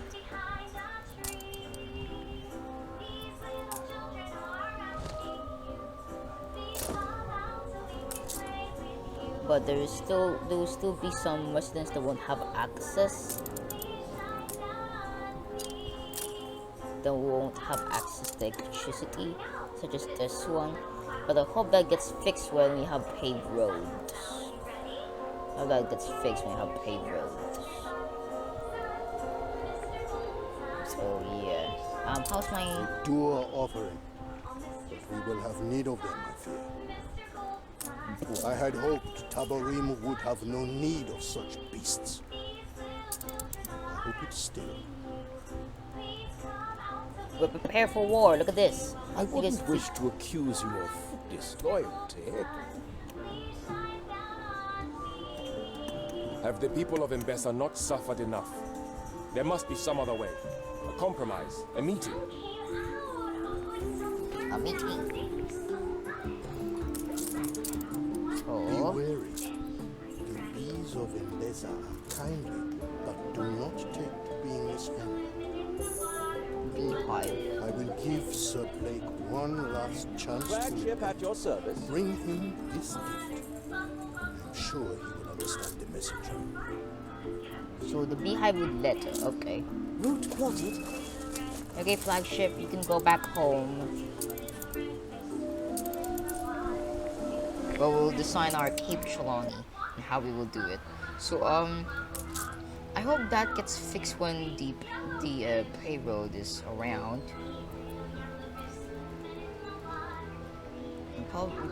S1: there will still be some residents that won't have access. That won't have access to electricity, such as this one. But I hope that gets fixed when we have paved roads. I hope that gets fixed when we have paved roads. So yeah. How's my
S3: Dual offering, but we will have need of them, I fear. I had hoped Tabarim would have no need of such beasts. I hope it's still.
S1: We're prepared for war. Look at this.
S6: I wouldn't wish to accuse you of disloyalty.
S10: Have the people of Enbesan not suffered enough? There must be some other way. A compromise. A meeting.
S1: A meeting.
S3: Be wary. The bees of Enbesan are kindly, but do not take to being mishandled.
S1: Beehive.
S3: I will give Sir Blake one last chance
S19: Flagship at your service.
S3: Bring him this gift. I'm sure he will understand the messenger.
S1: So the beehive with letter, okay.
S8: Route plotted.
S1: Okay, flagship, you can go back home. But we'll design our Cape Trelawney and how we will do it. So I hope that gets fixed when the payroad is around. We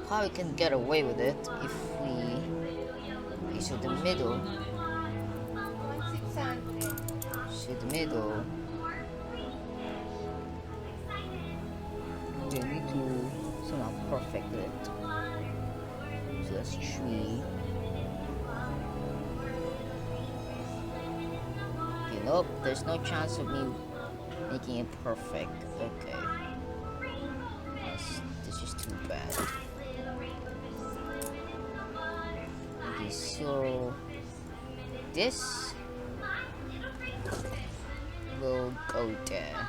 S1: probably can get away with it if we. Okay, so the middle. So the middle. We need to somehow perfect it. So that's 3. Okay, nope, there's no chance of me making it perfect. Okay. This is too bad. Okay, so this will go there.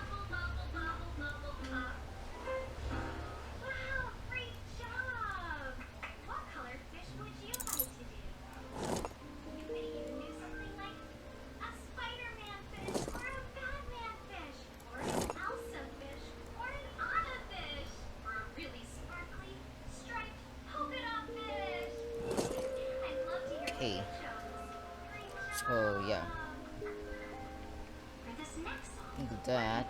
S1: Okay. So yeah. Look at that.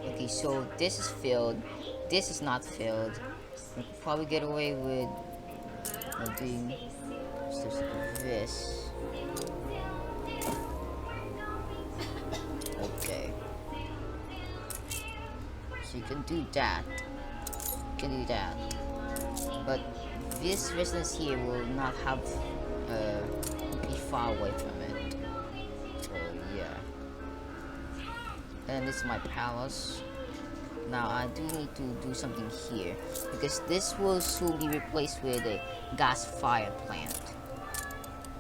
S1: Okay, so this is filled. This is not filled. We could probably get away with doing stuff like this. Okay. So you can do that. You can do that. But this residence here will not have be far away from it. So yeah. And this is my palace. Now I do need to do something here because this will soon be replaced with a gas fire plant.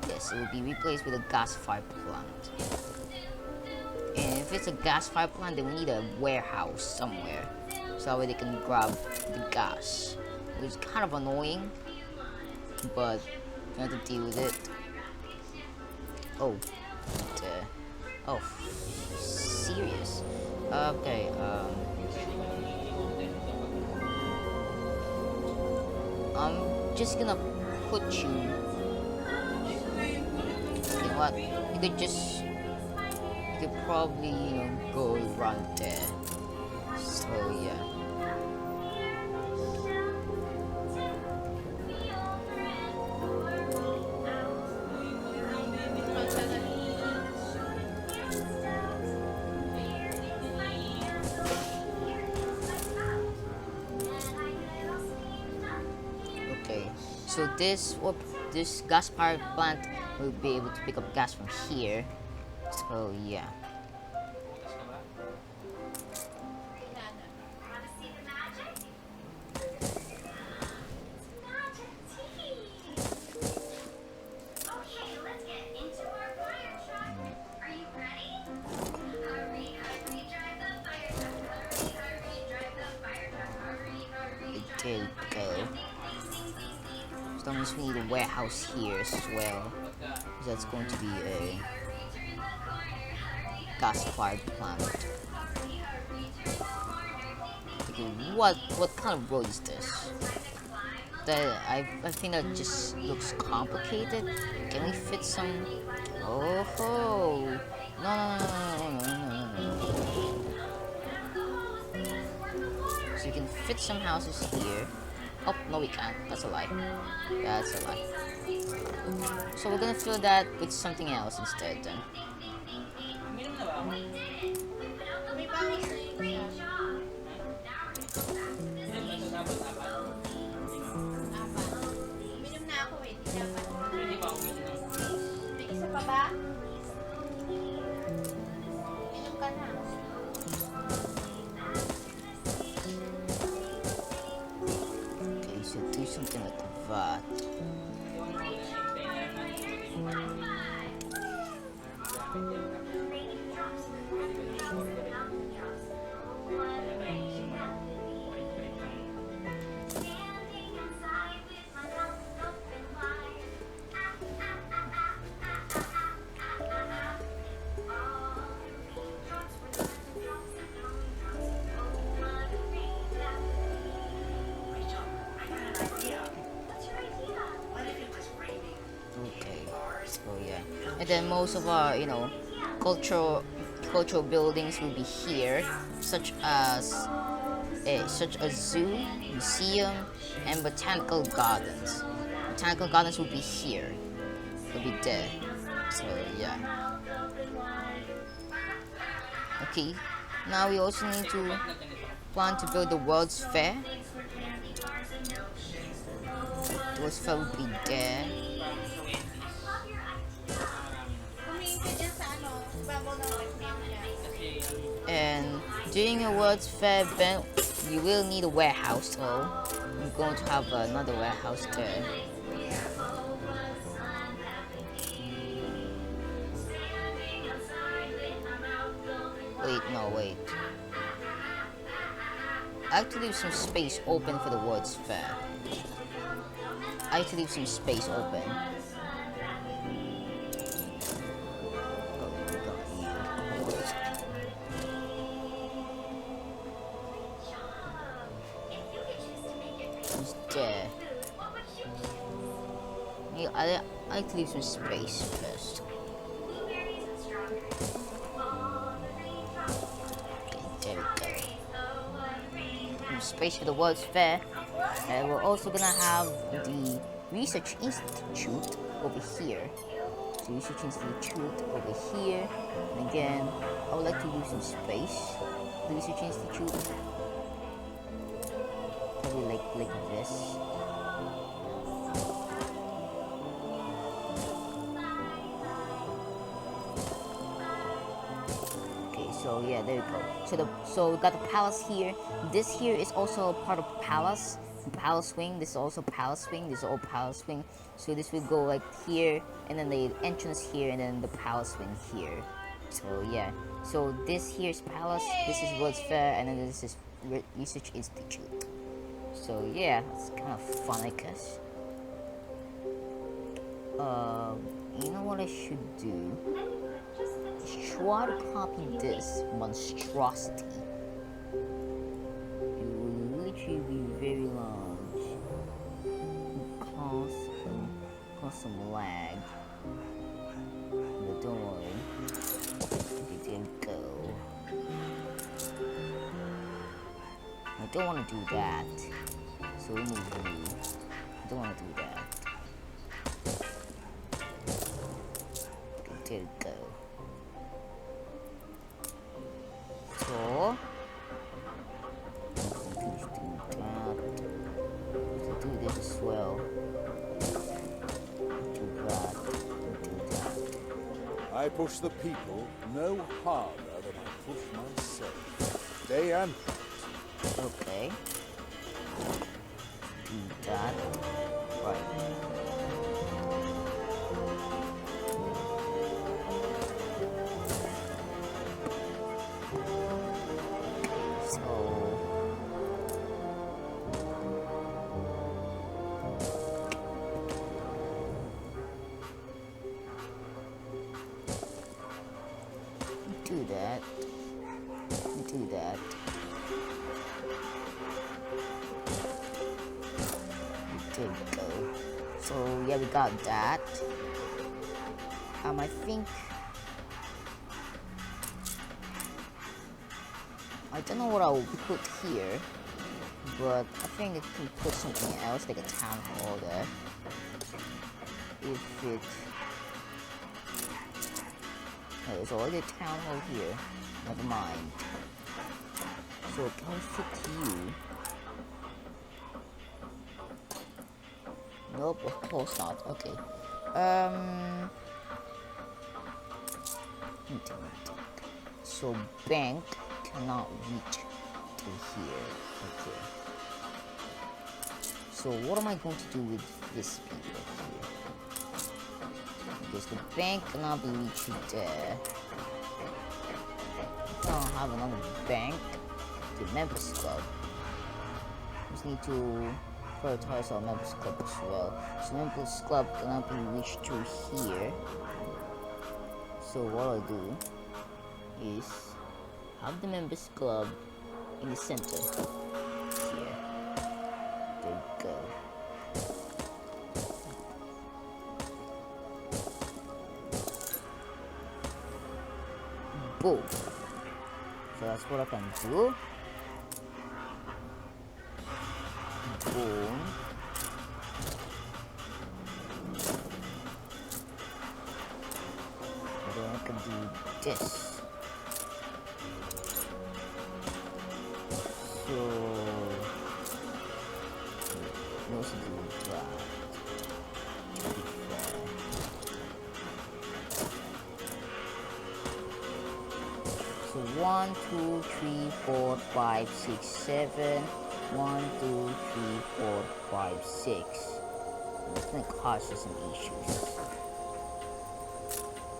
S1: Yes, it will be replaced with a gas fire plant. And if it's a gas fire plant, then we need a warehouse somewhere so that way they can grab the gas. Which is kind of annoying, but I have to deal with it. Oh, oh, serious? Okay, I'm just gonna put you. You know what? You could probably, you know, go around there. So yeah. So this gas power plant will be able to pick up gas from here. So yeah. There we go. So that means we need a warehouse here as well. That's going to be a gas-fired plant. Okay, what kind of road is this? I think that just looks complicated. Can we fit some? Oh ho! No. So you can fit some houses here. Oh no, we can't. That's a lie. That's a lie. So we're gonna fill that with something else instead then. Okay, so do something like that. And then most of our, cultural buildings will be here, such as zoo, museum, and botanical gardens. Botanical gardens will be here. Will be there. So yeah. Okay. Now we also need to plan to build the World's Fair. The World's Fair will be there. And during a World's Fair event, you will need a warehouse, so I'm going to have another warehouse there. Wait. I have to leave some space open for the World's Fair. I have to leave some space open. There. Yeah, I like to leave some space first. Okay, there we go. Some space for the World's Fair. And we're also gonna have the Research Institute over here. The Research Institute over here. And again, I would like to leave some space for the Research Institute. Probably like this. Okay, so yeah, there we go. So we got the palace here. This here is also a part of palace. Palace wing. This is also palace wing. This is all palace wing. So this will go like here, and then the entrance here, and then the palace wing here. So yeah. So this here is palace. This is World's Fair, and then this is Research Institute. So yeah, it's kind of fun, I guess. You know what I should do? Try to copy this monstrosity. It will literally be very large. Cause some lag. But don't worry. Okay, there we go. I don't want to do that. So remove you. I don't want to do that. Okay, there we go. So please do that. So do this as well. Do that. Do that.
S6: I push the people no harder than I push myself. Day and night.
S1: Okay. Do that. Right. Do that. Do that. There we go. So yeah, we got that. I think I don't know what I will put here, but I think I can put something else like a town hall there. If it oh, there's already a town hall here. Never mind. So can we fit you? Nope, of course not. Okay. So bank cannot reach to here. Okay. So what am I going to do with this people here? Because the bank cannot be reached there. I don't have another bank. The members club. Just need to prioritize our members club as well. So members club cannot be reached through here. So what I'll do is have the members club in the center here. There you go. Boom. So that's what I can do. Boom. And then I can do this. So let's do that. So 1, 2, 3, 4, 5, 6, 7. 1, 2, 3, 4, 5, 6. It's gonna cause us some issues.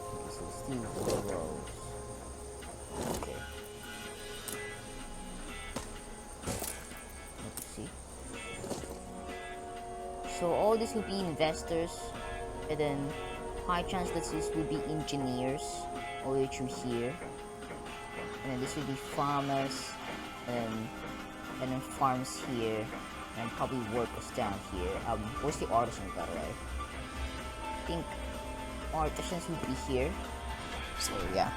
S1: Okay, so still 4 rows. Okay. Let's see. So all this will be investors, and then high chance that this will be engineers all the way through here. And then this will be farmers, and then farms here, and probably workers down here. Where's the artisans, by the way? I think artisans would be here. So yeah.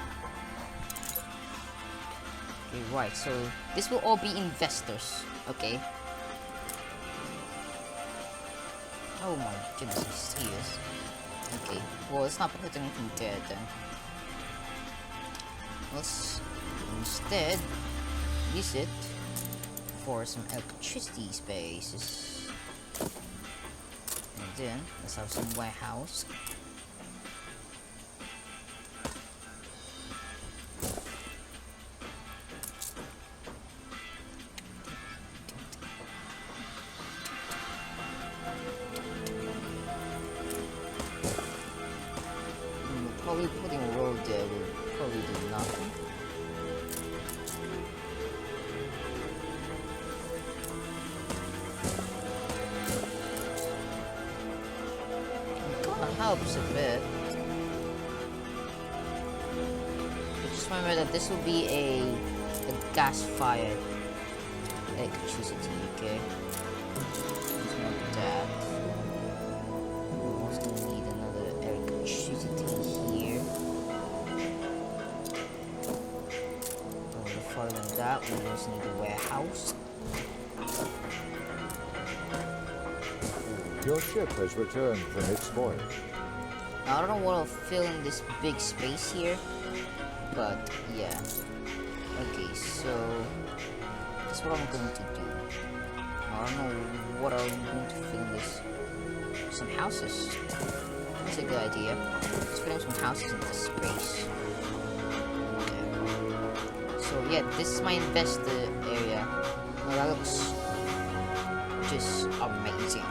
S1: Okay, right. So this will all be investors. Okay. Oh my goodness, I'm serious. Okay. Well, let's not put anything there then. Let's instead use it for some electricity spaces. And then let's have some warehouse. Probably putting a road there will probably do nothing. Helps a bit. But just remember that this will be a gas-fired electricity, okay? Just remember that. We're also gonna need another electricity here. Further than that, we also need a warehouse.
S17: Your ship has returned from its voyage.
S1: I don't know what I'll fill in this big space here, but yeah. Okay, so that's what I'm going to do. I don't know what I'm going to fill in this. Some houses. That's a good idea. Let's put in some houses in this space. Okay. So yeah, this is my investor area. Well, that looks just amazing.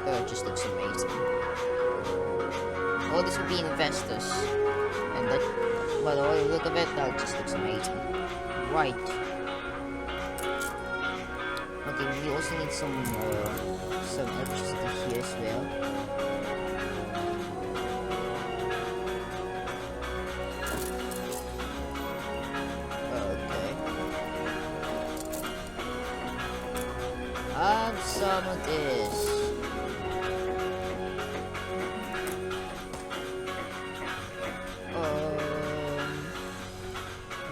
S1: It just looks amazing. All this will be investors. And that, by the way, look of it, that just looks amazing. Right. Okay, we also need some electricity here as well. Okay. And some of this.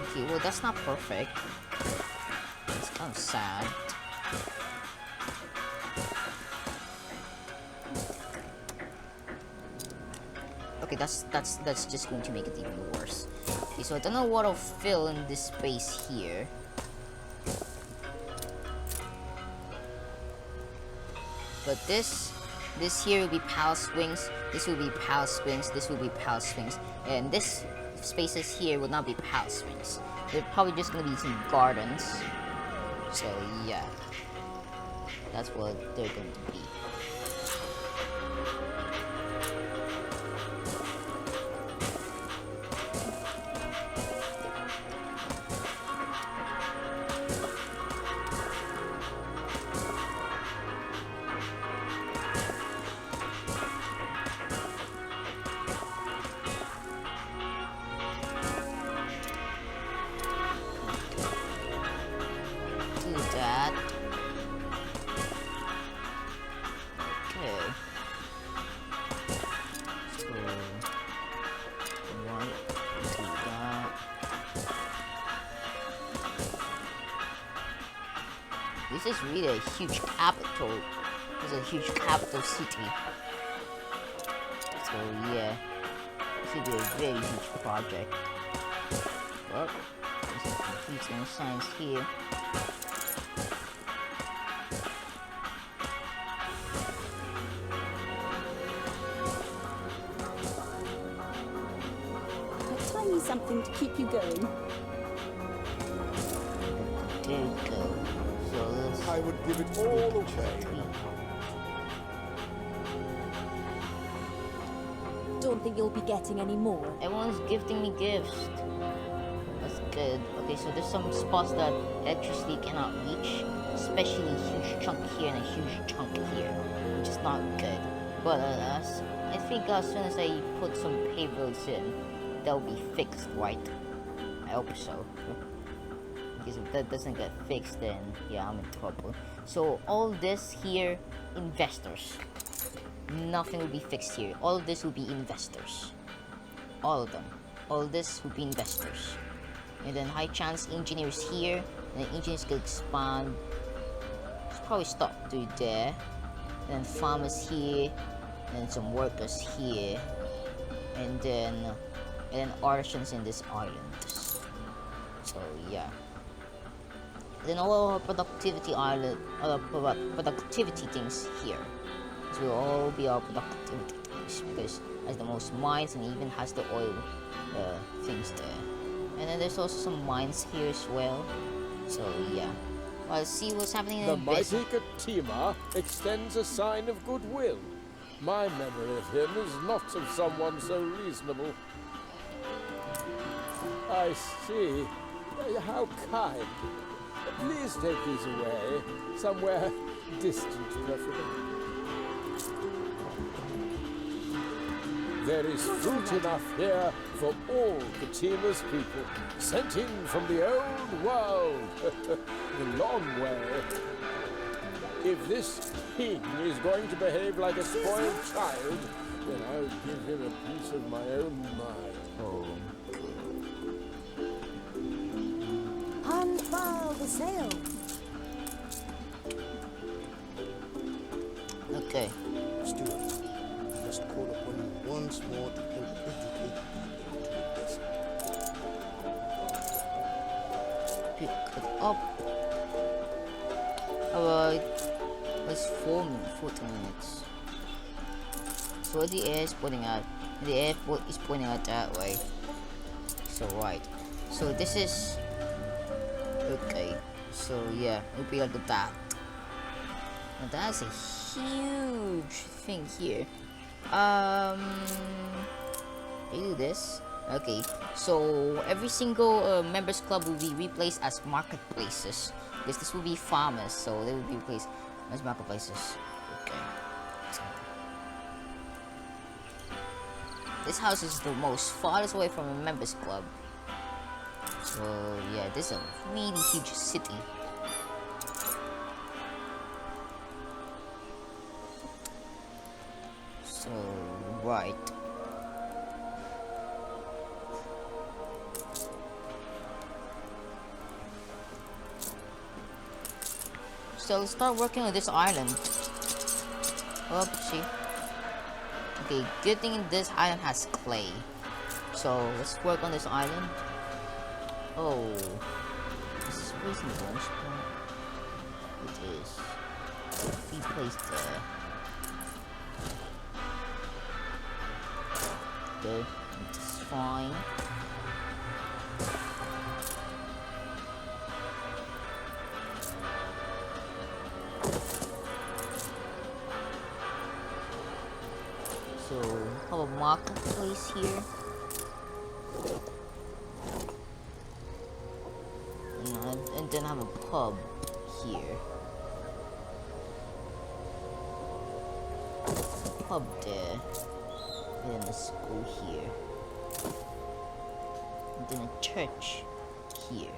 S1: Okay, well that's not perfect. It's kind of sad. Okay, that's just going to make it even worse. Okay, so I don't know what I'll fill in this space here. But this here will be palace wings, this will be palace wings, this will be palace wings, and this spaces here will not be palace wings. They're probably just gonna be some gardens. So yeah, that's what they're going to be. This is really a huge capital. It's a huge capital city. So yeah, this should be a very huge project. But this is complete no science here.
S13: I'll tell you something to keep you going.
S1: There you go.
S5: I would give it all away.
S18: Don't think you'll be getting any more.
S1: Everyone's gifting me gifts. That's good. Okay, so there's some spots that electricity cannot reach, especially a huge chunk here and a huge chunk here, which is not good. But I think as soon as I put some pavers in, they'll be fixed, right? I hope so. Because if that doesn't get fixed, then yeah, I'm in trouble. So all this here, investors. Nothing will be fixed here. All of this will be investors. All of them. All this will be investors. And then high chance engineers here. And then engineers can expand. Let's probably stop through there. And then farmers here. And then some workers here. And then artisans in this island. So yeah. Then all our productivity productivity things here. This will all be our productivity things because it has the most mines and even has the oil things there. And then there's also some mines here as well. So yeah. Well, let's see what's happening in
S14: the
S1: Enbesan.
S14: mighty Katima extends a sign of goodwill. My memory of him is not of someone so reasonable. I see. How kind. Please take these away, somewhere distant, preferably. There is fruit enough here for all Katima's people, sent in from the old world, the long way. If this king is going to behave like a spoiled child, then I'll give him a piece of my own mind.
S1: Oh.
S16: Unfurl the sail.
S1: Okay.
S3: Let's do it. Just call upon you once more to help educate people to this.
S1: Pick it up. Alright. Let's 40 minutes. So the air is pointing out. The air is pointing out that way. So right. So this is okay. So yeah, it'll be like that. Now that's a huge thing here. You do this. Okay. So every single members club will be replaced as marketplaces. This will be farmers, so they will be replaced as marketplaces. Okay. This house is the most farthest away from a members club. So yeah, this is a really huge city. So right. So let's start working on this island. Oopsie. Okay, good thing this island has clay. So let's work on this island. Oh, this is wasting the wrong spot. It is. Be placed there. Okay, it's fine. So, have a marketplace here. And then have a pub here. Pub there. And then a school here. And then a church here.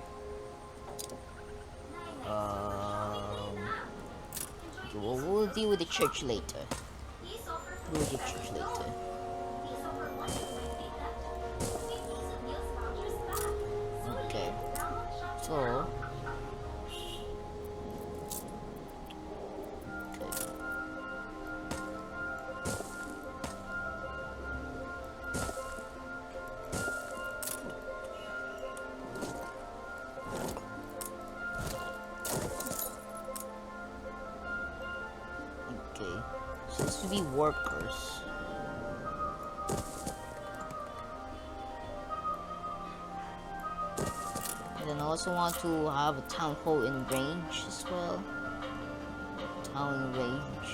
S1: Okay, well, we'll deal with the church later. We'll do church later. Okay. So. This would be workers. And then I also want to have a town hall in range as well. Town in range.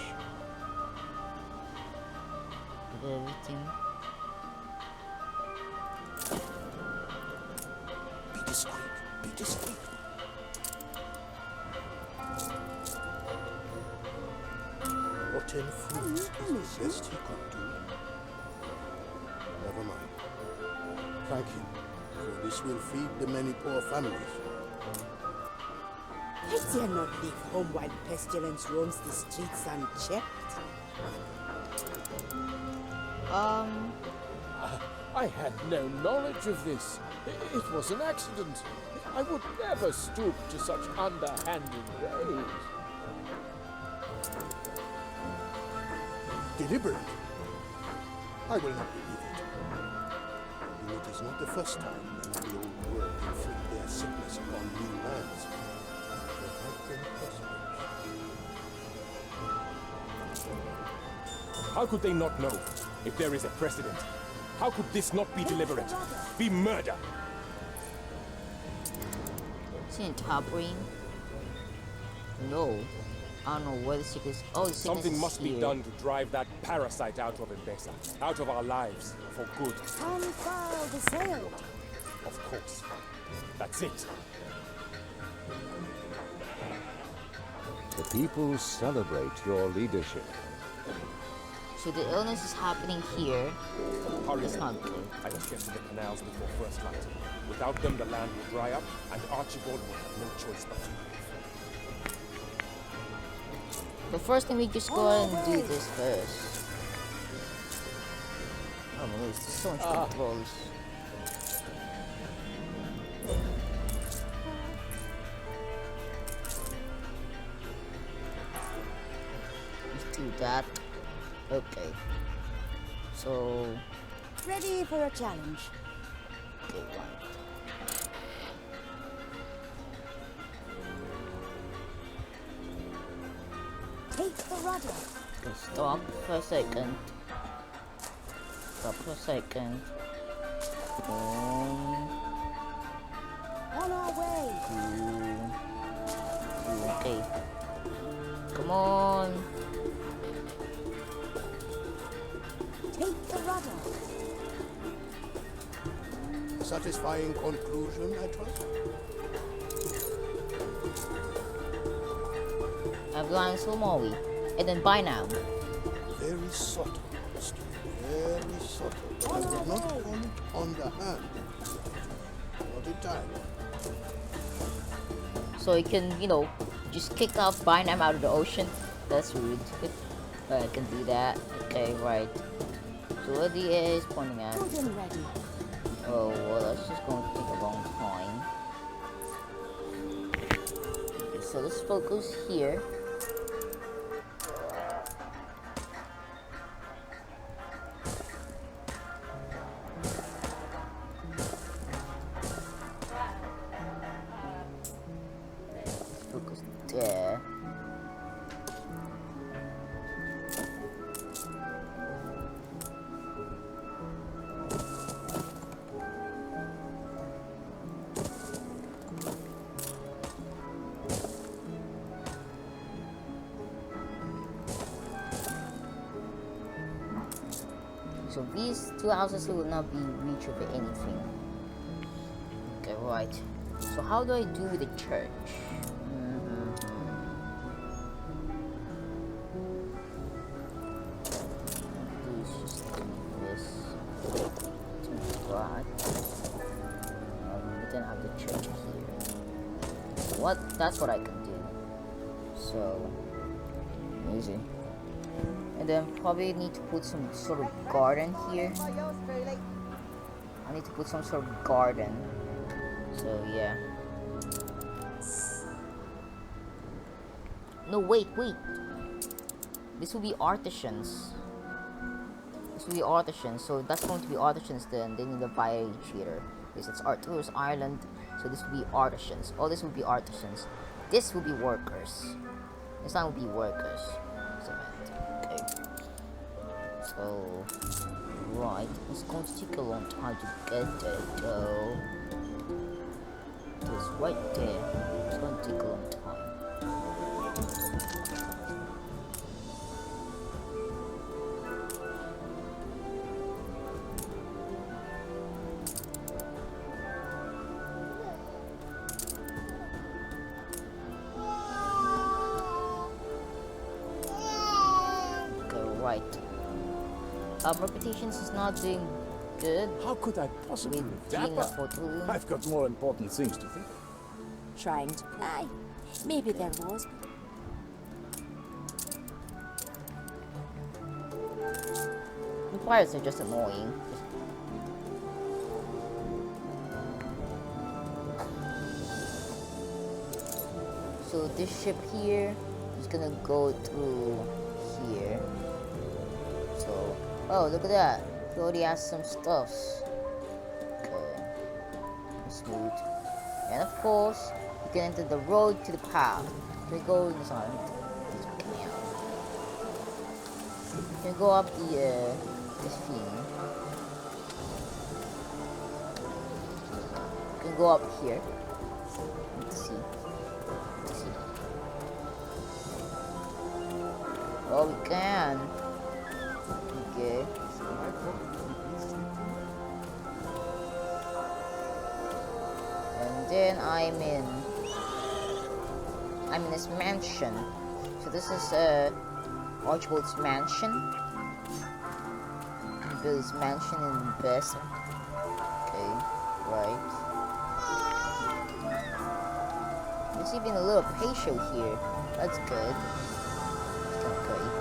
S1: With everything.
S9: Be discreet. Be discreet.
S3: Rotten fruit is the best he could do. Never mind. Thank him, for this will feed the many poor families.
S8: I dare not leave home while pestilence roams the streets unchecked.
S14: I had no knowledge of this. It was an accident. I would never stoop to such underhanded ways.
S3: Deliberate? I will not believe it. And it is not the first time that the old world inflict their sickness upon new lands. There have been precedents.
S10: How could they not know if there is a precedent? How could this not be deliberate? Be murder!
S1: Is he in top ring? No. I don't know where the sickness. Oh, the sickness
S10: Something must be
S1: here.
S10: done to drive that parasite out of Enbesan, out of our lives, for good.
S16: Unfurl the sail.
S10: Of course. That's it.
S17: The people celebrate your leadership.
S1: So the illness is happening here.
S10: Hurry,
S1: It's not good.
S10: I must get to the canals before first light. Without them, the land will dry up, and Archibald will have no choice but to leave.
S1: But first thing we just go ahead and do this first. Oh my goodness, there's so much controls. Let's do that. Okay. So
S16: Ready for a challenge.
S1: okay, right.
S16: Take the rudder.
S1: Stop for a second. Stop for a second.
S16: On our way.
S1: Okay. Come on.
S16: Take the rudder.
S3: Satisfying conclusion, I trust?
S1: I've gone slow Maui. And then by now.
S3: Very subtle, Steve. Very subtle. I would not call it underhand. Not entirely.
S1: So you can, you know, just kick out Bynam out of the ocean. That's rude. I can do that. Okay, right. So where the air is pointing at? Oh, well, that's just going to take a long time. Okay, so let's focus here. Focus there. So these two houses will not be reached over anything. Okay, right. So how do I do with the church? Let's just do this. Do that. We then have the church here. What? That's what I can do. So easy. And then probably need to put some sort of garden here. I need to put some sort of garden. So yeah. No, wait. This will be artisans. So that's going to be artisans then. They need a fire theater. Because it's Artur's Island. So this will be artisans. All this will be artisans. This will be workers. This one will be workers. So, right, it's going to take a long time to get there though. It's right there. It's going to take a long time. Okay, right. Reputations is not doing good.
S6: How could I possibly
S1: with
S6: do
S1: being a
S6: that?
S1: photo?
S6: I've got more important things to think of.
S16: Trying to play. Maybe there was.
S1: The pirates are just annoying. So this ship here is gonna go through here. So, oh, look at that. He already has some stuffs. Okay. Smooth. And of course, you can enter the road to the path. We go inside this canal. You can go up the this thing. You can go up here. Let's see. Oh, we can. Okay. And then I'm in this mansion. So this is Archibald's mansion. He built his mansion in Enbesan. Okay, right. There's even a little patio here. That's good. That's great.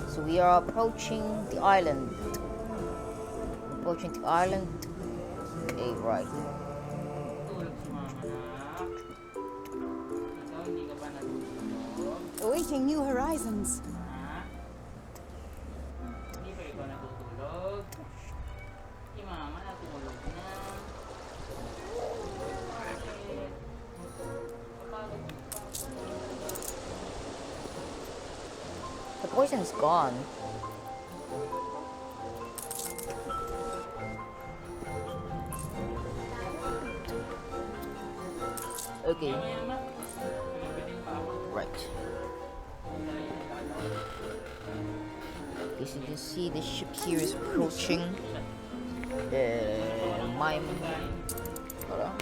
S1: So we are approaching the island. Approaching the island. Okay, right.
S16: Awaiting new horizons.
S1: poison's gone. Okay. Right. As you can see, the ship here is approaching my... Hold on.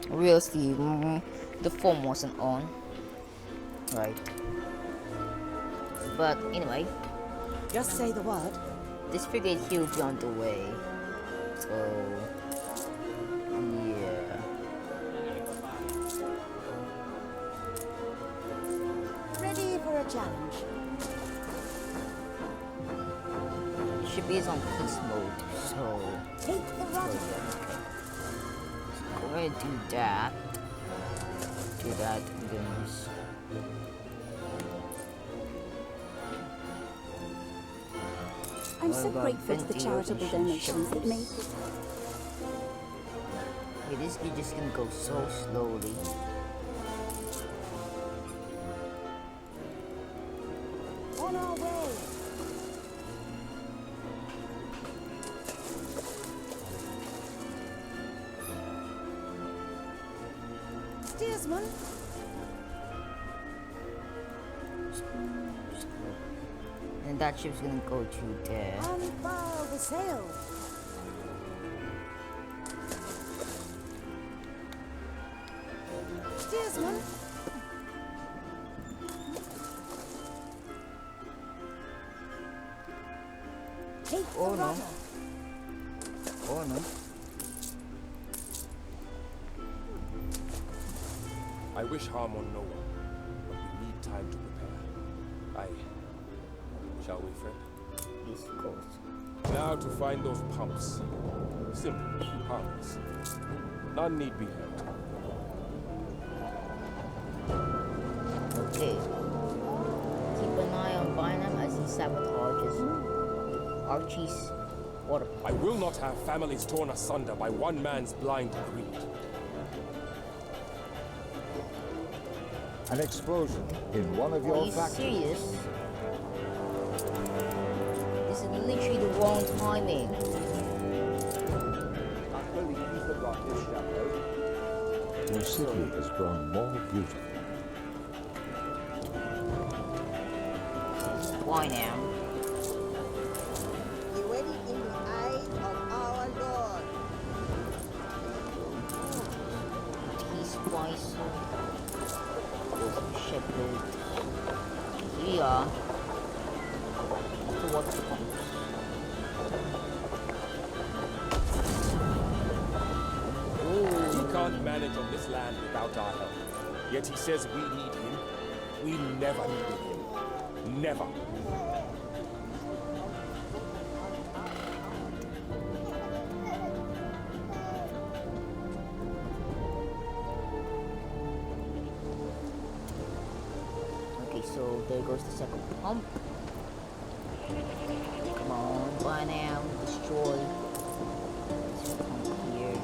S1: Realistically, the form wasn't on. Right. But anyway.
S8: Just say the word.
S1: This frigate here will be on the way. So... yeah.
S2: Ready for a challenge.
S1: Ship is on peace mode, so...
S2: Take the rudder.
S1: Go ahead and do that. Do that, and then use...
S13: I'm so grateful to the charitable donations that made this.
S1: It is just gonna go so slowly.
S2: On our way. Steersman.
S1: And that ship's gonna go to there.
S2: Unfurl the sail. Steersman. Take the rudder.
S1: Oh no.
S10: I wish harm on no one, but we need time to prepare. Shall we, friend?
S1: Yes, of course.
S10: Now to find those pumps. Simple, harmless. None need be hurt.
S1: Okay. Keep an eye on Bynum as he sabotages Archie's water.
S10: I will not have families torn asunder by one man's blind greed.
S17: An explosion in one of your factories.
S1: Are you serious? This is literally the wrong timing.
S17: Your city has grown more beautiful.
S1: Why now?
S2: Be ready in the aid of our Lord.
S1: Peace Spice. Shepherd. Here we are. Towards the pump.
S10: He can't manage on this land without our help. Yet he says we need him. We never needed him. Never.
S1: Okay, so there goes the second pump. Come on, by now, destroy this pump here.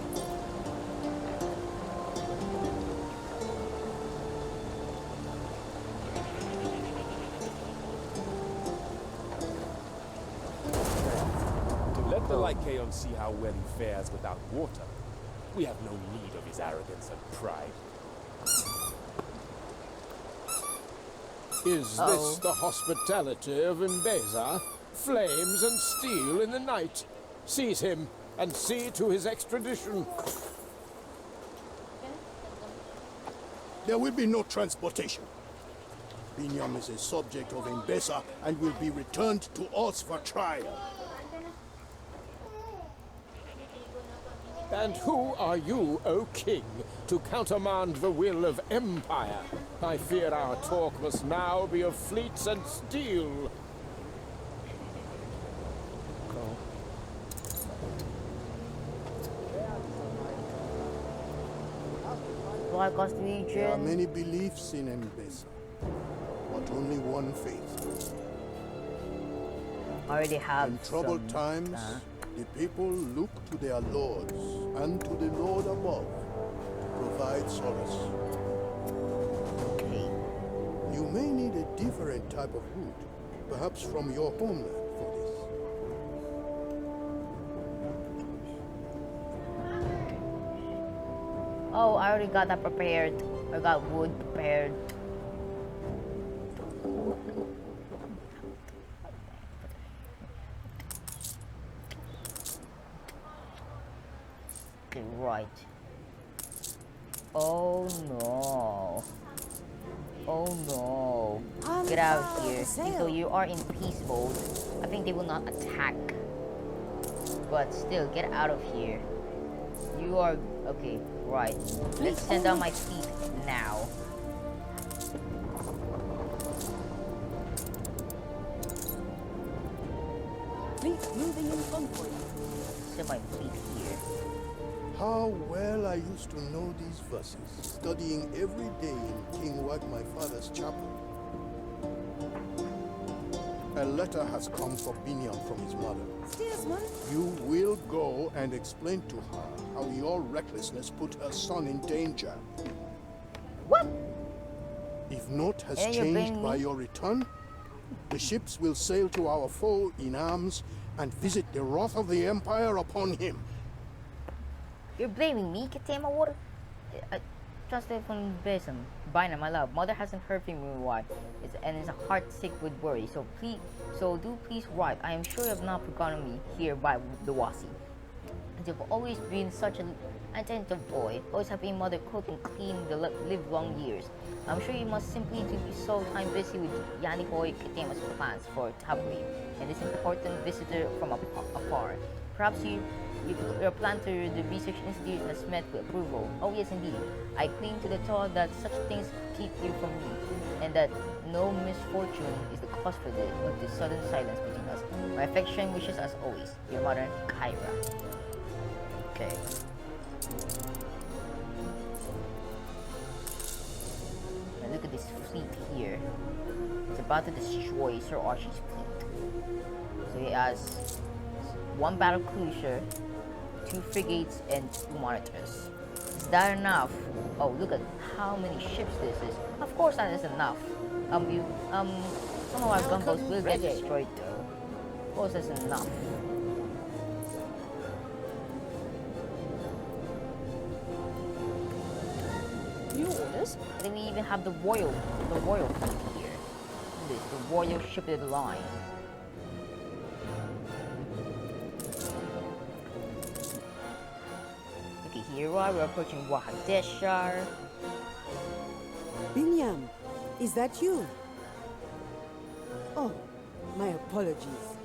S10: Let the Lycaon see how well he fares without water. We have no need of his arrogance and pride.
S14: Is this the hospitality of Enbesan? Flames and steel in the night. Seize him and see to his extradition.
S3: There will be no transportation. Binyam is a subject of Enbesan and will be returned to us for trial.
S14: And who are you, O king, to countermand the will of empire? I fear our talk must now be of fleets and steel.
S3: There are many beliefs in Enbesan, but only one faith.
S1: already have
S3: In troubled
S1: some,
S3: times, the people look to their lords and to the Lord above to provide solace.
S1: Okay.
S3: You may need a different type of wood, perhaps from your homeland for this.
S1: Oh, I already got that prepared. I got wood prepared. Okay, right. Oh no. Oh no. Get out of here. So you are in peace mode. I think they will not attack. But still, get out of here. You are... Okay, right. Let's send out my fleet now.
S8: Fleet moving in convoy.
S1: Send my fleet here.
S3: How well I used to know these verses, studying every day in King Wat, my father's chapel. A letter has come for Binyam from his mother.
S2: Steersman?
S3: You will go and explain to her how your recklessness put her son in danger.
S1: What?
S3: If naught has
S1: Yeah, you're
S3: changed
S1: blaming
S3: by
S1: me?
S3: your return, the ships will sail to our foe in arms and visit the wrath of the Empire upon him.
S1: You're blaming me, Katema? What? Just from Enbesan. Bina, my love. Mother hasn't heard from me in a while, and is heart sick with worry. So do please write. I am sure you have not forgotten me here by the Wasi. And you've always been such an attentive boy, always having mother cook and clean the live long years. I'm sure you must simply be so time busy with Yannihoy Katema's plans for Tabri and this important visitor from afar. Perhaps your plan to the research institute has met with approval. Oh yes, indeed. I cling to the thought that such things keep you from me, and that no misfortune is the cause for the sudden silence between us. My affection wishes as always, your mother, Kyra. Okay. Now look at this fleet here. It's about to destroy Sir Archie's fleet. So he has one battle cruiser, 2 frigates, and 2 monitors. Is that enough? Oh, look at how many ships this is. Of course that is enough. Some of our gunboats will get destroyed though. Of course that's enough.
S13: New orders?
S1: I think we even have the royal fleet here. This the royal shiplet line. Here we're approaching Wahadeshar.
S8: Binyam, is that you? Oh, my apologies.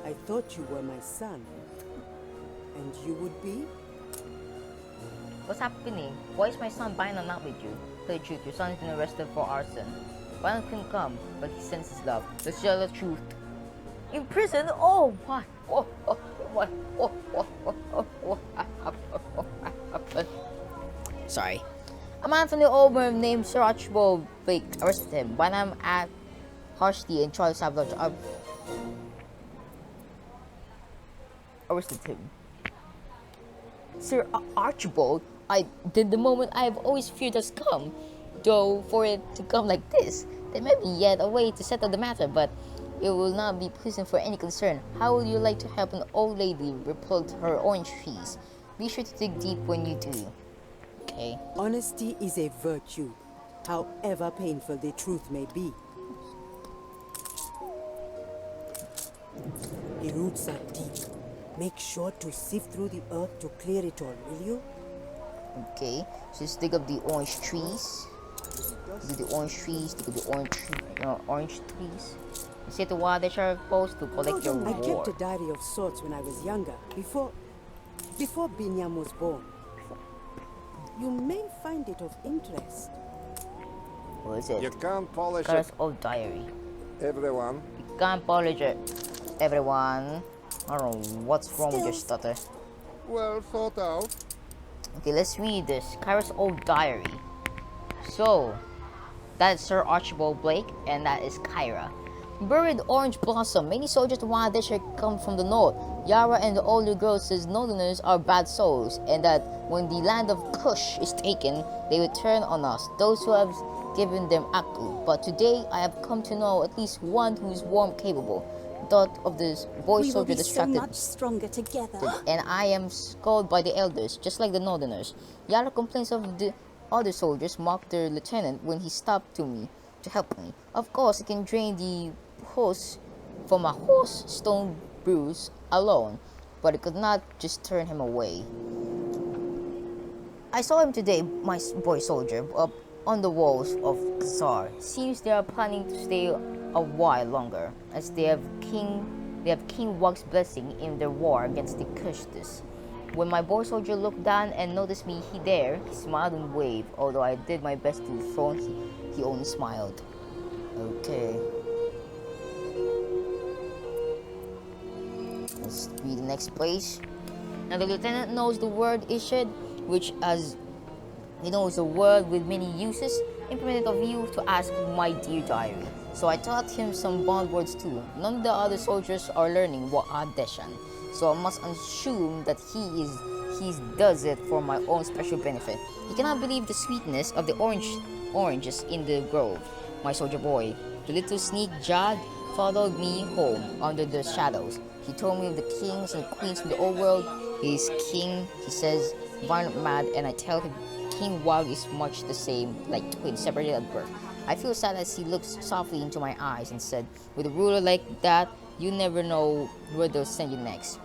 S8: I thought you were my son. And you would be?
S1: What's happening? Why is my son Bina not with you? Tell the truth, your son has been arrested for arson. Bina couldn't come, but he sends his love. Let's tell the truth. In prison? Oh, what? Oh, what? Sorry. A man from the old firm named Sir Archibald Blake arrested him. Bina at harshly and Charles Savage arrested him. Sir Archibald, the moment I have always feared has come. Though for it to come like this, there may be yet a way to settle the matter, but it will not be pleasant for any concern. How would you like to help an old lady replant her orange trees? Be sure to dig deep when you do. Okay.
S8: Honesty is a virtue, however painful the truth may be. The roots are deep. Make sure to sift through the earth to clear it all, will you?
S1: Okay, so let's dig up the orange trees. Dig the orange trees, dig up the orange trees. Set the water post to collect your
S8: I
S1: reward.
S8: kept a diary of sorts when I was younger, before Binyam was born. You may find it of interest.
S1: What is it?
S5: You can't polish
S1: Car's
S5: it.
S1: old diary.
S5: Everyone.
S1: You can't polish it. Everyone. I don't know what's wrong with your stutter.
S5: Well thought out.
S1: Okay, let's read this. Kyra's old diary. So, that is Sir Archibald Blake, and that is Kyra. Buried orange blossom. Many soldiers of Wadash come from the north. Yara and the older girl says northerners are bad souls, and that when the land of Kush is taken, they will turn on us, those who have given them Aktu. But today I have come to know at least one who is warm capable. Thought of this boy
S13: We will
S1: soldier
S13: be so
S1: distracted,
S13: much stronger together.
S1: and I am scolded by the elders, just like the northerners. Yara complains of the other soldiers mocked their lieutenant when he stopped to help me. Of course, it can drain the horse from a horse stone bruise alone, but it could not just turn him away. I saw him today, my boy soldier, up on the walls of Khazar. Seems they are planning to stay a while longer, as they have King Wag's blessing in their war against the Kushtis. When my boy soldier looked down and noticed me he smiled and waved. Although I did my best to front, he only smiled. Okay. Let's read the next page. Now the lieutenant knows the word Ishid, which as he knows a word with many uses, implemented of you to ask my dear diary. So I taught him some bond words too. None of the other soldiers are learning Wa'adeshan, so I must assume that he does it for my own special benefit. He cannot believe the sweetness of the oranges in the grove. My soldier boy, the little sneak Jad, followed me home under the shadows. He told me of the kings and queens from the old world. He is king, he says, violent mad, and I tell him King Wag is much the same, like twins separated at birth. I feel sad as he looks softly into my eyes and said, with a ruler like that, you never know where they'll send you next.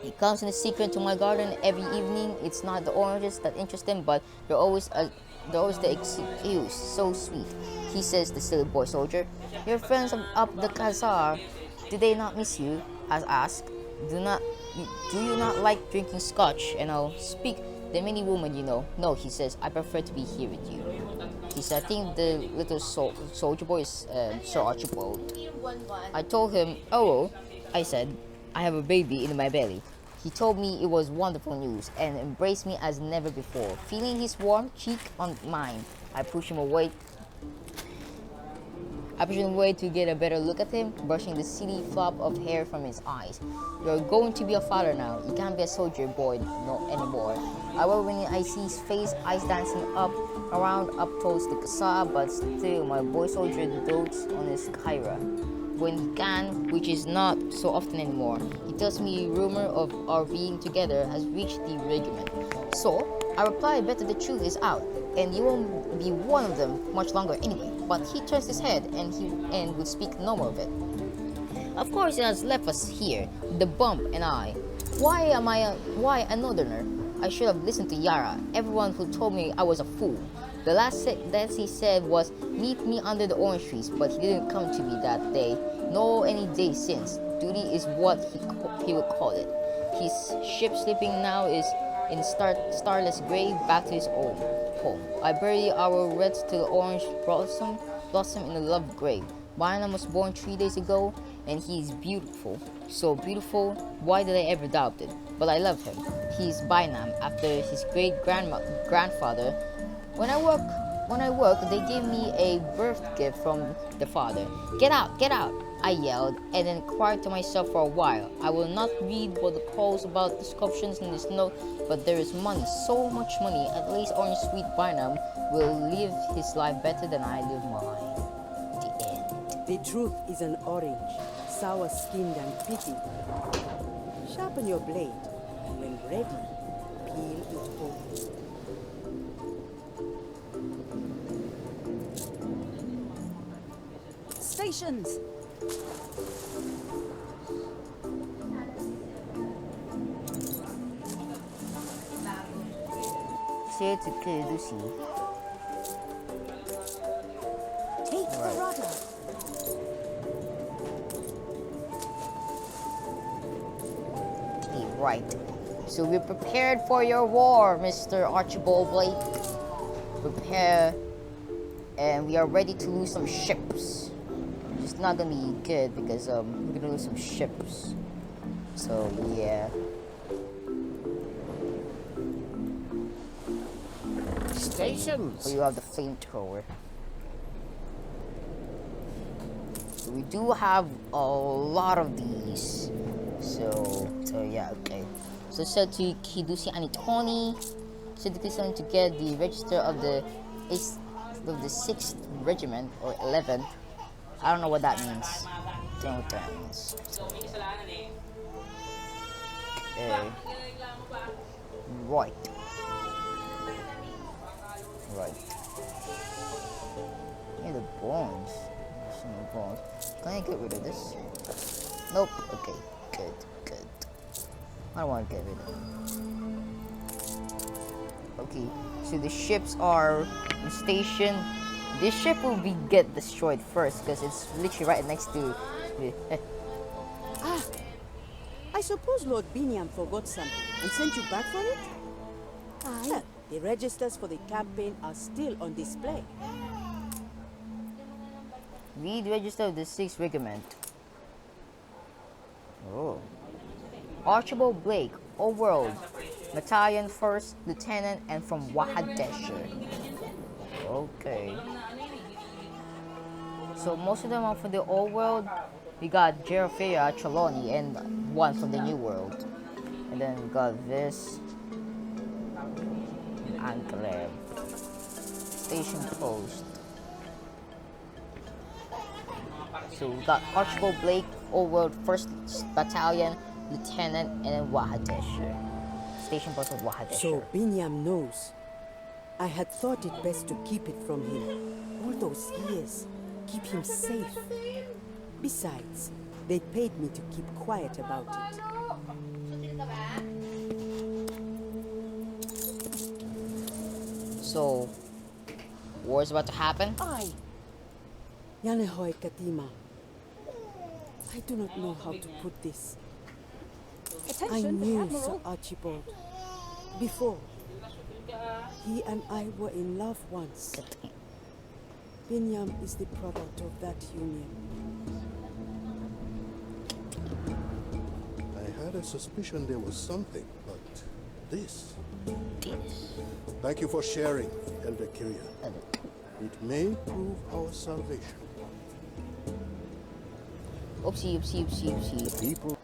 S1: He comes in secret to my garden every evening. It's not the oranges that interest him, but they're always the excuse. So sweet. He says, the silly boy soldier, your friends up the Khazar, did they not miss you? As asked, do you not like drinking scotch? And I'll speak the many women you know. No, he says, I prefer to be here with you. He said, I think the little soldier boy is Sir Archibald. I told him, oh, I said, I have a baby in my belly. He told me it was wonderful news and embraced me as never before. Feeling his warm cheek on mine, I pushed him away to get a better look at him, brushing the silly flop of hair from his eyes. You're going to be a father now. You can't be a soldier boy anymore. I will when I see his face, eyes dancing up towards the Kasa, but still my boy soldier dotes on his Kyra. When he can, which is not so often anymore, he tells me rumor of our being together has reached the regiment. So I reply, better the truth is out, and you won't be one of them much longer anyway. But he turns his head and would speak no more of it. Of course, he has left us here, the bump and I. Why a northerner? I should have listened to Yara, everyone who told me I was a fool. The last that he said was, meet me under the orange trees, but he didn't come to me that day, nor any day since. Duty is what he would call it. His ship sleeping now is in starless grave back to his old home. I bury our reds to the orange blossom in the love grave. Bynam was born 3 days ago, and he is beautiful. So beautiful, why did I ever doubt it? But I love him. He is Bynam, after his great-grandfather. When I work, they give me a birth gift from the father. Get out, get out, I yelled, and then cried to myself for a while. I will not read what the calls about descriptions in this note, but there is money, so much money. At least Orange Sweet Bynam will live his life better than I live mine. The end.
S8: The truth is an orange, sour-skinned and pretty. Sharpen your blade, and when ready, peel it open.
S13: Stations!
S1: Share to kill Lucy.
S13: Take the rudder.
S1: Right. So we're prepared for your war, Mr. Archibald Blake. Prepare, and we are ready to lose some ships. It's not gonna be good because we're gonna lose some ships. So yeah.
S9: Stations.
S1: So you have the flamethrower. we do have a lot of these. So yeah, okay. So said to Kidusi Anitoni, said to get the register of the 6th regiment or 11th. I don't know what that means. Don't know what that means. So, yeah. Okay. Right. Yeah, the bones. No bones. Can I get rid of this? Nope. Okay. Good. I don't want to get rid of it. Okay. So the ships are in station. This ship will get destroyed first because it's literally right next to.
S8: I suppose Lord Biniam forgot something and sent you back for it? Aye. The registers for the campaign are still on display.
S1: Read register of the 6th regiment. Oh. Archibald Blake, Overworld, Battalion 1st Lieutenant, and from Wahadesher. Okay. So most of them are from the old world. We got Jerofea, Trelawney, and one from the new world. And then we got this. Anklev. Station closed. So we got Archibald Blake, Old World 1st Battalion, Lieutenant, and then Wahadesher. Station post of Wahadesher.
S8: So Binyam knows. I had thought it best to keep it from him. All those years. Keep him safe. Besides, they paid me to keep quiet about it.
S1: So, war's about to happen?
S8: Aye. Yanehoy Katima. I do not know how to put this.
S13: Attention,
S8: I knew
S13: Admiral.
S8: Sir Archibald. Before. He and I were in love once. Binyam is the product of that union.
S3: I had a suspicion there was something, but this. Thank you for sharing, Elder Kyria. It may prove our salvation.
S1: Oopsie.
S3: The people